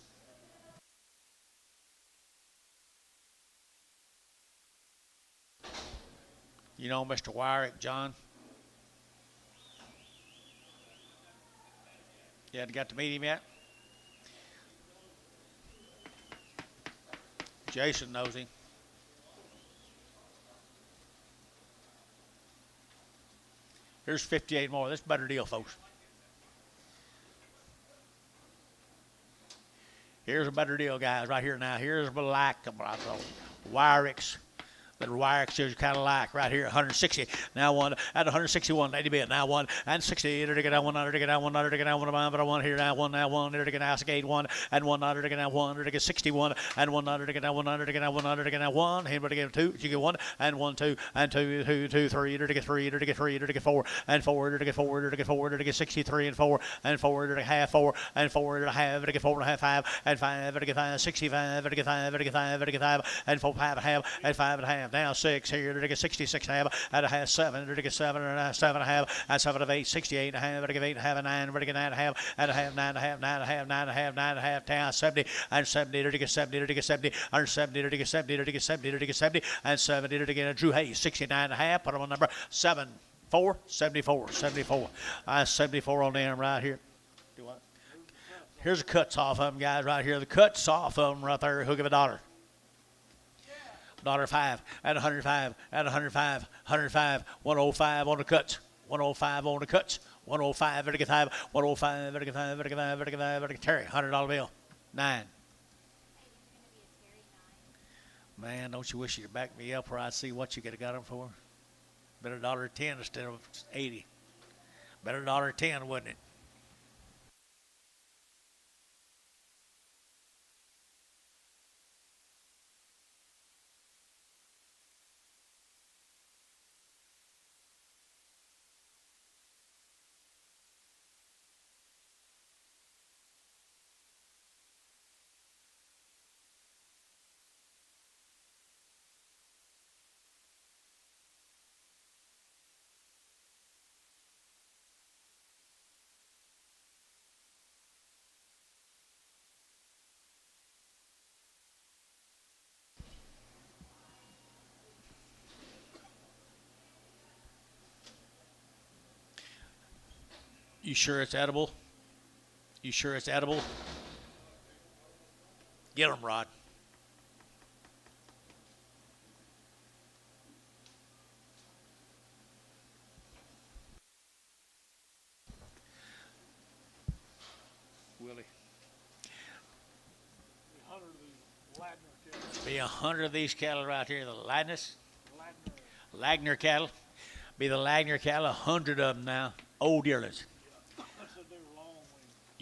You know Mr. Wyrick, John? You hadn't got to meet him yet? Jason knows him. Here's 58 more. This is a better deal, folks. Here's a better deal, guys, right here now. Here's a black Wyricks. The Wyricks is kind of like right here, 160. Now 1 at 161, 80 bit. Now 1 and 60. There to get down 1, to get down 1, to get down 1, but I want here now 1, there to get out 1 and 1, to get down 1, to get 61 and 1, to get down 1, to get down 1, to get down 1. Here to get 2. You get 1 and 1, 2 and 2, 2, 3. There to get 3. There to get 3. There to get 4 and 4. There to get 4. There to get 4. There to get 63 and 4 and 4. There to half 4 and 4. There to half. There to get 4 and a half 5 and 5. There to get 5 65. There to get 5. There to get 5. There to get 5 and 4 5 and a half and 5 and a half. Now 6 here. There to get 66 and a half and a half 7. There to get 7 and a half 7 and a half and 7 of 8 68 and a half. There to get 8 and a half and 9. There to get 9 and a half and a half 9 and a half 9 and a half 9 and a half 9 and a half down 70 and 70. There to get 70. There to get 70 under 70. There to get 70. There to get 70. There to get 70 and 70. There to get a Drew Hayes 69 and a half. Put him on number 7 4 74 74. 74 on them right here. Do what? Here's the cuts off of them, guys, right here. The cuts off of them right there. Who'll give $1? $5 at 105 at 105 105 105 on the cuts 105 on the cuts 105 vertical 5 105 vertical 5 vertical 5 vertical 5 vertical Terry $100 bill 9. Man, don't you wish you'd back me up where I see what you could have got them for? Better $1.10 instead of 80. Better $1.10, wouldn't it? You sure it's edible? You sure it's edible? Get them, Rod. Willie. 100 of these Ladner cattle. Be 100 of these cattle right here, the Lagner cattle. Be the Lagner cattle, 100 of them now. Old yearlings.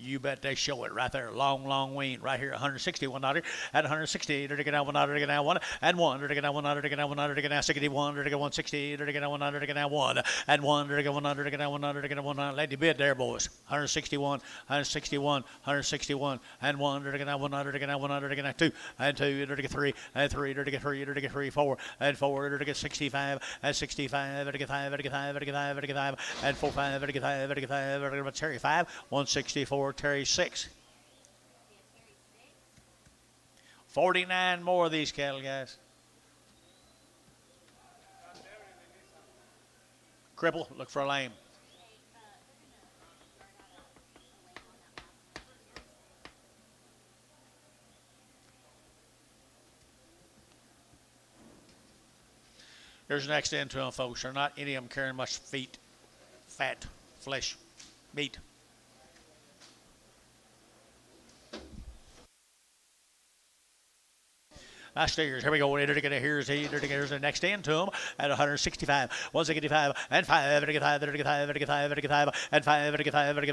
You bet they show it right there. Long wean right here. $161 at 160. There to get out 1 to get out 1 and 1. There to get out 1 to get out 1 to get out 61. There to get 160. There to get out 1 to get out 1 and 1. There to get 1 to get out 1 to get out 1. Let you bid there, boys. 161, 161, 161 and 1. There to get out 1 to get out 1 to get out 2 and 2. There to get 3 and 3. There to get 3. There to get 3 4 and 4. There to get 65 and 65. There to get 5. There to get 5. There to get 5. There to get 5 and 4 5. There to get 5. There to get 5. There to get Terry 5 164. Terry 6. 49 more of these cattle, guys. Cripple, look for a lame. Here's the next end to them, folks. They're not any of them carrying much fat, flesh, meat. Nice steers. Here we go. Here's the next end to them at 165, 165, and 5, and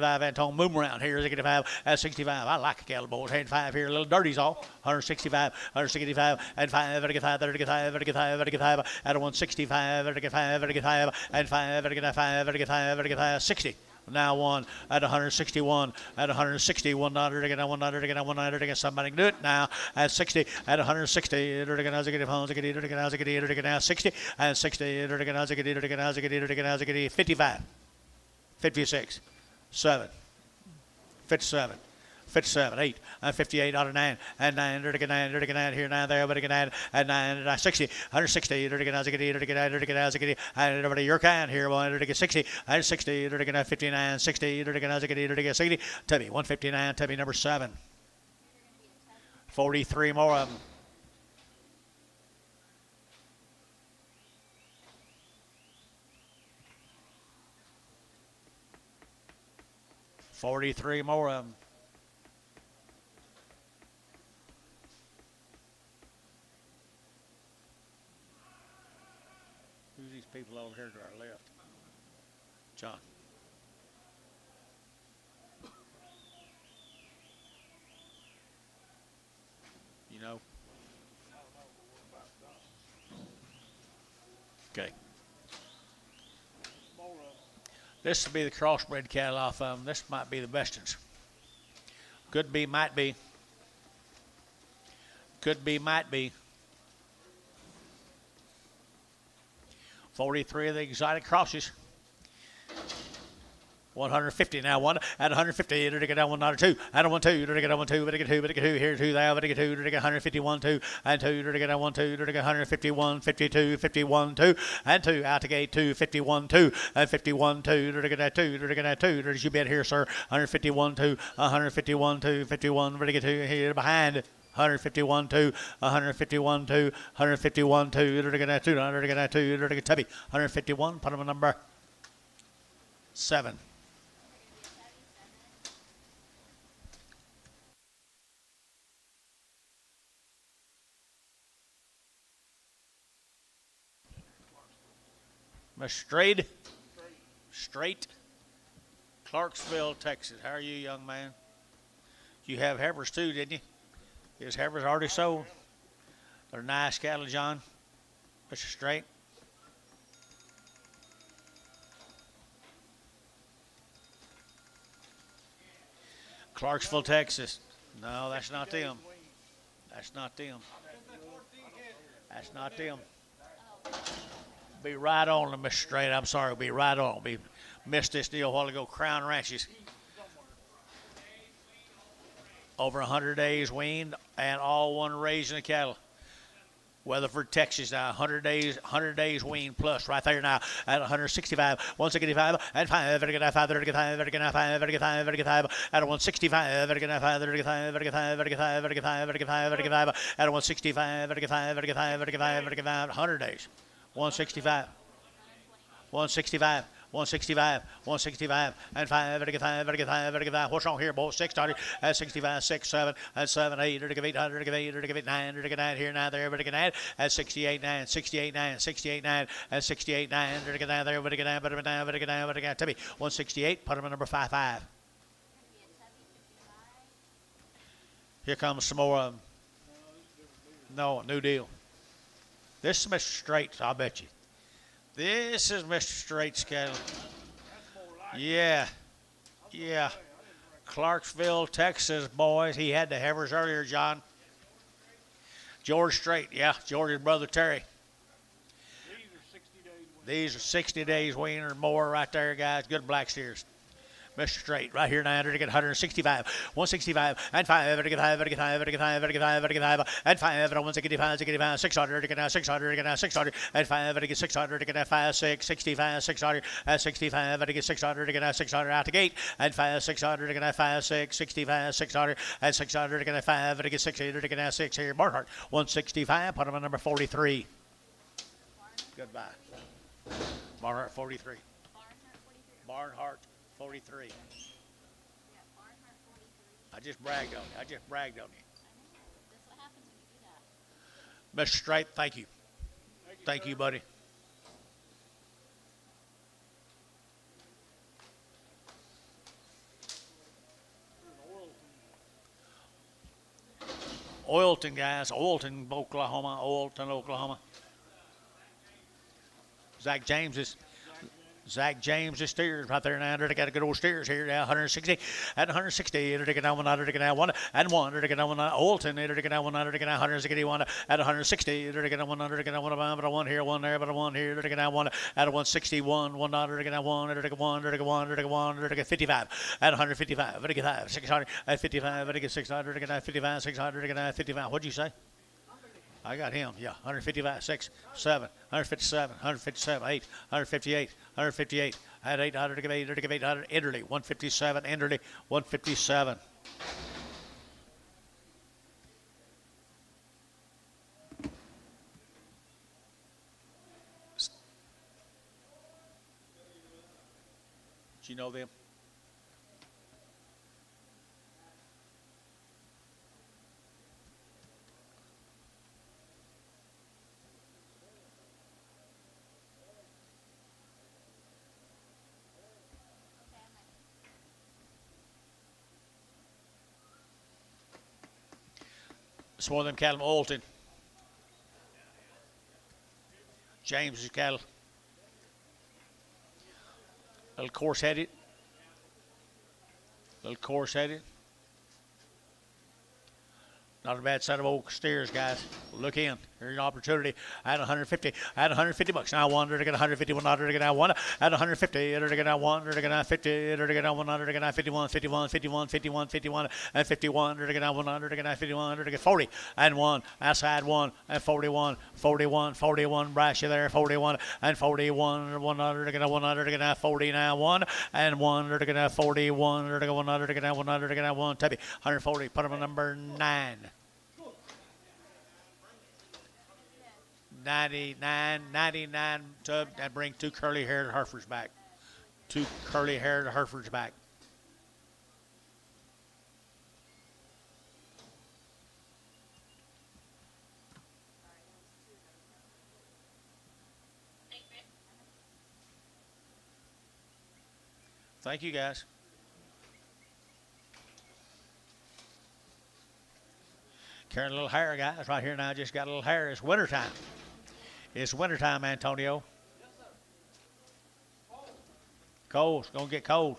5, and Tom move around. Here's 85 at 65. I like a cattle boys. And 5 here, a little dirty's all. 165, 165, and 5, at 165, and 5, 60. Now one at 161, at 160, 100 again, 100 again, 100 again. Somebody do it now at 60, at 160, 60, and 60, 55, 56, 7, 57. 57, 8, and 58 out of 9, and 9, here, 9, there, but again, and 9, 60, 160, and everybody, your kind here, 60, and 60, 59, 60, 60, Tubby, 159, Tubby number 7. 43 more of them. $43 more of them. Who's these people over here to our left? John. You know? Okay. This will be the crossbred cattle off of them. This might be the best ones. Could be, might be. Could be, might be. 43 of the exotic crosses. 150 now, one at 150, to get down 102, and 1 2, to get down 1 2, but to get 2, here 2 there, but to get 2, to get 151 2, and 2, to get down 1 2, to get 151, 52, 51 2, and 2 out to gate 2, 51 2, and 51 2, to get that 2, to get that 2, there's you bet here, sir, 151 2, 151 2, 51, but to get 2 here behind. 151 2, 151 2, 151 2, to get that 2, to get that 2, to get Tubby, 151, put him a number 7. Miss Straight, Clarksville, Texas. How are you, young man? You have heifers too, didn't you? His heifers already sold. They're nice cattle, John. Mr. Straight. Clarksville, Texas. No, that's not them. That's not them. That's not them. Be right on them, Mr. Straight. I'm sorry. Be right on. We missed this deal a while ago. Crown Ranches. Over 100 days weaned and all one raising the cattle. Weatherford, Texas now, 100 days weaned plus right there now at 165, 165, and 5, 5, 5, 5, 5, at 165, 5, 5, 5, 5, at 165, 100 days, 165, 165. 165, 165, and 5, 5, what's wrong here, boys? 600, at 65, 6, 7, and 7, 8, 8, 9, 9, here, now, there, at 68, 9, 68, 9, 68, 9, and 68, 9, there, to me, 168, put him in number 55. Here comes some more of them. No, new deal. This is Mr. Straight, I'll bet you. This is Mr. Straight's cattle. Yeah. Clarksville, Texas, boys. He had the heifers earlier, John. George Strait, yeah. George's brother, Terry. These are 60 days wean or more right there, guys. Good black steers. Mr. Straight, right here now, to get 165, 165, and 5, to get 5, to get 5, to get 5, to get 5, to get 5, and 5, and 165, to get 600, to get now 600, to get now 600, and 5, to get 600, to get now 5, 6, 65, 600, and 65, to get 600, to get now 600 out the gate, and 5, 600, to get now 5, 6, 65, 600, and 600, to get now 5, to get 600, to get now 6 here. Barnhart, 165, put him on number 43. Goodbye. Barnhart 43. Barnhart 43. Barnhart 43. Yeah, Barnhart 43. I just bragged on you. I know. That's what happens when you do that. Mr. Straight, thank you. Thank you, buddy. Oilton, guys. Oilton, Oklahoma. Oilton, Oklahoma. Zach James is steers right there now. They got a good old steers here now. 160 at 160. They're taking down one. They're taking down one and one. They're taking down one. Oilton. They're taking down one. They're taking down 161 at 160. They're taking down one. They're taking down one. But a one here, one there, but a one here. They're taking down one at 161. One. They're taking down one. They're taking one. They're taking one. They're taking one. They're taking 55 at 155. They're taking 5. 600 at 55. They're taking 600. They're taking 55. 600. They're taking 55. What'd you say? I got him. Yeah, 155, 6, 7, 157, 157, 8, 158, 158. At 800 to give 800 to give 800. Enderley, 157. Enderley, 157. Do you know them? It's one of them cattle, Alton. James's cattle. Little coarse-headed. Not a bad set of old steers, guys. Look in. Here's an opportunity at 150. At 150 bucks. Now one. They're going to get 150. One. They're going to get now one. At 150. They're going to get now one. They're going to get now 50. They're going to get now 100. They're going to get now 51. 51. 51. 51. 51. And 51. They're going to get now 100. They're going to get now 51. They're going to get 40. And 1. Outside 1. And 41. 41. 41. Bradshaw there. 41. And 41. 100. They're going to get 100. They're going to get now 40 now. 1. And 1. They're going to get now 41. They're going to get 100. They're going to get now 100. They're going to get now 1. Tubby. 140. Put them on number 9. 99 tub and bring 2 curly-haired heifers back. 2 curly-haired heifers back. Thank you, guys. Carrying a little hair, guys, right here now. Just got a little hair. It's wintertime. It's wintertime, Antonio. Yes, sir. Cold. It's going to get cold.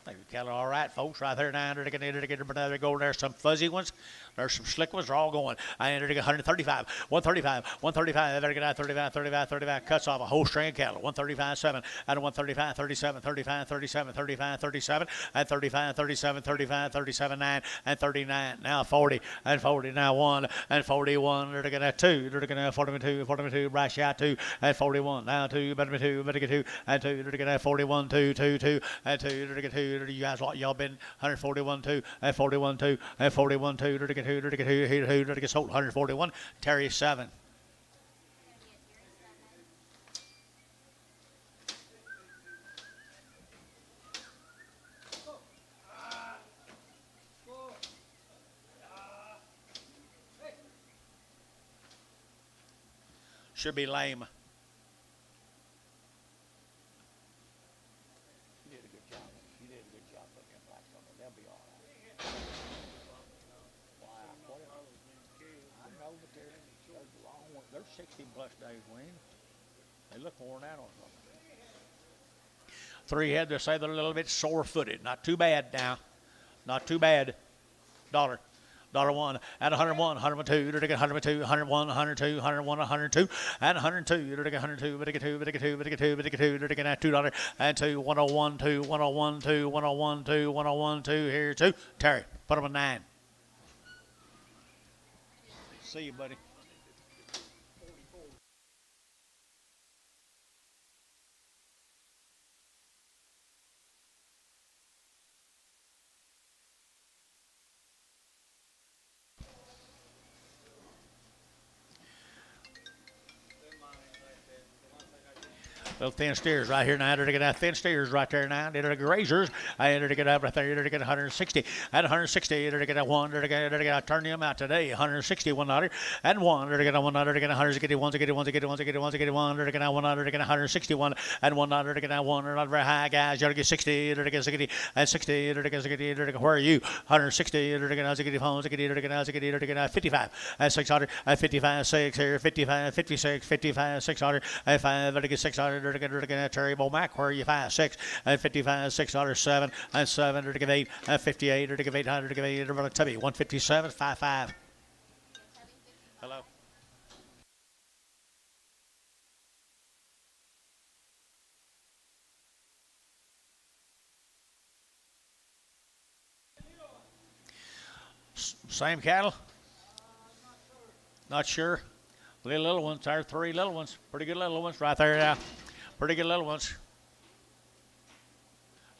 I think the cattle are all right, folks. Right there now. They're going. There's some fuzzy ones. There's some slick ones. They're all going. And they're 135, 135, 135. They're going to 35, 35, 35. Cuts off a whole string of cattle. 135, 7. And 135, 37, 35, 37, 35, 37. And 35, 37, 35, 37, 9. And 39. Now 40. And 40. Now 1. And 41. They're going to 2. They're going to 42, 42. Bradshaw 2. And 41. Now 2. Better 2. Better 2. And 2. They're going to 41, 2, 2, 2. And 2. They're going to 2. You guys, y'all been 141, 2. And 41, 2. And 41, 2. They're going to who to get sold 141. Terry 7. Should be lame. You did a good job. Putting them blacks on there. They'll be all right. I know, but they're long ones. They're 60 plus days, Wayne. They look worn out on them. 3 head, they say they're a little bit sore-footed. Not too bad now. Not too bad. $1. $1 at 101, 102, they're taking 102, 101, 102, 101, 102, and 102, they're taking 102, but they get 2, they're taking at $2 and 2, 101, 2, 101, 2, 101, 2, 101, 2, here 2. Terry, put them on 9. See you, buddy. Little thin steers right here now. They're going to thin steers right there now. They're grazers. I enter to get up right there. They're get 160. At 160, they're get a one. They're going to turn them out today. 160, $1 and one. They're going to $1. They're going to 161. They're going to $1. They're going to $1. They're going to $1. They're going to 161 and $1. They're going to $1. They're not very high, guys. You're going to get 60. They're going to 60 and 60. They're going to 60. They're going to where are you? 160. They're going to 60 phones. They're going to 55 and 600 and 55 6 here. 55 56 55 600 and 5. They're going to get 600. They're going to Terry Bomack, where are you? 5 6 and 55 $6 7 and 7. They're going to give 8 and 58. They're going to give 800. They're going to give 8. Tubby 157 55. Hello. Same cattle? Not sure. Little ones. There are 3 little ones. Pretty good little ones right there now. Pretty good little ones.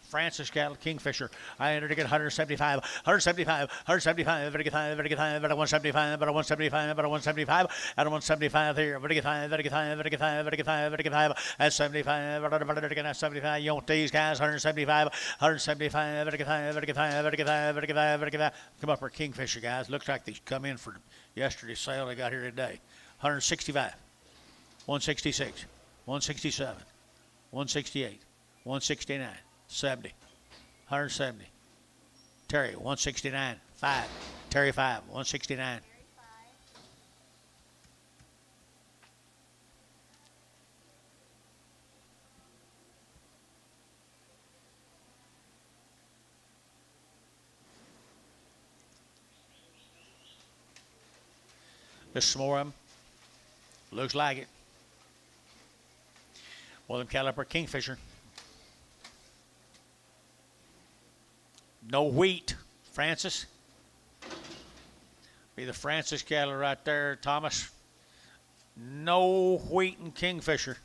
Francis cattle, Kingfisher. I entered to get 175, 175, 175, better get 5, better get 5, better 175, better 175, better 175, at 175 here, better get 5, better get 5, better get 5, better get 5, better get 5, at 75, better get 75. You want these guys, 175, 175, better get 5, better get 5, better get 5, better get 5, better get 5. Come up for Kingfisher, guys. Looks like they come in for yesterday's sale they got here today. 165, 166, 167, 168, 169. 70, 170. Terry, 169, 5. Terry, 5, 169. There's some more of them. Looks like it. Well, them caliper Kingfisher. No wheat, Francis. Be the Francis cattle right there, Thomas. No wheat and Kingfisher.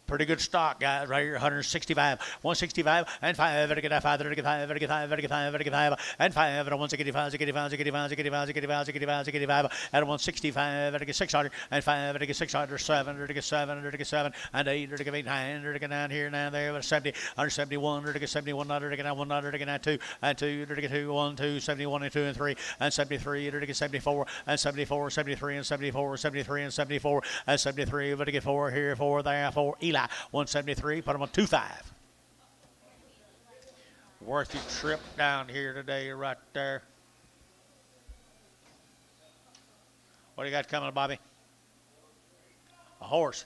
Pretty good stock, guys, right here. 165, 165, and 5. Better get 5, better get 5, better get 5, better get 5, better get 5, and 5. And 165, 65, 65, 65, 65, 65, 65, and 165. Better get 600, and 5. Better get 600, 7. Better get 7, better get 7, and 8. Better get 8, 9. Better get 9 here, 9 there. 70, 171. Better get 71. Better get 1. Better get 2, and 2. Better get 2, 1, 2, 71, and 2, and 3, and 73. Better get 74, and 74, 73, and 74, 73, and 74, and 73. Better get 4 here, 4 there, 4. Eli. 173, put them on 25. Worth your trip down here today, right there. What do you got coming, Bobby? A horse.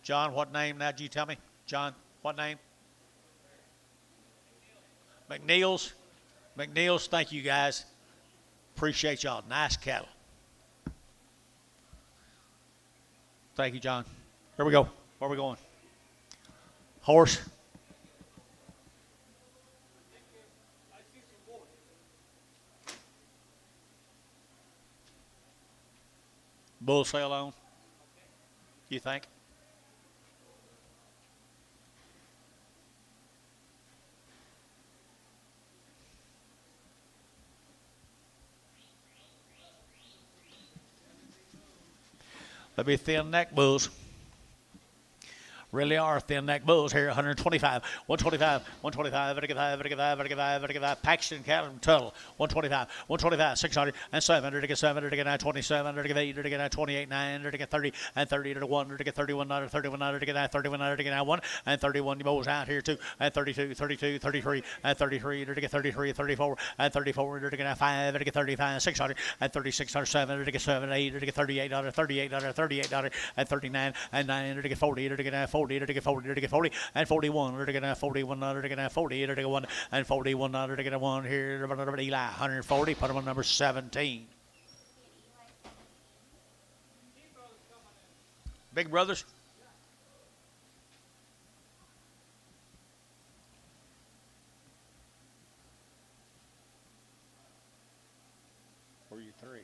John, what name now? Did you tell me? John, what name? McNeil's. McNeil's, thank you guys. Appreciate y'all. Nice cattle. Thank you, John. Here we go. Where are we going? Horse. Bull sale on. You think? They'll be thin neck bulls. Really are thin neck bulls here. 125, 125, 125, better get 5, better get 5, better get 5, better get 5. Paxton, Cattle, Tuttle, 125, 125, 600, and 7, better get 7, better get 9, 27, better get 8, better get 9, 28, 9, better get 30, and 30, better get 1, better get 31, 31, better get 9, 31, better get 9, 1, and 31, bulls out here too, and 32, 32, 33, and 33, better get 33, 34, and 34, better get 5, better get 35, 600, and 36, 7, better get 7, 8, better get 38, 38, 38, and 39, and 9, better get 40, better get 40, to get 40, to get 40, and 41, to get 41, to get 40, to get 1, and 41, to get 1 here, Eli, 140, put them on number 17. Big brothers. Where are you 3?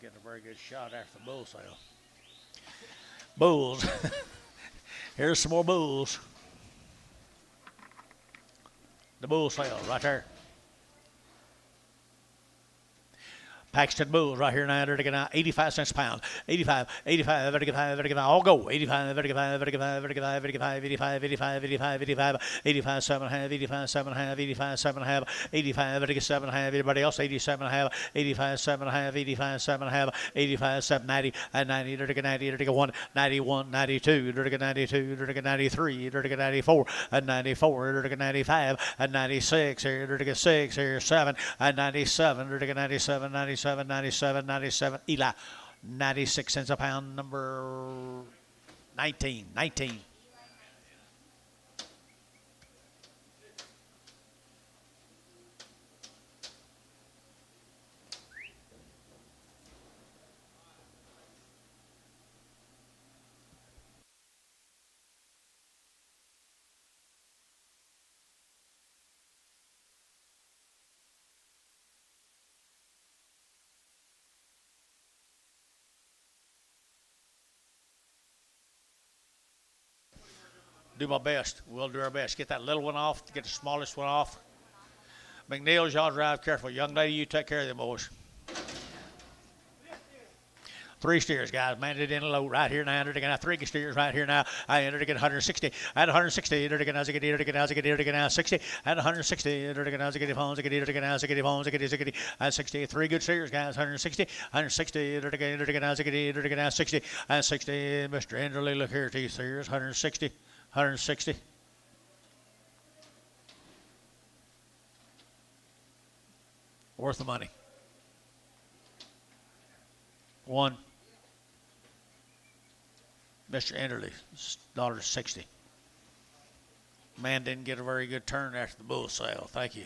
getting a very good shot after the bull sale. Bulls. Here's some more bulls. The bull sale right there. Paxton bulls right here now. They're taking out 85 cents a pound. 85, 85, 85, 85. All go. 85, 85, 85, 85, 85, 85, 85, 85, 85, 85, 7.5, 85, 7.5, 85, 7.5, 85, 87.5. Everybody else 87.5, 85, 7.5, 85, 7.5, 85, 7, 90, and 90. They're taking 90. They're taking 1, 91, 92. They're taking 92. They're taking 93. They're taking 94, and 94. They're taking 95, and 96. Here they're taking 6. Here 7, and 97. They're taking 97, 97. 97, Eli, 96 cents a pound, number 19. Do my best. We'll do our best. Get that little one off. Get the smallest one off. McNeil's, y'all drive careful. Young lady, you take care of them boys. 3 steers, guys. Man, it in a low right here now. They're taking out 3 steers right here now. I entered again 160. At 160, they're taking out 60. They're taking out 60. At 160, they're taking out 60 phones. They're taking out 60 phones. 60 at 60. 3 good steers, guys. 160. 160. They're taking out 60. They're taking out 60. At 60, Mr. Enderley, look here, 2 steers. 160. 160. Worth the money. 1. Mr. Enderley, $1.60. Man didn't get a very good turn after the bull sale. Thank you.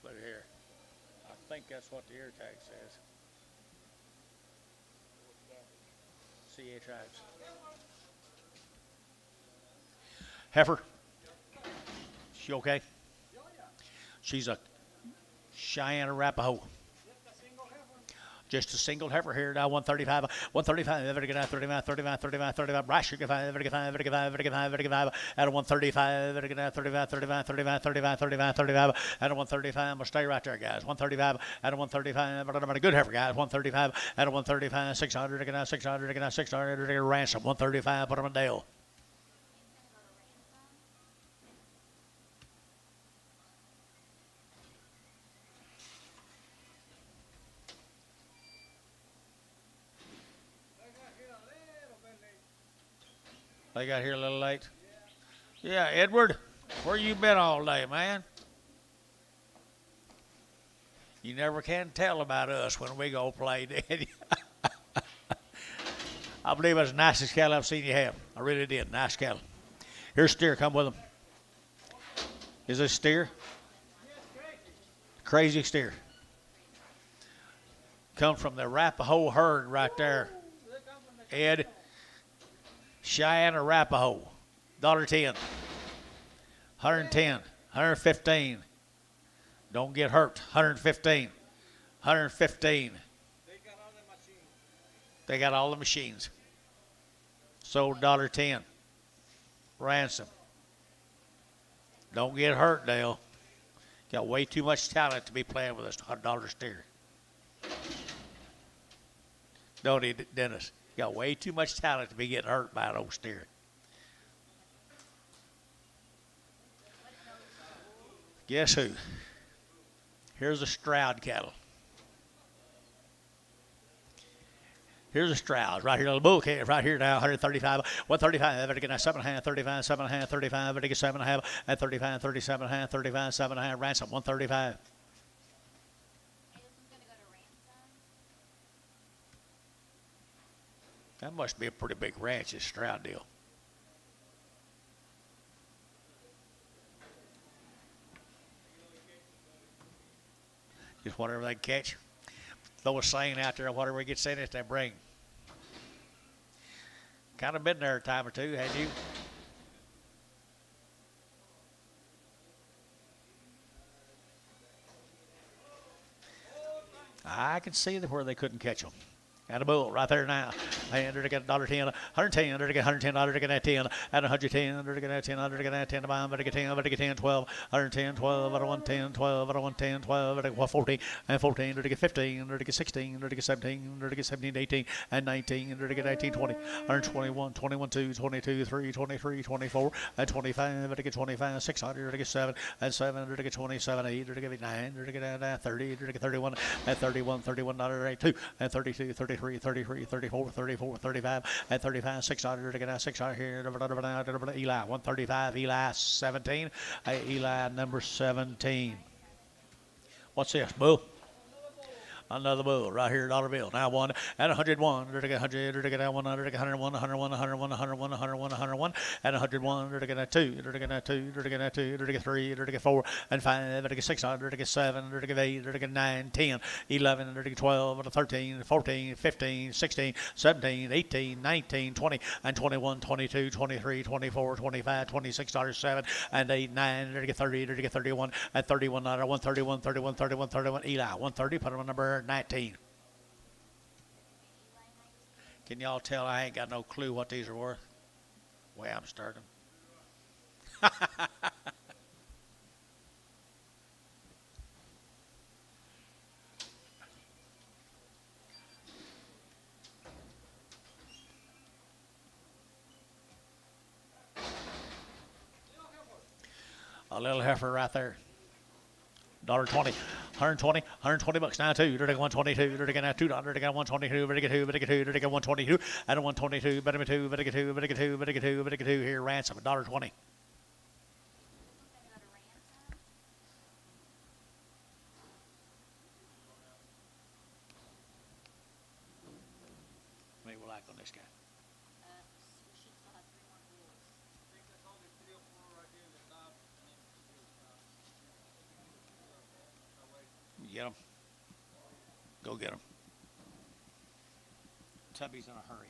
Look here. I think that's what the ear tag says. CA tribes. Heifer. She okay? She's a Cheyenne Arapaho. Just a single heifer here now, 135, 135, ever get out 35, 35, 35, 35, Brash, 35, 35, 35, 35, 35, out of 135, ever get out 35, 35, 35, 35, 35, 35, out of 135, I'm going to stay right there, guys, 135, out of 135, but I'm a good heifer, guys, 135, out of 135, 600, get out 600, get out 600, get a ransom, 135, put them in Dale. They got here a little late. Yeah, Edward, where you been all day, man? You never can tell about us when we go play, did you? I believe it's the nicest cattle I've seen you have. I really did. Nice cattle. Here's steer. Come with them. Is this steer? Crazy steer. Come from the Arapaho herd right there. Ed. Cheyenne Arapaho, $1.10, 110, 115. Don't get hurt. 115, 115. They got all the machines. Sold $1.10. Ransom. Don't get hurt, Dale. Got way too much talent to be playing with a $100 steer. Don't he, Dennis? Got way too much talent to be getting hurt by an old steer. Guess who? Here's a Stroud cattle. Here's a Stroud right here, a little bull calf right here now, 135, 135. Better get 7.5, 35, 7.5, 35. Better get 7.5 at 35, 37.5, 35, 7.5. Ransom 135. That must be a pretty big ranch, this Stroud deal. Just whatever they catch. throw a seine out there, whatever gets in it, they bring. Kind of been there a time or two, had you? I can see where they couldn't catch them. And a bull right there now. Under to get $1.10, $110, under to get $110, to get that 10, at $110, under to get that 10, under to get that 10, about to get 10, about to get 10, 12, $110, 12, out of 110, 12, out of 110, 12, out of 14, and 14, under to get 15, under to get 16, under to get 17, under to get 17, 18, and 19, under to get 19, 20, 121, 21, 2, 22, 3, 23, 24, and 25, under to get 25, 600, under to get 7, and 7, under to get 27, 8, under to get 9, under to get 30, under to get 31, and 31, 31, under 82, and 32, 33, 33, 34, 34, 35, and 35, 600 to get out 600 here. Eli, 135, Eli 17, Eli number 17. What's this, bull? Another bull right here, dollar bill. Now one at 101. Under to get 100. Under to get 100. Under to get 101. 101. 101. 101. 101. 101. At 101. Under to get 2. Under to get 2. Under to get 2. Under to get 3. Under to get 4 and 5. Under to get 6. Under to get 7. Under to get 8. Under to get 9, 10, 11. Under to get 12. Under 13, 14, 15, 16, 17, 18, 19, 20, and 21, 22, 23, 24, 25, 26, 7, and 8, 9. Under to get 30. Under to get 31 and 31. Under 131, 31, 31, 31. Eli 130. Put him on number 19. Can y'all tell I ain't got no clue what these are worth? Way I'm starting. A little heifer right there. $1.20. 120, 120 bucks now too. Dirty 122, dirty now $2, dirty 122, better get 2, better get 2, dirty 122, at a 122, better get 2, better get 2, better get 2, better get 2, better get 2 here, ransom $1.20. Maybe we'll like on this guy. Get him. Go get him. Tubby's in a hurry.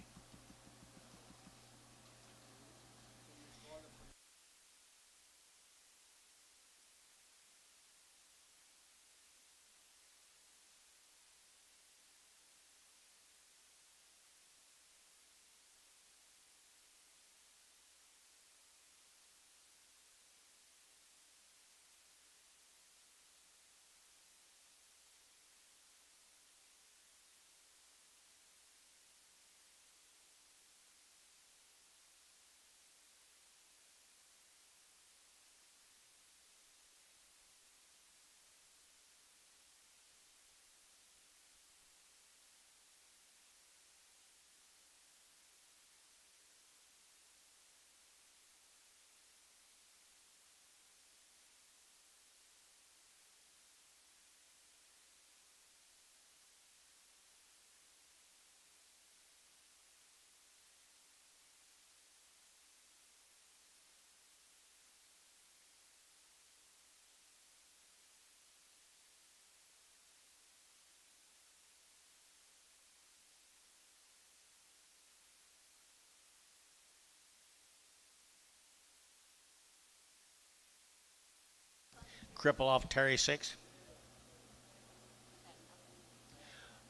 Cripple off Terry 6.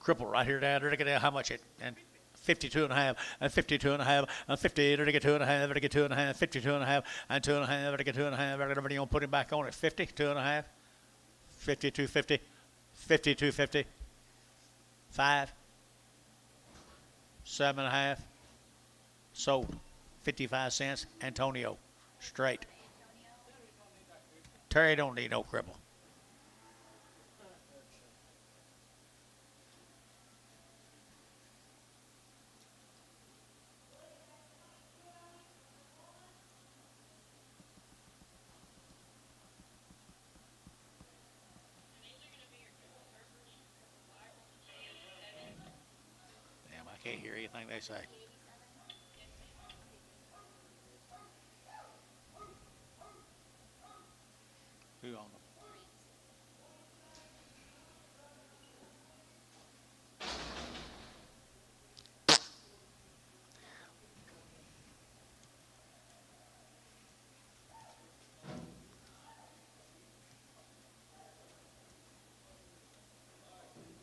Cripple right here down. Look at how much it and 52 and a half and 52 and a half and 50. To get 2 and a half. To get 2 and a half. 52 and a half and 2 and a half. To get 2 and a half. Everybody gonna put him back on at 50. 2 and a half. 52 50. 52 50. 5. 7 and a half. Sold. 55 cents. Antonio. Straight. Terry don't need no cripple. Damn, I can't hear anything they say. Who on them?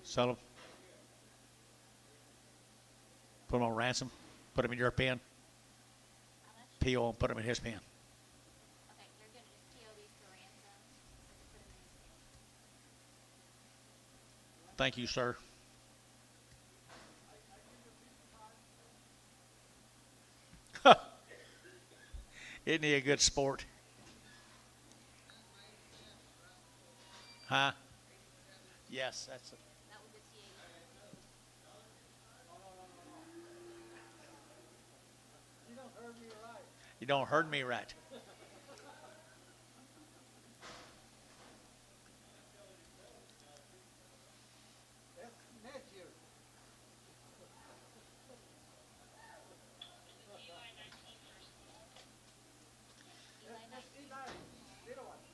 Sell them. Put them on ransom. Put them in your pen. How much? PO and put them in his pen. Okay, they're gonna just PO these for ransom. So just put them in his pen. Thank you, sir. Isn't he a good sport? Huh? Yes, that's it. That was the TA. You don't heard me right.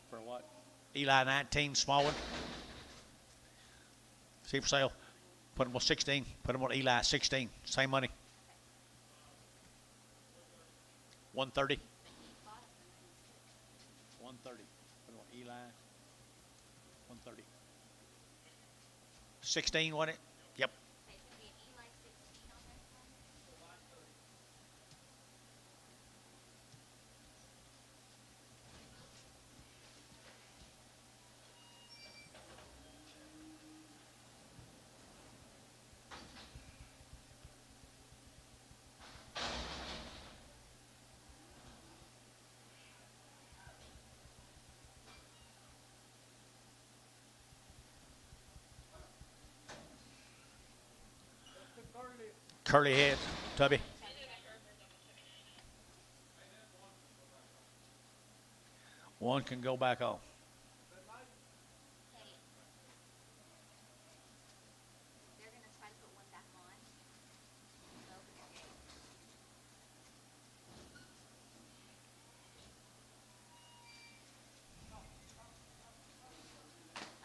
For what? Eli 19, small one. See for sale. Put them on 16. Put them on Eli 16. Same money. 130. 130. Put them on Eli. 130. 16, wasn't it? Yep. Okay, it's gonna be an Eli 16 on this one. Curly head, Tubby. One can go back on. They're gonna try to put one back on. So,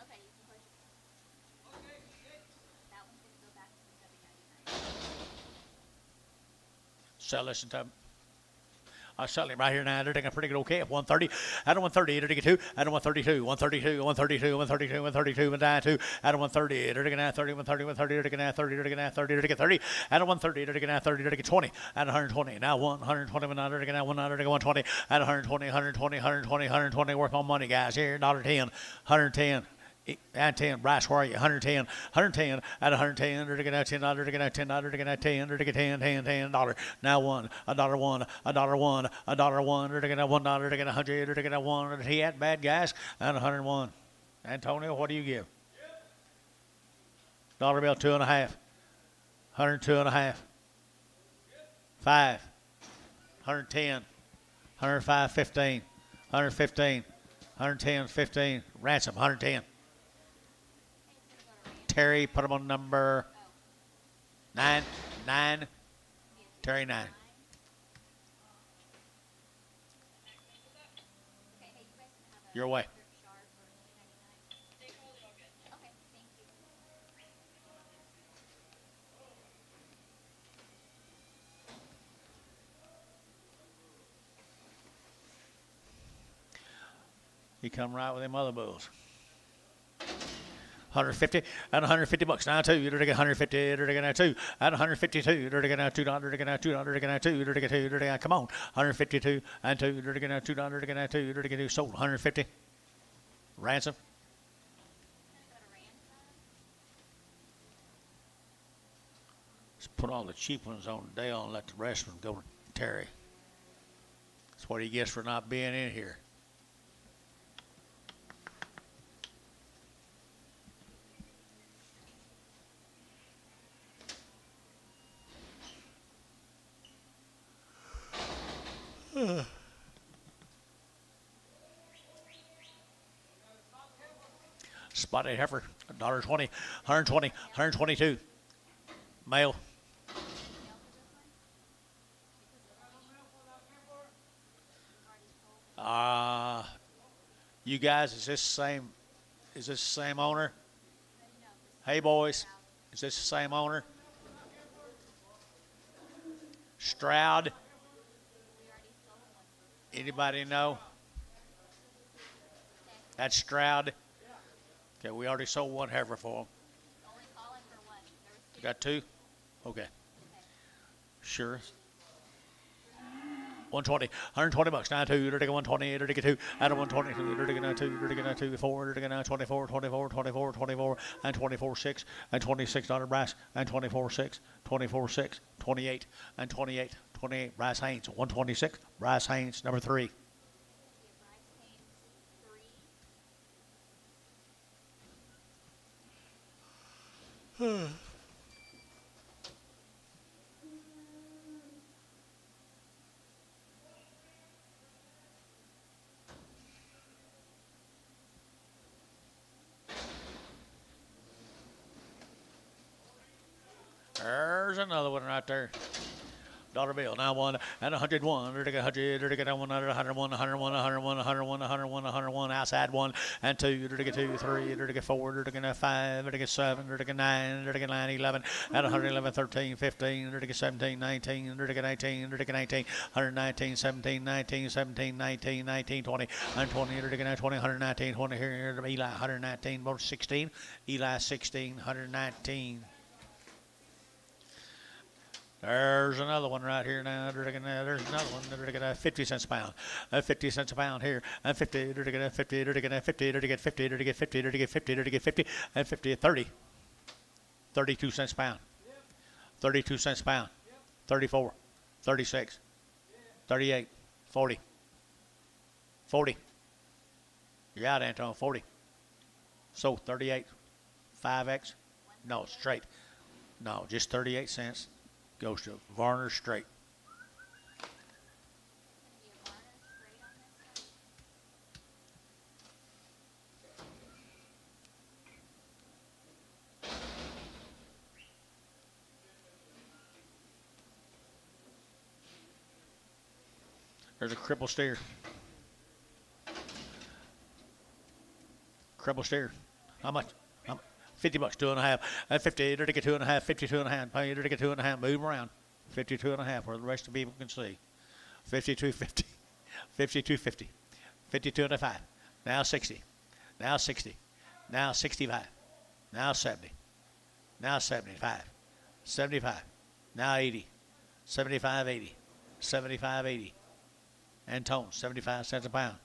okay, you can push it. That one's gonna go back to the 799. Sell this in time. I'll sell him right here now. They're taking a pretty good okay at 130. Out of 130, they're taking 2. Out of 132, 132, 132, 132, 132, 192. Out of 130, they're taking out 30, 130, 130, they're taking out 30, they're taking out 30, they're taking 30. Out of 130, they're taking out 30, they're taking 20. Out of 120, now 120, now they're taking out 1, now they're taking 120. Out of 120, 120, 120, 120. Worth my money, guys. Here, $1.10, 110. At 10, Bryce, where are you? 110, 110, at 110, they're taking out $10, they're taking out $10, they're taking out 10, they're taking 10, $10. Now $1, $1, $1, $1, they're taking out $1, they're taking 100, they're taking out 1. He had bad guys, and 101. Antonio, what do you give? Dollar bill, 2.5, 102.5, 5, 110, 105, 15, 115, 110, 15, ransom, 110. Terry, put him on number 9. Terry 9. Okay, hey, you guys can have a Your way. shard for $2.99. Okay, thank you. He come right with them other bulls. 150 and 150 bucks. Now 2. You're taking 150. You're taking 2. And 152. You're taking $2. You're taking $2. You're taking 2. You're taking 2. You're taking, come on. 152 and 2. You're taking $2. You're taking 2. You're taking 2. Sold 150. Ransom. Let's put all the cheap ones on Dale and let the rest of them go to Terry. That's what he gets for not being in here. Spotted heifer, $1.20, 120, 122. Male. You guys, is this the same owner? Hey boys, is this the same owner? Stroud. Anybody know? That's Stroud. Okay, we already sold one heifer for him. Only cost You got two? Okay. Sure. 120, 120 bucks. Now two, dirty 120, dirty two, out of 120, dirty now two, dirty now two, four, dirty now 24, 24, 24, 24, and 24 6, and $26 brass, and 24 6, 24 6, 28, and 28, 28 brass Haynes, 126, brass Haynes, number 3. Bryce Haynes, 3. There's another one right there. Dollar bill. Now one and 101. 100, 101, 101, 101, 101, 101, 101, 101. Outside one and two. 2, 3, 4, 5, 7, 9, 9, 11. At 111, 13, 15, 17, 19, 18, 19, 119, 17, 19, 17, 19, 19, 20, and 20, 20, 119, 20 here. Eli 119, 16. Eli 16, 119. There's another one right here now. There's another one. 50 cents a pound. 50 cents a pound here. And 50, 50, 50, 50, 50, 50, 50, and 50, 30. 32 cents a pound. 32 cents a pound. 34, 36, 38, 40. 40. You're out, Anton. 40. So 38. 5X. No, straight. No, just 38 cents. Goes to Varner straight. There's a cripple steer. Cripple steer. How much? 50 bucks, 2.5. 50, to get 2.5, 52.5. Pay to get 2.5. Move around. 52.5, where the rest of the people can see. 52.50. 52.50. 52.5. Now 60. Now 60. Now 65. Now 70. Now 75. 75. Now 80. 75, 80. 75, 80. Antone, 75 cents a pound.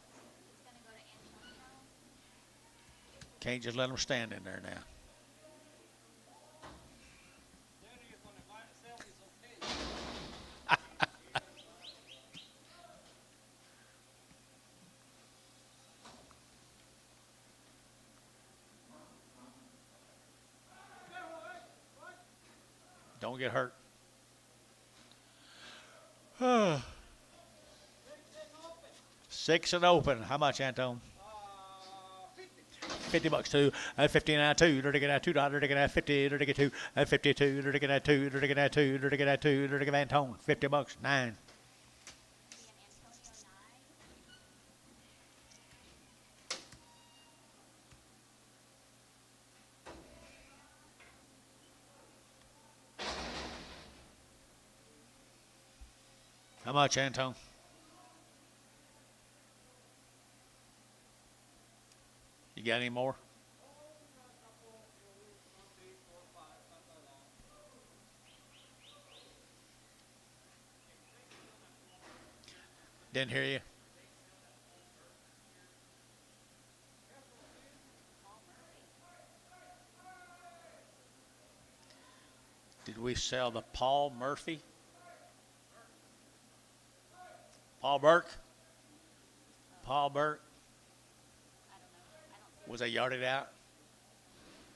Can't just let them stand in there now. Don't get hurt. 6 and open. How much, Anton? 50 bucks too. 50 now two. To get out $2. To get out 50. To get 2. 52. To get out 2. To get out 2. To get out 2. To get Anton. 50 bucks. 9. How much, Anton? You got any more? Didn't hear you. Did we sell the Paul Murphy? Paul Burke? Paul Burke? Was they yarded out?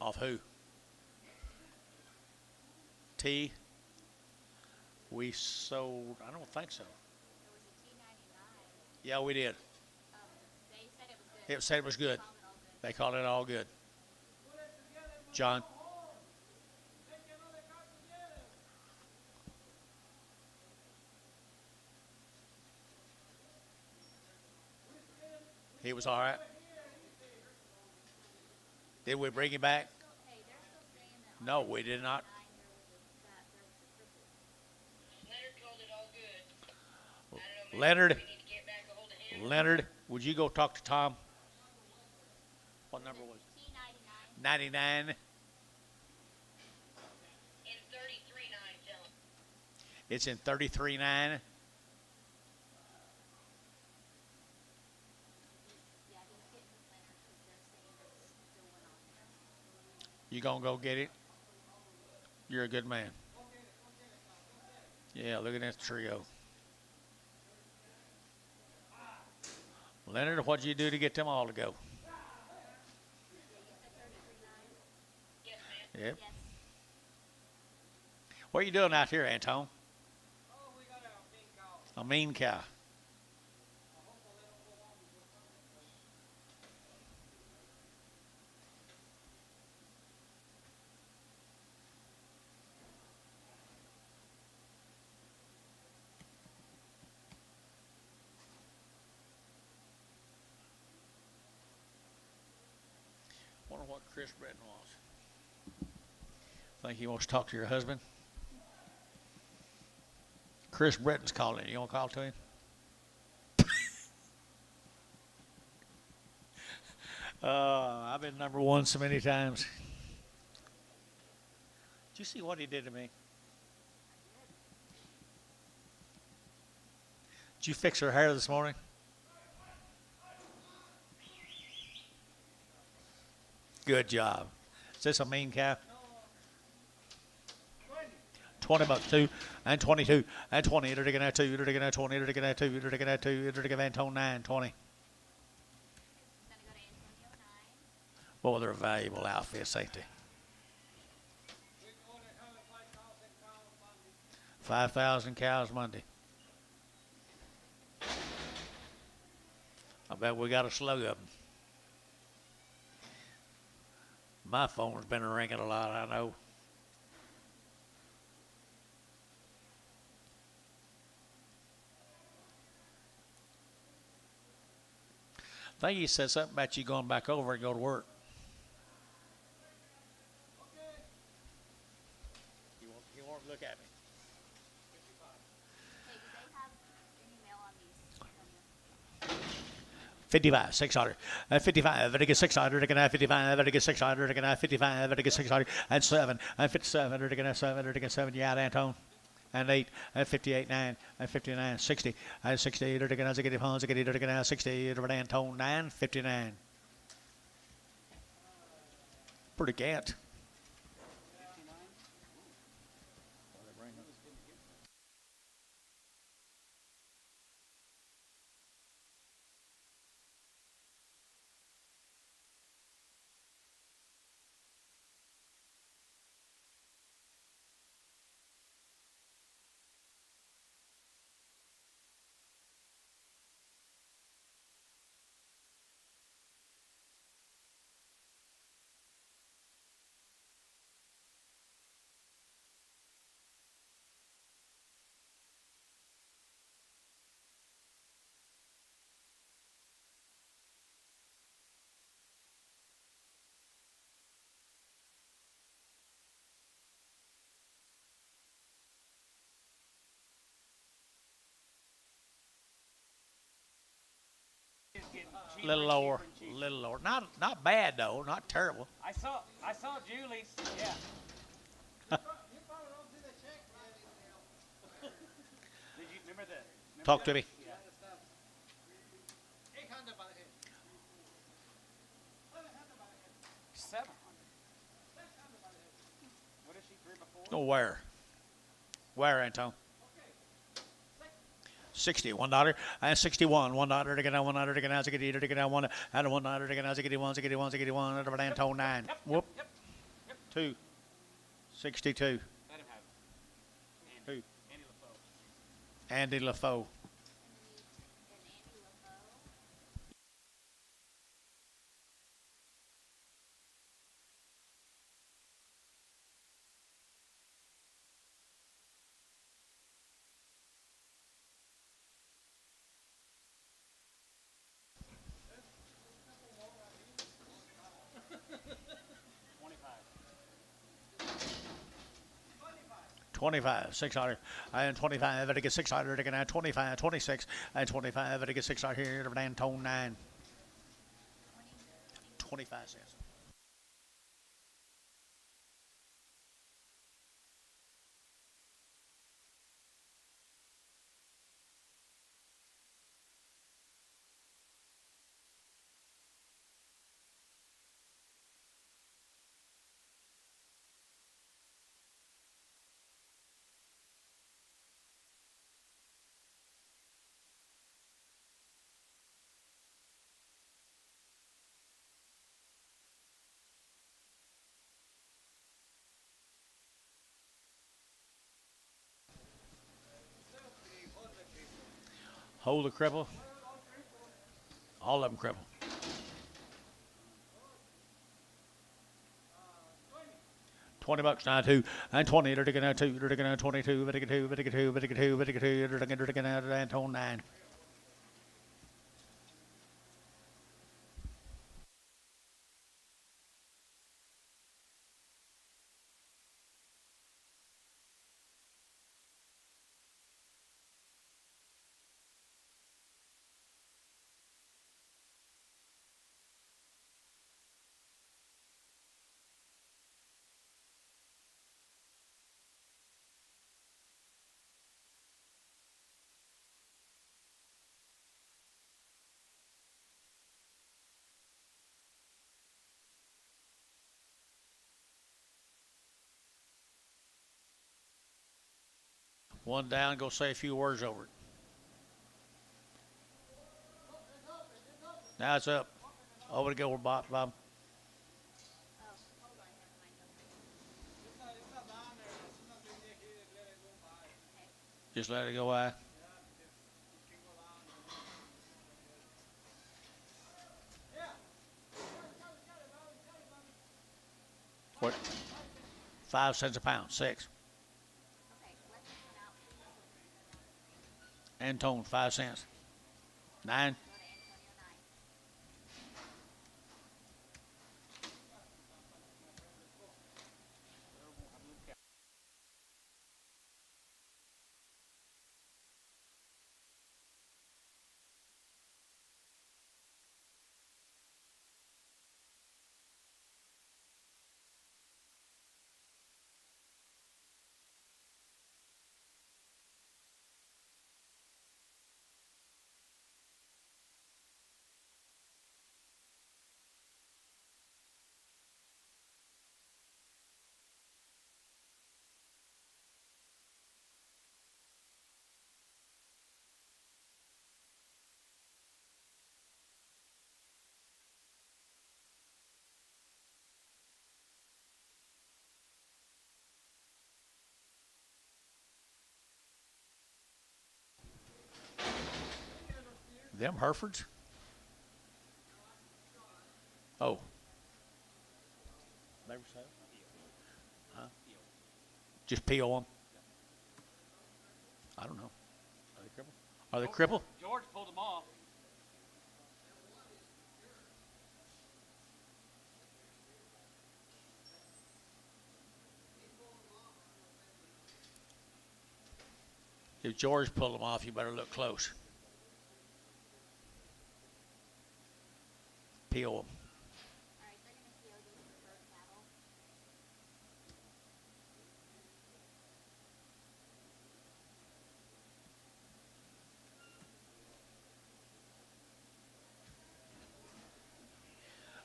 Off who? T? We sold, I don't think so. Yeah, we did. It said it was good. They called it all good. John? He was all right. Did we bring him back? No, we did not. Leonard, would you go talk to Tom? What number was it? 99. It's in 33.9. Yeah, I didn't get his letter because they're saying it's still went on there. You gonna go get it? You're a good man. Yeah, look at that trio. Leonard, what'd you do to get them all to go? Yeah, you said 33.9? Yep. Yes. What are you doing out here, Anton? A mean cow. Wonder what Chris Bretton wants. Think he wants to talk to your husband? Chris Bretton's calling. You want to call to him? I've been number one so many times. Did you see what he did to me? Did you fix her hair this morning? Good job. Is this a mean cow? 20 bucks, 2 and 22 and 20. It'll take an 2, it'll take an 20, it'll take an 2, it'll take an 2, it'll take an Anton 9, 20. It's gonna go to Antonio 9. Well, they're valuable outfits, ain't they? 5,000 cows Monday. I bet we got a slug of them. My phone's been ringing a lot, I know. I think he said something about you going back over and go to work. You won't look at me. Hey, do they have any mail on these? 55, 600, 55, I get 600, I get 55, I get 600, I get 55, I get 600, and 7, and 57, I get 7, I get 7, you out, Anton? And 8, and 58, 9, and 59, 60, and 68, I get pounds, I get 60, Anton, 9, 59. Pretty gant. Little lower, little lower. Not bad though, not terrible. I saw Julie's. Yeah. Did you remember the? Talk to me. $700. What is she through before? Oh, where, Anton? 60, $1, and 61, $1, to get out, $1, to get out, to get either, to get out, $1, and $1, to get out, to get 1, to get 1, to get 1, over Anton 9. Whoop. 2, 62. Let him have it. Who? Andy LaFoe. Andy LaFoe. And Andy LaFoe. $25, 600, and 25, to get 600, to get out, 25, 26, and 25, to get 600 here, over Anton 9. 25 cents. Hold the cripple. All of them cripple. $20 now two and 20. They're taking out 2. They're taking out 22. They're taking 2. They're taking 2. They're taking 2. They're taking 2. They're taking out and 9. One down. Go say a few words over it. Now it's up. Over to go, Bob. Oh, hold on, Just let it go by. What? 5 cents a pound. 6. okay, let this one out. Antone, 5 cents. 9. Go to Antonio 9. Them Herefords? Oh. Never said. Huh? Just peel them. I don't know. Are they crippled? Are they crippled? George pulled them off. If George pulled them off, you better look close. Peel them. All right, they're going to PO these preferred cattle.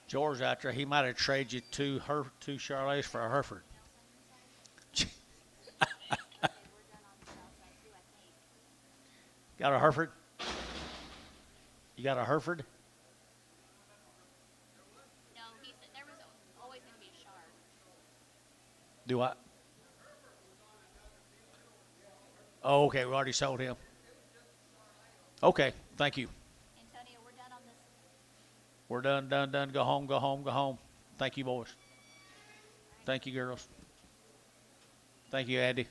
George out there, he might have traded you two Charleys for a Hereford. Okay, we're done on the south side too, I think. Got a Hereford? You got a Hereford? No, he said there was always going to be a shard. Do I? Oh, okay, we already sold him. Okay, thank you. Antonio, we're done on this. We're done. Go home, go home, go home. Thank you, boys. Thank you, girls. Thank you, Andy.